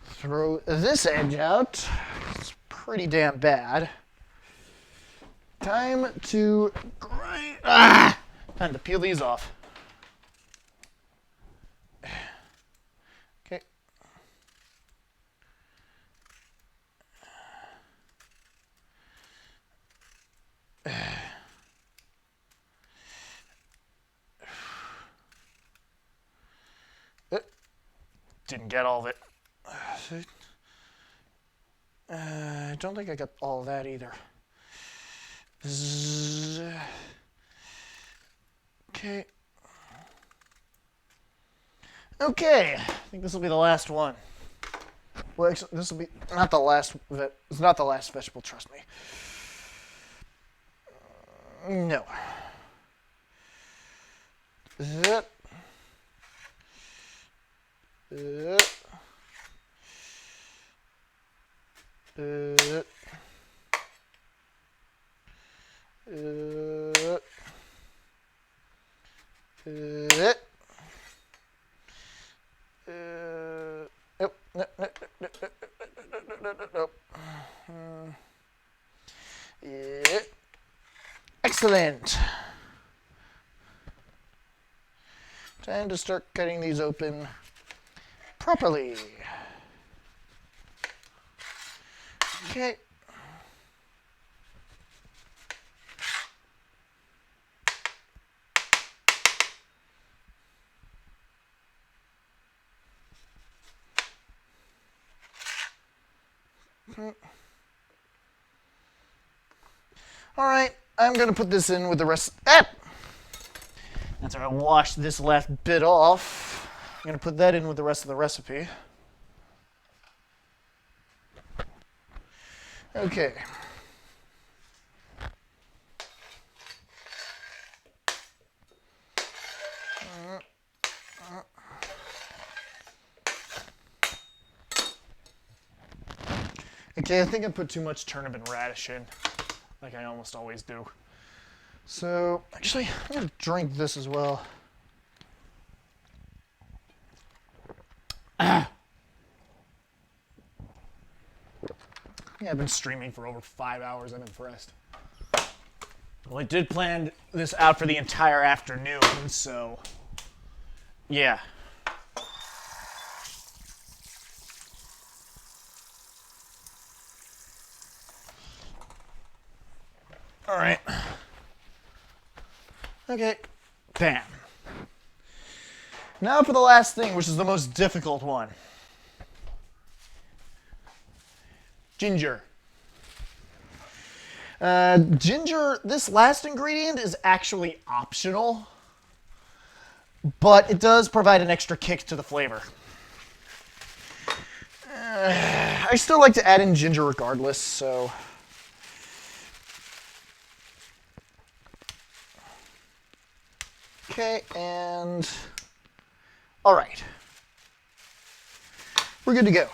Throw this edge out. It's pretty damn bad. Time to grind. Time to peel these off. Okay. Didn't get all of it. I don't think I got all of that either. Okay. Okay. I think this will be the last one. Well, actually, this will be not the last. It's not the last vegetable. Trust me. No. Zip. Zip. Zip. Excellent. Time to start cutting these open properly. Okay. All right, I'm going to put this in with the rest. After I wash this last bit off, I'm going to put that in with the rest of the recipe. Okay. Okay, I think I put too much turnip and radish in, like I almost always do. So, actually, I'm going to drink this as well. Yeah, I've been streaming for over 5 hours. I'm impressed. Well, I did plan this out for the entire afternoon, so yeah. All right. Okay. Bam. Now for the last thing, which is the most difficult one. Ginger. Ginger, this last ingredient is actually optional, but it does provide an extra kick to the flavor. I still like to add in ginger regardless, so... Okay, and... Alright. We're good to go.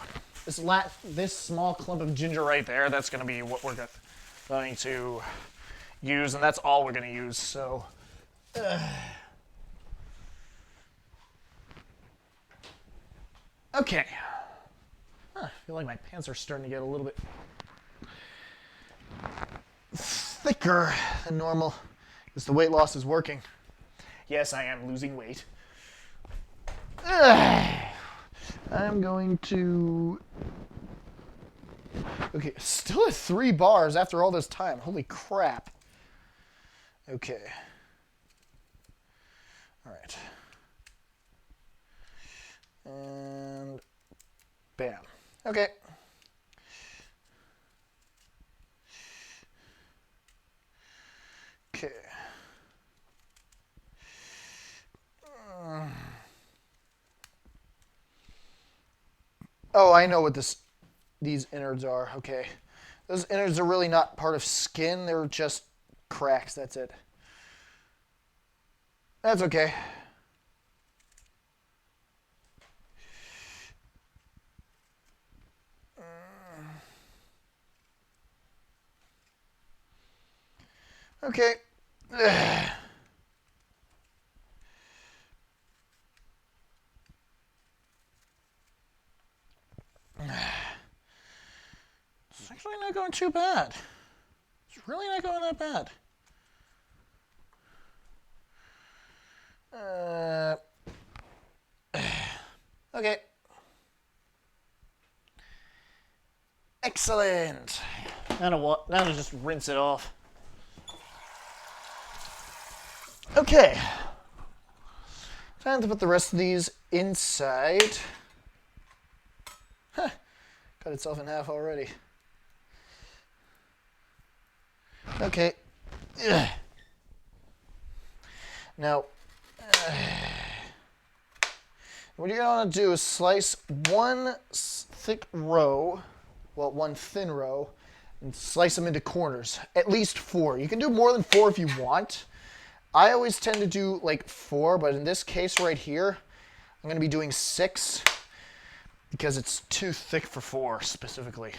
This small clump of ginger right there, that's going to be what we're going to use, and that's all we're going to use, so... Okay. I feel like my pants are starting to get a little bit thicker than normal, because the weight loss is working. Yes, I am losing weight. I'm going to... Okay, still at 3 bars after all this time. Holy crap. Okay. All right. And bam. Okay. Okay. Oh, I know what these innards are. Okay. Those innards are really not part of skin. They're just cracks. That's it. That's okay. Okay. It's actually not going too bad. It's really not going that bad. Okay. Excellent. Now to just rinse it off. Okay. Time to put the rest of these inside. Huh. Cut itself in half already. Okay. Ugh. Now, what you're going to do is slice one thick row, well, one thin row, and slice them into corners. At least 4. You can do more than 4 if you want. I always tend to do like 4, but in this case right here, I'm going to be doing 6 because it's too thick for 4 specifically.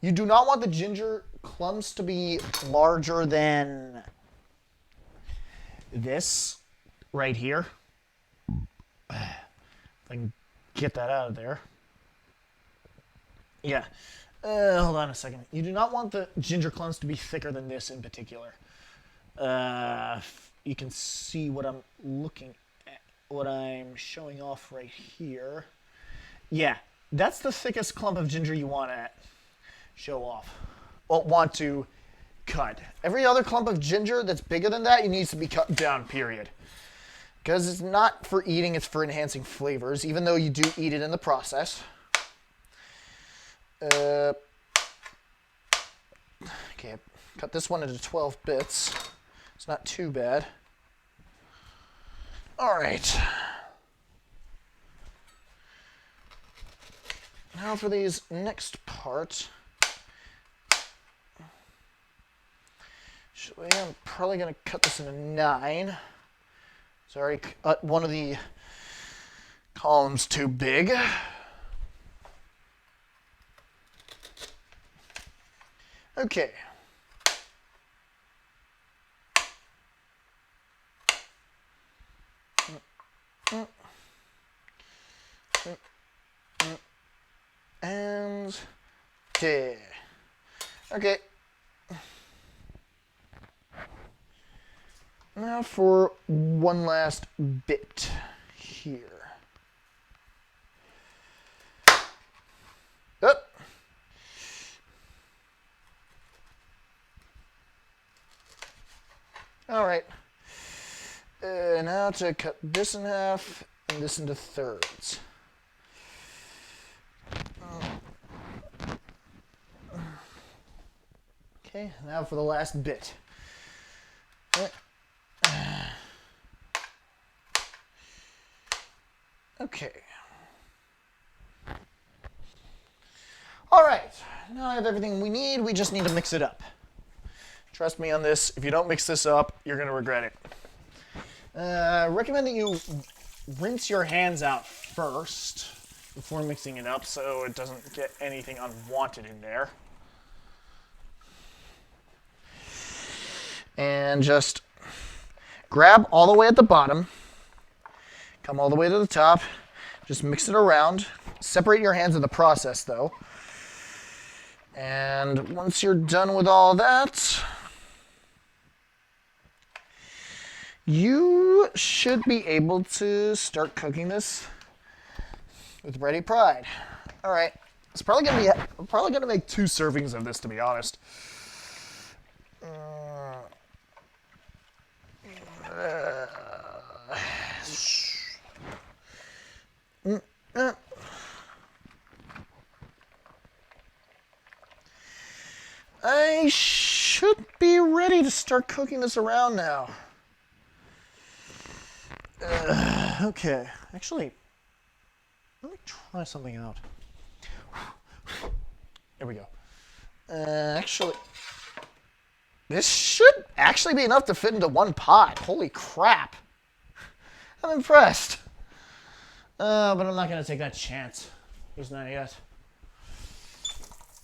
You do not want the ginger clumps to be larger than this right here. If I can get that out of there. Yeah. Hold on a second. You do not want the ginger clumps to be thicker than this in particular. You can see what I'm looking at, what I'm showing off right here. Yeah, that's the thickest clump of ginger you want to show off. Well, want to cut. Every other clump of ginger that's bigger than that, it needs to be cut down, period. Because it's not for eating, it's for enhancing flavors, even though you do eat it in the process. Okay, cut this one into 12 bits. It's not too bad. All right. Now for these next part. I'm probably going to cut this into 9. Sorry, cut one of the columns too big. Okay. And there. Okay. Now for one last bit here. Up. All right. now to cut this in half and this into thirds. Okay, now for the last bit. Okay. All right, now I have everything we need. We just need to mix it up. Trust me on this. If you don't mix this up, you're going to regret it. I recommend that you rinse your hands out first before mixing it up so it doesn't get anything unwanted in there. And just grab all the way at the bottom, come all the way to the top, just mix it around. Separate your hands in the process though. And once you're done with all that, you should be able to start cooking this with ready pride. All right, it's probably gonna make 2 servings of this, to be honest. I should be ready to start cooking this around now. Okay, actually, let me try something out. There we go. Actually, this should actually be enough to fit into 1 pot. Holy crap. I'm impressed. But I'm not going to take that chance. There's not yet.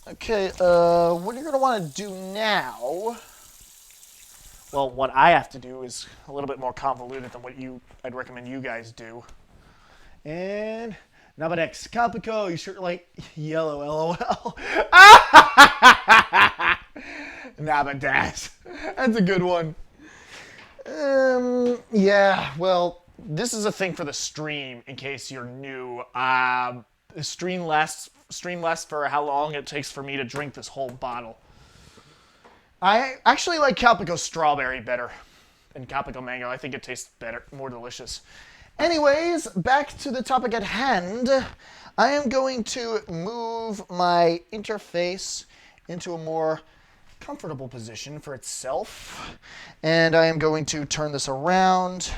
Okay, what you're going to want to do now... Well, what I have to do is a little bit more convoluted than what I'd recommend you guys do. And... Nabadex Capico, you sure like yellow LOL. Nabadex. That's a good one. Yeah, well, this is a thing for the stream in case you're new. The stream lasts for how long it takes for me to drink this whole bottle. I actually like Calpico Strawberry better than Calpico Mango. I think it tastes better, more delicious. Anyways, back to the topic at hand. I am going to move my interface into a more comfortable position for itself. And I am going to turn this around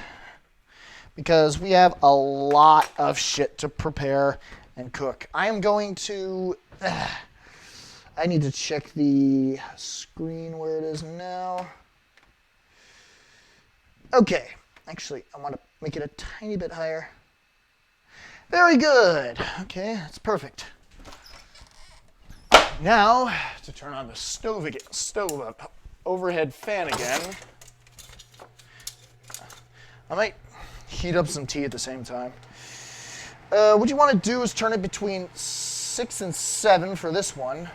because we have a lot of shit to prepare and cook. I am going to... I need to check the screen where it is now. Okay. Actually, I want to make it a tiny bit higher. Very good. Okay, that's perfect. Now, to turn on the stove up, overhead fan again. I might heat up some tea at the same time. What you want to do is turn it between 6 and 7 for this one.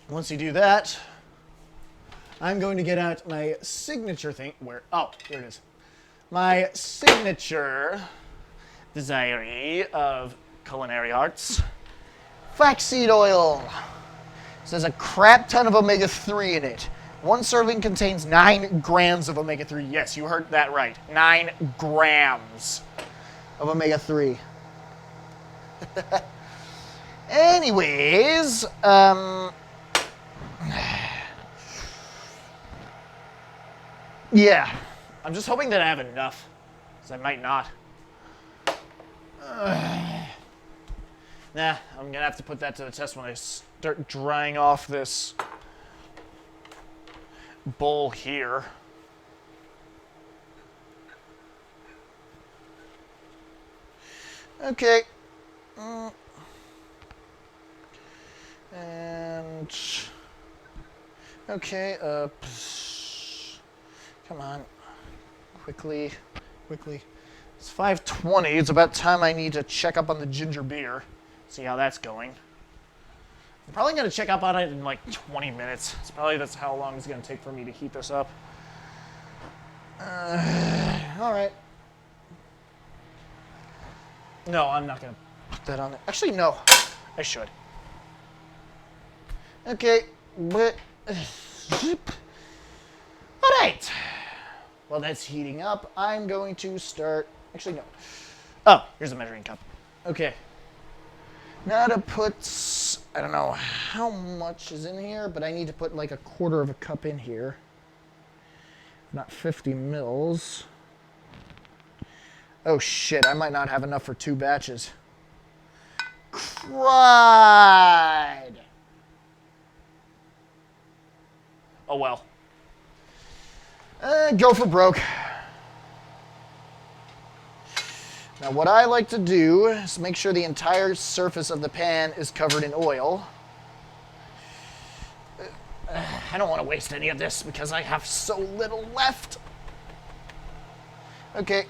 Once you do that, I'm going to get out my signature thing. Oh, here it is. My signature desire of culinary arts. Flaxseed oil. It says a crap ton of omega-3 in it. 1 serving contains 9 grams of omega-3. Yes, you heard that right. 9 grams of omega-3. Anyways, yeah, I'm just hoping that I have enough, because I might not. Nah, I'm gonna have to put that to the test when I start drying off this bowl here. Okay. And okay, come on, quickly. It's 5:20. It's about time I need to check up on the ginger beer, see how that's going. I'm probably gonna check up on it in like 20 minutes. That's how long it's gonna take for me to heat this up. All right. No, I'm not gonna put that on there. Actually, no, I should. Okay, but all right. while that's heating up, I'm going to start... Actually, no. Oh, here's a measuring cup. Okay. Now to put... I don't know how much is in here, but I need to put like a quarter of a cup in here. Not 50 mils. Oh shit, I might not have enough for 2 batches. Cried! Oh well. Go for broke. Now what I like to do is make sure the entire surface of the pan is covered in oil. I don't want to waste any of this because I have so little left. Okay.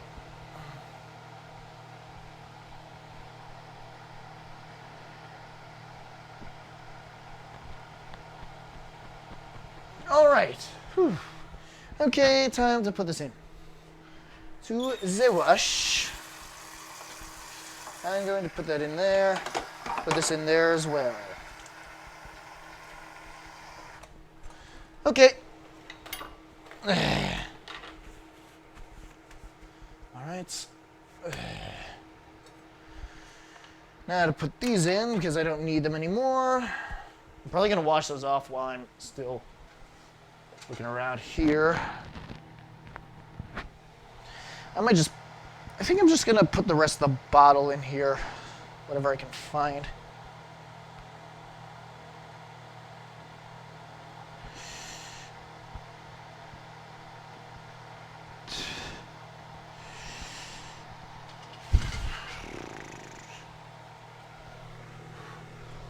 All right. Whew. Okay, time to put this in. To the wash. I'm going to put that in there. Put this in there as well. Okay. All right. Now to put these in because I don't need them anymore. I'm probably going to wash those off while I'm still looking around here. I think I'm just going to put the rest of the bottle in here, whatever I can find.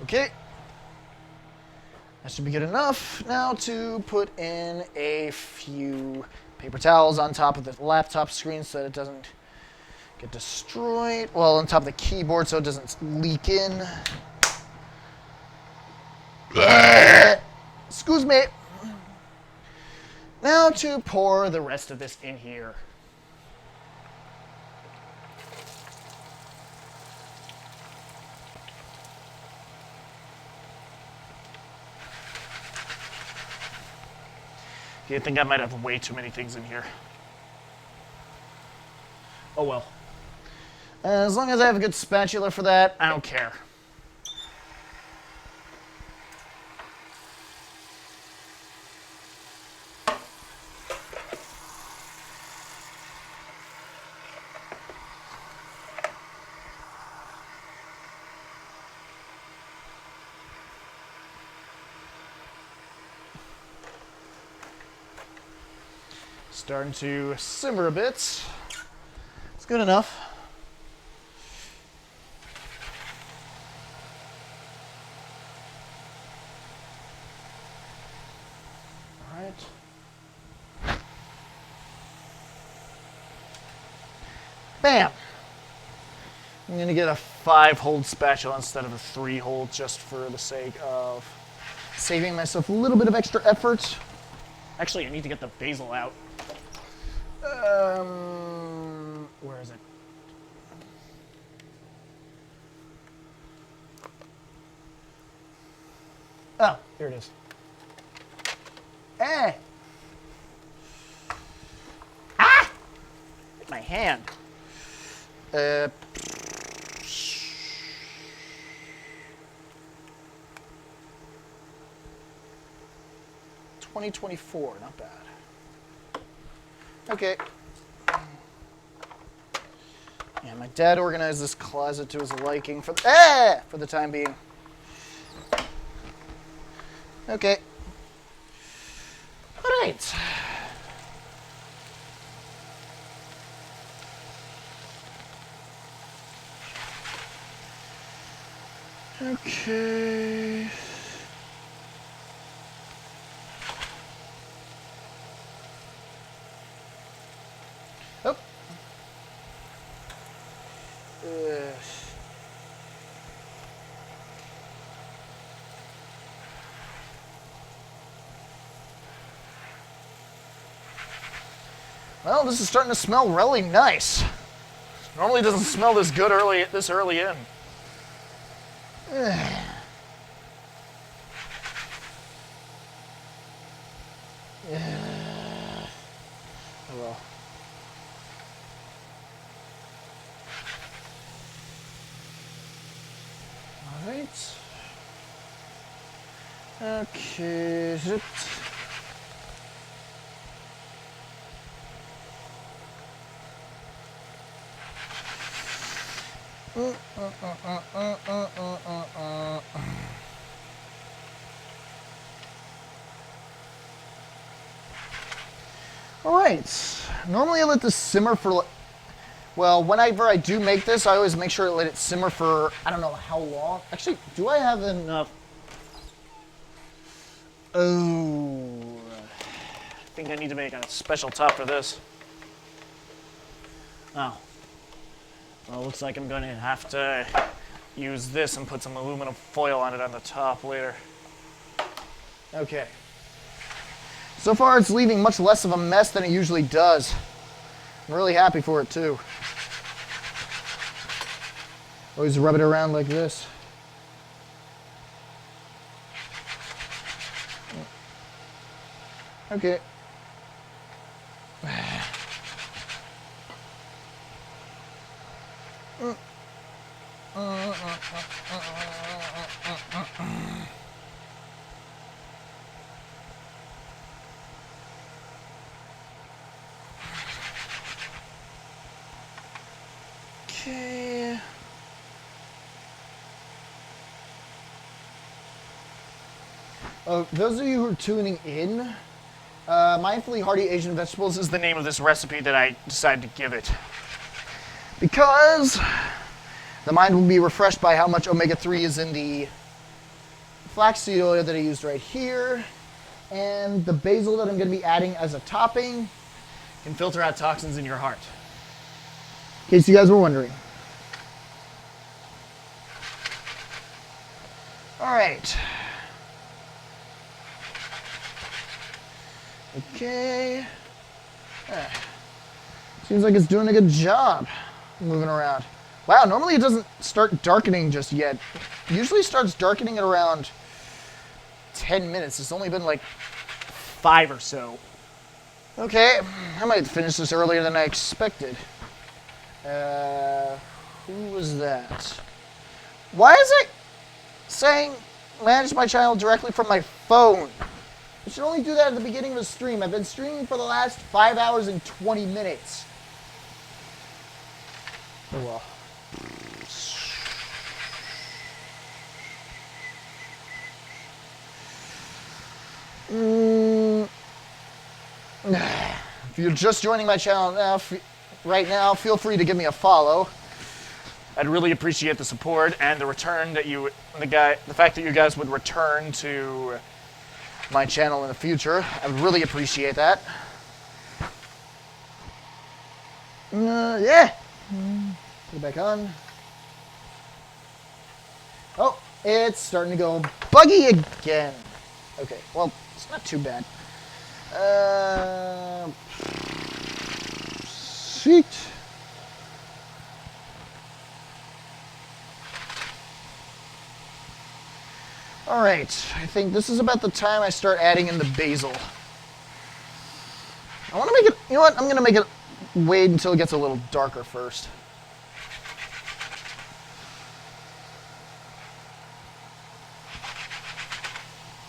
Okay. That should be good enough. Now to put in a few paper towels on top of the laptop screen so that it doesn't get destroyed. Well, on top of the keyboard so it doesn't leak in. Excuse me. Now to pour the rest of this in here. I think I might have way too many things in here. Oh well. As long as I have a good spatula for that, I don't care. Starting to simmer a bit. It's good enough. All right. Bam! I'm going to get a 5-hole spatula instead of a 3-hole just for the sake of saving myself a little bit of extra effort. Actually, I need to get the basil out. Where is it? Oh, here it is. Hey! Ah! Hit my hand. 2024, not bad. Okay. Yeah, my dad organized this closet to his liking for the time being. Okay. All right. Okay. Oh. Well, this is starting to smell really nice. Normally it doesn't smell this good this early in. Oh well. Okay. Zip. All right. Normally I let this simmer for, well, whenever I do make this, I always make sure to let it simmer for, I don't know how long. Actually, do I have enough? Oh, I think I need to make a special top for this. Oh. Well, it looks like I'm going to have to use this and put some aluminum foil on it on the top later. Okay. So far, it's leaving much less of a mess than it usually does. I'm really happy for it, too. Always rub it around like this. Okay. Okay. Those of you who are tuning in, Mindfully Hearty Asian Vegetables is the name of this recipe that I decided to give it. Because the mind will be refreshed by how much omega-3 is in the flaxseed oil that I used right here, and the basil that I'm going to be adding as a topping can filter out toxins in your heart. In case you guys were wondering. All right. Okay. Seems like it's doing a good job moving around. Wow, normally it doesn't start darkening just yet. It usually starts darkening at around 10 minutes. It's only been like 5 or so. Okay, I might finish this earlier than I expected. Who was that? Why is it saying manage my channel directly from my phone? I should only do that at the beginning of the stream. I've been streaming for the last 5 hours and 20 minutes. Oh well. If you're just joining my channel now, right now, feel free to give me a follow. I'd really appreciate the support and the return that the fact that you guys would return to my channel in the future. I would really appreciate that. Yeah. Put it back on. Oh, it's starting to go buggy again. Okay, well, it's not too bad. Sweet. All right, I think this is about the time I start adding in the basil. I want to make it, you know what, I'm going to make it wait until it gets a little darker first.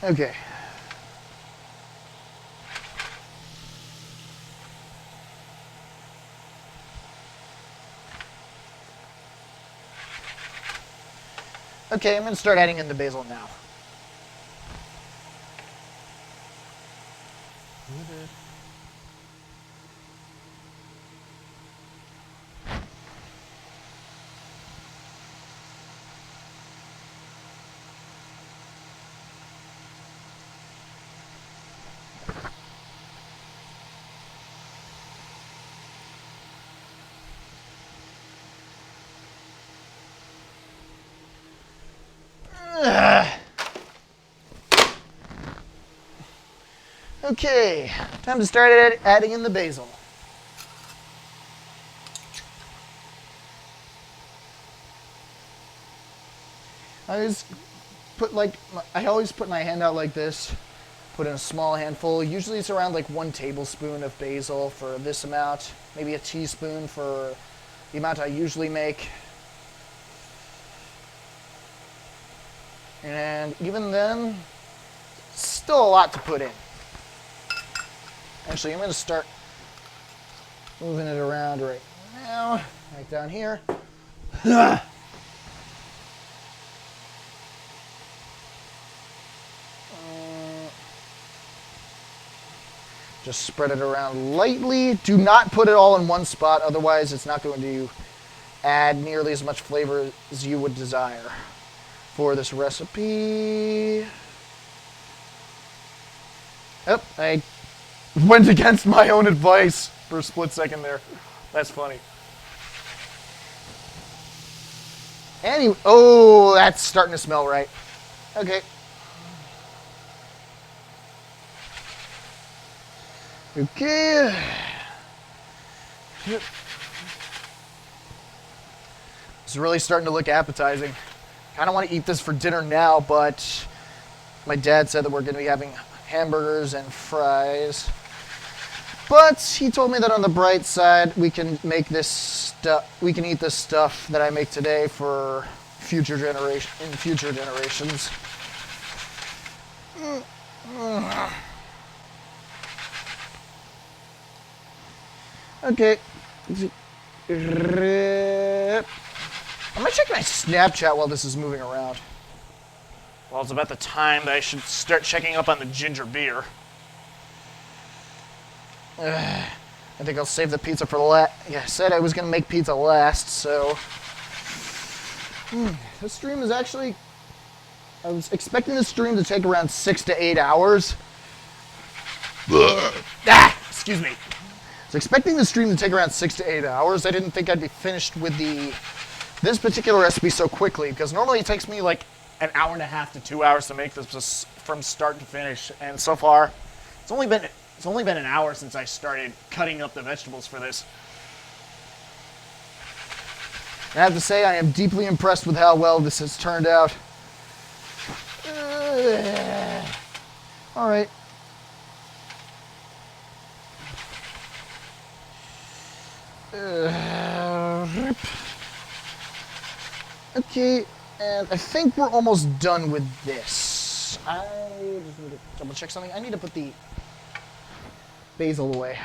Okay. Okay, I'm going to start adding in the basil now. Okay, time to start adding in the basil. I always put my hand out like this, put in a small handful. Usually it's around like 1 tablespoon of basil for this amount, maybe a teaspoon for the amount I usually make. And even then, still a lot to put in. Actually, I'm going to start moving it around right now, right down here. Just spread it around lightly. Do not put it all in one spot, otherwise it's not going to add nearly as much flavor as you would desire for this recipe. Yep, I went against my own advice for a split second there. That's funny. Anyway, oh, that's starting to smell right. Okay. Okay. It's really starting to look appetizing. Kind of want to eat this for dinner now, but my dad said that we're going to be having hamburgers and fries. But he told me that on the bright side, we can make this stuff. We can eat this stuff that I make today for future generations. Okay. I'm gonna check my Snapchat while this is moving around. Well, it's about the time that I should start checking up on the ginger beer. I think I'll save the pizza for last. Yeah, I said I was gonna make pizza last, so. This stream is actually. I was expecting this stream to take around 6 to 8 hours. Excuse me. I was expecting the stream to take around 6 to 8 hours. I didn't think I'd be finished with this particular recipe so quickly, because normally it takes me like an hour and a half to 2 hours to make this from start to finish, and so far it's only been an hour since I started cutting up the vegetables for this. I have to say I am deeply impressed with how well this has turned out. All right. Okay, and I think we're almost done with this. I just need to double check something. I need to put the basil away.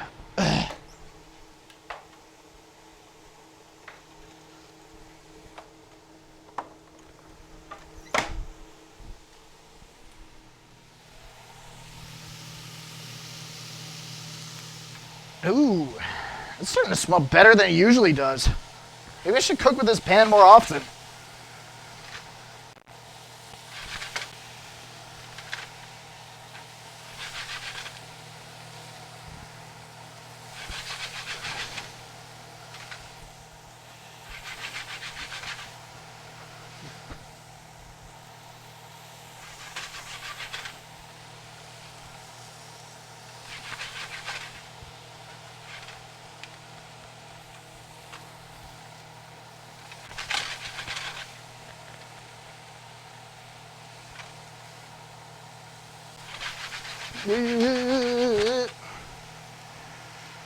Ooh, it's starting to smell better than it usually does. Maybe I should cook with this pan more often.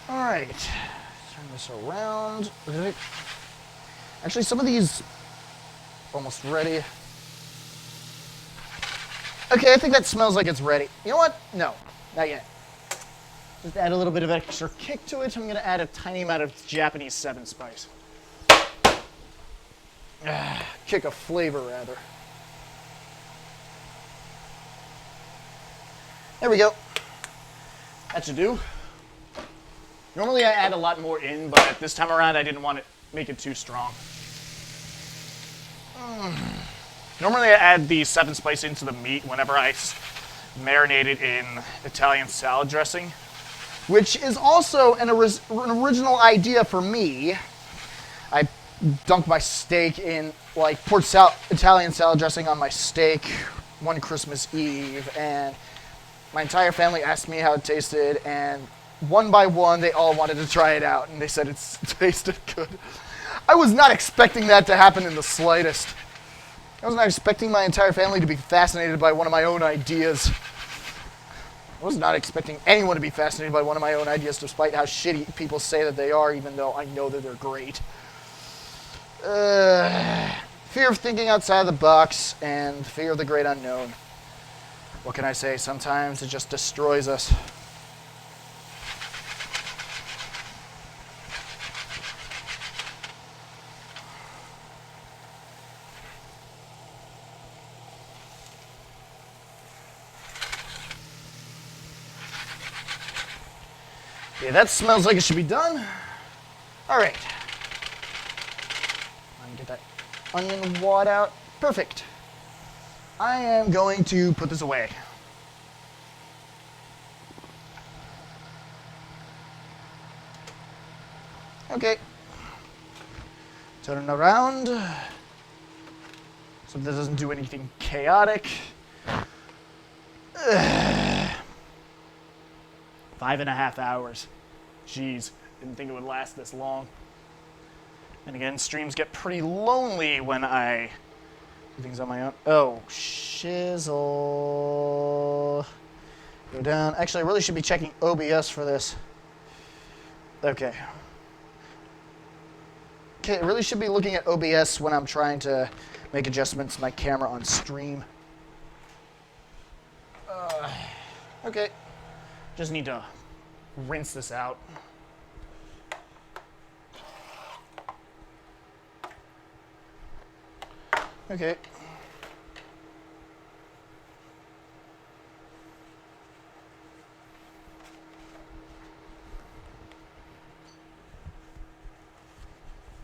Alright, turn this around. Actually, some of these almost ready. Okay, I think that smells like it's ready. You know what? No, not yet. Just add a little bit of extra kick to it. I'm going to add a tiny amount of Japanese 7 spice. Kick of flavor, rather. There we go. That should do. Normally I add a lot more in, but this time around I didn't want to make it too strong. Normally I add the 7 spice into the meat whenever I marinate it in Italian salad dressing, which is also an original idea for me. I dunked my steak in, like, poured Italian salad dressing on my steak one Christmas Eve, and my entire family asked me how it tasted, and one by one, they all wanted to try it out, and they said it tasted good. I was not expecting that to happen in the slightest. I was not expecting my entire family to be fascinated by one of my own ideas. I was not expecting anyone to be fascinated by one of my own ideas, despite how shitty people say that they are, even though I know that they're great. fear of thinking outside the box and fear of the great unknown. What can I say? Sometimes it just destroys us. Okay, that smells like it should be done. All right. Let me get that onion wad out. Perfect. I am going to put this away. Okay. Turn it around. So this doesn't do anything chaotic. 5.5 hours. Jeez, didn't think it would last this long. And again, streams get pretty lonely when I do things on my own. Oh, shizzle. Go down. Actually, I really should be checking OBS for this. Okay. Okay, I really should be looking at OBS when I'm trying to make adjustments to my camera on stream. Okay. Just need to rinse this out. Okay.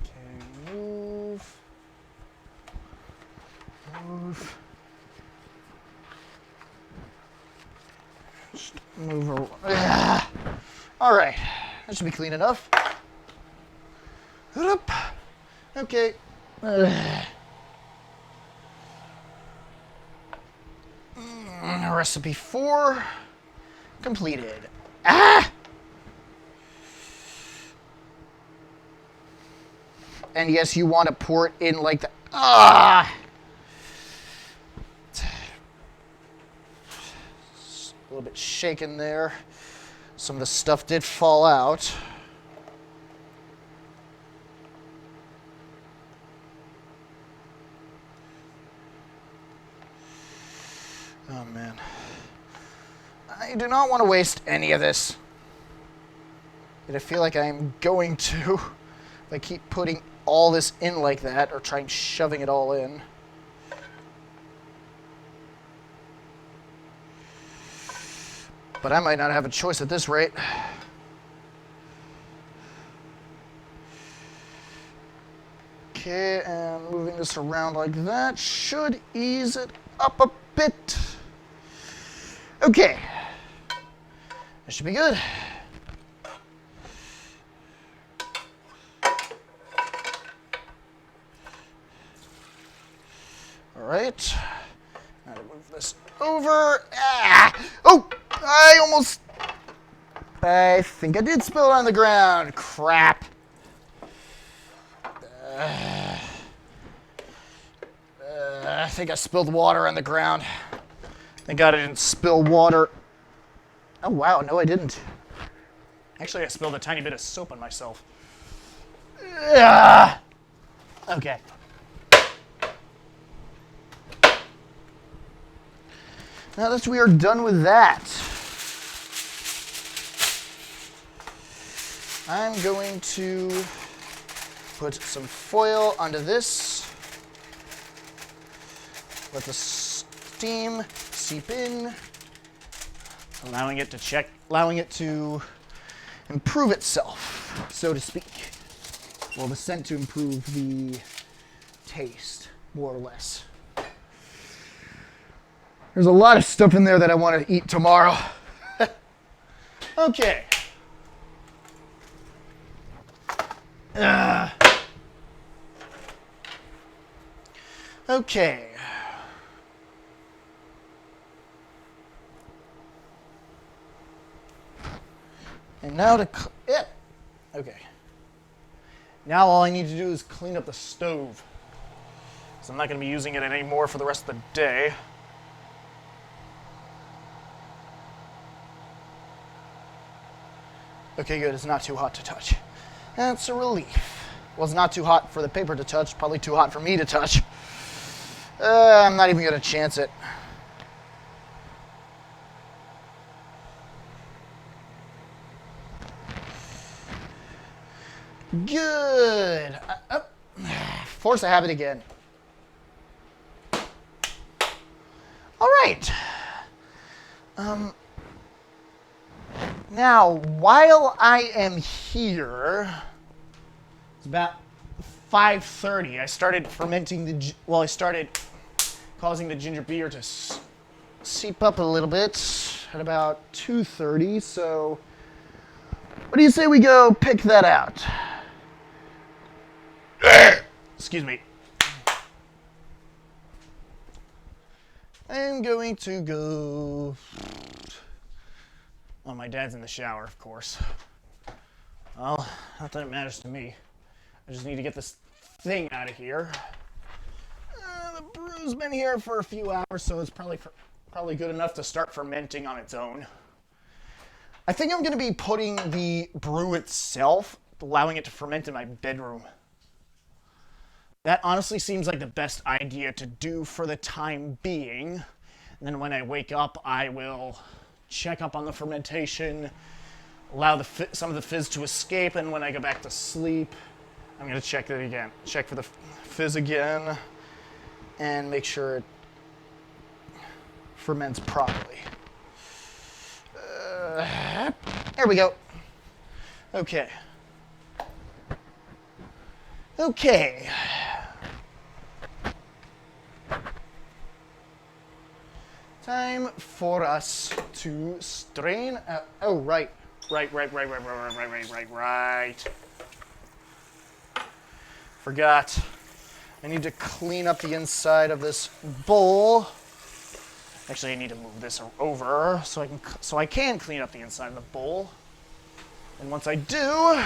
Okay, move. Move. Just move her. All right. That should be clean enough. Okay. Recipe 4 completed. And yes, you want to pour it in like that. A little bit shaken there. Some of the stuff did fall out. Oh man. I do not want to waste any of this. Yet I feel like I'm going to if I keep putting all this in like that or trying shoving it all in. But I might not have a choice at this rate. Okay, and moving this around like that should ease it up a bit. Okay. That should be good. All right. Now to move this over. Oh! I think I did spill it on the ground. Crap. I think I spilled water on the ground. Thank God I didn't spill water. Oh, wow. No, I didn't. Actually, I spilled a tiny bit of soap on myself. Okay. Now that we are done with that, I'm going to put some foil onto this. Let the steam seep in, allowing it to improve itself, so to speak. Well, the scent to improve the taste, more or less. There's a lot of stuff in there that I want to eat tomorrow. Okay. Okay. And now okay. Now all I need to do is clean up the stove. Because I'm not going to be using it anymore for the rest of the day. Okay, good. It's not too hot to touch. That's a relief. Well, it's not too hot for the paper to touch, probably too hot for me to touch. I'm not even going to chance it. Good. Force a habit again. All right. Now, while I am here, it's about 5:30. I started fermenting I started causing the ginger beer to seep up a little bit at about 2:30. So, what do you say we go pick that out? Excuse me. I'm going to go. Oh, my dad's in the shower, of course. Well, not that it matters to me. I just need to get this thing out of here. The brew's been here for a few hours, so it's probably good enough to start fermenting on its own. I think I'm going to be putting the brew itself, allowing it to ferment in my bedroom. That honestly seems like the best idea to do for the time being. And then when I wake up, I will check up on the fermentation, allow some of the fizz to escape, and when I go back to sleep, I'm going to check it again. Check for the fizz again, and make sure it ferments properly. There we go. Okay. Okay. Time for us to strain. Oh, right. Forgot. I need to clean up the inside of this bowl. Actually, I need to move this over so I can clean up the inside of the bowl. And once I do,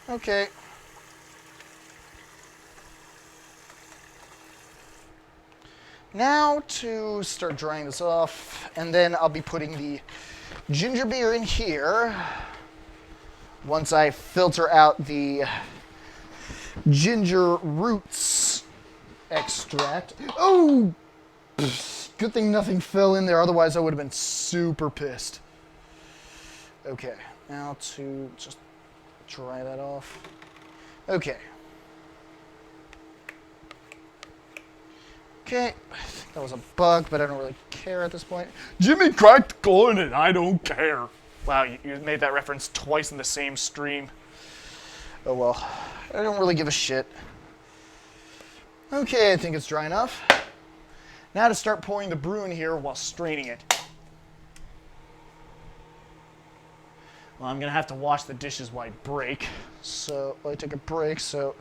okay. Now to start drying this off, and then I'll be putting the ginger beer in here once I filter out the ginger roots extract. Oh! Good thing nothing fell in there, otherwise I would have been super pissed. Okay, now to just dry that off. Okay. Okay, I think that was a bug, but I don't really care at this point. Jimmy cracked the corn and I don't care. Wow, you made that reference twice in the same stream. Oh well, I don't really give a shit. Okay, I think it's dry enough. Now to start pouring the brew in here while straining it. Well, I'm gonna have to wash the dishes while I take a break, so.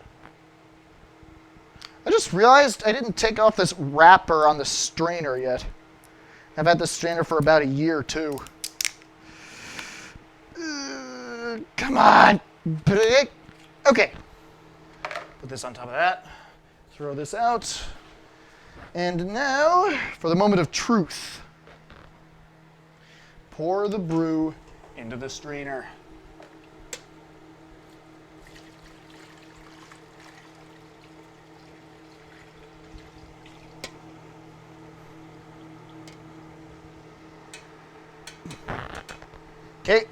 I just realized I didn't take off this wrapper on the strainer yet. I've had this strainer for about a year, too. Come on! Break! Okay. Put this on top of that. Throw this out. And now, for the moment of truth. Pour the brew into the strainer. Okay.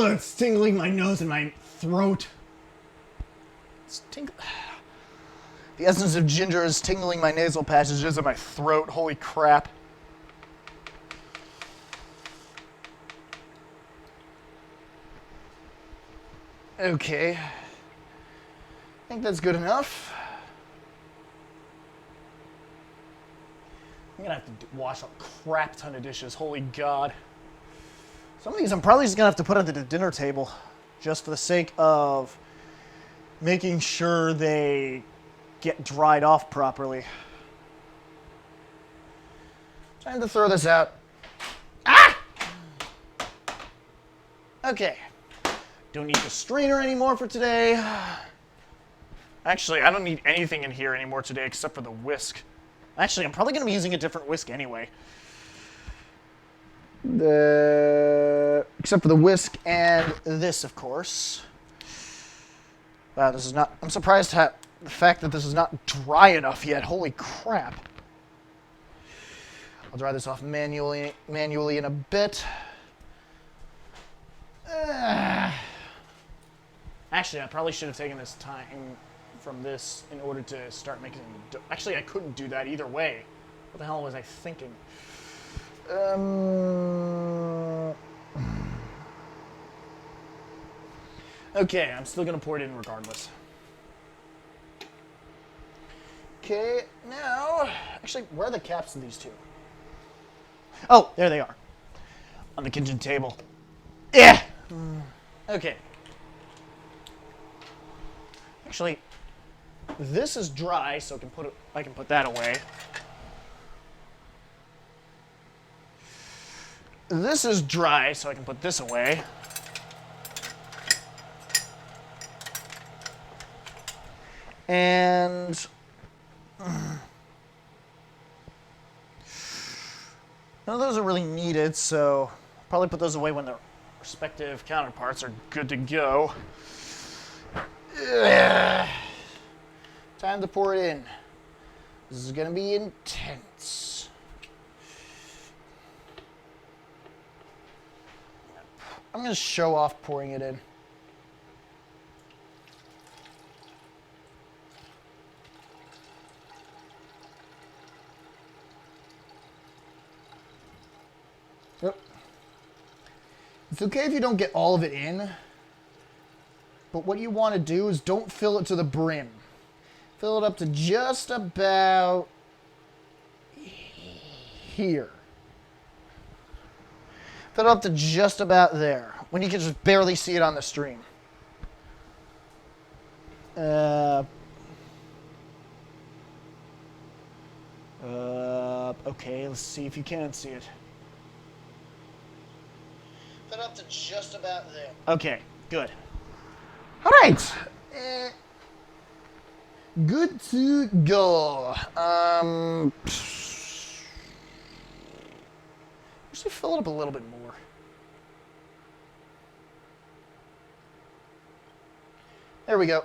It's tingling my nose and my throat. The essence of ginger is tingling my nasal passages and my throat. Holy crap. Okay. I think that's good enough. I'm gonna have to wash a crap ton of dishes. Holy God. Some of these I'm probably just gonna have to put onto the dinner table just for the sake of making sure they get dried off properly. Time to throw this out. Ah! Okay. Don't need the strainer anymore for today. Actually, I don't need anything in here anymore today except for the whisk. Actually, I'm probably going to be using a different whisk anyway. Except for the whisk and this, of course. Wow, this is not... I'm surprised at the fact that this is not dry enough yet. Holy crap. I'll dry this off manually in a bit. Actually, I probably should have taken this time from this in order to start making the dough. Actually, I couldn't do that either way. What the hell was I thinking? Okay, I'm still gonna pour it in regardless. Okay, now... Actually, where are the caps of these two? Oh, there they are. On the kitchen table. Yeah! Okay. Actually, this is dry, so I can put that away. This is dry, so I can put this away. And none of those are really needed, so I'll probably put those away when their respective counterparts are good to go. Ugh. Time to pour it in. This is gonna be intense. I'm gonna show off pouring it in. Yep. It's okay if you don't get all of it in, but what you want to do is don't fill it to the brim. Fill it up to just about here. Fill it up to just about there, when you can just barely see it on the stream. Okay, let's see if you can see it. Fill it up to just about there. Okay, good. All right. Good to go. Actually, fill it up a little bit more. There we go.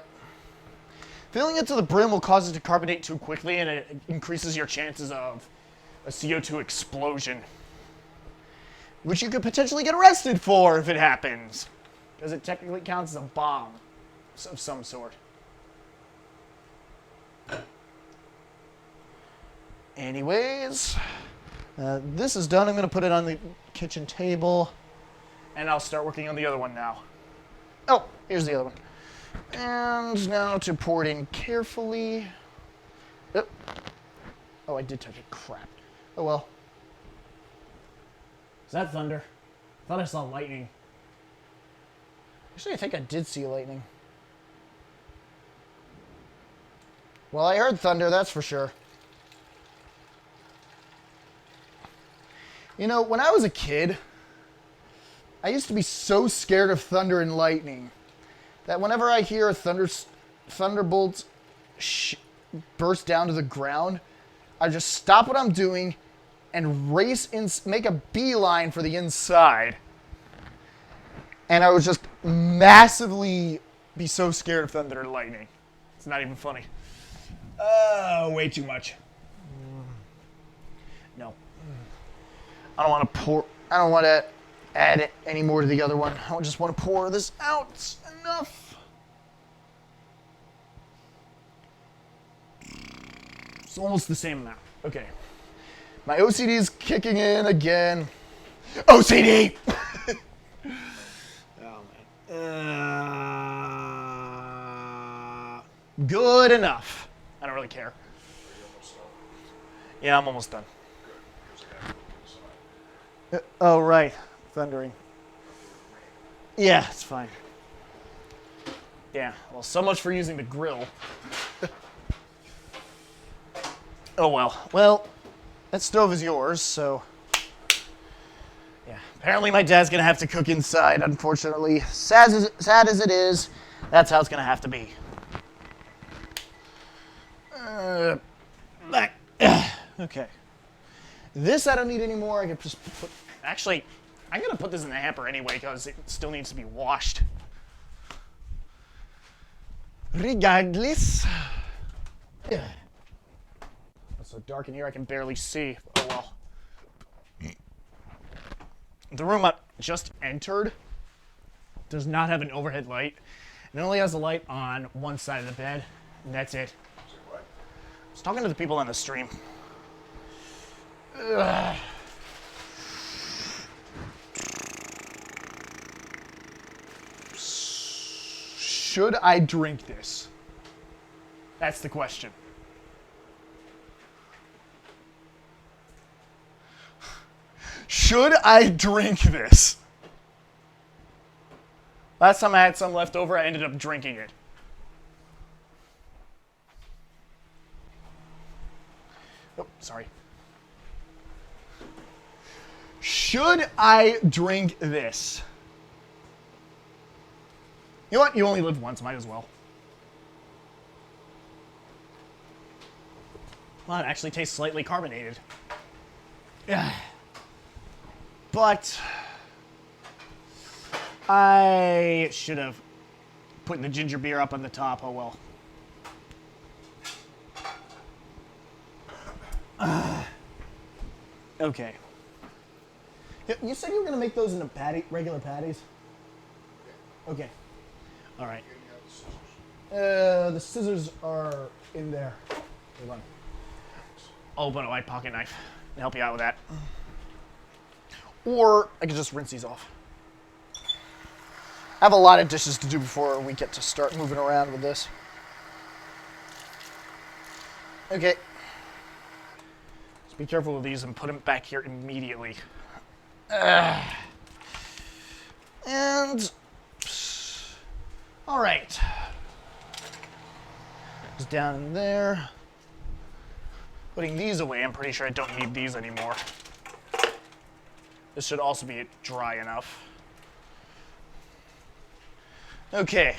Filling it to the brim will cause it to carbonate too quickly, and it increases your chances of a CO2 explosion, which you could potentially get arrested for if it happens, because it technically counts as a bomb of some sort. Anyways, this is done. I'm going to put it on the kitchen table, and I'll start working on the other one now. Oh, here's the other one. And now to pour it in carefully. Oh, I did touch it. Crap. Oh well. Is that thunder? I thought I saw lightning. Actually, I think I did see lightning. Well, I heard thunder, that's for sure. You know, when I was a kid, I used to be so scared of thunder and lightning that whenever I hear a thunderbolt burst down to the ground, I just stop what I'm doing and make a beeline for the inside. And I would just massively be so scared of thunder and lightning. It's not even funny. Way too much. No. I don't want to add it any more to the other one. I just want to pour this out. Enough. It's almost the same amount. Okay. My OCD is kicking in again. OCD! Oh, man. Good enough. I don't really care. Yeah, I'm almost done. Oh, right. Thundering. Yeah, it's fine. Yeah, well, so much for using the grill. Oh well. Well, that stove is yours, so... Yeah, apparently my dad's gonna have to cook inside, unfortunately. Sad as it is, that's how it's gonna have to be. Back. Okay. This I don't need anymore. I can just put... Actually, I'm gonna put this in the hamper anyway, because it still needs to be washed. Regardless. Yeah. It's so dark in here I can barely see. Oh well. The room I just entered does not have an overhead light. It only has a light on one side of the bed, and that's it. I was talking to the people on the stream. Ugh. Should I drink this? That's the question. Should I drink this? Last time I had some left over, I ended up drinking it. Oh, sorry. Should I drink this? You know what? You only live once, might as well. Well, it actually tastes slightly carbonated. Yeah. But I should have put the ginger beer up on the top. Oh well. Okay. You said you were going to make those into regular patties? Okay. All right. The scissors are in there. Hold on. I'll open my pocket knife and help you out with that. Or I could just rinse these off. I have a lot of dishes to do before we get to start moving around with this. Okay. Just be careful with these and put them back here immediately. And... all right. Just down in there. Putting these away, I'm pretty sure I don't need these anymore. This should also be dry enough. Okay.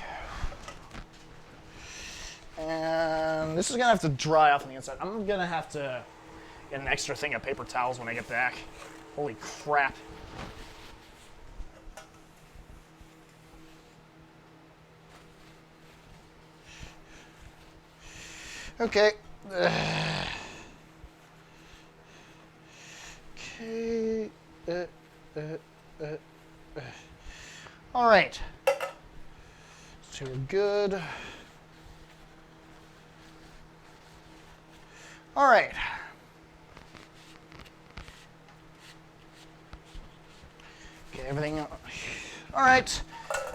And this is gonna have to dry off on the inside. I'm gonna have to get an extra thing of paper towels when I get back. Holy crap. Okay. Okay. All right. So we're good. All right. Okay, everything. All right.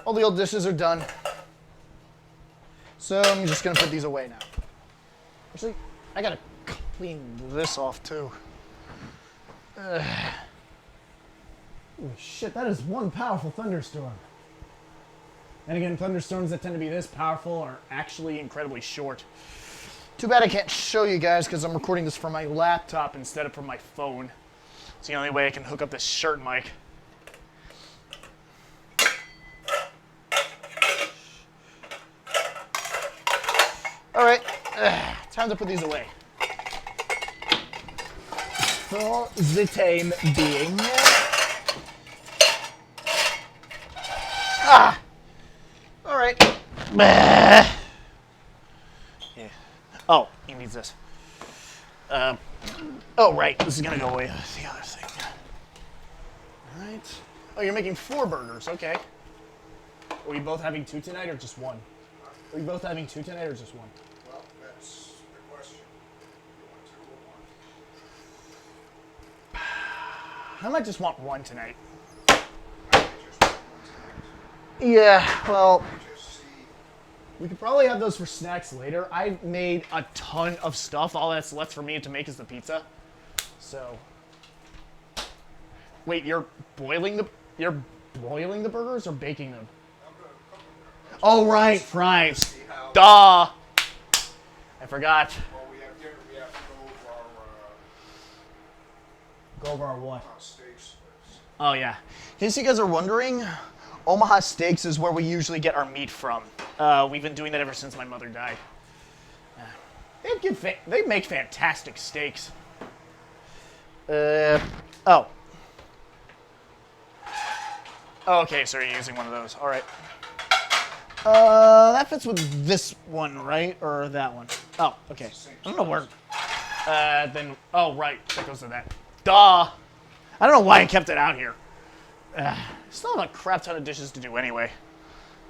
All the old dishes are done. So I'm just gonna put these away now. Actually, I gotta clean this off too. Oh shit, that is one powerful thunderstorm. And again, thunderstorms that tend to be this powerful are actually incredibly short. Too bad I can't show you guys because I'm recording this from my laptop instead of from my phone. It's the only way I can hook up this shirt mic. All right, time to put these away. For the time being. Ah! All right. Yeah. Oh, he needs this. Oh, right. This is going to go away with the other thing. All right. Oh, you're making 4 burgers. Okay. Are we both having 2 tonight or just 1? Are we both having 2 tonight or just 1? Well, that's the question. You want 2 or 1? I might just want 1 tonight. I just want 1 tonight. Yeah, well, Just see. we could probably have those for snacks later. I made a ton of stuff. All that's left for me to make is the pizza. So, wait, you're boiling the burgers or baking them? Oh right, fries. Duh. I forgot. Well, we have dinner. We have to go over our Go over our what? Steaks. Oh, yeah. In case you guys are wondering, Omaha Steaks is where we usually get our meat from. We've been doing that ever since my mother died. They make fantastic steaks. Oh. Oh, okay, so you're using one of those. All right. That fits with this one, right? Or that one? Oh, okay. I don't know where. Then, oh, right. That goes to that. Duh! I don't know why I kept it out here. Still have a crap ton of dishes to do anyway.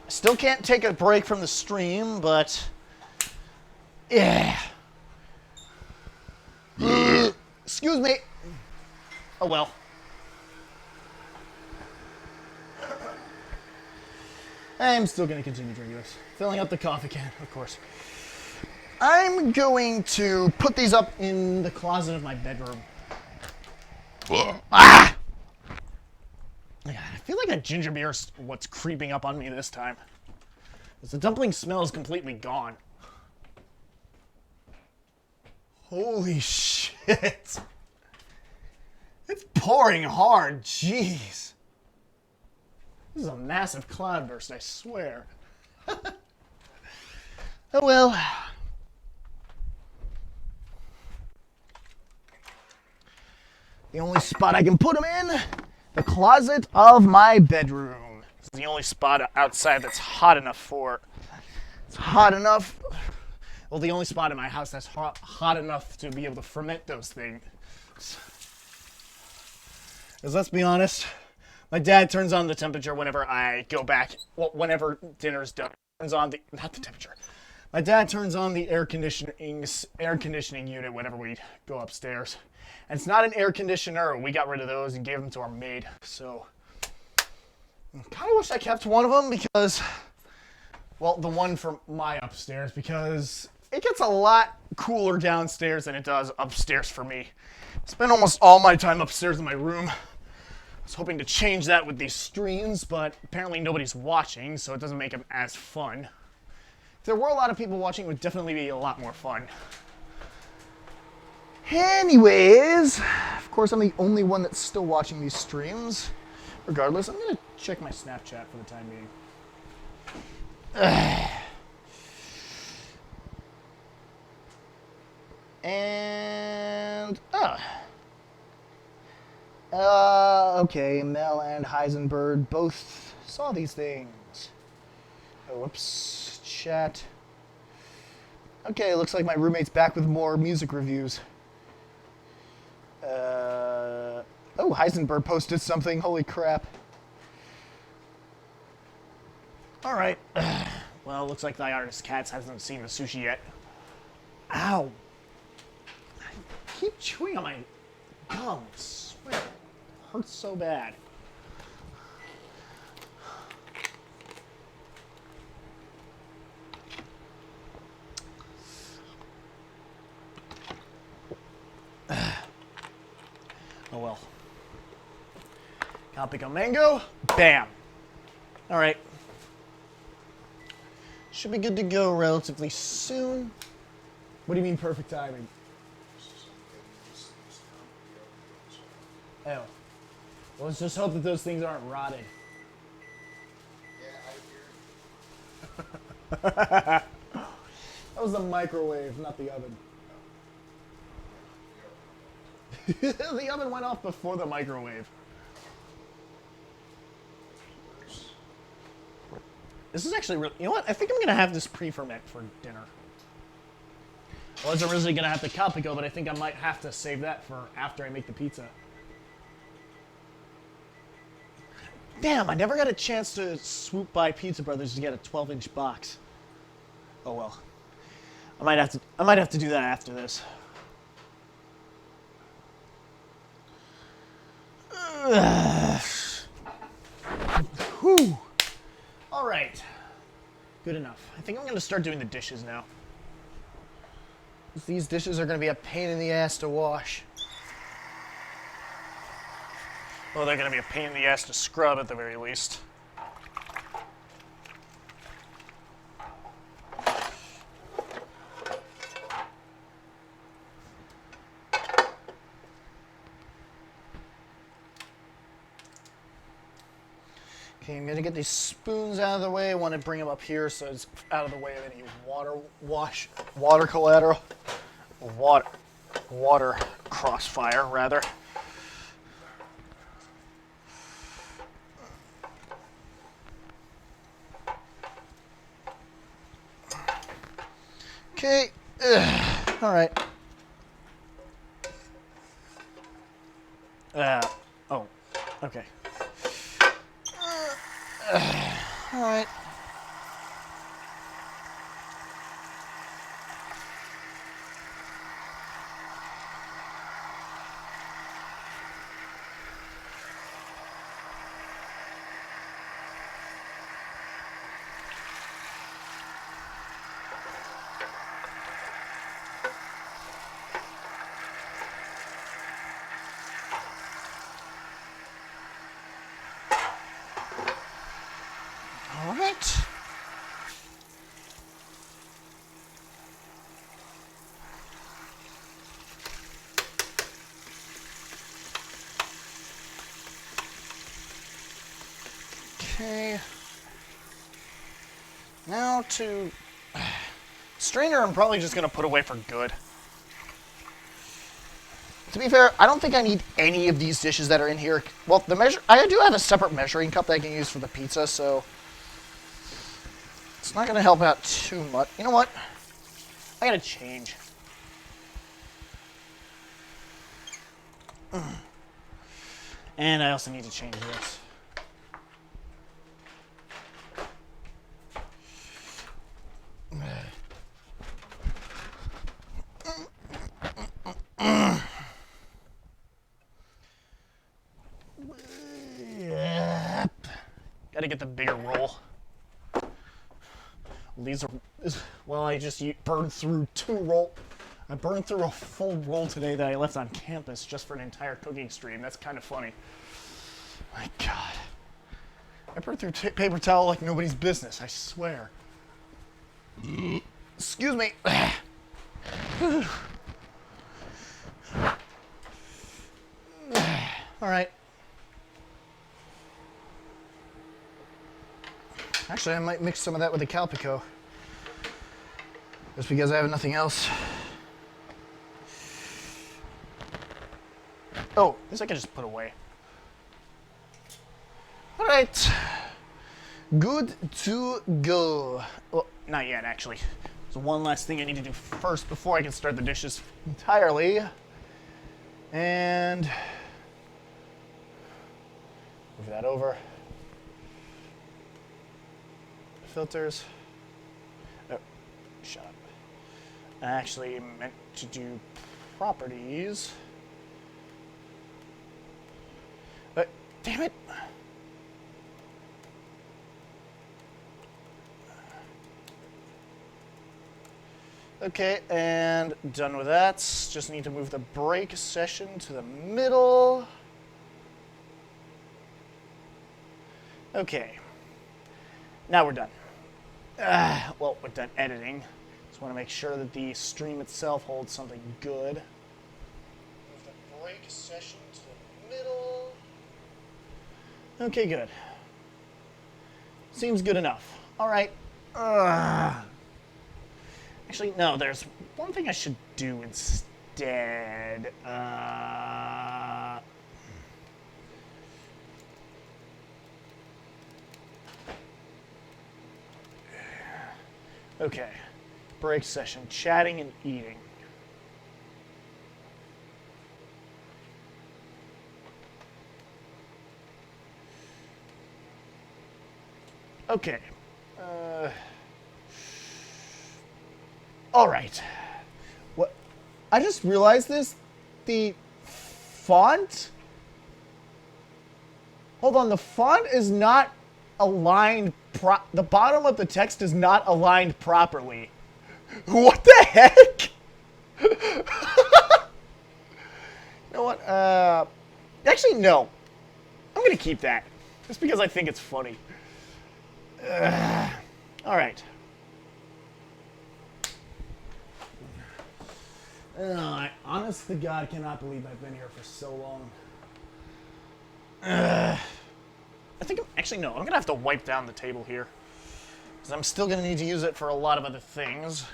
I still can't take a break from the stream, but... Yeah. Excuse me. Oh, well. I'm still going to continue drinking this. Filling up the coffee can, of course. I'm going to put these up in the closet of my bedroom. Ah! I feel like that ginger beer is what's creeping up on me this time. The dumpling smell is completely gone. Holy shit. It's pouring hard, jeez. This is a massive cloudburst, I swear. Oh well. The only spot I can put them in, the closet of my bedroom. This is the only spot outside that's hot enough for... It's hot enough... Well, the only spot in my house that's hot enough to be able to ferment those things. Because let's be honest, my dad turns on the temperature whenever I go back. Well, whenever dinner's done. Turns on the... Not the temperature. My dad turns on the air conditioning unit whenever we go upstairs. And it's not an air conditioner. We got rid of those and gave them to our maid. So, I kind of wish I kept one of them because... Well, the one from my upstairs, because it gets a lot cooler downstairs than it does upstairs for me. I spend almost all my time upstairs in my room. I was hoping to change that with these streams, but apparently nobody's watching, so it doesn't make them as fun. If there were a lot of people watching, it would definitely be a lot more fun. Anyways, of course I'm the only one that's still watching these streams. Regardless, I'm going to check my Snapchat for the time being. And okay, Mel and Heisenberg both saw these things. Oh, whoops, chat. Okay, looks like my roommate's back with more music reviews. Oh, Heisenberg posted something. Holy crap. All right. Well, looks like the artist Cats hasn't seen the sushi yet. Ow. I keep chewing on my gum. I swear. It hurts so bad. Oh well. Capico mango. Bam. All right. Should be good to go relatively soon. What do you mean perfect timing? Oh. Well, let's just hope that those things aren't rotted. Yeah, I hear. That was the microwave, not the oven. The oven went off before the microwave. This is actually really... You know what? I think I'm going to have this pre-ferment for dinner. I was originally going to have the Capico, but I think I might have to save that for after I make the pizza. Damn, I never got a chance to swoop by Pizza Brothers to get a 12-inch box. Oh well. I might have to do that after this. Whew. All right. Good enough. I think I'm going to start doing the dishes now. These dishes are going to be a pain in the ass to wash. Well, they're going to be a pain in the ass to scrub at the very least. Okay, I'm gonna get these spoons out of the way. I want to bring them up here so it's out of the way of any water collateral, water crossfire rather. Okay, all right. Oh, okay. All right. All right. Okay. Now to strainer, I'm probably just gonna put away for good. To be fair, I don't think I need any of these dishes that are in here. Well, I do have a separate measuring cup that I can use for the pizza, so it's not gonna help out too much. You know what? I gotta change. And I also need to change this. Gotta get the bigger roll. These are, well, I just burned through I burned through a full roll today that I left on campus just for an entire cooking stream. That's kind of funny. My God. I burned through paper towel like nobody's business, I swear. Excuse me. All right. Actually, I might mix some of that with the Calpico. Just because I have nothing else. Oh, this I can just put away. All right. Good to go. Well, not yet, actually. There's one last thing I need to do first before I can start the dishes entirely. And move that over. Filters. Oh, shut up. I actually meant to do properties. But, damn it. Okay, and done with that. Just need to move the break session to the middle. Okay. Now we're done. Well, we're done editing. Just want to make sure that the stream itself holds something good. Move the break session to the middle. Okay, good. Seems good enough. All right. Actually, no, there's one thing I should do instead. Okay. Break session. Chatting and eating. Okay. All right. What? I just realized this. The font. Hold on. The font is not aligned. The bottom of the text is not aligned properly. What the heck? You know what? Actually, no. I'm gonna keep that just because I think it's funny. All right. I honest to God cannot believe I've been here for so long. I think I'm Actually, no. I'm going to have to wipe down the table here. Because I'm still going to need to use it for a lot of other things.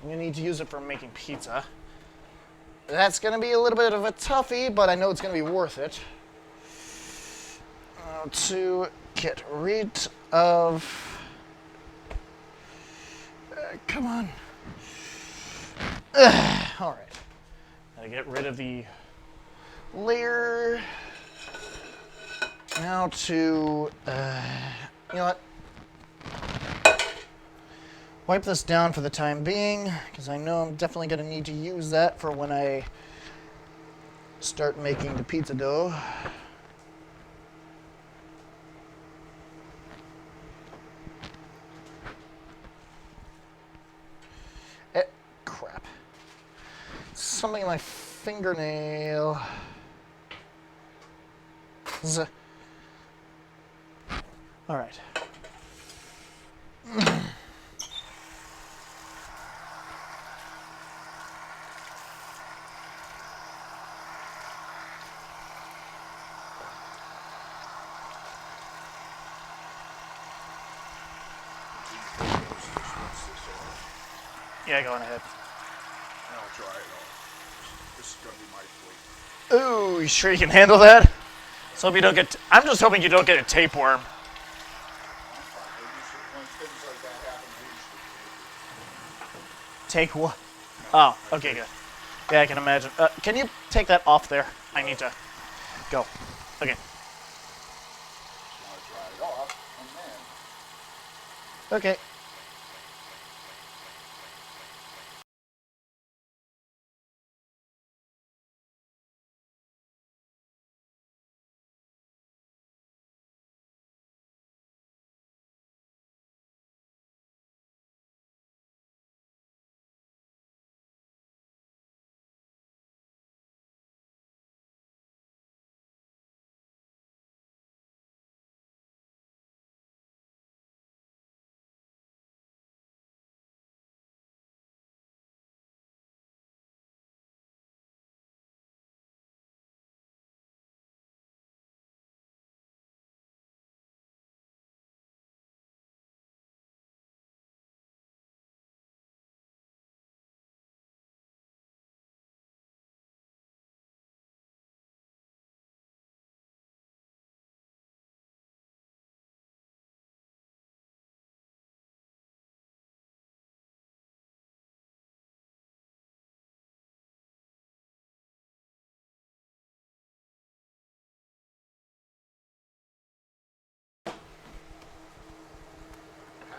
I'm going to need to use it for making pizza. That's going to be a little bit of a toughie, but I know it's going to be worth it. To get rid of... come on. Alright. Gotta get rid of the layer. Now to... you know what? Wipe this down for the time being, because I know I'm definitely going to need to use that for when I start making the pizza dough. Crap. Something in my fingernail. Alright. Yeah, go on ahead. I'll try it all. This is gonna be my plate. Ooh, you sure you can handle that? So hope you don't get... I'm just hoping you don't get a tapeworm. When things like that happen, I usually Take what? Oh, okay, good. Yeah, I can imagine. Can you take that off there? I need to go. Okay. want to dry it off, and then Okay.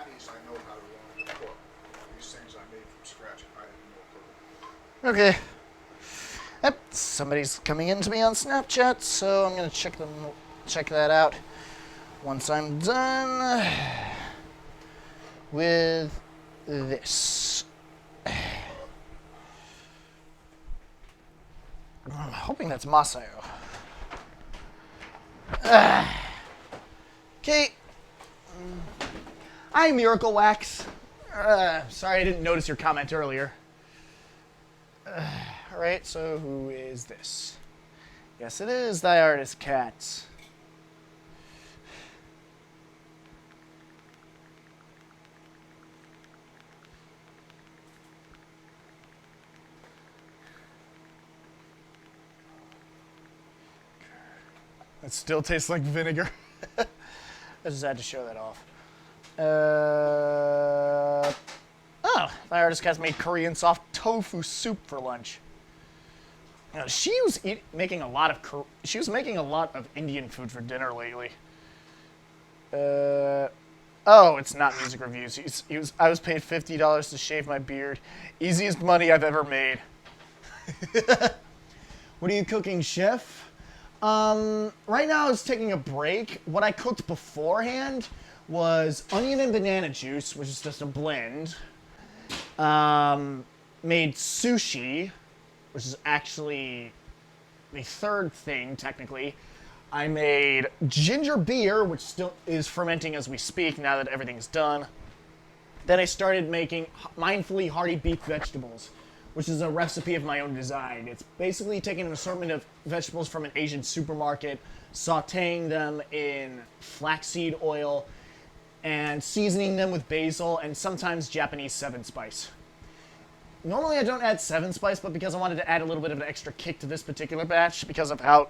patties I know how to cook. These things I made from scratch, I didn't know cooking. Okay. Yep, somebody's coming in to me on Snapchat, so I'm gonna check that out once I'm done with this. I'm hoping that's Masayo. Okay. Hi, Miracle Wax. Sorry I didn't notice your comment earlier. Alright, so who is this? Yes, it is thy artist cat. It still tastes like vinegar. I just had to show that off. Oh, my artist cat's made Korean soft tofu soup for lunch. She was making a lot of Indian food for dinner lately. Oh, it's not music reviews. I was paid $50 to shave my beard. Easiest money I've ever made. What are you cooking, chef? Right now I was taking a break. What I cooked beforehand was onion and banana juice, which is just a blend. Made sushi, which is actually the third thing, technically. I made ginger beer, which still is fermenting as we speak now that everything's done. Then I started making mindfully hearty beef vegetables, which is a recipe of my own design. It's basically taking an assortment of vegetables from an Asian supermarket, sauteing them in flaxseed oil, and seasoning them with basil and sometimes Japanese 7-spice. Normally I don't add 7-spice, but because I wanted to add a little bit of an extra kick to this particular batch because of how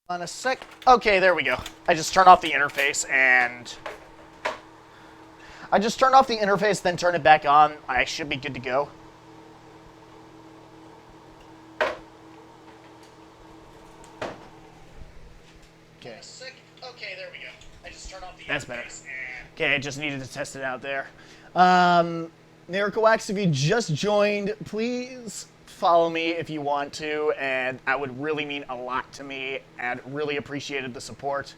on a sec. Okay, there we go. I just turn off the interface and then turn it back on. I should be good to go. Okay. Okay, there we go. I just turned off the That's better. Okay, I just needed to test it out there. Wax, if you just joined, please follow me if you want to, and that would really mean a lot to me, and really appreciated the support.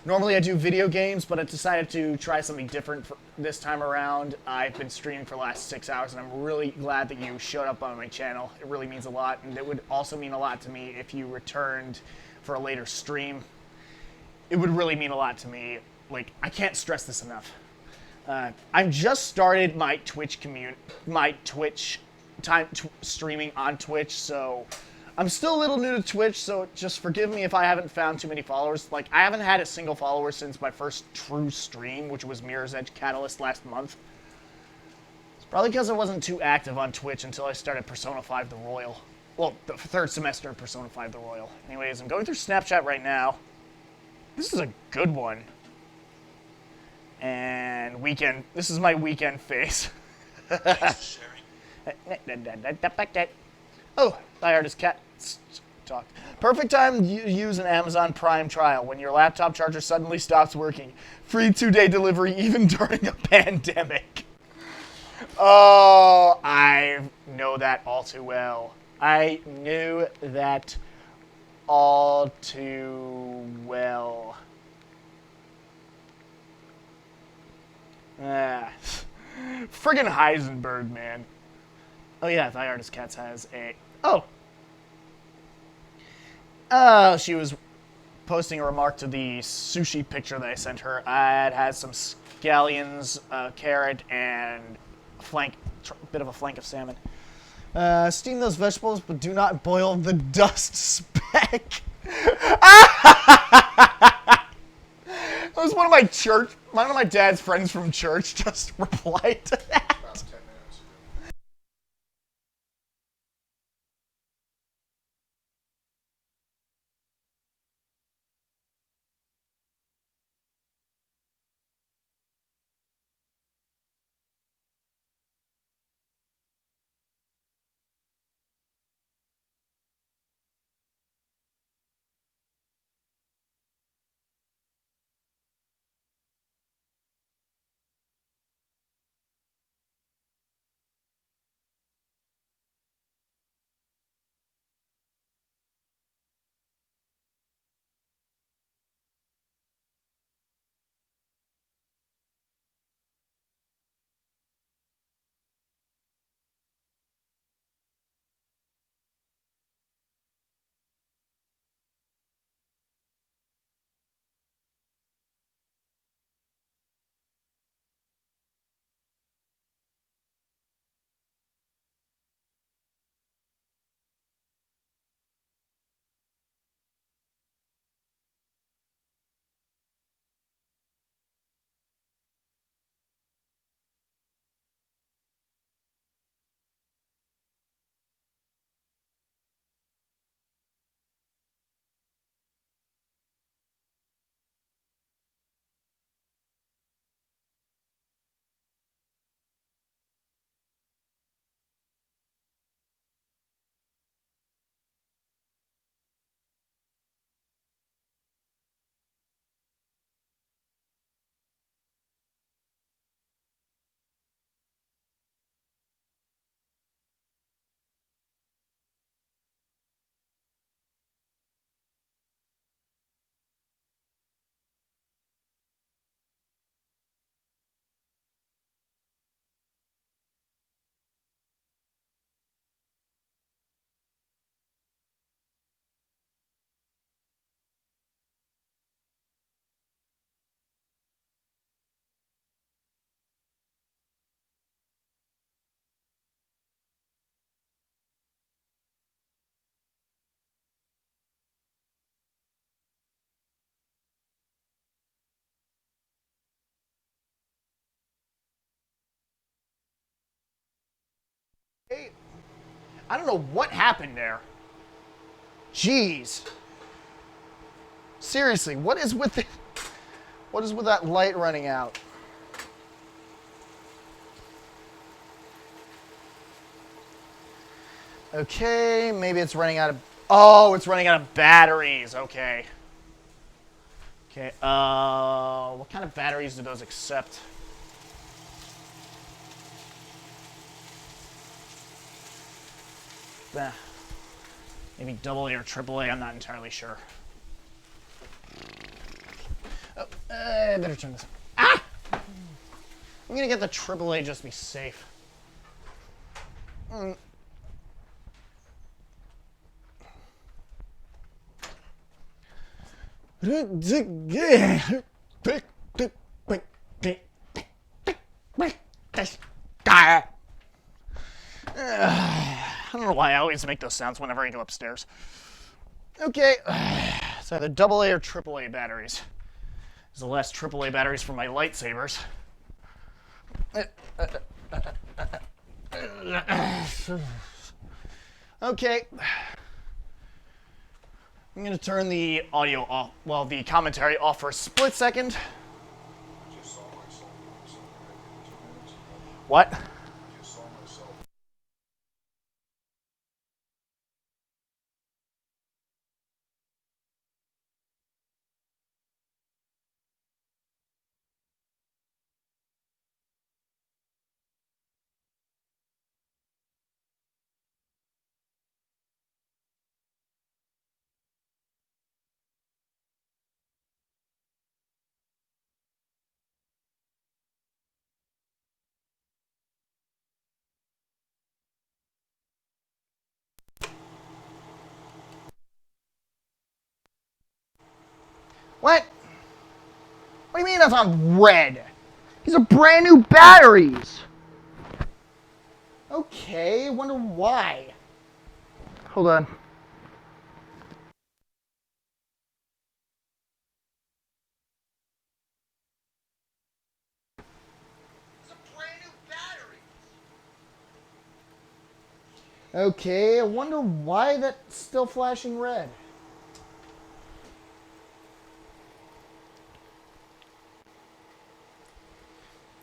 Normally I do video games, but I decided to try something different for this time around. I've been streaming for the last 6 hours, and I'm really glad that you showed up on my channel. It really means a lot, and it would also mean a lot to me if you returned for a later stream. It would really mean a lot to me. Like, I can't stress this enough. I've just started my Twitch streaming on Twitch, so I'm still a little new to Twitch, so just forgive me if I haven't found too many followers. Like, I haven't had a single follower since my first true stream, which was Mirror's Edge Catalyst last month. It's probably because I wasn't too active on Twitch until I started Persona 5 The Royal. Well, the third semester of Persona 5 The Royal. Anyways, I'm going through Snapchat right now. This is a good one. And weekend. This is my weekend face. Oh, my artist cat talked. Perfect time to use an Amazon Prime trial when your laptop charger suddenly stops working. Free 2-day delivery even during a pandemic. Oh, I know that all too well. I knew that all too well. Friggin' Heisenberg, man. Oh yeah, the artist cats has a... Oh! She was posting a remark to the sushi picture that I sent her. It has some scallions, carrot, and a bit of a flank of salmon. Steam those vegetables, but do not boil the dust speck. That was one of my dad's friends from church just replied to that. About 10 minutes ago. I don't know what happened there. Jeez. Seriously, what is with that light running out? Okay, maybe it's running out of... Oh, it's running out of batteries. Okay. Okay, what kind of batteries do those accept? Maybe AA or AAA, I'm not entirely sure. Oh, I better turn this on. Ah! I'm gonna get the AAA just to be safe. I don't know why I always make those sounds whenever I go upstairs. Okay, it's either AA or AAA batteries. There's the last AAA batteries for my lightsabers. Okay. I'm going to turn the audio off, well, the commentary off for a split second. I just saw myself doing something I did 2 minutes ago. What? I just saw myself. What? What do you mean that's on red? These are brand new batteries. Okay, I wonder why. Hold on. These are brand new batteries. Okay, I wonder why that's still flashing red.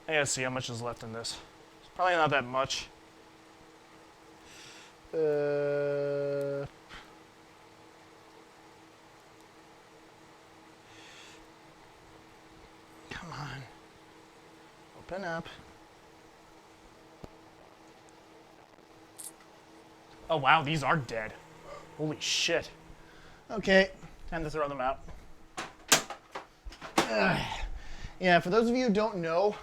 I gotta see how much is left in this. It's probably not that much. Come on. Open up. Oh wow, these are dead. Holy shit. Okay, time to throw them out. Yeah, for those of you who don't know,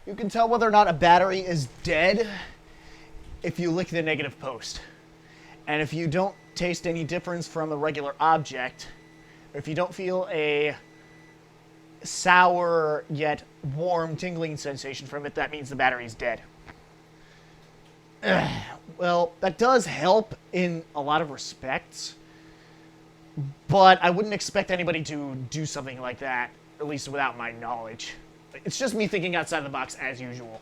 you can tell whether or not a battery is dead if you lick the negative post. And if you don't taste any difference from a regular object, or if you don't feel a sour yet warm tingling sensation from it, that means the battery's dead. Well, that does help in a lot of respects, but I wouldn't expect anybody to do something like that, at least without my knowledge. It's just me thinking outside the box as usual.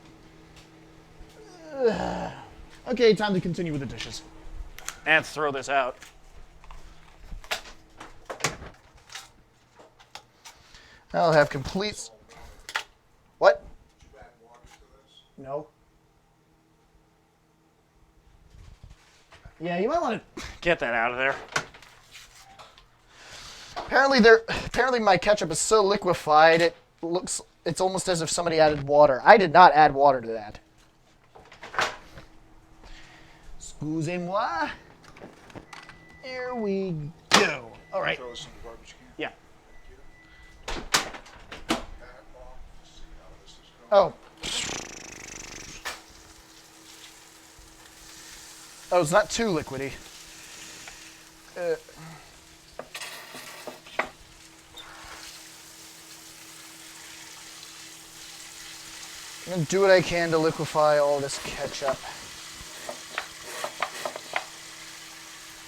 Okay, time to continue with the dishes. And throw this out. I'll have complete... What? Did you add water to this? No. Yeah, you might want to get that out of there. Apparently my ketchup is so liquefied it's almost as if somebody added water. I did not add water to that. Excusez-moi. Here we go. All right. Throw this in the garbage can. Yeah. Thank you. Back off. See how this is going. Oh. Oh, it's not too liquidy. I'm going to do what I can to liquefy all this ketchup.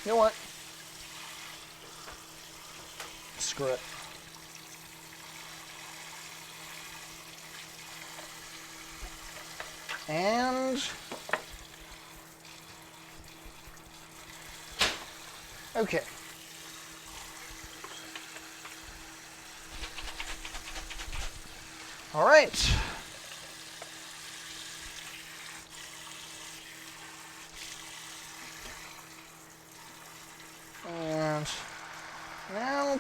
You know what? Screw it. And Okay. All right. And now,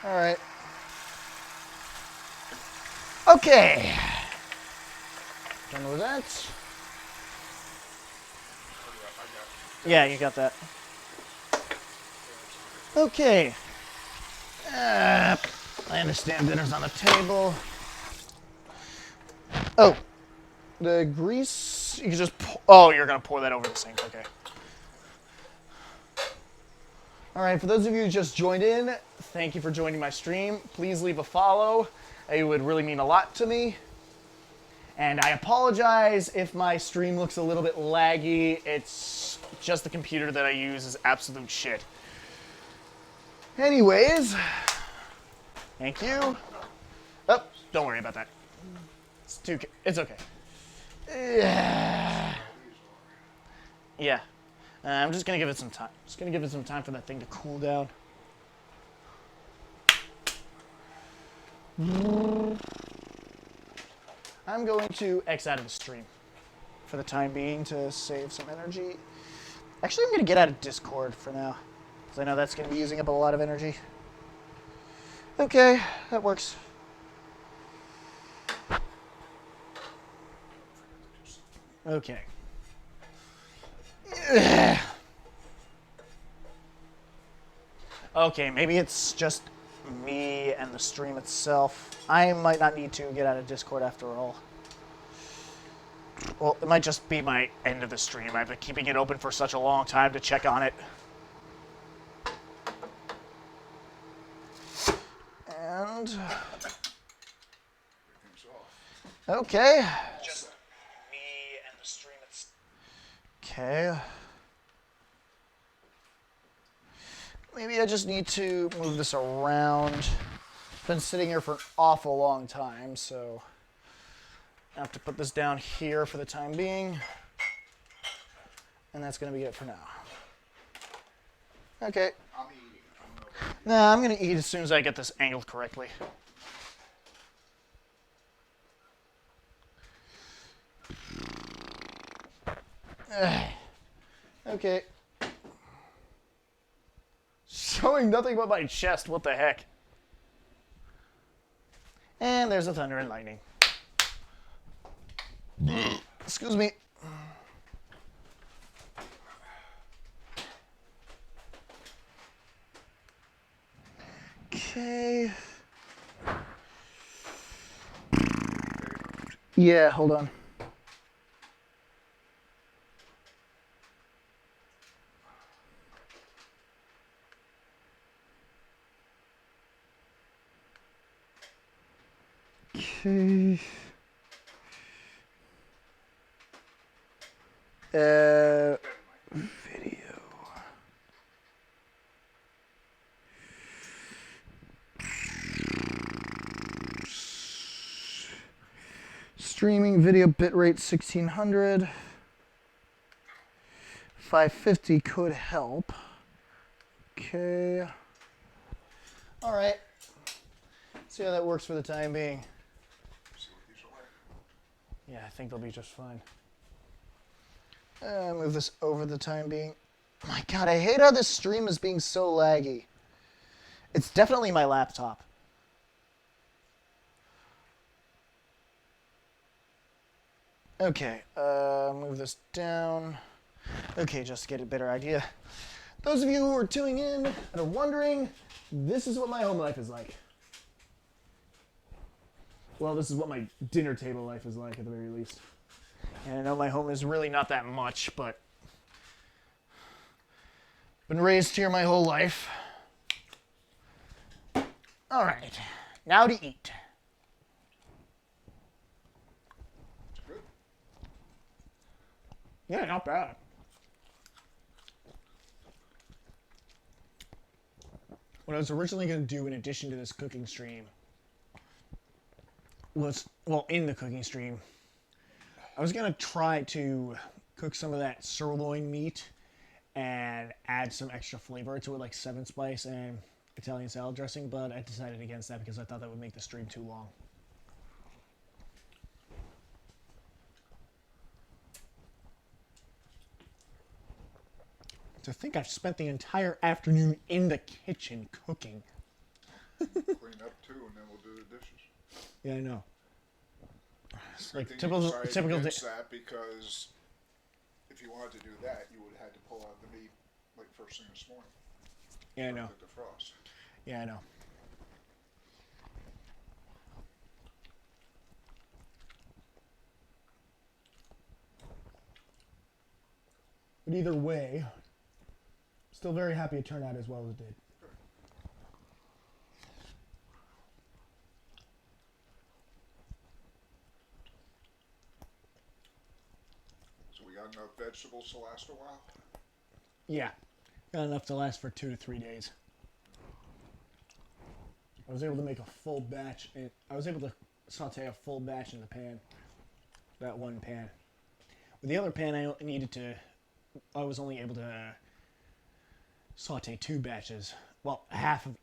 all right. Okay. Done with that. Yeah, you got that. Okay. I understand dinner's on the table. Oh, the grease, you can just oh, you're going to pour that over the sink. Okay. All right, for those of you who just joined in, thank you for joining my stream. Please leave a follow. It would really mean a lot to me. And I apologize if my stream looks a little bit laggy. It's just the computer that I use is absolute shit. Anyways, thank you. Oh, don't worry about that. It's okay. Yeah. I'm just gonna give it some time. Just gonna give it some time for that thing to cool down. I'm going to X out of the stream for the time being to save some energy. Actually, I'm gonna get out of Discord for now, because I know that's gonna be using up a lot of energy. Okay, that works. Okay. Okay, maybe it's just me and the stream itself. I might not need to get out of Discord after all. Well, it might just be my end of the stream. I've been keeping it open for such a long time to check on it. And... okay. Just me and the stream itself. Okay. Maybe I just need to move this around. I've been sitting here for an awful long time, so I have to put this down here for the time being. And that's going to be it for now. Okay. I'm eating. Nah, I'm going to eat as soon as I get this angled correctly. Okay. Showing nothing but my chest, what the heck? And there's the thunder and lightning. Excuse me. Okay. Yeah, hold on. Okay. Video. Streaming video bitrate 1600. 550 could help. Okay. All right. See how that works for the time being. Yeah, I think they'll be just fine. Move this over the time being. Oh my God, I hate how this stream is being so laggy. It's definitely my laptop. Okay, move this down. Okay, just to get a better idea. Those of you who are tuning in and are wondering, this is what my home life is like. Well, this is what my dinner table life is like, at the very least. And I know my home is really not that much, but been raised here my whole life. All right, now to eat. Good. Yeah, not bad. What I was originally going to do in addition to this cooking stream was, well, in the cooking stream, I was gonna try to cook some of that sirloin meat and add some extra flavor to it, like 7-spice and Italian salad dressing, but I decided against that because I thought that would make the stream too long. To think I've spent the entire afternoon in the kitchen cooking. Clean up too, and then we'll do the dishes. Yeah, I know. It's like I think typical, you decided typical. against that because if you wanted to do that, you would have had to pull out the meat like first thing this morning. Yeah, I know. Cook the frost. Yeah, I know. But either way, still very happy it turned out as well as it did. So we got enough vegetables to last a while. Yeah, got enough to last for 2 to 3 days. I was able to make a full batch, and I was able to saute a full batch in the pan. That one pan. With the other pan, I was only able to saute 2 batches. Well, half of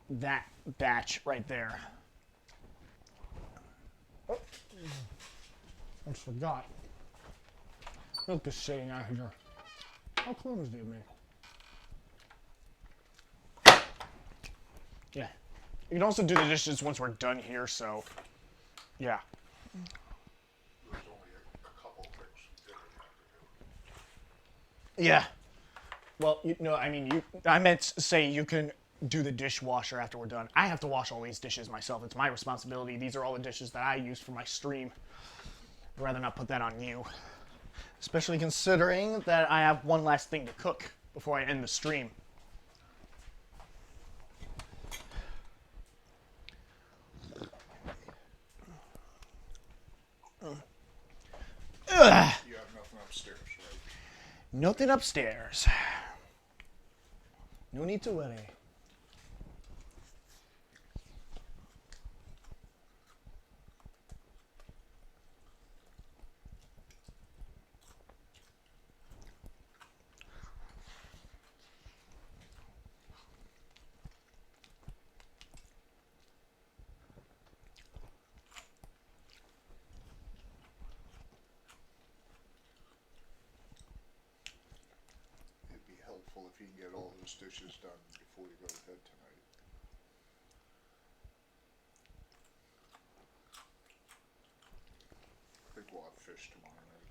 that batch right there. Oh, I just forgot. Milk is sitting out here. How close do you mean? Yeah. You can also do the dishes once we're done here, so yeah. There's only a couple things you didn't have to do. Yeah. Well, I meant to say you can do the dishwasher after we're done. I have to wash all these dishes myself. It's my responsibility. These are all the dishes that I use for my stream. I'd rather not put that on you. Especially considering that I have one last thing to cook before I end the stream. You have nothing upstairs, right? Nothing upstairs. No need to worry. It'd be helpful if you can get all those dishes done before you go to bed tonight. I think we'll have fish tomorrow night.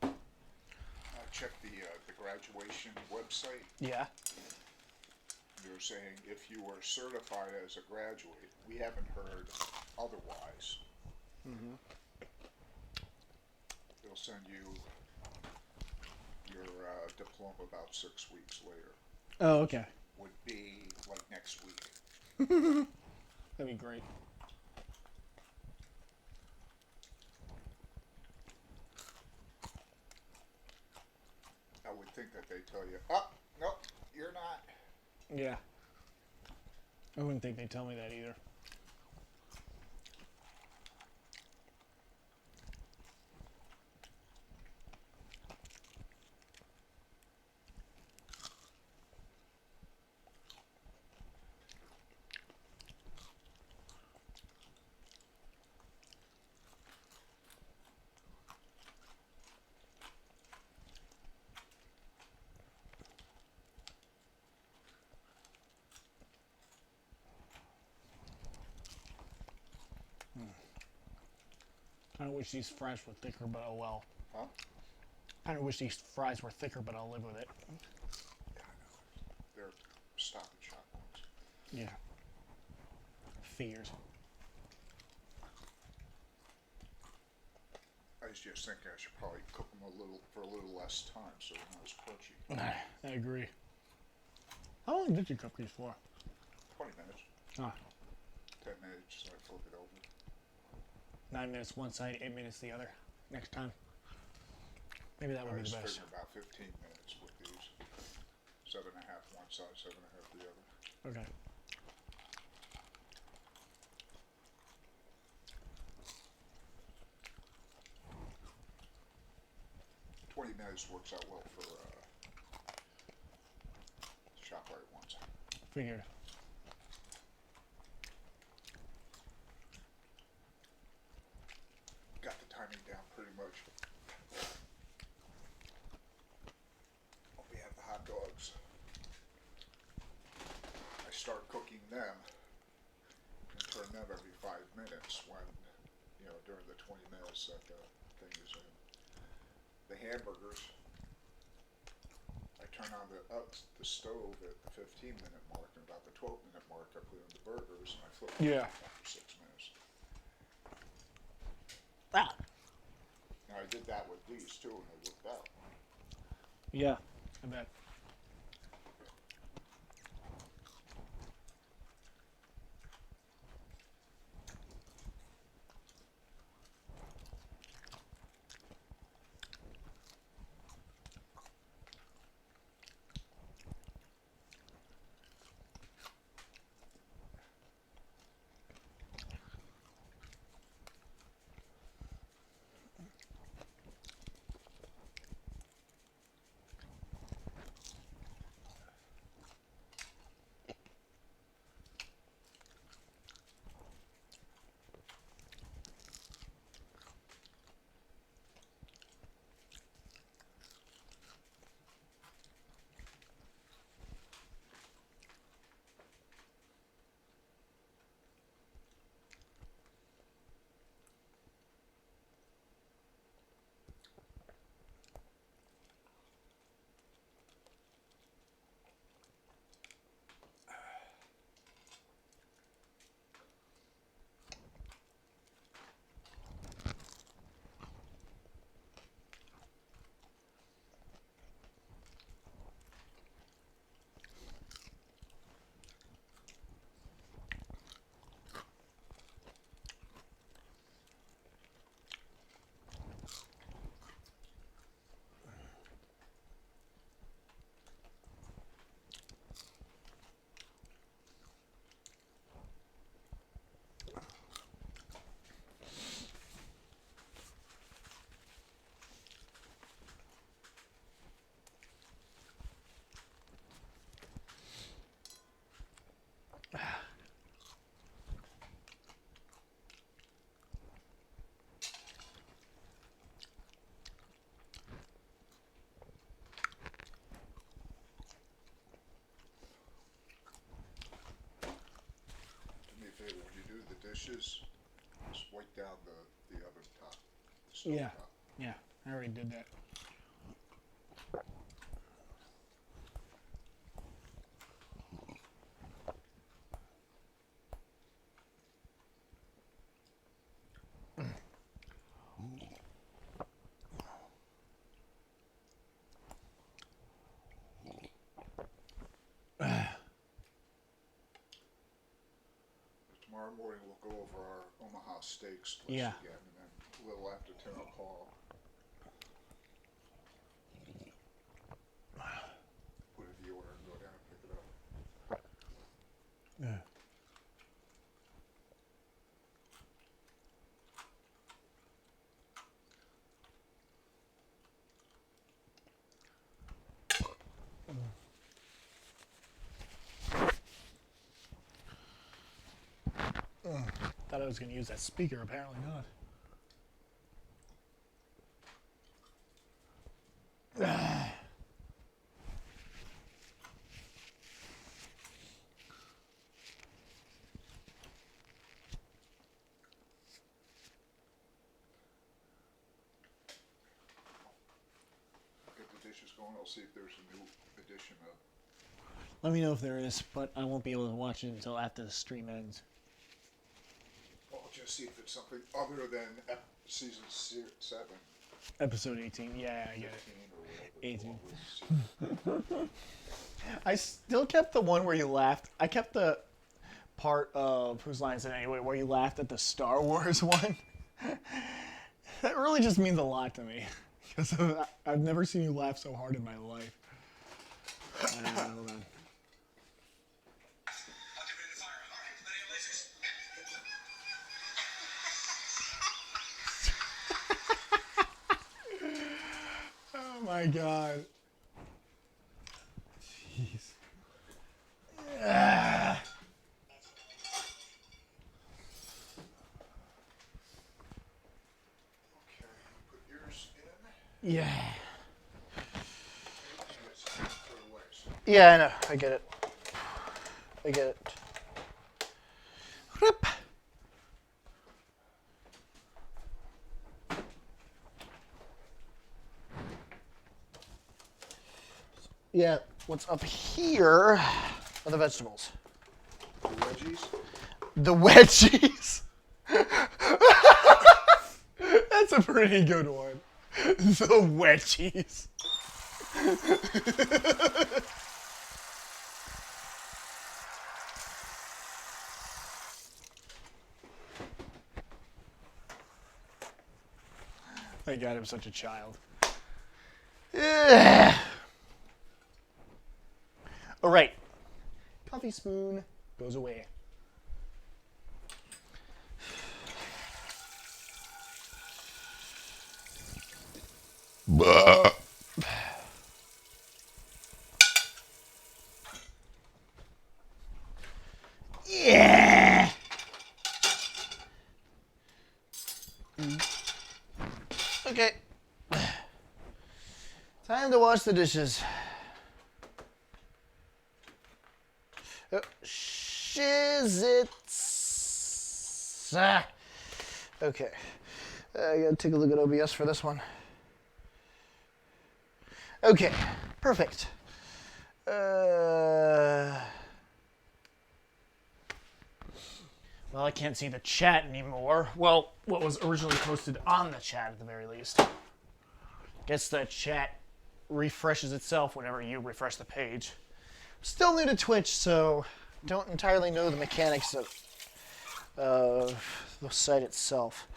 I checked the graduation website. Yeah. You're saying if you were certified as a graduate, we haven't heard otherwise. Mm-hmm. They'll send you your diploma about 6 weeks later. Oh, okay. Would be like next week. That'd be great. I would think that they tell you, oh, nope, you're not. Yeah. I wouldn't think they'd tell me that either. I wish these fries were thicker, but oh well. Huh? I wish these fries were thicker, but I'll live with it. Yeah, I know. They're Stop and Shop ones. Yeah. Figures. I was just thinking I should probably cook them for a little less time so they're not as crunchy. I agree. How long did you cook these for? 20 minutes. Ah. 10 minutes, and I flip it over. 9 minutes one side, 8 minutes the other. Next time. Maybe that would I be was the best. figuring about 15 minutes with these. 7.5 one side, 7.5 the other. Okay. 20 minutes works out well for ShopRite ones. Figured. Got the timing down pretty much. We have the hot dogs. I start cooking them and turn them every 5 minutes when, during the 20 minutes that the thing is in. The hamburgers, I turn on the stove at the 15-minute mark, and about the 12-minute mark I put in the burgers, and I flip them Yeah. after 6 minutes. Ah. Now I did that with these too, and it worked out. Yeah, I bet. Do me a favor, when you do the dishes, just wipe down the oven top, the stove Yeah. top. Yeah, I already did that. Tomorrow morning we'll go over our Omaha steaks list Yeah. again, and then a little after 10 o'clock, put in the order and go down and pick it up. Yeah. Thought I was going to use that speaker, apparently not. Get the dishes going, I'll see if there's a new edition of. Let me know if there is, but I won't be able to watch it until after the stream ends. I'll just see if it's something other than season 7, Episode 18. Yeah, I get 15, it. or whatever. 18. I still kept the one where you laughed. I kept the part of Whose Line Is It Anyway where you laughed at the Star Wars one. That really just means a lot to me. Because I've never seen you laugh so hard in my life. Hold on. Oh my god. Jeez. Ah. Okay, put yours in. Yeah. Everything is thrown away. So Yeah, I know. I get it. I get it. Whoop. Yeah, what's up here are the vegetables. the wedgies. The wedgies. That's a pretty good one. The wedgies. My God, I'm such a child. Yeah. All right. Coffee spoon goes away. Yeah. Okay. Time to wash the dishes. Oh, shiz-its. Ah. Okay. I gotta take a look at OBS for this one. Okay, perfect. Well, I can't see the chat anymore. Well, what was originally posted on the chat at the very least. Guess the chat refreshes itself whenever you refresh the page. Still new to Twitch, so don't entirely know the mechanics of the site itself.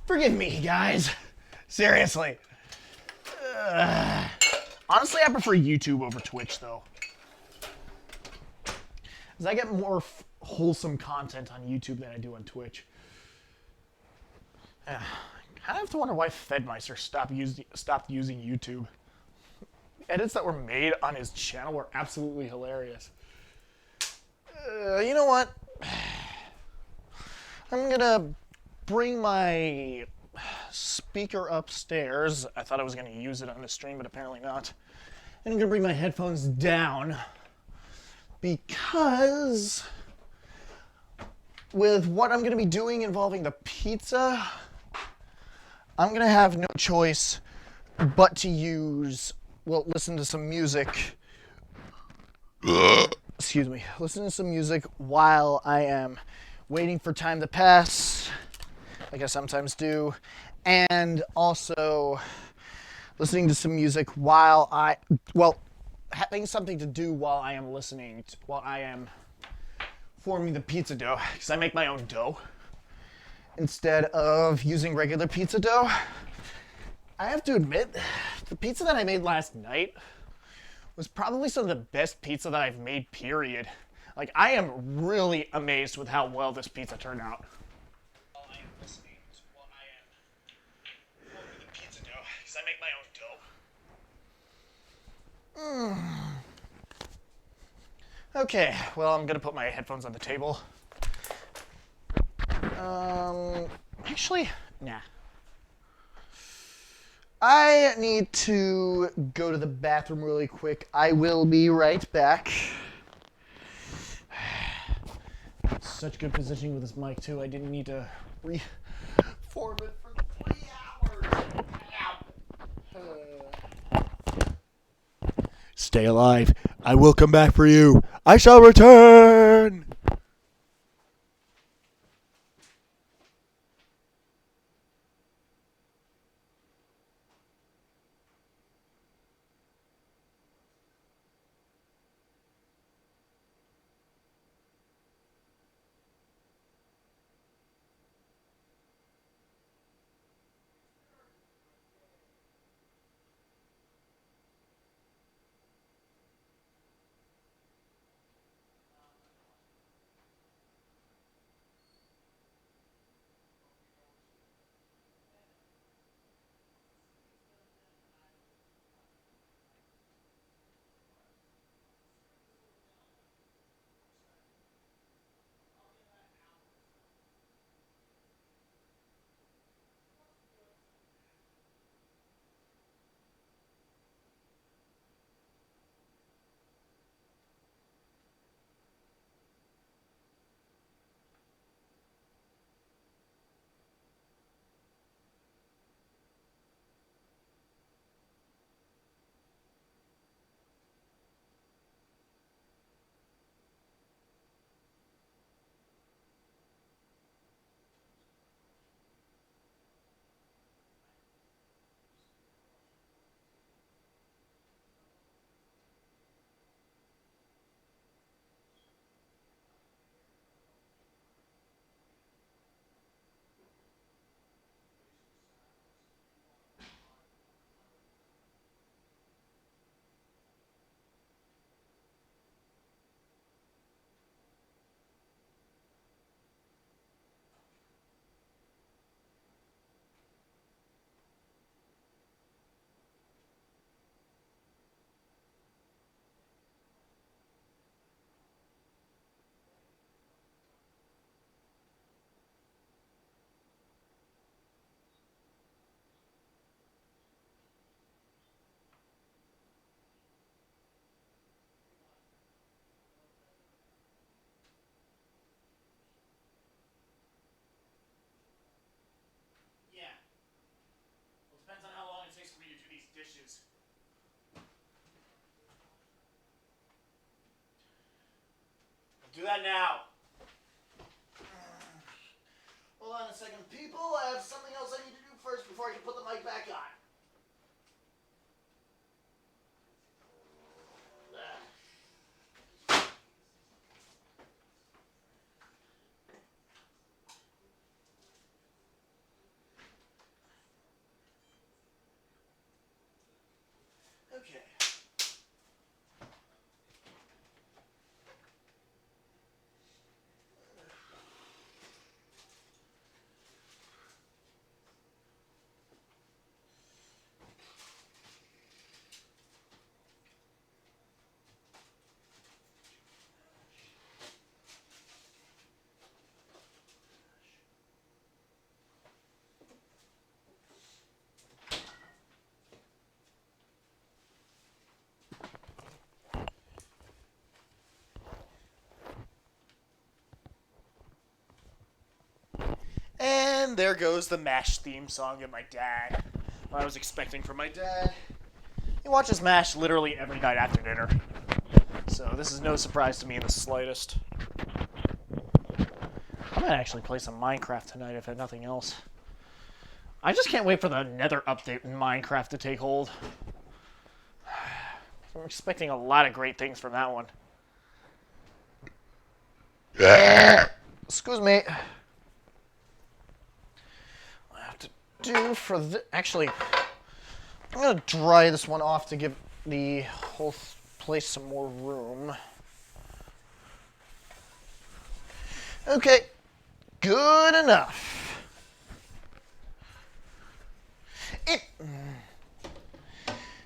Forgive me, guys. Seriously. Honestly, I prefer YouTube over Twitch, though. Because I get more wholesome content on YouTube than I do on Twitch. I have to wonder why Fedmeister stopped using YouTube. Edits that were made on his channel were absolutely hilarious. You know what? I'm gonna bring my speaker upstairs. I thought I was gonna use it on the stream, but apparently not. And I'm gonna bring my headphones down because with what I'm gonna be doing involving the pizza, I'm gonna have no choice but to listen to some music. Excuse me. Listen to some music while I am waiting for time to pass, like I sometimes do, and also listening to some music while having something to do while I am while I am forming the pizza dough, because I make my own dough instead of using regular pizza dough. I have to admit, the pizza that I made last night was probably some of the best pizza that I've made, period. Like, I am really amazed with how well this pizza turned out. While I am listening, while I am forming the pizza dough, because I make my own dough. Okay, well, I'm gonna put my headphones on the table. Actually, nah. I need to go to the bathroom really quick. I will be right back. Such good positioning with this mic, too. I didn't need to reform it for 3 hours. Stay alive. I will come back for you. I shall return. Do that now. Hold on a second, people. I have something else I need to do first before I can put the mic back on. Okay. And there goes the MASH theme song that my dad, what I was expecting from my dad. He watches MASH literally every night after dinner. So this is no surprise to me in the slightest. I might actually play some Minecraft tonight if nothing else. I just can't wait for the Nether update in Minecraft to take hold. I'm expecting a lot of great things from that one. Excuse me. I have to do for the... Actually, I'm going to dry this one off to give the whole place some more room. Okay. Good enough.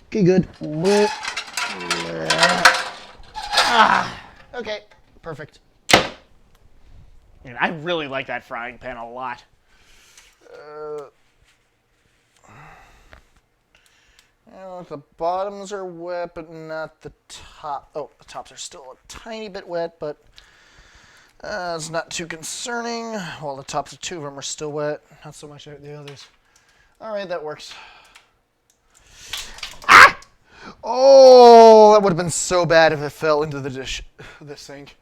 Okay, good. Okay, perfect. And I really like that frying pan a lot. The bottoms are wet, but not the top. Oh, the tops are still a tiny bit wet, but it's not too concerning. Well, the tops of two of them are still wet. Not so much the others. All right, that works. Ah! Oh, that would have been so bad if it fell into the dish, the sink.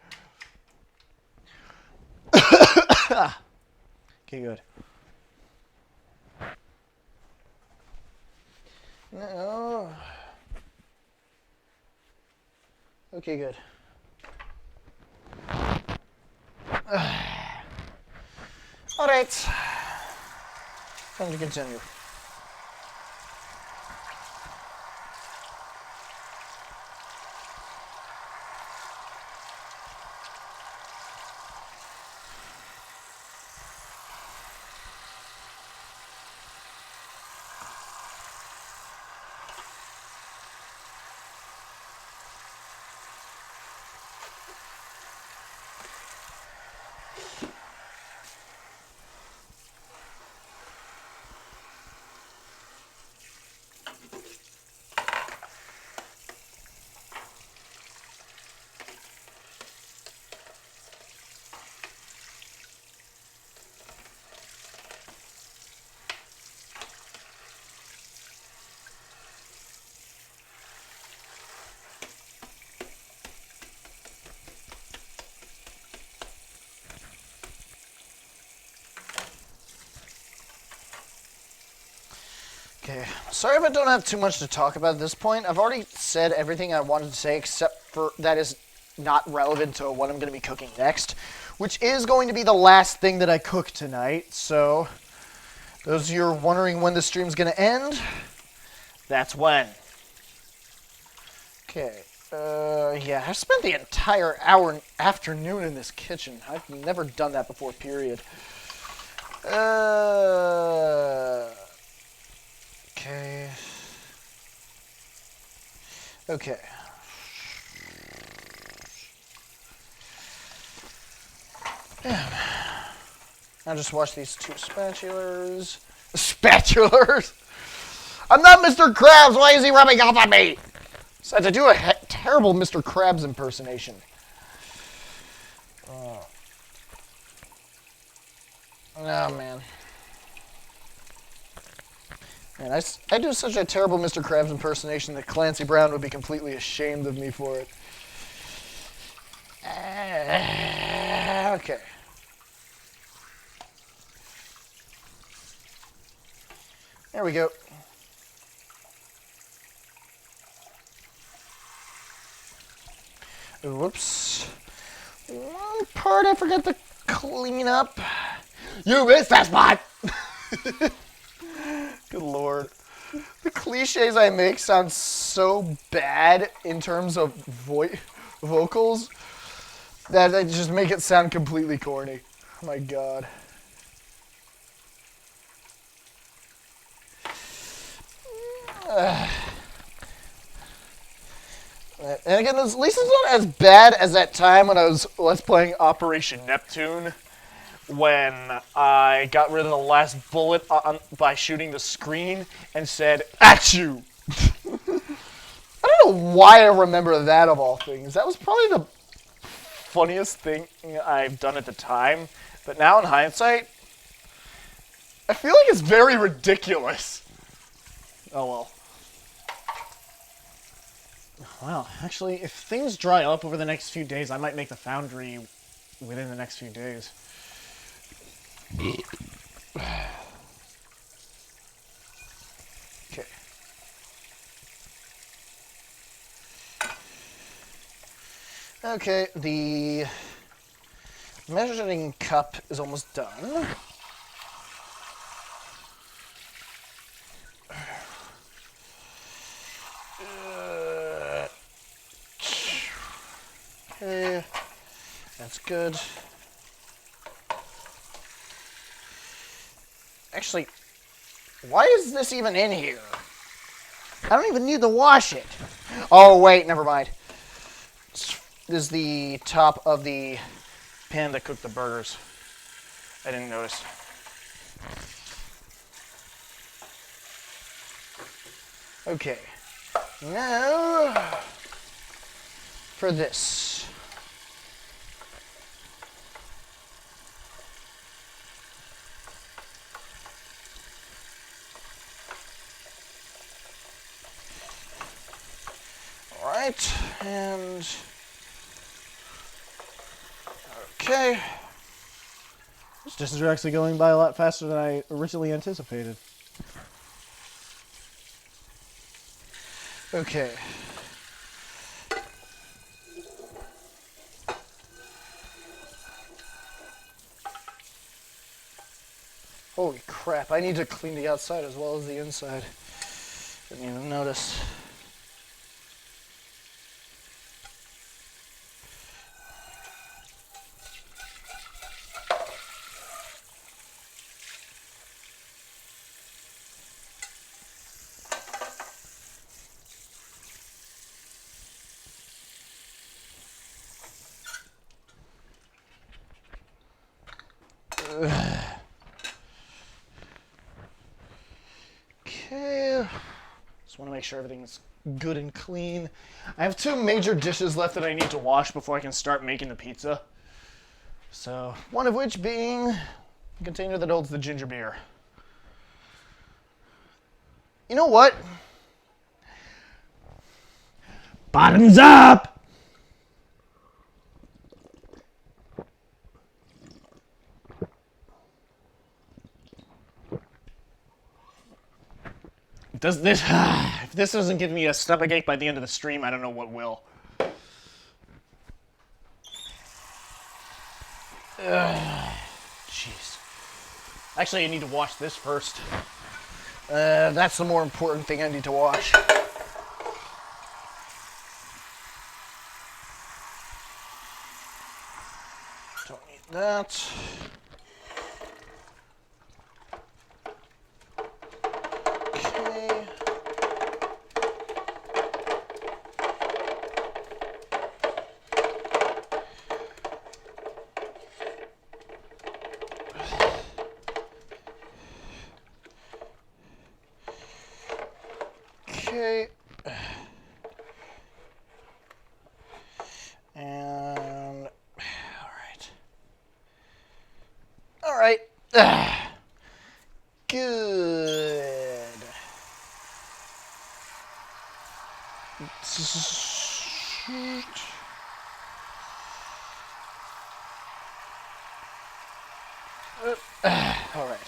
Okay, good. No. Okay, good. All right. Time to continue. Okay, sorry if I don't have too much to talk about at this point. I've already said everything I wanted to say except for that is not relevant to what I'm going to be cooking next, which is going to be the last thing that I cook tonight. So, those of you who are wondering when the stream's going to end, that's when. Okay, yeah, I've spent the entire afternoon in this kitchen. I've never done that before, period. Okay. Okay. I'll just wash these two spatulas. Spatulas? I'm not Mr. Krabs. Why is he rubbing off on me? So I had to do a terrible Mr. Krabs impersonation. Oh, man. Man, I do such a terrible Mr. Krabs impersonation that Clancy Brown would be completely ashamed of me for it. Okay. There we go. Whoops. One part I forgot to clean up. You missed that spot! Good lord. The cliches I make sound so bad in terms of vocals that I just make it sound completely corny. Oh my god. And again, at least it's not as bad as that time when I was Let's Playing Operation Neptune, when I got rid of the last bullet by shooting the screen and said, "At you!" I don't know why I remember that of all things. That was probably the funniest thing I've done at the time, but now in hindsight, I feel like it's very ridiculous. Oh well. Well, actually, if things dry up over the next few days, I might make the foundry within the next few days. Okay. Okay, the measuring cup is almost done. Okay, that's good. Actually, why is this even in here? I don't even need to wash it. Oh, wait, never mind. This is the top of the pan that cooked the burgers. I didn't notice. Okay, now for this. All right, and okay. This distance are actually going by a lot faster than I originally anticipated. Okay. Holy crap, I need to clean the outside as well as the inside. Didn't even notice. Okay. Just want to make sure everything's good and clean. I have two major dishes left that I need to wash before I can start making the pizza. So, one of which being the container that holds the ginger beer. You know what? Bottoms up! Does this, if this doesn't give me a stomachache by the end of the stream, I don't know what will. Jeez. Actually, I need to wash this first. That's the more important thing I need to wash. Don't need that. Okay. Okay. And all right. Good. All right.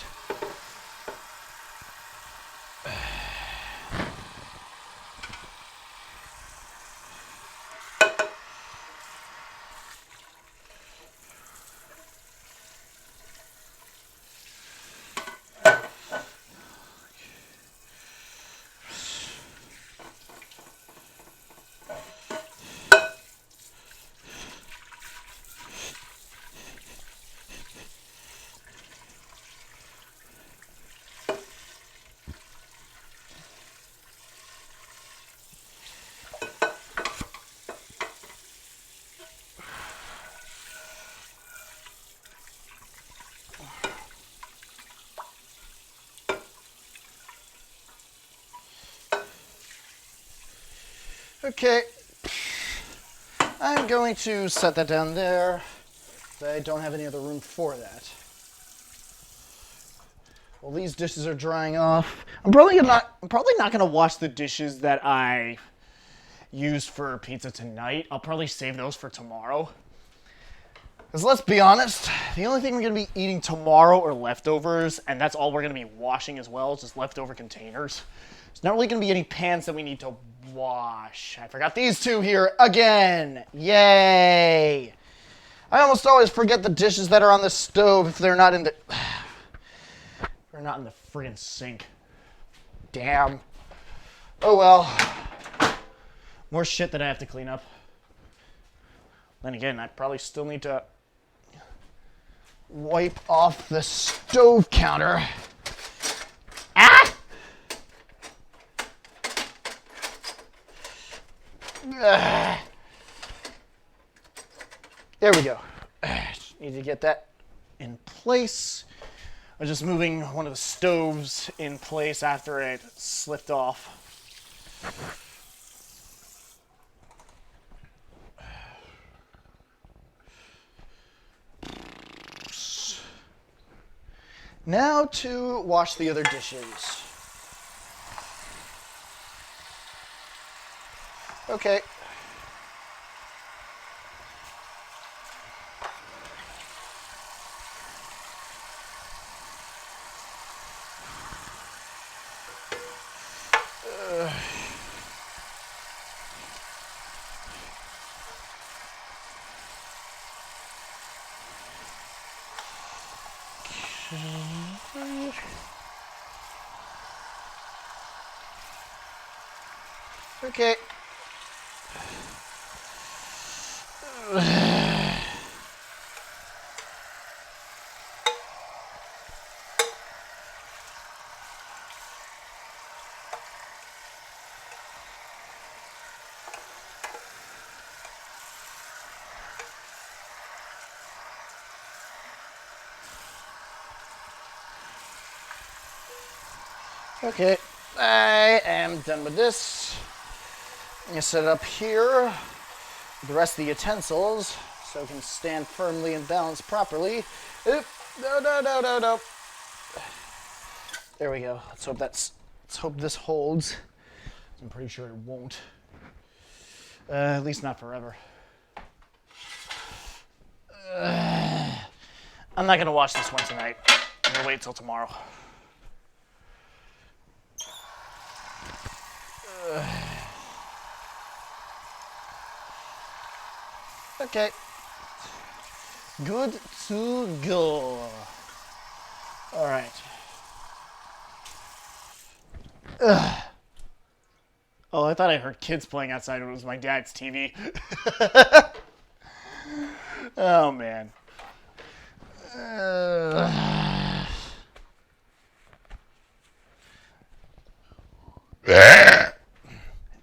Okay, I'm going to set that down there. I don't have any other room for that. Well, these dishes are drying off. I'm probably not gonna wash the dishes that I used for pizza tonight. I'll probably save those for tomorrow. Because let's be honest, the only thing we're gonna be eating tomorrow are leftovers, and that's all we're gonna be washing as well, just leftover containers. There's not really gonna be any pans that we need to wash. I forgot these two here again. Yay! I almost always forget the dishes that are on the stove if they're not in the they're not in the friggin' sink. Damn. Oh well. More shit that I have to clean up. Then again, I probably still need to wipe off the stove counter. Ah! There we go. Just need to get that in place. I was just moving one of the stoves in place after it slipped off. Now to wash the other dishes. Okay. Okay. Okay, I am done with this. I'm gonna set it up here. The rest of the utensils so it can stand firmly and balance properly. Oop, no. There we go. Let's hope this holds. I'm pretty sure it won't. At least not forever. I'm not gonna watch this one tonight. I'm gonna wait till tomorrow. Okay. Good to go. All right. Oh, I thought I heard kids playing outside. It was my dad's TV. Oh, man.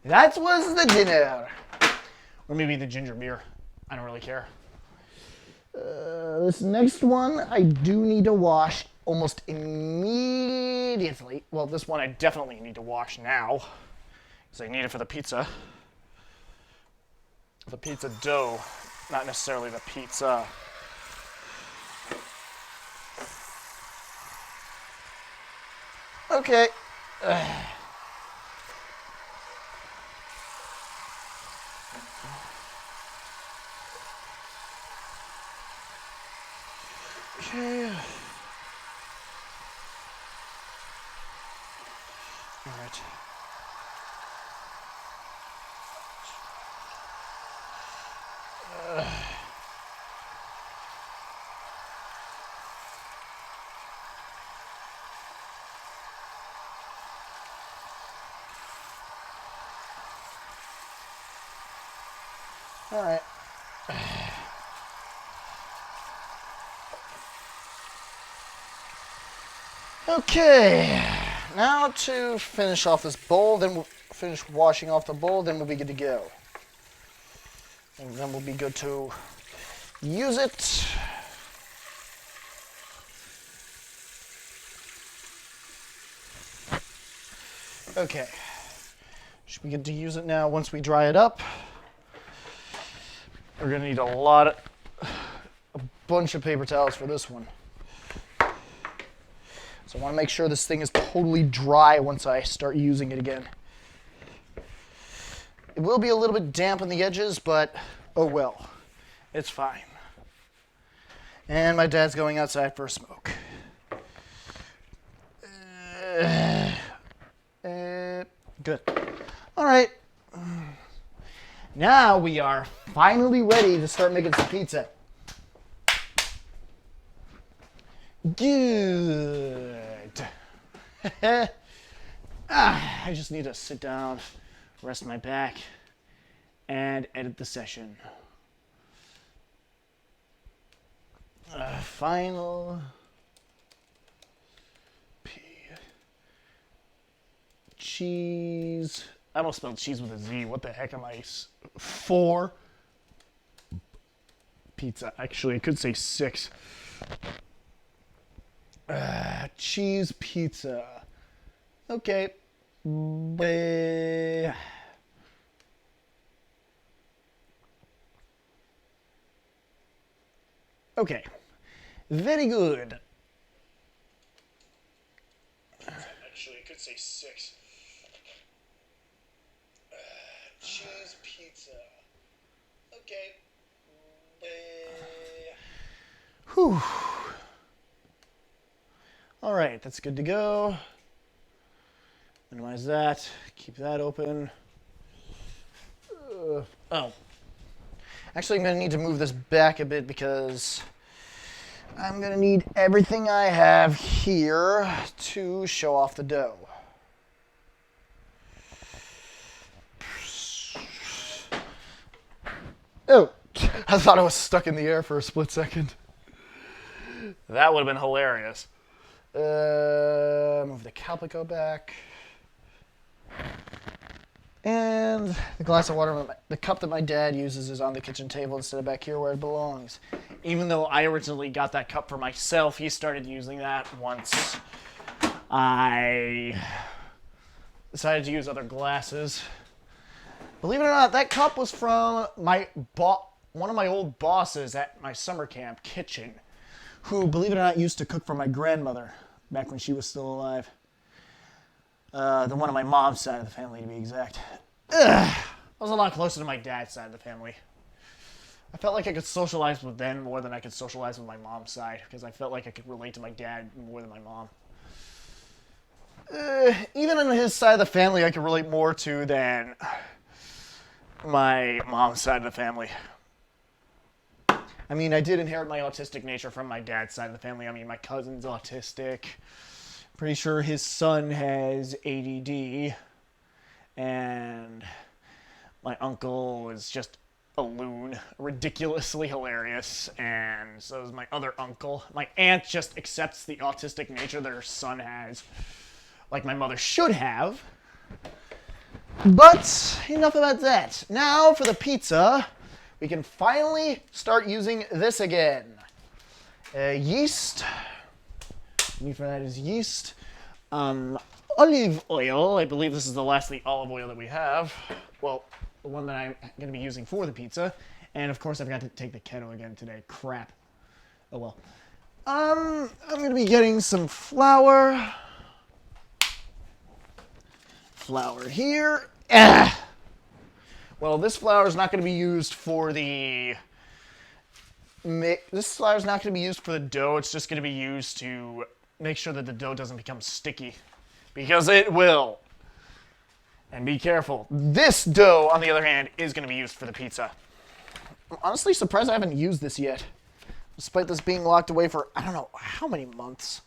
That was the dinner. Or maybe the ginger beer. I don't really care. This next one I do need to wash almost immediately. Well, this one I definitely need to wash now. Because I need it for the pizza. The pizza dough, not necessarily the pizza. Okay. Okay. All right. Okay, now to finish off this bowl, then we'll finish washing off the bowl, then we'll be good to go. And then we'll be good to use it. Okay, should be good to use it now once we dry it up. We're gonna need a bunch of paper towels for this one. So I want to make sure this thing is totally dry once I start using it again. It will be a little bit damp on the edges, but oh well, it's fine. And my dad's going outside for a smoke. Good. All right. Now we are finally ready to start making some pizza. Good. I just need to sit down, rest my back, and edit the session. Final P. Cheese. I don't spell cheese with a Z. What the heck am I? 4. Pizza. Actually, I could say 6. Cheese pizza. Okay. Okay. Very good. Actually, I could say 6. Cheese pizza. Okay. Whew. All right, that's good to go. Minimize that. Keep that open. Oh. Actually, I'm going to need to move this back a bit because I'm going to need everything I have here to show off the dough. Oh, I thought I was stuck in the air for a split second. That would have been hilarious. Move the calico back. And the glass of water, the cup that my dad uses is on the kitchen table instead of back here where it belongs. Even though I originally got that cup for myself, he started using that once I decided to use other glasses. Believe it or not, that cup was from one of my old bosses at my summer camp kitchen, who, believe it or not, used to cook for my grandmother back when she was still alive. The one on my mom's side of the family, to be exact. I was a lot closer to my dad's side of the family. I felt like I could socialize with them more than I could socialize with my mom's side, because I felt like I could relate to my dad more than my mom. Even on his side of the family, I could relate more to than my mom's side of the family. I mean, I did inherit my autistic nature from my dad's side of the family. I mean, my cousin's autistic. Pretty sure his son has ADD. And my uncle is just a loon, ridiculously hilarious. And so is my other uncle. My aunt just accepts the autistic nature that her son has, like my mother should have. But enough about that. Now for the pizza, we can finally start using this again. Yeast. Need for that is yeast. Olive oil. I believe this is the lastly olive oil that we have. Well, the one that I'm going to be using for the pizza. And of course, I forgot to take the keto again today. Crap. Oh well. I'm going to be getting some flour. Flour here. Well, this flour is not going to be used for the this flour is not going to be used for the dough. It's just going to be used to make sure that the dough doesn't become sticky, because it will. And be careful. This dough, on the other hand, is going to be used for the pizza. I'm honestly surprised I haven't used this yet, despite this being locked away for, I don't know, how many months.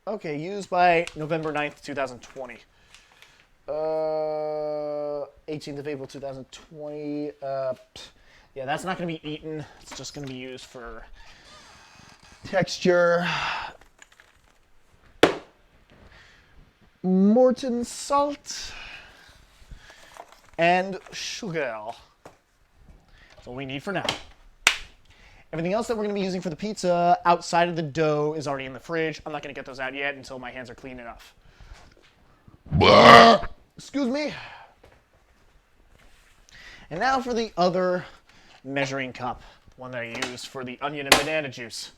Okay, used by November 9th, 2020. 18th of April, 2020. Yeah, that's not going to be eaten. It's just going to be used for texture. Morton salt. And sugar. That's all we need for now. Everything else that we're going to be using for the pizza outside of the dough is already in the fridge. I'm not going to get those out yet until my hands are clean enough. Excuse me. And now for the other measuring cup, one that I use for the onion and banana juice.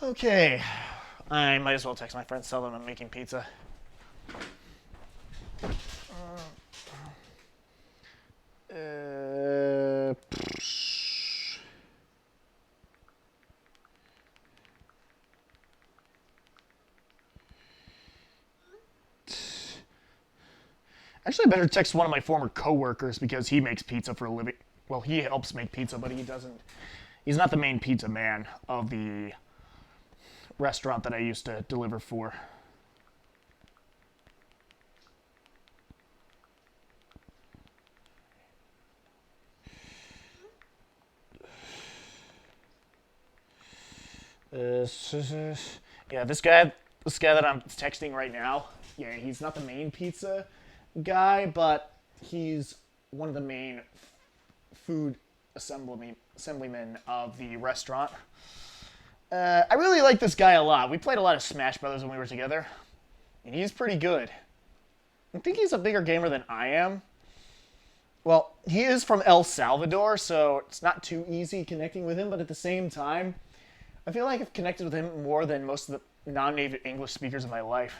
Okay, I might as well text my friends, tell them I'm making pizza. Actually, I better text one of my former coworkers because he makes pizza for a living. Well, he helps make pizza, but he's not the main pizza man of the restaurant that I used to deliver for. Yeah, this guy that I'm texting right now, yeah, he's not the main pizza guy, but he's one of the main food assemblymen of the restaurant. I really like this guy a lot. We played a lot of Smash Brothers when we were together, and he's pretty good. I think he's a bigger gamer than I am. Well, he is from El Salvador, so it's not too easy connecting with him, but at the same time, I feel like I've connected with him more than most of the non-native English speakers in my life.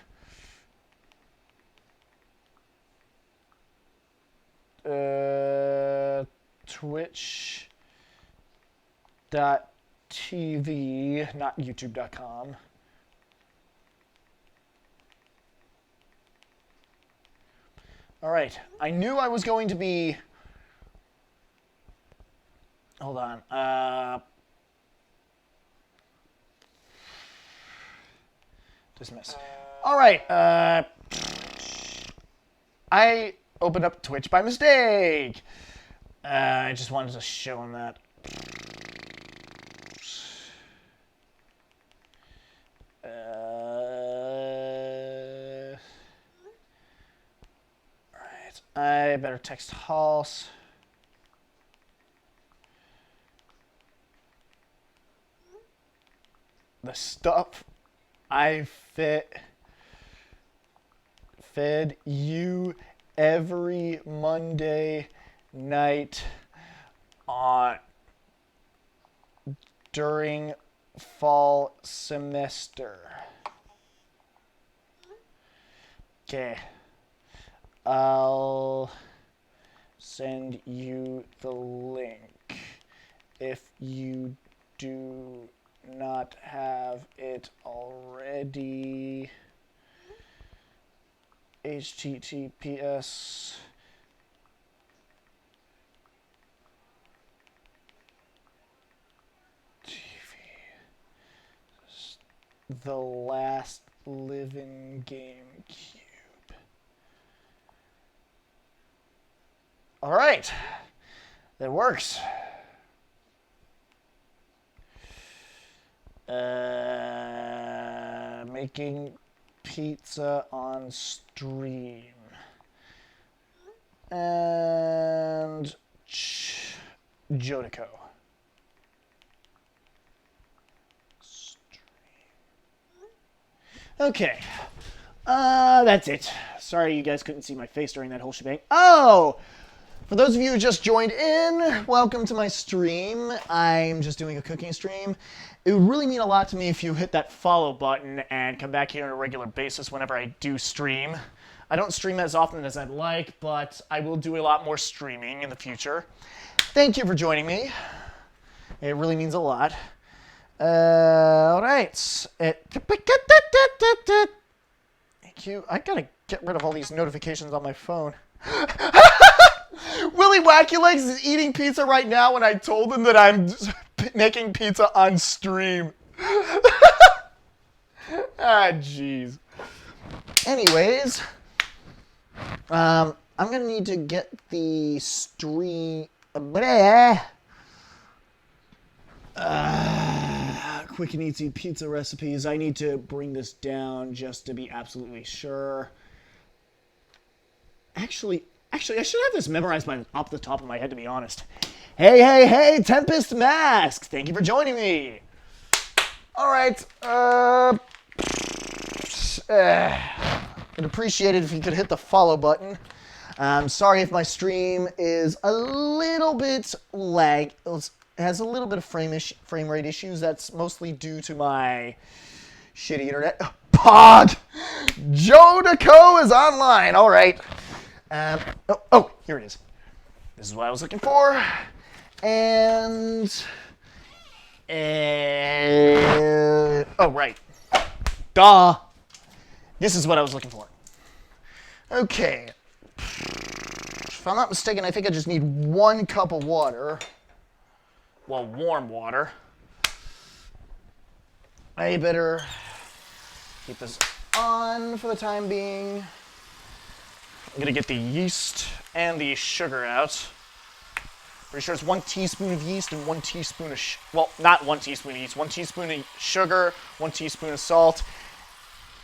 Twitch.tv, not youtube.com. All right, I knew I was going to be... Hold on. Dismiss. All right. I opened up Twitch by mistake. I just wanted to show him that. All right. I better text Halls. The stuff I fed you every Monday night during fall semester. Okay. I'll send you the link if you do not have it already. HTTPS The Last Living GameCube. All right, that works. Making pizza on stream. And Jodico. Okay. That's it. Sorry you guys couldn't see my face during that whole shebang. Oh! For those of you who just joined in, welcome to my stream. I'm just doing a cooking stream. It would really mean a lot to me if you hit that follow button and come back here on a regular basis whenever I do stream. I don't stream as often as I'd like, but I will do a lot more streaming in the future. Thank you for joining me. It really means a lot. All right. Thank you. I gotta get rid of all these notifications on my phone. Willie Wacky Legs is eating pizza right now, and I told him that I'm making pizza on stream. Ah, jeez. Anyways, I'm gonna need to get the stream. Quick and easy pizza recipes. I need to bring this down just to be absolutely sure. Actually, I should have this memorized off the top of my head, to be honest. Hey, Tempest Mask! Thank you for joining me. All right. I'd appreciate it if you could hit the follow button. I'm sorry if my stream is a little bit has a little bit of frame rate issues. That's mostly due to my shitty internet. Pod! Joe DeCo is online. All right. Here it is. This is what I was looking for. And oh, right. Duh. This is what I was looking for. Okay. If I'm not mistaken, I think I just need 1 cup of water. Well, warm water. I better keep this on for the time being. I'm gonna get the yeast and the sugar out. Pretty sure it's 1 teaspoon of yeast and 1 teaspoon of well, not 1 teaspoon of yeast, 1 teaspoon of sugar, 1 teaspoon of salt,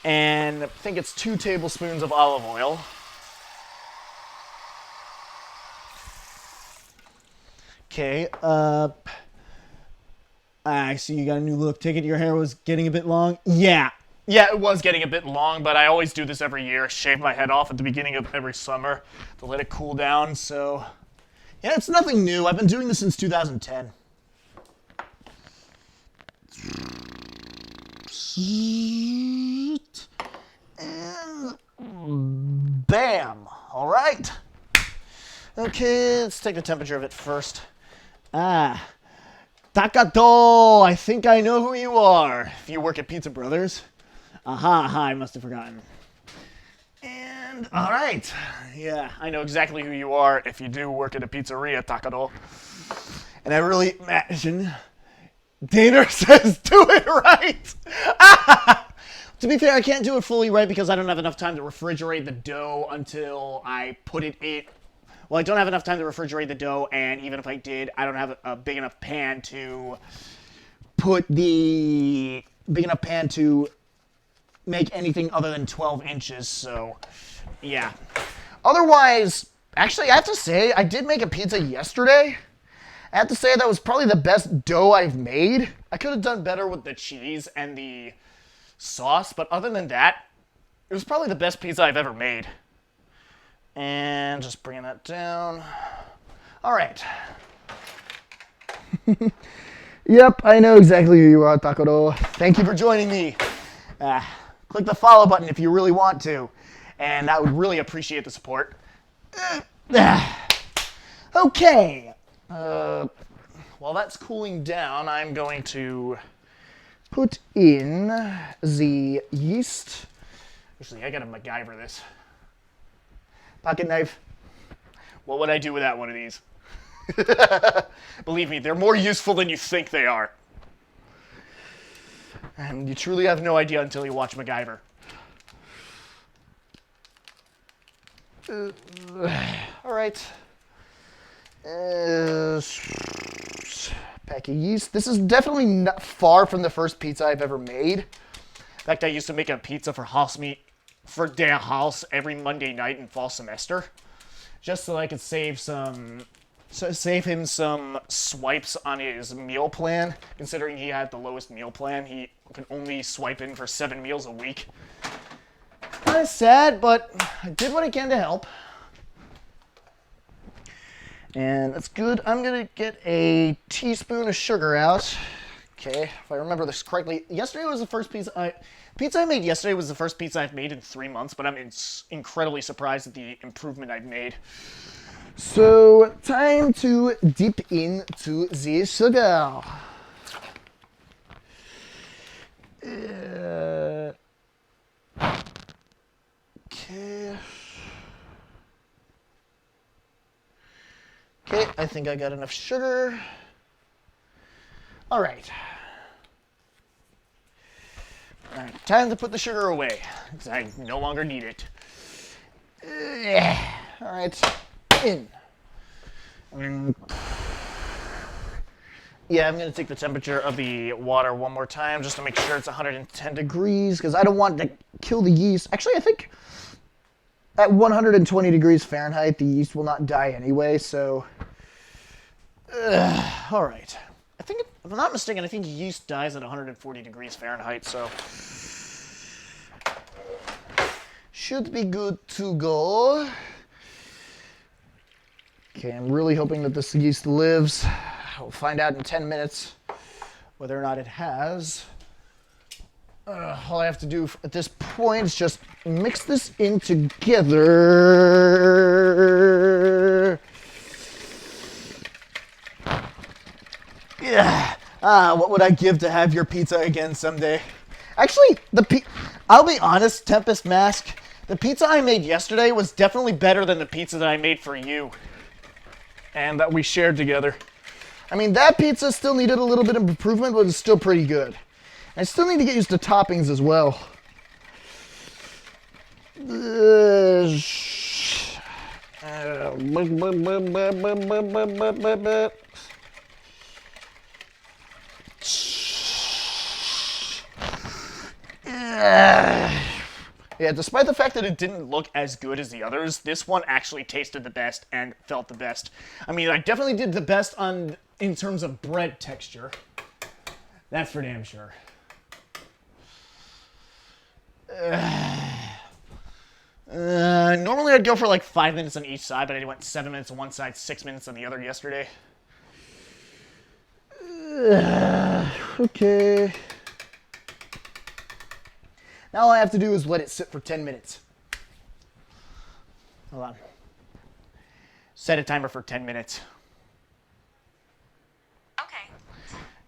and I think it's 2 tablespoons of olive oil. Okay, I see you got a new look. Take it your hair was getting a bit long? Yeah, it was getting a bit long, but I always do this every year. Shave my head off at the beginning of every summer to let it cool down, so... Yeah, it's nothing new. I've been doing this since 2010. And bam! All right. Okay, let's take the temperature of it first. Takato! I think I know who you are. If you work at Pizza Brothers. Aha, I must have forgotten. And, all right. Yeah, I know exactly who you are if you do work at a pizzeria, Takato. And I really imagine... Daner says, do it right! To be fair, I can't do it fully right because I don't have enough time to refrigerate the dough until I put it in... Well, I don't have enough time to refrigerate the dough, and even if I did, I don't have a big enough pan to put the... Big enough pan to make anything other than 12 inches, so... Yeah. Otherwise, actually, I have to say, I did make a pizza yesterday. I have to say that was probably the best dough I've made. I could have done better with the cheese and the sauce, but other than that, it was probably the best pizza I've ever made. And just bringing that down. All right. Yep, I know exactly who you are, Takoro. Thank you for joining me. Click the follow button if you really want to. And I would really appreciate the support. Okay. While that's cooling down, I'm going to put in the yeast. Actually, I gotta MacGyver this. Pocket knife. What would I do without one of these? Believe me, they're more useful than you think they are. And you truly have no idea until you watch MacGyver. All right. Pack of yeast. This is definitely not far from the first pizza I've ever made. In fact, I used to make a pizza for Der House every Monday night in fall semester, just so I could save him some swipes on his meal plan. Considering he had the lowest meal plan, he could only swipe in for 7 meals a week. Kind of sad, but I did what I can to help. And that's good. I'm gonna get a teaspoon of sugar out. Okay, if I remember this correctly, yesterday was the first pizza I made yesterday was the first pizza I've made in 3 months, but I'm incredibly surprised at the improvement I've made. So, time to dip into the sugar. Okay. Okay, I think I got enough sugar. All right. All right, time to put the sugar away, because I no longer need it. All right, in. Yeah, I'm going to take the temperature of the water one more time just to make sure it's 110 degrees, because I don't want to kill the yeast. Actually, I think at 120 degrees Fahrenheit, the yeast will not die anyway, so... all right. I think, if I'm not mistaken, I think yeast dies at 140 degrees Fahrenheit, so... should be good to go. Okay, I'm really hoping that this yeast lives. We'll find out in 10 minutes whether or not it has. All I have to do at this point is just mix this in together. Yeah. What would I give to have your pizza again someday? Actually, I'll be honest, Tempest Mask, the pizza I made yesterday was definitely better than the pizza that I made for you and that we shared together. I mean, that pizza still needed a little bit of improvement, but it's still pretty good. I still need to get used to toppings as well. Yeah, despite the fact that it didn't look as good as the others, this one actually tasted the best and felt the best. I mean, I definitely did the best in terms of bread texture. That's for damn sure. Normally I'd go for like 5 minutes on each side, but I went 7 minutes on one side, 6 minutes on the other yesterday. Okay. Now all I have to do is let it sit for 10 minutes. Hold on. Set a timer for 10 minutes. Okay.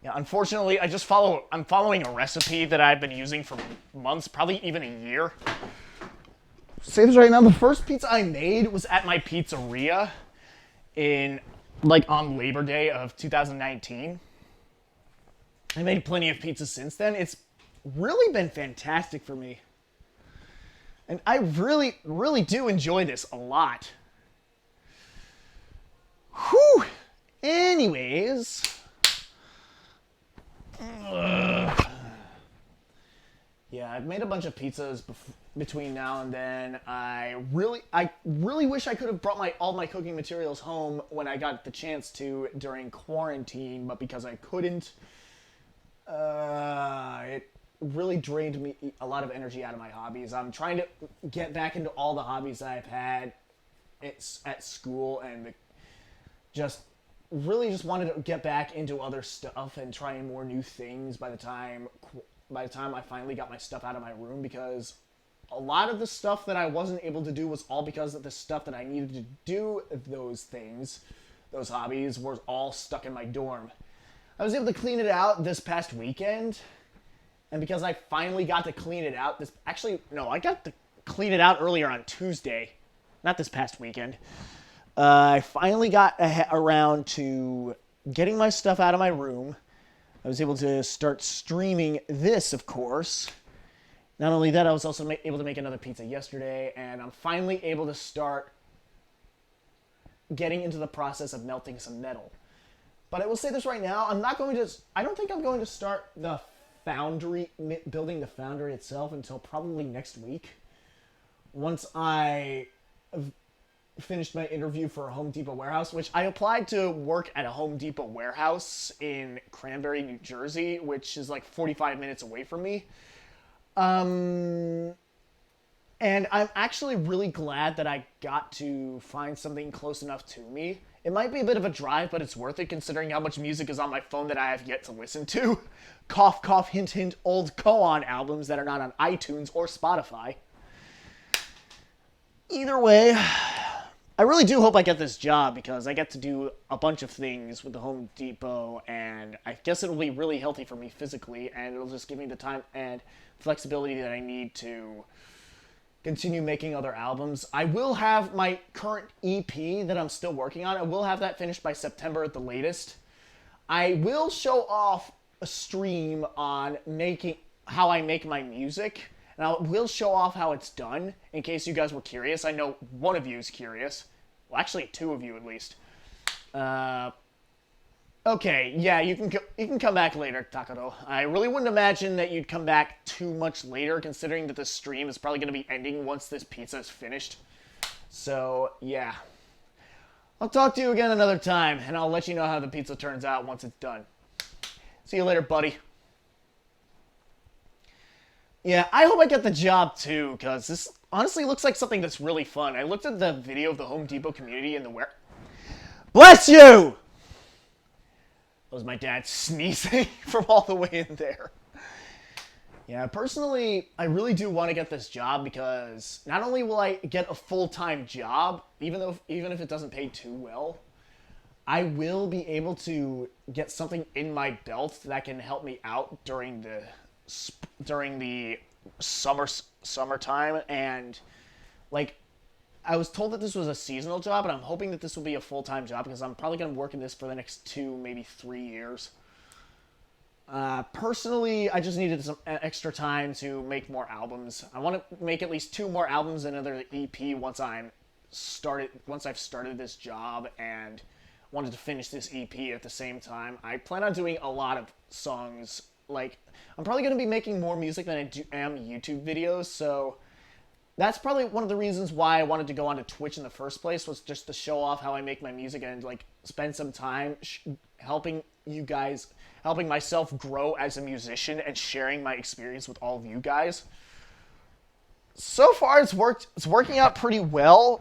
Yeah, unfortunately, I'm following a recipe that I've been using for months, probably even a year. Say this right now, the first pizza I made was at my pizzeria on Labor Day of 2019. I made plenty of pizzas since then. It's really been fantastic for me. And I really, really do enjoy this a lot. Whew! Anyways. Yeah, I've made a bunch of pizzas between now and then. I really wish I could have brought all my cooking materials home when I got the chance to during quarantine, but because I couldn't, it really drained me a lot of energy out of my hobbies. I'm trying to get back into all the hobbies that I've had at school, and just wanted to get back into other stuff and trying more new things by the time I finally got my stuff out of my room, because a lot of the stuff that I wasn't able to do was all because of the stuff that I needed to do those hobbies, was all stuck in my dorm. I was able to clean it out this past weekend, and because I finally got to clean it out I got to clean it out earlier on Tuesday, not this past weekend. I finally got around to getting my stuff out of my room. I was able to start streaming this, of course. Not only that, I was also able to make another pizza yesterday, and I'm finally able to start getting into the process of melting some metal. But I will say this right now, I don't think I'm going to start building the foundry itself until probably next week. Once I finished my interview for a Home Depot warehouse, which I applied to work at a Home Depot warehouse in Cranberry, New Jersey, which is like 45 minutes away from me. And I'm actually really glad that I got to find something close enough to me. It might be a bit of a drive, but it's worth it considering how much music is on my phone that I have yet to listen to. Cough, cough, hint, hint, old koan albums that are not on iTunes or Spotify. Either way, I really do hope I get this job because I get to do a bunch of things with the Home Depot, and I guess it'll be really healthy for me physically, and it'll just give me the time and flexibility that I need to continue making other albums. I will have my current EP that I'm still working on. I will have that finished by September at the latest. I will show off a stream on how I make my music. And I will show off how it's done, in case you guys were curious. I know one of you is curious. Well, actually, two of you at least. Okay, yeah, you can come back later, Takado. I really wouldn't imagine that you'd come back too much later, considering that this stream is probably going to be ending once this pizza is finished. So, yeah. I'll talk to you again another time, and I'll let you know how the pizza turns out once it's done. See you later, buddy. Yeah, I hope I get the job too, because this honestly looks like something that's really fun. I looked at the video of the Home Depot community and the Bless you! That was my dad sneezing from all the way in there. Yeah, personally, I really do want to get this job because not only will I get a full-time job, even if it doesn't pay too well, I will be able to get something in my belt that can help me out during the summertime, and like I was told that this was a seasonal job, and I'm hoping that this will be a full-time job because I'm probably going to work in this for the next 2, maybe 3 years. Personally, I just needed some extra time to make more albums. I want to make at least 2 more albums and another EP once I've started this job, and wanted to finish this EP at the same time. I plan on doing a lot of songs. Like, I'm probably going to be making more music than I am YouTube videos, so that's probably one of the reasons why I wanted to go onto Twitch in the first place, was just to show off how I make my music and, like, spend some time helping myself grow as a musician and sharing my experience with all of you guys. So far, it's working out pretty well,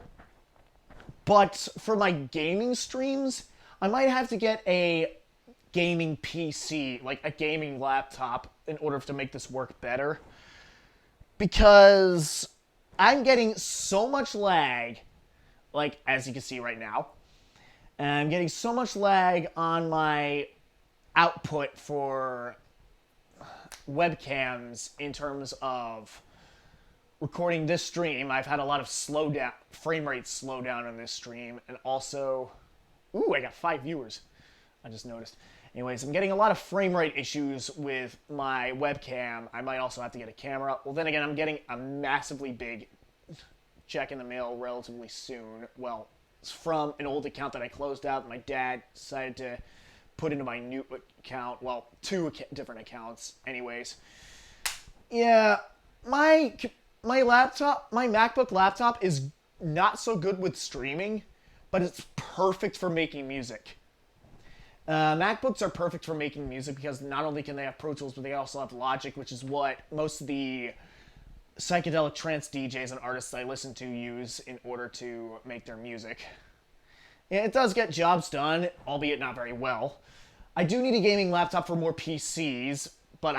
but for my gaming streams, I might have to get a gaming PC, like a gaming laptop, in order to make this work better. Because I'm getting so much lag, like as you can see right now, and I'm getting so much lag on my output for webcams in terms of recording this stream. I've had a lot of frame rate slowdown on this stream, and also, ooh, I got 5 viewers. I just noticed. Anyways, I'm getting a lot of frame rate issues with my webcam. I might also have to get a camera. Well, then again, I'm getting a massively big check in the mail relatively soon. Well, it's from an old account that I closed out. My dad decided to put into my new account. Well, 2 different accounts. Anyways, yeah, my MacBook laptop is not so good with streaming, but it's perfect for making music. MacBooks are perfect for making music because not only can they have Pro Tools, but they also have Logic, which is what most of the psychedelic trance DJs and artists I listen to use in order to make their music. Yeah, it does get jobs done, albeit not very well. I do need a gaming laptop for more PCs, but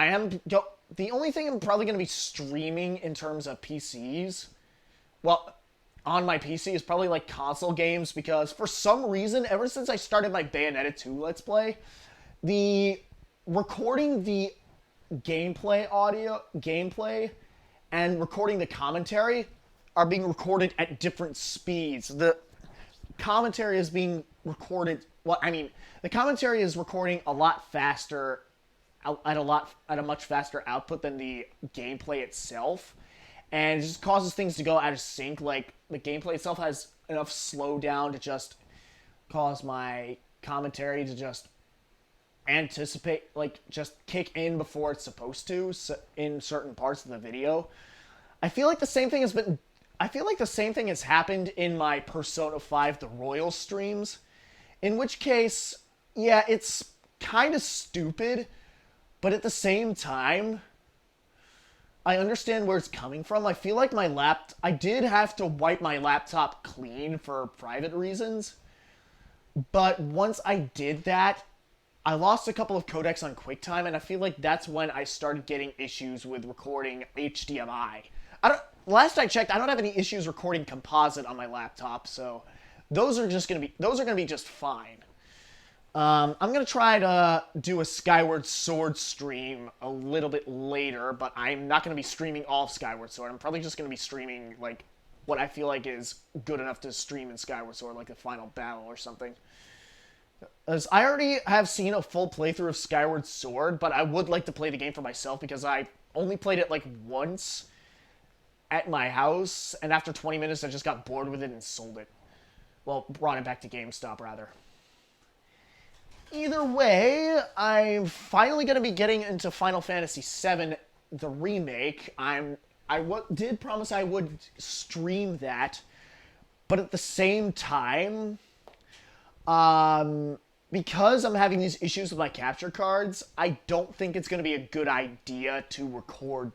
the only thing I'm probably going to be streaming in terms of PCs, well, on my PC is probably like console games, because for some reason, ever since I started my Bayonetta 2 Let's Play, recording the gameplay and recording the commentary are being recorded at different speeds. The commentary is being recorded, the commentary is recording a lot faster, at a much faster output than the gameplay itself. And it just causes things to go out of sync. Like, the gameplay itself has enough slowdown to just cause my commentary to just just kick in before it's supposed to in certain parts of the video. I feel like the same thing has happened in my Persona 5 The Royal streams. In which case, yeah, it's kind of stupid, but at the same time, I understand where it's coming from. I feel like I did have to wipe my laptop clean for private reasons. But once I did that, I lost a couple of codecs on QuickTime, and I feel like that's when I started getting issues with recording HDMI. Last I checked, I don't have any issues recording composite on my laptop, so those are gonna be just fine. I'm gonna try to do a Skyward Sword stream a little bit later, but I'm not gonna be streaming all of Skyward Sword. I'm probably just gonna be streaming like what I feel like is good enough to stream in Skyward Sword, like the final battle or something. As I already have seen a full playthrough of Skyward Sword, but I would like to play the game for myself because I only played it like once at my house, and after 20 minutes I just got bored with it and sold it. Well, brought it back to GameStop, rather. Either way, I'm finally going to be getting into Final Fantasy VII, the remake. Did promise I would stream that, but at the same time, because I'm having these issues with my capture cards, I don't think it's going to be a good idea to record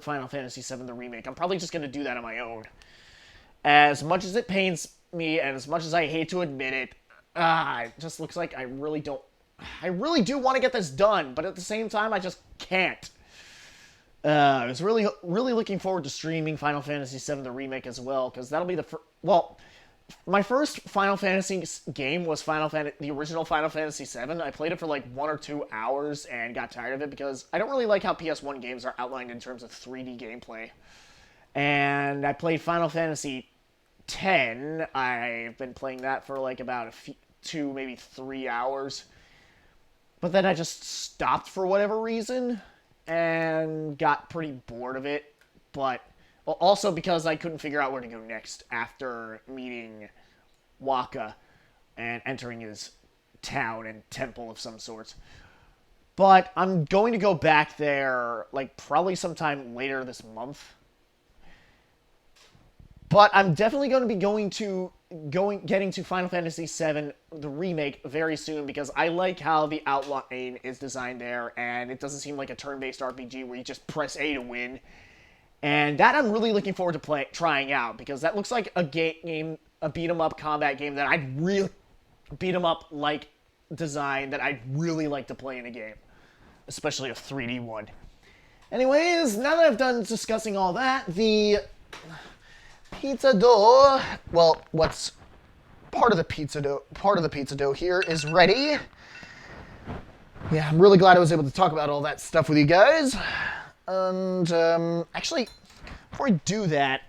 Final Fantasy VII, the remake. I'm probably just going to do that on my own. As much as it pains me, and as much as I hate to admit it, it just looks like I really do want to get this done, but at the same time, I just can't. I was really looking forward to streaming Final Fantasy VII, the remake as well, because that'll be my first Final Fantasy game was the original Final Fantasy VII. I played it for like 1 or 2 hours and got tired of it because I don't really like how PS1 games are outlined in terms of 3D gameplay. And I played Final Fantasy X. I've been playing that for like about 2, maybe 3 hours. But then I just stopped for whatever reason and got pretty bored of it. But also because I couldn't figure out where to go next after meeting Waka and entering his town and temple of some sorts. But I'm going to go back there like probably sometime later this month. But I'm definitely going to be getting to Final Fantasy VII, the remake, very soon, because I like how the outline is designed there, and it doesn't seem like a turn-based RPG where you just press A to win. And that I'm really looking forward to trying out, because that looks like a beat-em-up combat game that beat-em-up-like design that I'd really like to play in a game, especially a 3D one. Anyways, now that I've done discussing all that, the pizza dough, well, what's part of the pizza dough here is ready. Yeah, I'm really glad I was able to talk about all that stuff with you guys. And, actually, before I do that,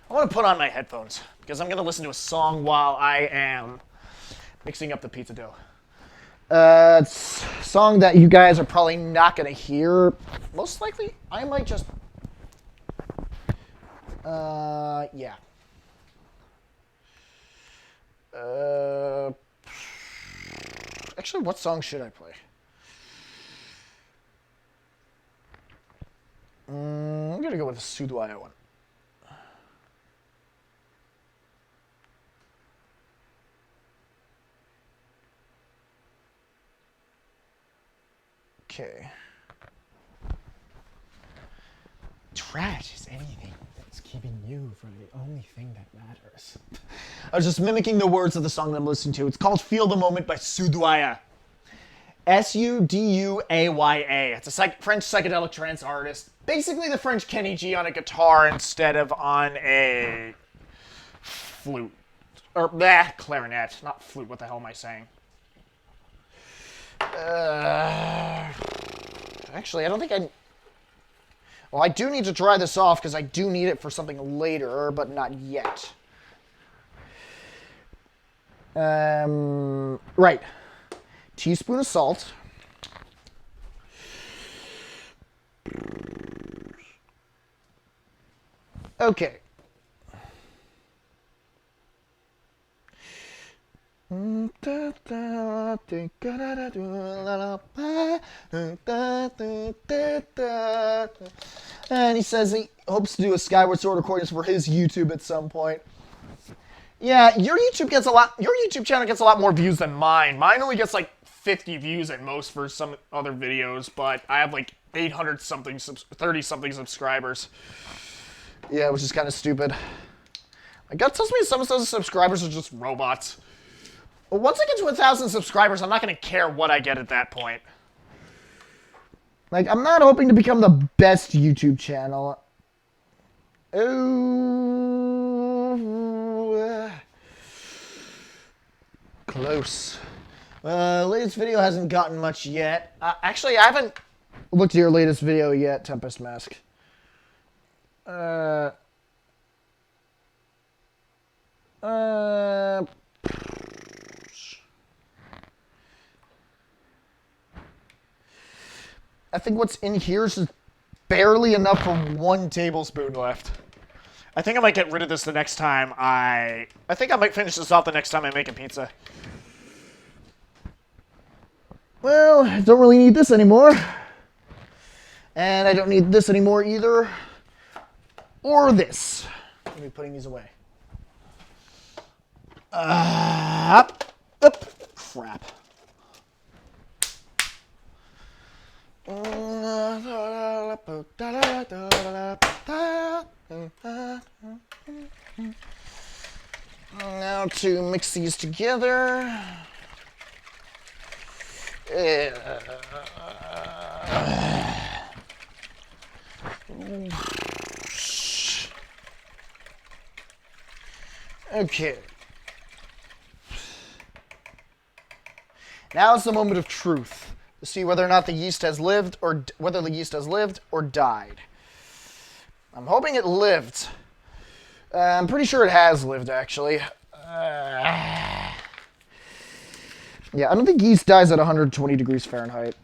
I want to put on my headphones, because I'm going to listen to a song while I am mixing up the pizza dough. It's a song that you guys are probably not going to hear. Most likely, I might just... yeah. Actually, what song should I play? I'm gonna go with the Sudoaya one. Okay. Trash is anything that's keeping you from the only thing that matters. I was just mimicking the words of the song that I'm listening to. It's called Feel the Moment by Sudoaya. Suduaya. It's a French psychedelic trance artist. Basically the French Kenny G on a guitar instead of on a flute. Or, clarinet. Not flute, what the hell am I saying? Actually, I don't think I... Well, I do need to dry this off because I do need it for something later, but not yet. Right. Teaspoon of salt. Okay. And he says he hopes to do a Skyward Sword recordings for his YouTube at some point. Yeah, your YouTube channel gets a lot more views than mine. Mine only gets like 50 views at most for some other videos, but I have like 800 something, 30 something subscribers. Yeah, which is kind of stupid. My gut tells me some of those subscribers are just robots. But once I get to 1,000 subscribers, I'm not going to care what I get at that point. Like, I'm not hoping to become the best YouTube channel. Oh, Close. Latest video hasn't gotten much yet. Actually, I haven't looked at your latest video yet, Tempest Mask. I think what's in here is just barely enough for 1 tablespoon left. I think I might get rid of this the next time I think I might finish this off the next time I make a pizza. Well, I don't really need this anymore. And I don't need this anymore either. Or this. Let me putting these away. Crap. Now to mix these together. Okay. Now is the moment of truth to see whether or not the yeast has lived or whether the yeast has lived or died. I'm hoping it lived. I'm pretty sure it has lived, actually. Yeah, I don't think yeast dies at 120 degrees Fahrenheit.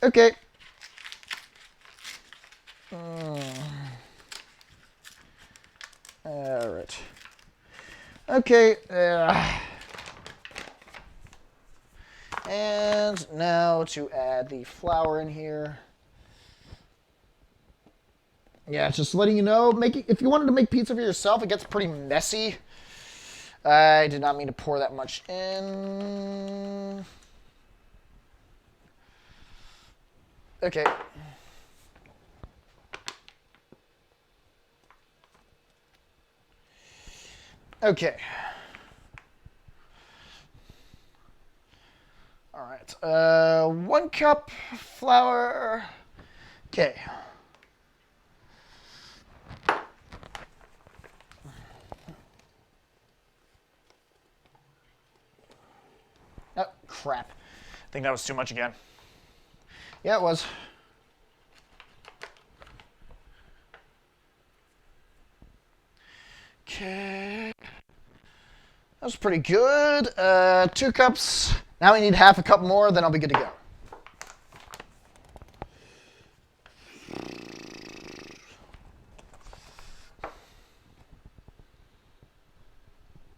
Okay. Alright. Okay. And now to add the flour in here. Yeah, just letting you know, if you wanted to make pizza for yourself, it gets pretty messy. I did not mean to pour that much in. Okay. Okay. All right. 1 cup flour. Okay. Oh, crap. I think that was too much again. Yeah, it was. Okay. That was pretty good. 2 cups. Now we need half a cup more, then I'll be good to go.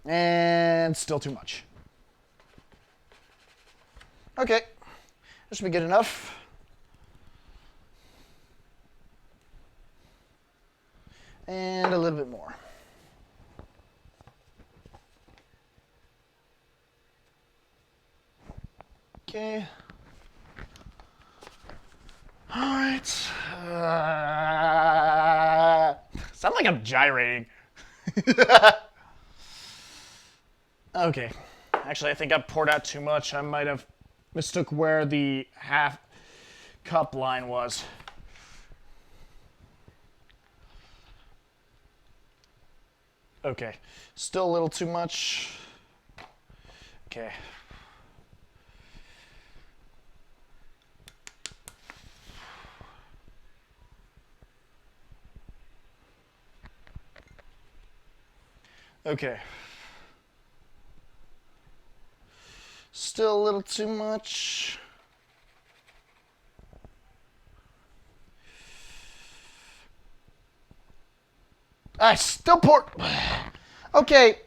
And still too much. Okay. This should be good enough. And a little bit more. Okay. All right. Sound like I'm gyrating. Okay. Actually, I think I poured out too much. I might have mistook where the half cup line was. Okay. Still a little too much. Okay. Okay. Still a little too much. I still pour. Okay.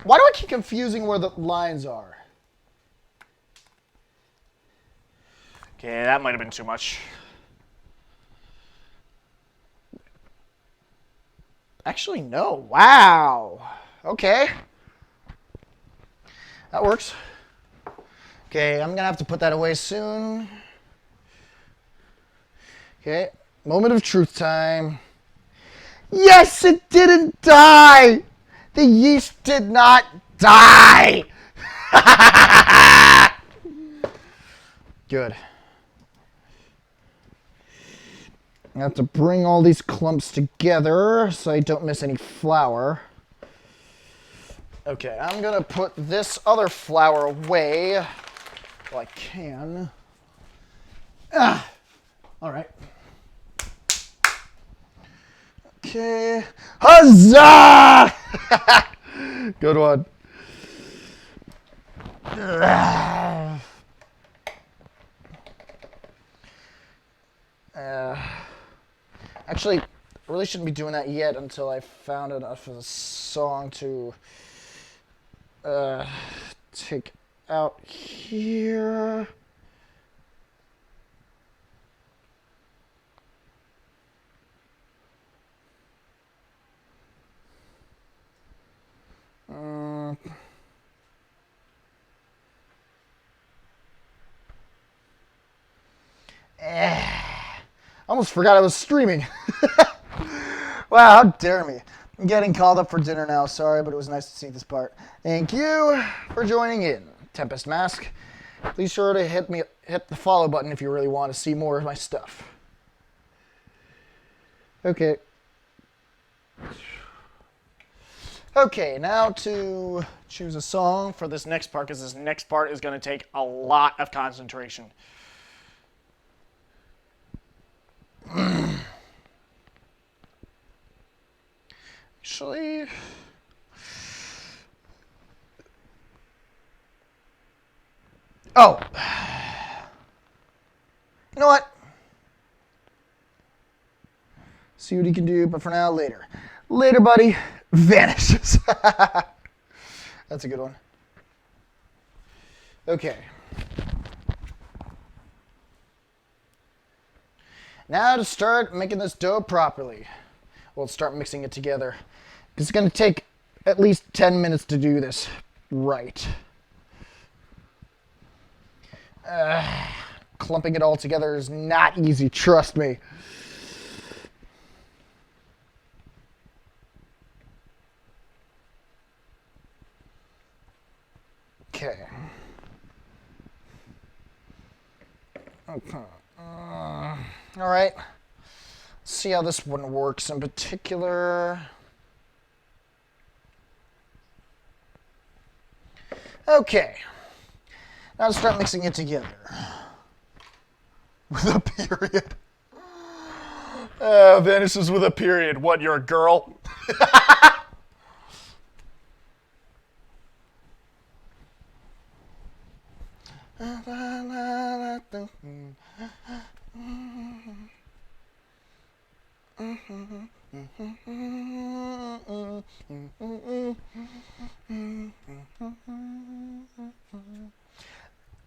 Why do I keep confusing where the lines are? Okay, that might have been too much. Actually, no. Wow. Okay. That works. Okay, I'm going to have to put that away soon. Okay, moment of truth time. Yes, it didn't die! The yeast did not die! Good. I have to bring all these clumps together so I don't miss any flour. Okay, I'm gonna put this other flour away while I can. All right. Okay. Huzzah! Good one. Actually, I really shouldn't be doing that yet until I found enough of the song to take out here. Almost forgot I was streaming. Wow, how dare me. I'm getting called up for dinner now. Sorry, but it was nice to see this part. Thank you for joining in, Tempest Mask. Please sure to hit the follow button if you really want to see more of my stuff. Okay. Okay, now to choose a song for this next part, because this next part is going to take a lot of concentration. Actually, oh, you know what? See what he can do, but for now, later. Later, buddy. Vanishes. That's a good one. Okay. Now to start making this dough properly. We'll start mixing it together. It's going to take at least 10 minutes to do this right. Clumping it all together is not easy, trust me. Okay. Okay. All right. Let's see how this one works in particular. Okay. Now to start mixing it together. With a period. Vanishes with a period. What, you're a girl?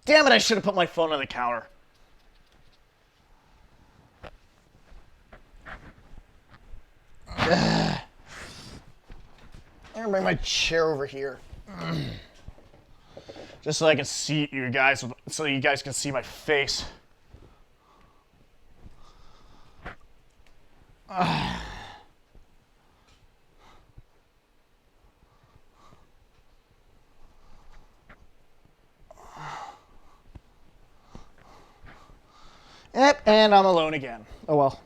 Damn it, I should have put my phone on the counter. I'm gonna bring my chair over here. Just so I can see you guys, so you guys can see my face. Yep, and I'm alone again. Oh well.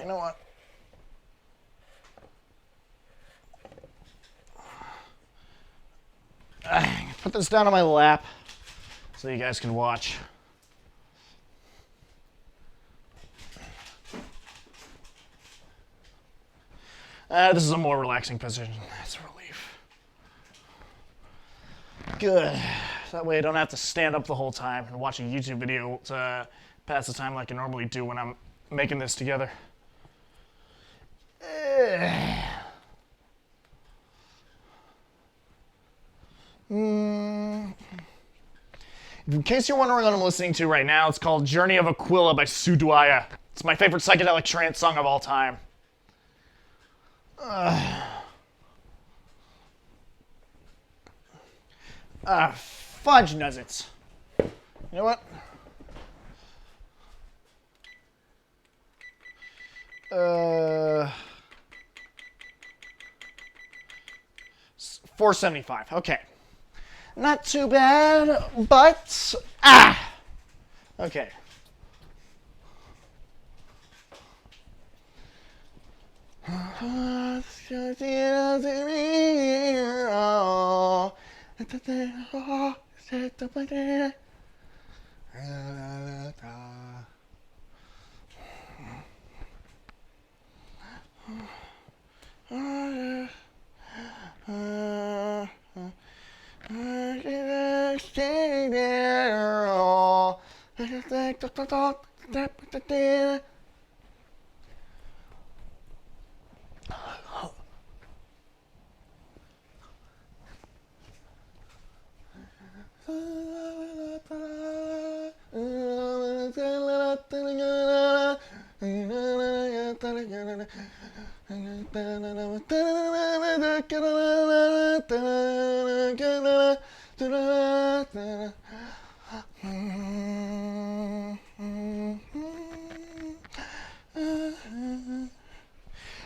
You know what? Put this down on my lap so you guys can watch. This is a more relaxing position. That's a relief. Good. That way I don't have to stand up the whole time and watch a YouTube video to pass the time like I normally do when I'm making this together. In case you're wondering what I'm listening to right now, it's called Journey of Aquila by Suduaya. It's my favorite psychedelic trance song of all time. Fudge nuzzets. You know what? $4.75. Okay. Not too bad, but ah. Okay.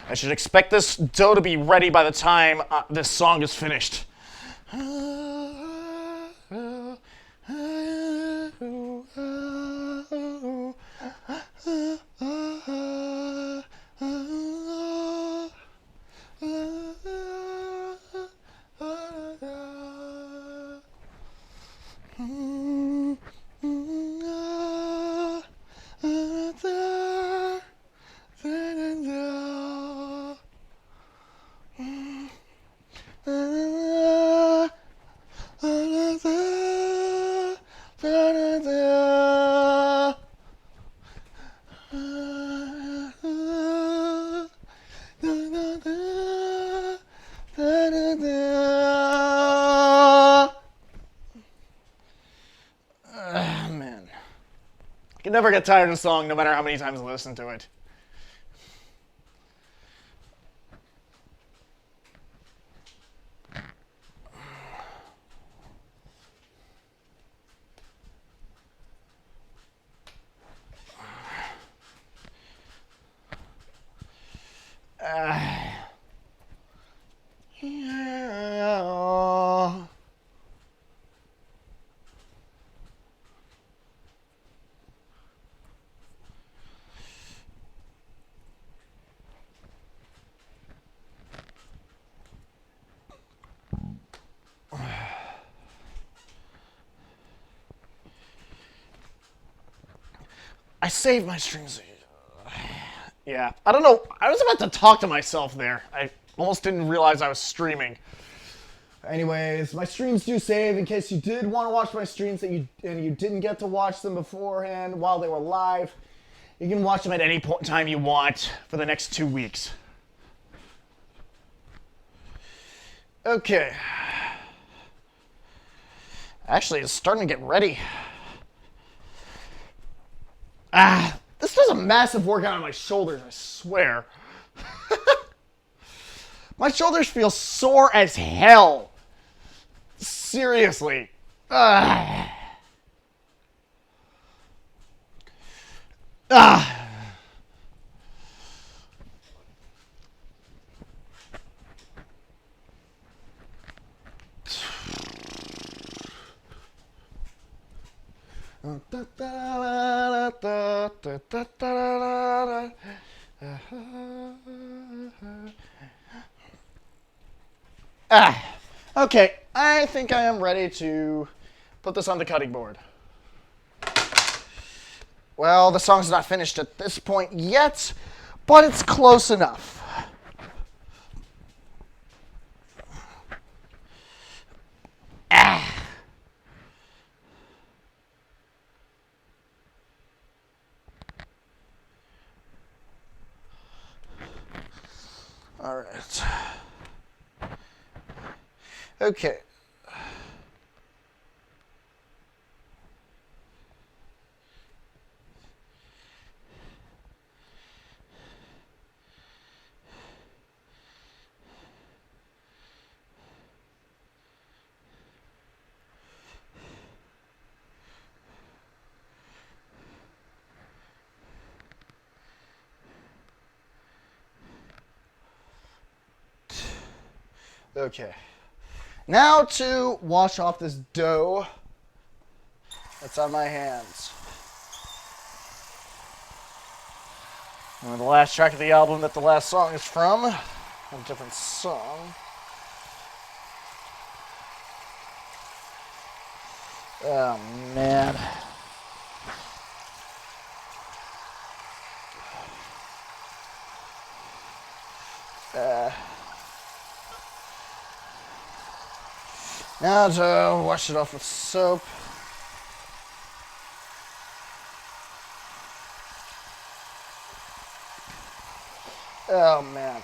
I should expect this dough to be ready by the time this song is finished. Man. I can never get tired of a song no matter how many times I listen to it. I saved my streams. Yeah, I don't know. I was about to talk to myself there. I almost didn't realize I was streaming. Anyways, my streams do save in case you did want to watch my streams and you didn't get to watch them beforehand while they were live. You can watch them at any point in time you want for the next 2 weeks. Okay. Actually, it's starting to get ready. This does a massive workout on my shoulders, I swear. My shoulders feel sore as hell. Seriously. Okay, I think I am ready to put this on the cutting board. Well, the song's not finished at this point yet, but it's close enough. All right. Okay. Okay. Now to wash off this dough that's on my hands. And the last track of the album that the last song is from, a different song. Oh, man. Now to wash it off with soap. Oh, man.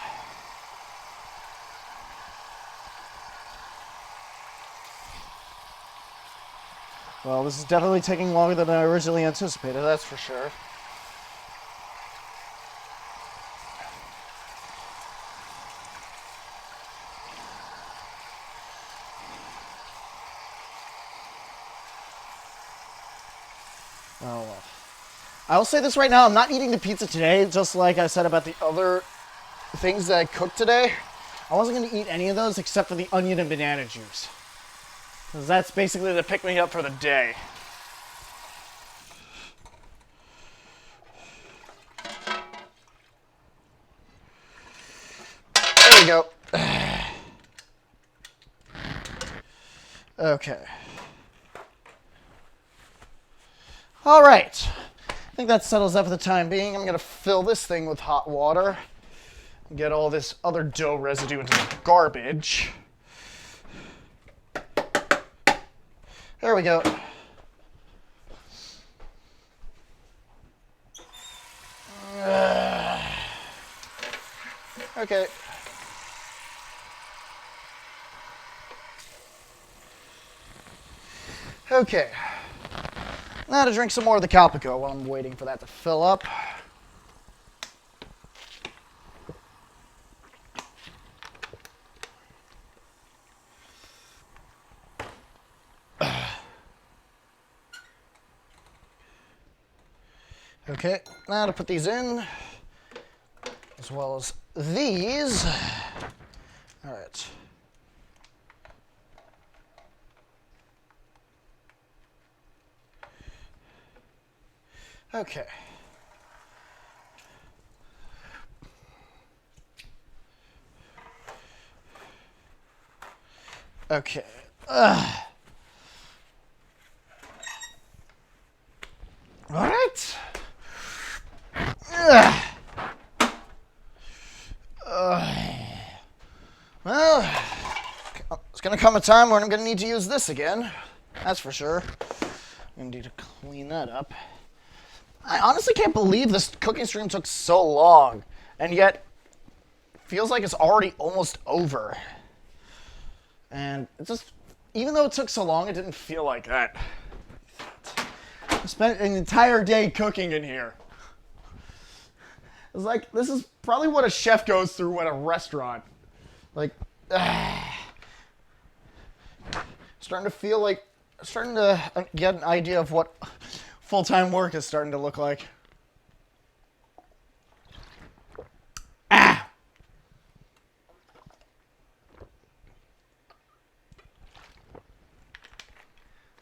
Well, this is definitely taking longer than I originally anticipated, that's for sure. Oh, well. I will say this right now, I'm not eating the pizza today, just like I said about the other things that I cooked today. I wasn't going to eat any of those except for the onion and banana juice. Because that's basically the pick-me-up for the day. There we go. Okay. All right. I think that settles that for the time being. I'm going to fill this thing with hot water and get all this other dough residue into the garbage. There we go. Okay. Okay. Now to drink some more of the Calpico while I'm waiting for that to fill up. Okay, now to put these in, as well as these. All right. Okay. Okay. All right. Well, it's going to come a time when I'm going to need to use this again. That's for sure. I'm going to need to clean that up. I honestly can't believe this cooking stream took so long, and yet it feels like it's already almost over. And it just, even though it took so long, it didn't feel like that. I spent an entire day cooking in here. It's like, this is probably what a chef goes through at a restaurant. Like, starting to get an idea of what full-time work is starting to look like.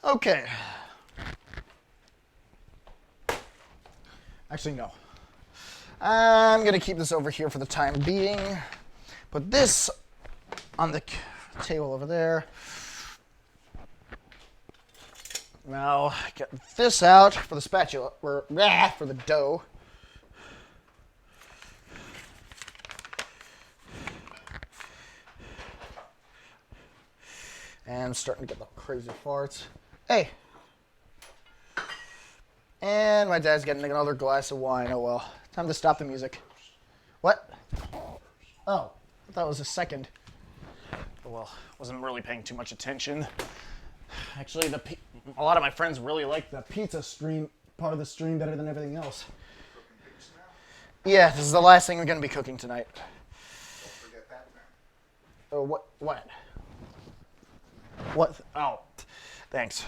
Okay. Actually, no. I'm going to keep this over here for the time being. Put this on the table over there. Now, get this out for the spatula, for the dough. And I'm starting to get the crazy farts. Hey. And my dad's getting another glass of wine. Oh well. Time to stop the music. What? Oh, I thought it was a second. Oh well, wasn't really paying too much attention. Actually, a lot of my friends really like the pizza stream part of the stream better than everything else. Yeah, this is the last thing we're going to be cooking tonight. Don't forget that now. Oh, what? What? Oh, thanks.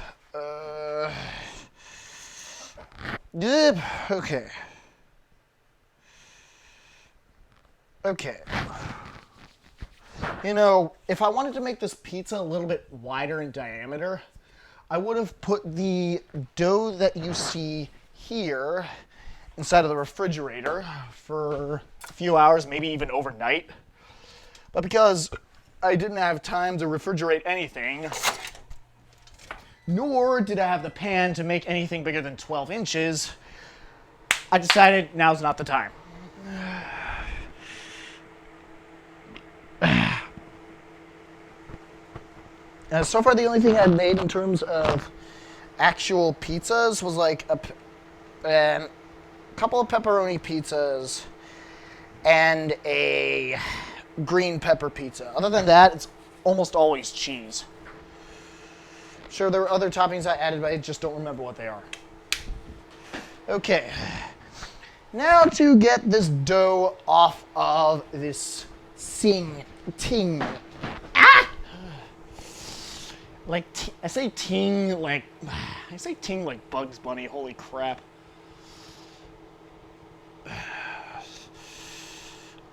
Okay. You know, if I wanted to make this pizza a little bit wider in diameter, I would have put the dough that you see here inside of the refrigerator for a few hours, maybe even overnight. But because I didn't have time to refrigerate anything, nor did I have the pan to make anything bigger than 12 inches, I decided now's not the time. So far, the only thing I've made in terms of actual pizzas was like a couple of pepperoni pizzas and a green pepper pizza. Other than that, it's almost always cheese. Sure, there were other toppings I added, but I just don't remember what they are. Okay. Now to get this dough off of this ting. Ah! Like, I say ting like Bugs Bunny, holy crap.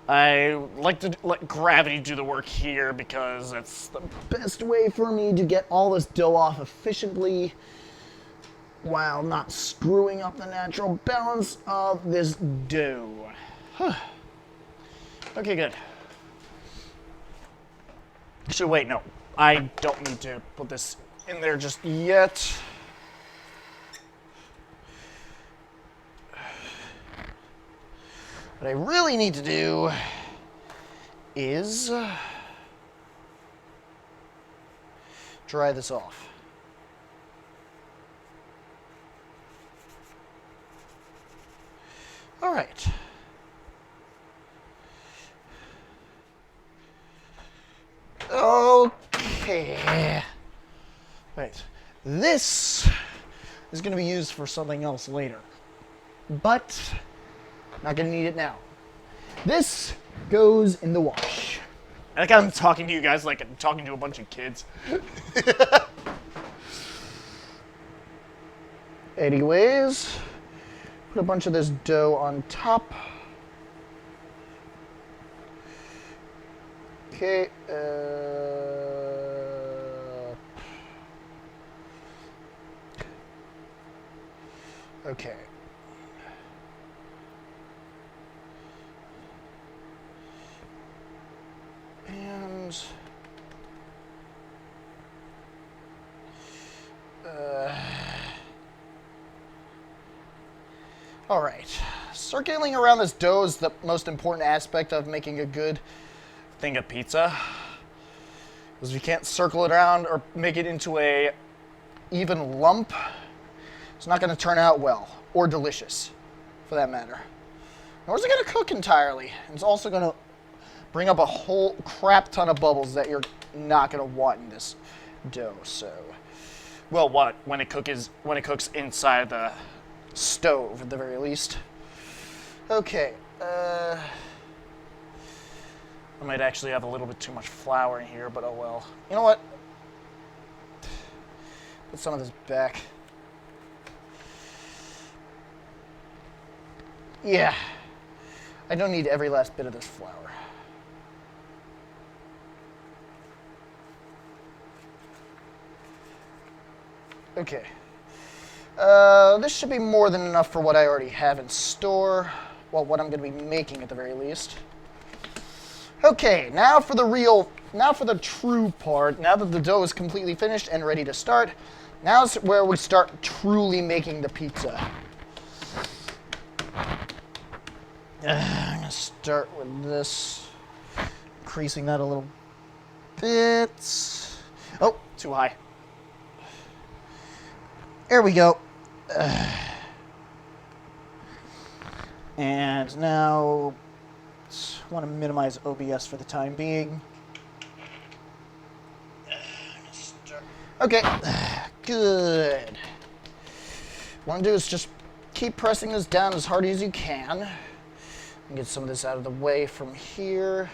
I like to let gravity do the work here because that's the best way for me to get all this dough off efficiently while not screwing up the natural balance of this dough. Okay, good. Actually, wait, no. I don't need to put this in there just yet. What I really need to do is dry this off. All right. Okay. Wait. This is going to be used for something else later. But not going to need it now. This goes in the wash. I think I'm talking to you guys like I'm talking to a bunch of kids. Anyways, put a bunch of this dough on top. Okay. Okay. And all right. Circling around this dough is the most important aspect of making a good thing of pizza. Because if you can't circle it around or make it into a even lump, it's not going to turn out well or delicious, for that matter. Nor is it going to cook entirely. It's also going to bring up a whole crap ton of bubbles that you're not going to want in this dough. So, well, when it cooks inside the stove at the very least. Okay. I might actually have a little bit too much flour in here, but oh well. You know what? Put some of this back. Yeah. I don't need every last bit of this flour. Okay. This should be more than enough for what I already have in store. Well, what I'm going to be making at the very least. Okay, now for the true part. Now that the dough is completely finished and ready to start, now's where we start truly making the pizza. I'm going to start with this, increasing that a little bit. Oh, too high. There we go. And now, want to minimize OBS for the time being. Okay, good. What I'm going to do is just keep pressing this down as hard as you can. And get some of this out of the way from here.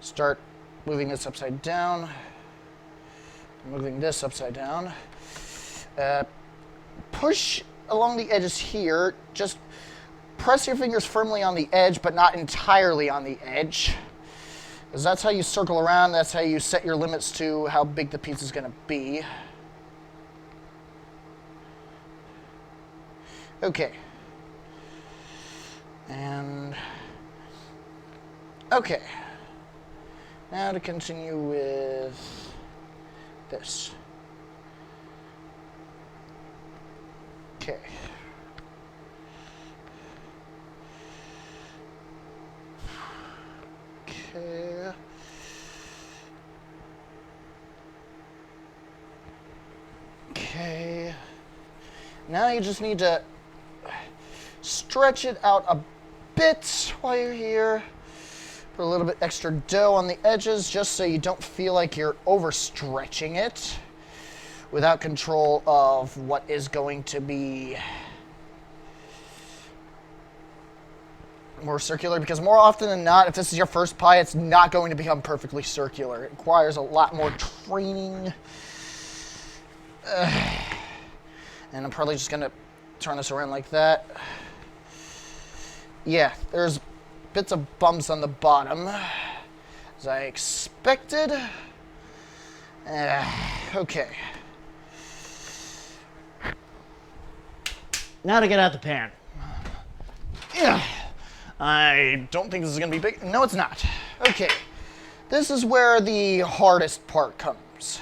Start moving this upside down. Moving this upside down. Push along the edges here. Just press your fingers firmly on the edge, but not entirely on the edge. Because that's how you circle around, that's how you set your limits to how big the pizza's going to be. Okay. And... okay. Now to continue with this. Okay. Okay. Okay. Now you just need to stretch it out a bit while you're here. Put a little bit extra dough on the edges just so you don't feel like you're overstretching it without control of what is going to be more circular, because more often than not, if this is your first pie, it's not going to become perfectly circular. It requires a lot more training. And I'm probably just going to turn this around like that. Yeah, there's bits of bumps on the bottom, as I expected. Okay. Now to get out the pan. Yeah. I don't think this is going to be big. No, it's not. Okay. This is where the hardest part comes.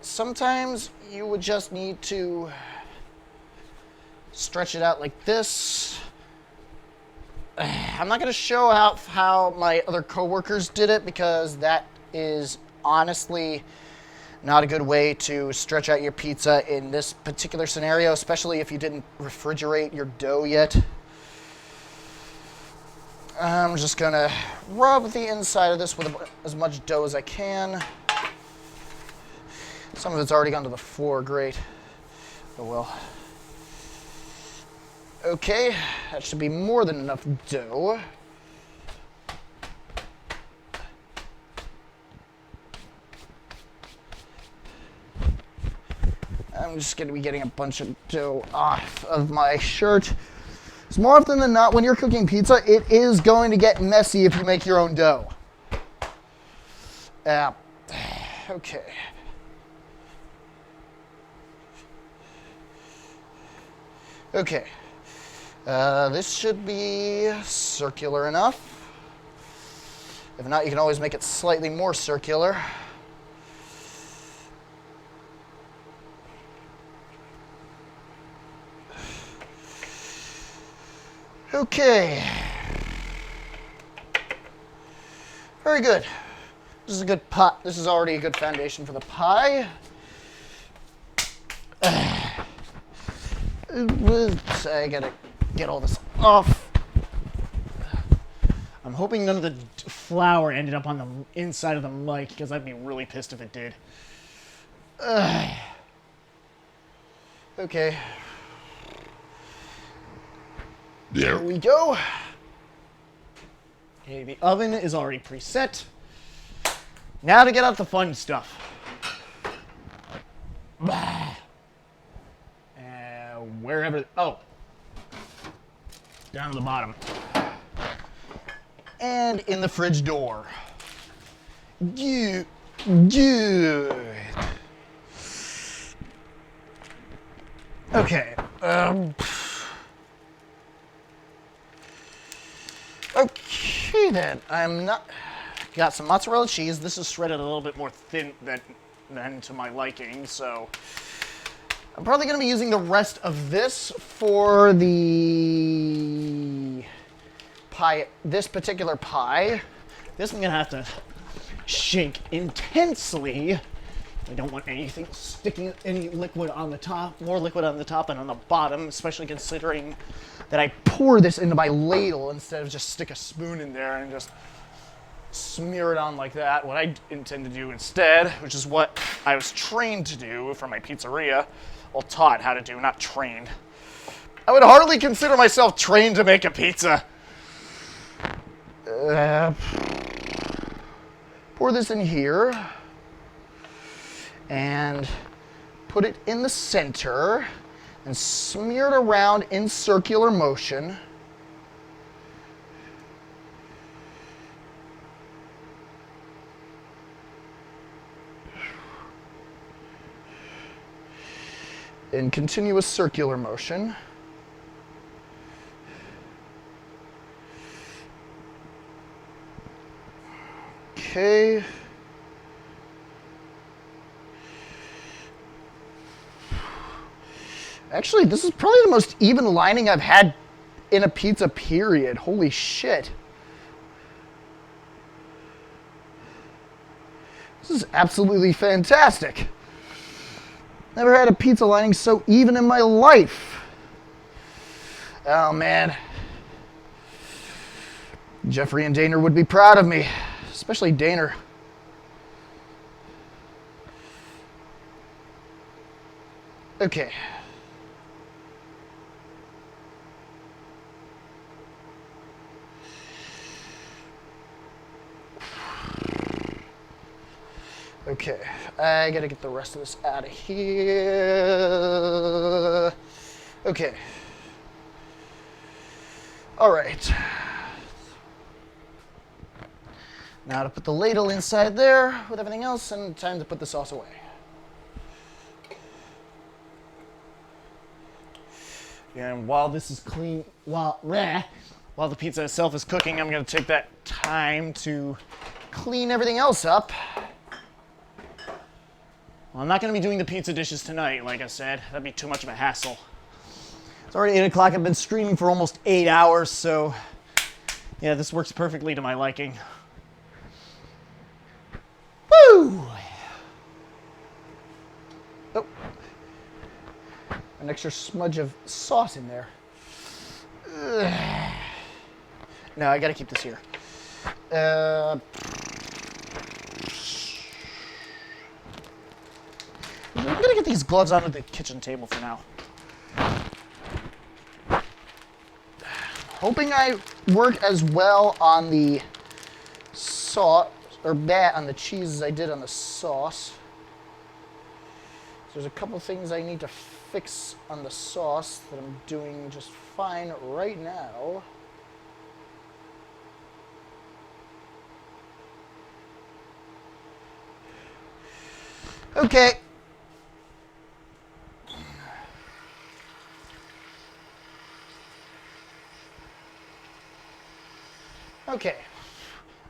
Sometimes you would just need to stretch it out like this. I'm not going to show how my other coworkers did it, because that is honestly not a good way to stretch out your pizza in this particular scenario, especially if you didn't refrigerate your dough yet. I'm just going to rub the inside of this with as much dough as I can. Some of it's already gone to the floor, great. Oh well. Okay, that should be more than enough dough. I'm just going to be getting a bunch of dough off of my shirt. So more often than not, when you're cooking pizza, it is going to get messy if you make your own dough. Okay. Okay. This should be circular enough. If not, you can always make it slightly more circular. Okay. Very good. This is a good pot. This is already a good foundation for the pie. I gotta get all this off. I'm hoping none of the flour ended up on the inside of the mic, because I'd be really pissed if it did. Okay. There we go. Okay, the oven is already preset. Now to get out the fun stuff. Wherever, oh. Down to the bottom. And in the fridge door. Good. Okay. Okay then. Got some mozzarella cheese. This is shredded a little bit more thin than to my liking, so I'm probably going to be using the rest of this for the pie, this particular pie. This I'm gonna have to shake intensely. I don't want anything sticking, any liquid on the top, more liquid on the top and on the bottom, especially considering that I pour this into my ladle instead of just stick a spoon in there and just smear it on like that. What I intend to do instead, which is what I was trained to do for my pizzeria, well, taught how to do, not trained. I would hardly consider myself trained to make a pizza. Pour this in here and put it in the center. and smear it around in circular motion. In continuous circular motion. Okay. Actually, this is probably the most even lining I've had in a pizza, period. Holy shit. This is absolutely fantastic. Never had a pizza lining so even in my life. Oh, man. Jeffrey and Daner would be proud of me, especially Daner. Okay. Okay, I gotta get the rest of this out of here. Okay. All right. Now to put the ladle inside there with everything else, and time to put the sauce away. And while this is clean, while the pizza itself is cooking, I'm gonna take that time to clean everything else up. Well, I'm not going to be doing the pizza dishes tonight, like I said. That'd be too much of a hassle. It's already 8 o'clock. I've been streaming for almost 8 hours, so yeah, this works perfectly to my liking. Woo! Oh. An extra smudge of sauce in there. Ugh. No, I got to keep this here. I'm gonna get these gloves onto the kitchen table for now. Hoping I work as well on the sauce, or on the cheese as I did on the sauce. There's a couple things I need to fix on the sauce that I'm doing just fine right now. Okay. Okay.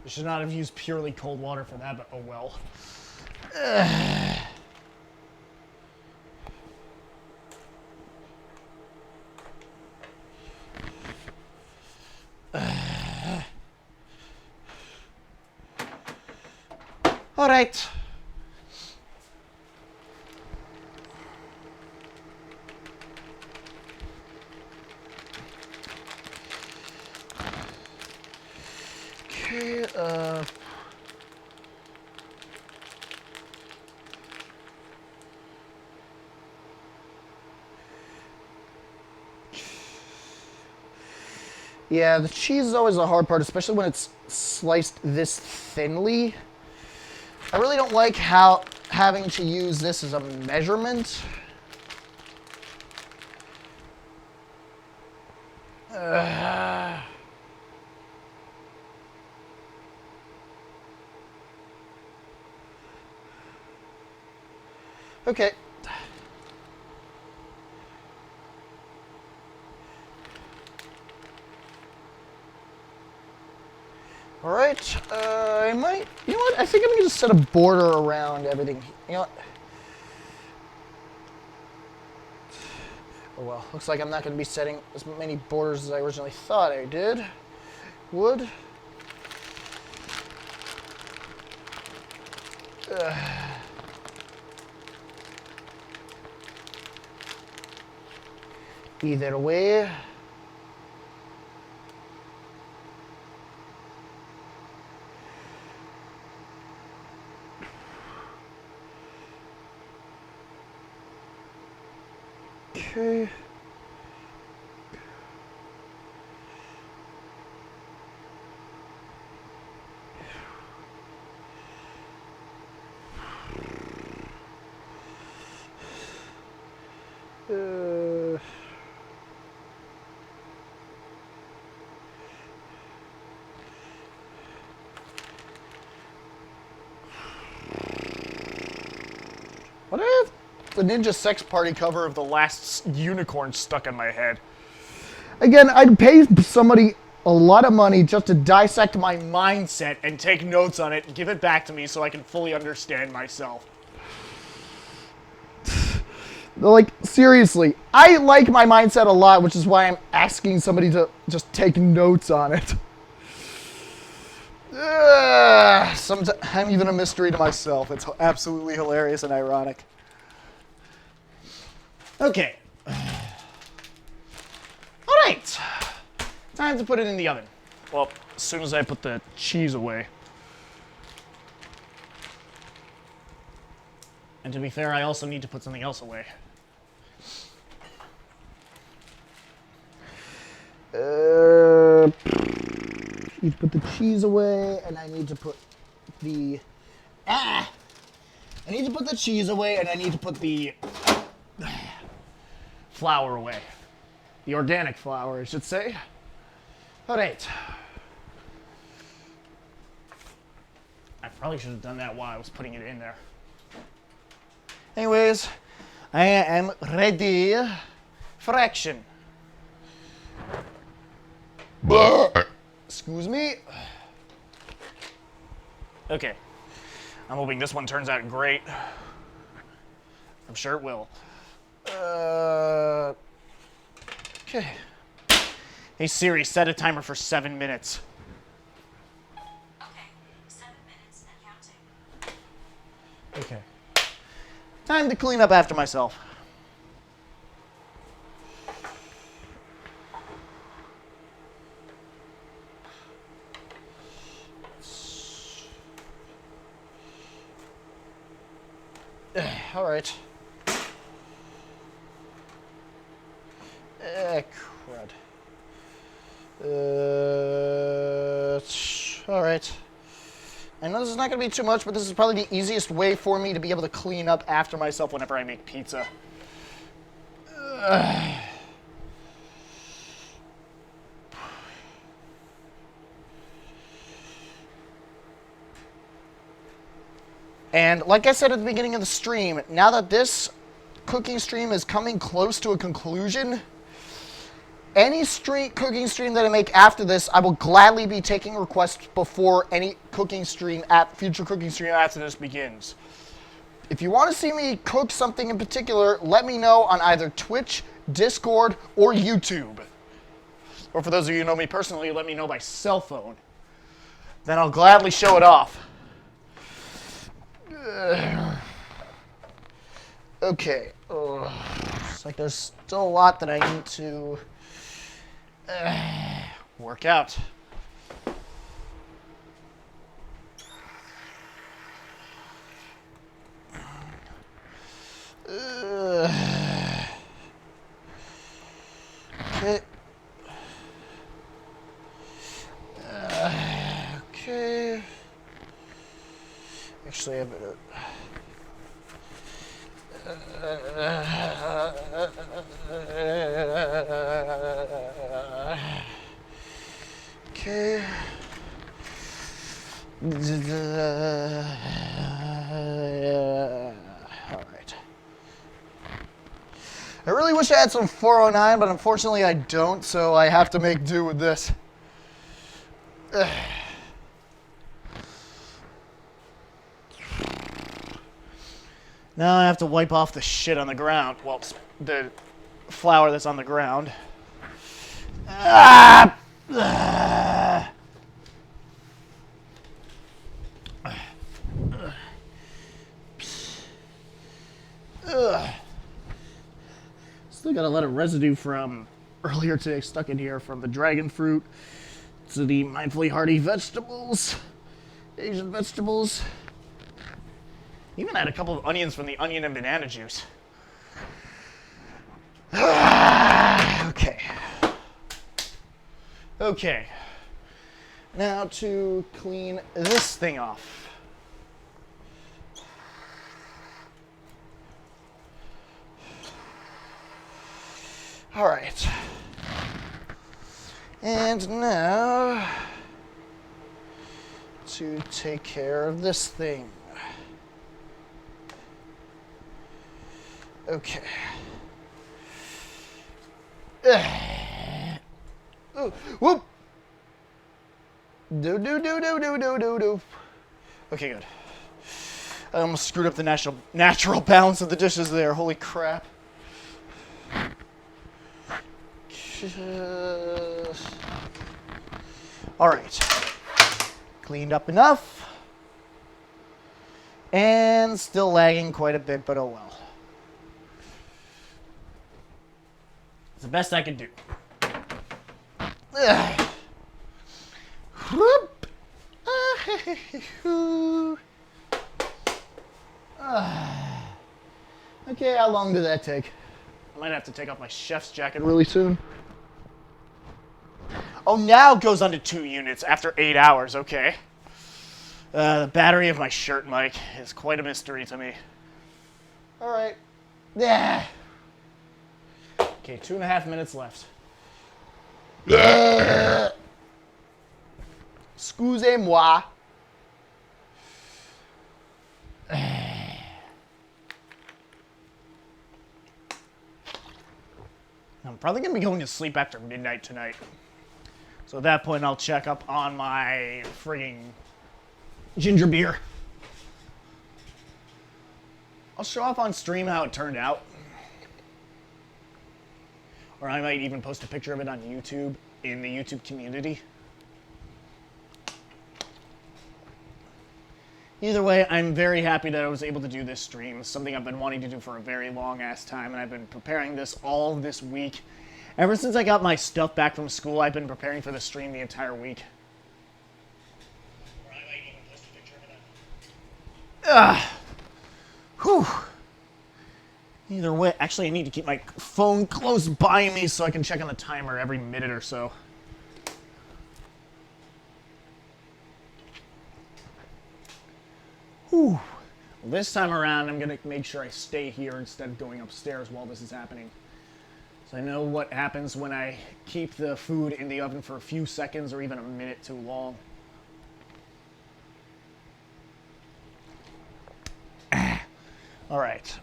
I should not have used purely cold water for that, but oh well. All right. Okay, yeah, the cheese is always the hard part, especially when it's sliced this thinly. I really don't like having to use this as a measurement. Okay. All right. I might. You know what? I think I'm gonna just set a border around everything. You know what? Oh well. Looks like I'm not gonna be setting as many borders as I originally thought I did. Would. Either way. Okay. What if the Ninja Sex Party cover of The Last Unicorn stuck in my head? Again, I'd pay somebody a lot of money just to dissect my mindset and take notes on it and give it back to me so I can fully understand myself. Like, seriously, I like my mindset a lot, which is why I'm asking somebody to just take notes on it. I'm even a mystery to myself. It's absolutely hilarious and ironic. Okay. All right. Time to put it in the oven. Well, as soon as I put the cheese away. And to be fair, I also need to put something else away. Need to put the cheese away, and I need to put the... I need to put the cheese away, and I need to put the flour away. The organic flour, I should say. All right. I probably should have done that while I was putting it in there. Anyways, I am ready for action. Excuse me. Okay. I'm hoping this one turns out great. I'm sure it will. Okay. Hey Siri, set a timer for 7 minutes. Okay, 7 minutes and counting. Okay. Time to clean up after myself. All right. Crud. All right. I know this is not going to be too much, but this is probably the easiest way for me to be able to clean up after myself whenever I make pizza. And like I said at the beginning of the stream, now that this cooking stream is coming close to a conclusion, any cooking stream that I make after this, I will gladly be taking requests before any future cooking stream after this begins. If you want to see me cook something in particular, let me know on either Twitch, Discord, or YouTube. Or for those of you who know me personally, let me know by cell phone. Then I'll gladly show it off. Okay. It's like there's still a lot that I need to work out. Okay. Okay. Actually, I better. Okay. All right. I really wish I had some 409, but unfortunately I don't, so I have to make do with this. Now I have to wipe off the shit on the ground. Well, the flour that's on the ground. Still got a lot of residue from earlier today stuck in here, from the dragon fruit to the mindfully hearty vegetables, Asian vegetables. Even had a couple of onions from the onion and banana juice. Okay. Okay. Now to clean this thing off. All right. And now to take care of this thing. Okay. Oh, whoop. Do. Okay, good. I almost screwed up the natural balance of the dishes there. Holy crap. All right. Cleaned up enough. And still lagging quite a bit, but oh well. It's the best I can do. Whoop. Okay, how long did that take? I might have to take off my chef's jacket really soon. Oh, now it goes under 2 units after 8 hours, okay. The battery of my shirt mic is quite a mystery to me. Alright. Yeah. Okay, 2.5 minutes left. Excusez-moi. I'm probably going to be going to sleep after midnight tonight. So at that point, I'll check up on my frigging ginger beer. I'll show off on stream how it turned out. Or I might even post a picture of it on YouTube, in the YouTube community. Either way, I'm very happy that I was able to do this stream. It's something I've been wanting to do for a very long ass time, and I've been preparing this all this week. Ever since I got my stuff back from school, I've been preparing for the stream the entire week. Or I might even post a picture of it. Whew. Either way, actually I need to keep my phone close by me so I can check on the timer every minute or so. Whew. Well, this time around, I'm going to make sure I stay here instead of going upstairs while this is happening. So I know what happens when I keep the food in the oven for a few seconds or even a minute too long. All right.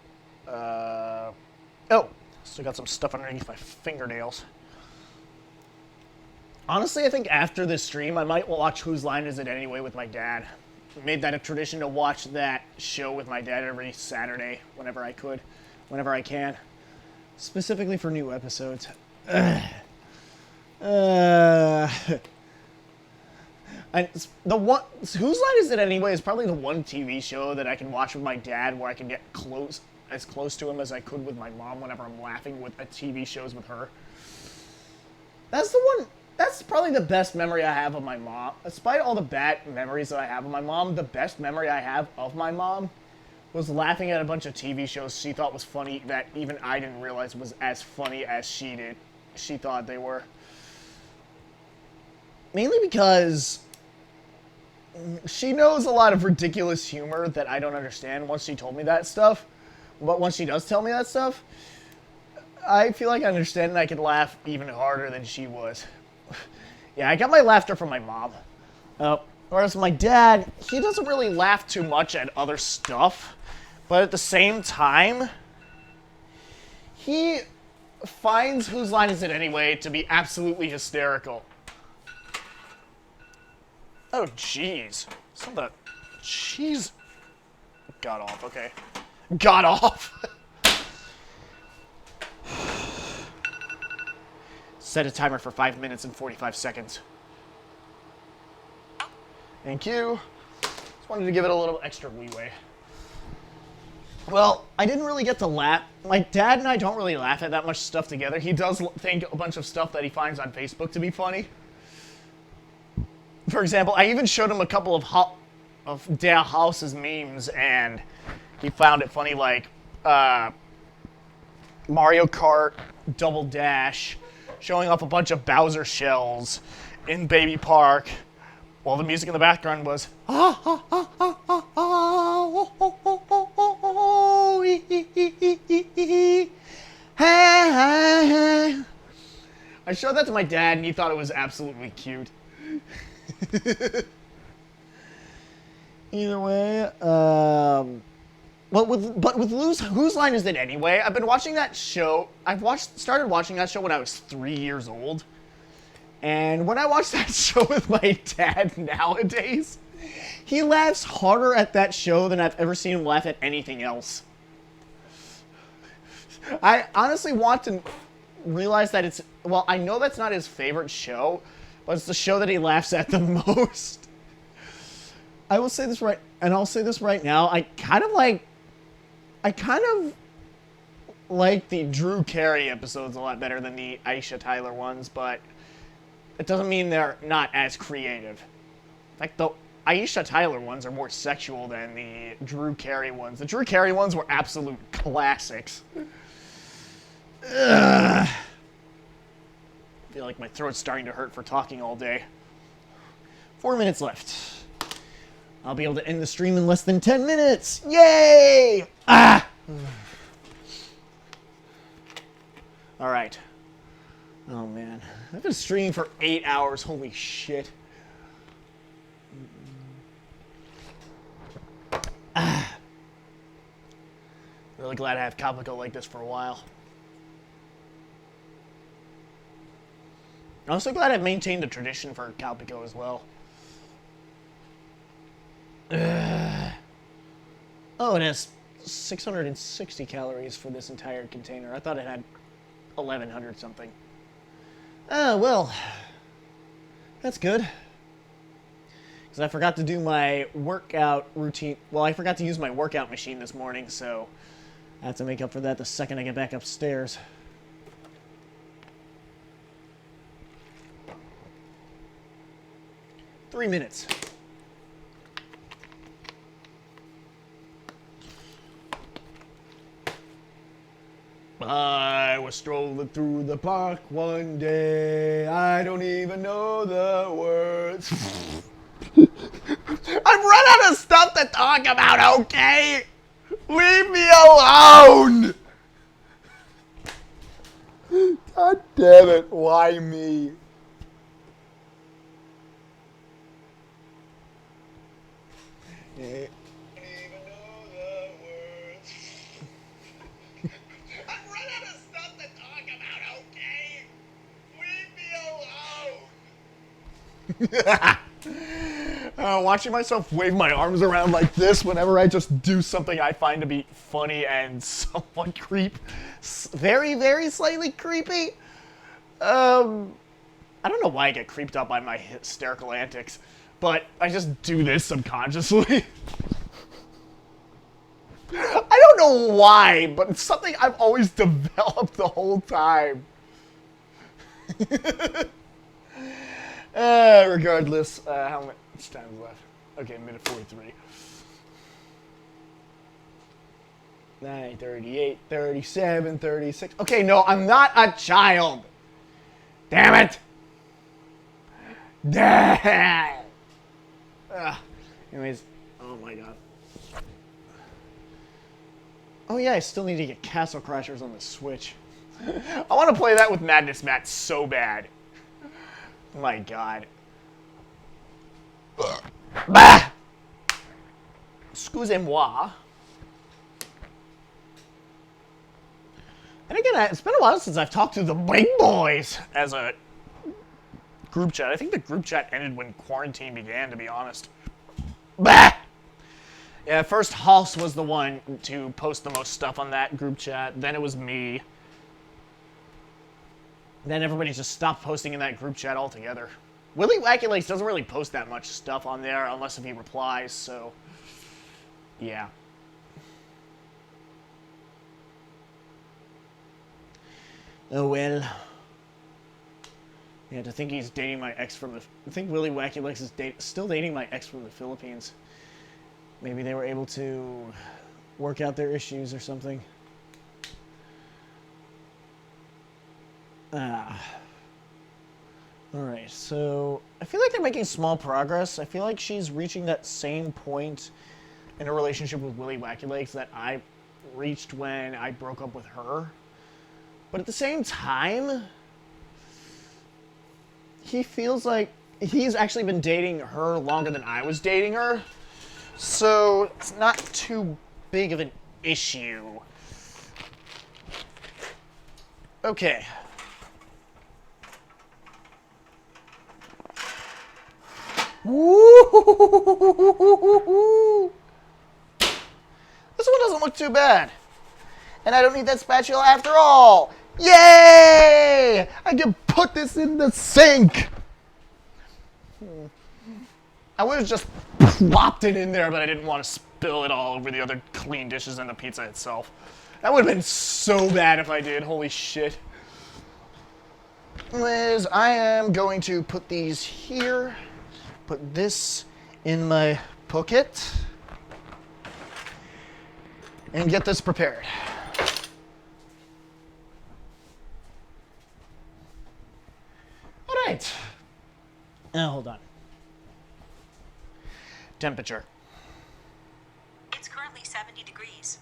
Oh, still got some stuff underneath my fingernails. Honestly, I think after this stream, I might watch Whose Line Is It Anyway with my dad. Made that a tradition to watch that show with my dad every Saturday, whenever I can. Specifically for new episodes. Whose Line Is It Anyway is probably the one TV show that I can watch with my dad where I can get as close to him as I could with my mom whenever I'm laughing with TV shows with her. That's probably the best memory I have of my mom. Despite all the bad memories that I have of my mom, the best memory I have of my mom was laughing at a bunch of TV shows she thought was funny that even I didn't realize was as funny as she did. She thought they were. Mainly because she knows a lot of ridiculous humor that I don't understand once she told me that stuff. But once she does tell me that stuff, I feel like I understand and I can laugh even harder than she was. Yeah, I got my laughter from my mom. Whereas my dad, he doesn't really laugh too much at other stuff. But at the same time, he finds Whose Line Is It Anyway to be absolutely hysterical. Oh, jeez. Some of that cheese got off, okay. Got off. Set a timer for 5 minutes and 45 seconds. Thank you. Just wanted to give it a little extra leeway. Well, I didn't really get to laugh. My dad and I don't really laugh at that much stuff together. He does think a bunch of stuff that he finds on Facebook to be funny. For example, I even showed him a couple of Der House's memes, and he found it funny, like Mario Kart Double Dash, showing off a bunch of Bowser shells in Baby Park, while the music in the background was I showed that to my dad, and he thought it was absolutely cute. Either way, Well, with whose line is it anyway? I've been watching that show. Started watching that show when I was 3 years old. And when I watch that show with my dad nowadays, he laughs harder at that show than I've ever seen him laugh at anything else. I honestly want to realize that it's... Well, I know that's not his favorite show, but it's the show that he laughs at the most. I will say this right... And I'll say this right now. I kind of like the Drew Carey episodes a lot better than the Aisha Tyler ones, but it doesn't mean they're not as creative. In fact, the Aisha Tyler ones are more sexual than the Drew Carey ones. The Drew Carey ones were absolute classics. Ugh. I feel like my throat's starting to hurt for talking all day. 4 minutes left. I'll be able to end the stream in less than 10 minutes. Yay! Ah! All right. Oh, man. I've been streaming for 8 hours. Holy shit. Really glad I have Capico like this for a while. I'm also glad I've maintained the tradition for Capico as well. Oh, it has 660 calories for this entire container. I thought it had 1,100 something. Oh, well. That's good. Because I forgot to do my workout routine. Well, I forgot to use my workout machine this morning, so I have to make up for that the second I get back upstairs. Three minutes. I was strolling through the park one day. I don't even know the words. I've run out of stuff to talk about, okay? Leave me alone! God damn it, why me? Watching myself wave my arms around like this whenever I just do something I find to be funny and somewhat very, very slightly creepy. I don't know why I get creeped out by my hysterical antics, but I just do this subconsciously. I don't know why, but it's something I've always developed the whole time. Regardless, how much time is left? Okay, minute 43. 9, 38, 37, 36. Okay, no, I'm not a child. Damn it. Damn. Anyways, oh my god. Oh yeah, I still need to get Castle Crashers on the Switch. I want to play that with Madness Matt so bad. Oh my god. Bah! Excusez-moi. And again, it's been a while since I've talked to the big boys as a group chat. I think the group chat ended when quarantine began, to be honest. Bah! Yeah, first Hulse was the one to post the most stuff on that group chat. Then it was me. Then everybody just stopped posting in that group chat altogether. Willy Wacky Legs doesn't really post that much stuff on there unless if he replies, so yeah. Oh well. Yeah, to think he's dating my ex from the... I think Willy Wacky Legs is still dating my ex from the Philippines. Maybe they were able to work out their issues or something. Alright, so I feel like they're making small progress. I feel like she's reaching that same point in a relationship with Willy Wacky Legs that I reached when I broke up with her. But at the same time, he feels like he's actually been dating her longer than I was dating her. So it's not too big of an issue. Okay. Woo! This one doesn't look too bad. And I don't need that spatula after all. Yay! I can put this in the sink. I would have just plopped it in there, but I didn't want to spill it all over the other clean dishes and the pizza itself. That would have been so bad if I did. Holy shit. Anyways, I am going to put these here. Put this in my pocket. And get this prepared. All right. Now, hold on. Temperature. It's currently 70 degrees.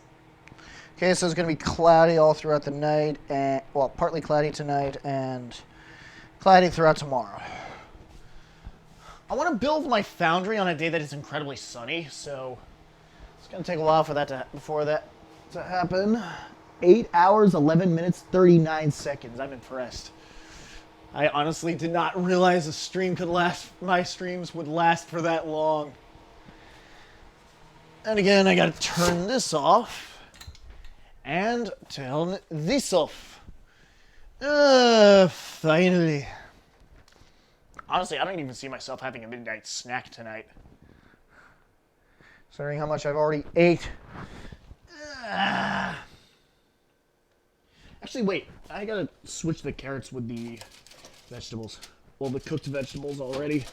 Okay, so it's going to be cloudy all throughout the night, and well, partly cloudy tonight and cloudy throughout tomorrow. I want to build my foundry on a day that is incredibly sunny, so it's going to take a while for that to happen. 8 hours, 11 minutes, 39 seconds. I'm impressed. I honestly did not realize my streams would last for that long. And again, I gotta turn this off and turn this off. Finally. Honestly, I don't even see myself having a midnight snack tonight. Considering how much I've already ate. Actually, wait. I gotta switch the carrots with the vegetables. Well, the cooked vegetables already.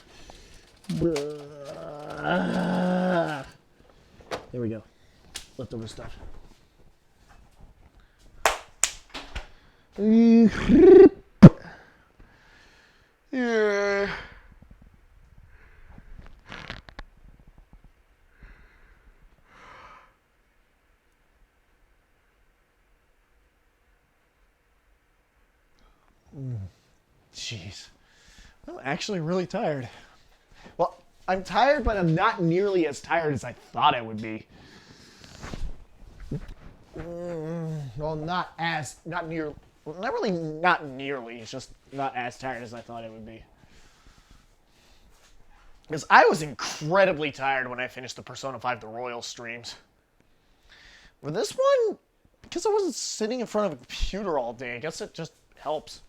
There we go. Leftover stuff. Yeah. Jeez. I'm actually really tired. Well, I'm tired, but I'm not nearly as tired as I thought I would be. Well, not nearly, it's just not as tired as I thought it would be. Because I was incredibly tired when I finished the Persona 5 The Royal streams. For this one, because I wasn't sitting in front of a computer all day, I guess it just helps.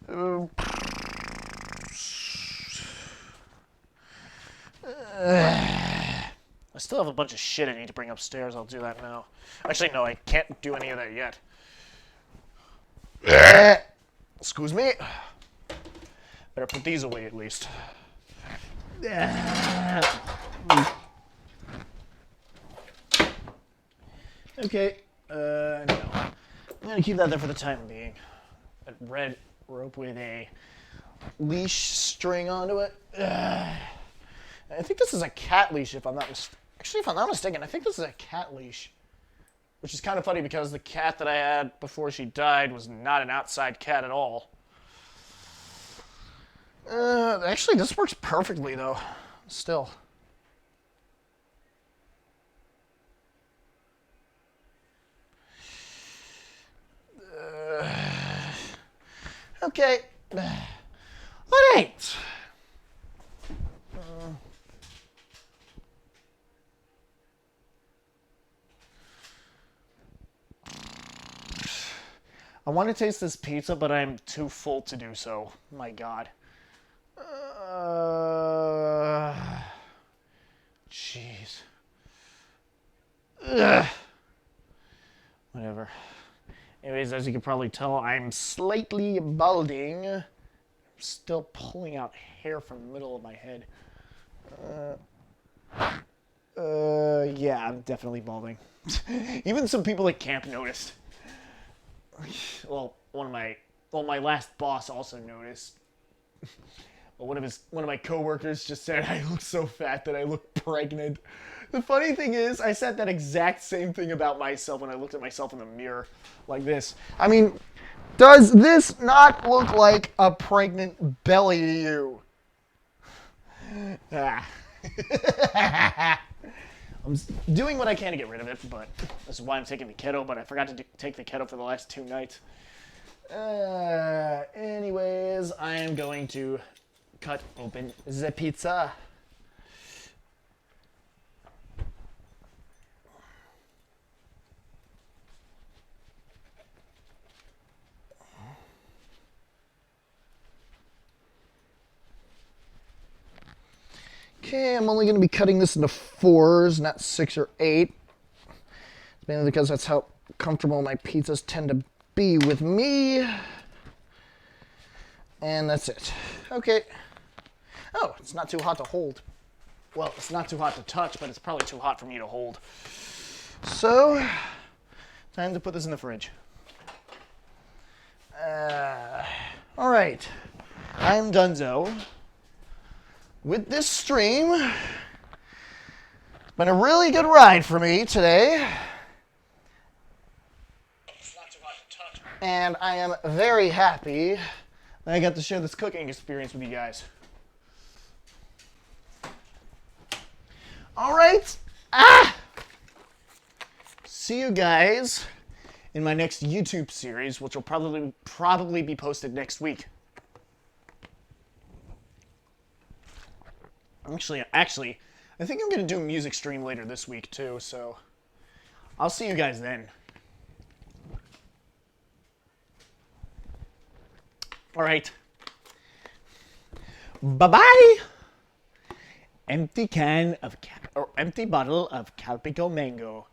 I still have a bunch of shit I need to bring upstairs. I'll do that now. Actually, no, I can't do any of that yet. Excuse me. Better put these away at least. Okay. No. I'm gonna keep that there for the time being. That red rope with a leash string onto it. I think this is a cat leash if I'm not mistaken. Actually, if I'm not mistaken, I think this is a cat leash. Which is kind of funny because the cat that I had before she died was not an outside cat at all. Actually, this works perfectly though. Still. Okay. All right. I want to taste this pizza, but I'm too full to do so. My God. Jeez. Whatever. Anyways, as you can probably tell, I'm slightly balding. I'm still pulling out hair from the middle of my head. Yeah, I'm definitely balding. Even some people at camp noticed. Well, my last boss also noticed. Well, one of my coworkers just said I look so fat that I look pregnant. The funny thing is, I said that exact same thing about myself when I looked at myself in the mirror, like this. I mean, does this not look like a pregnant belly to you? I'm I'm doing what I can to get rid of it, but this is why I'm taking the keto, but I forgot to take the keto for the last 2 nights. Anyways, I am going to cut open the pizza. Okay, I'm only going to be cutting this into 4s, not 6 or 8. It's mainly because that's how comfortable my pizzas tend to be with me. And that's it. Okay. Oh, it's not too hot to hold. Well, it's not too hot to touch, but it's probably too hot for me to hold. So, time to put this in the fridge. All right. I'm donezo with this stream. It's been a really good ride for me today. It's not too hot to touch. And I am very happy that I got to share this cooking experience with you guys. All right. See you guys in my next YouTube series, which will probably be posted next week. Actually, I think I'm going to do a music stream later this week too, so I'll see you guys then. All right. Bye-bye. Empty bottle of Calpico Mango.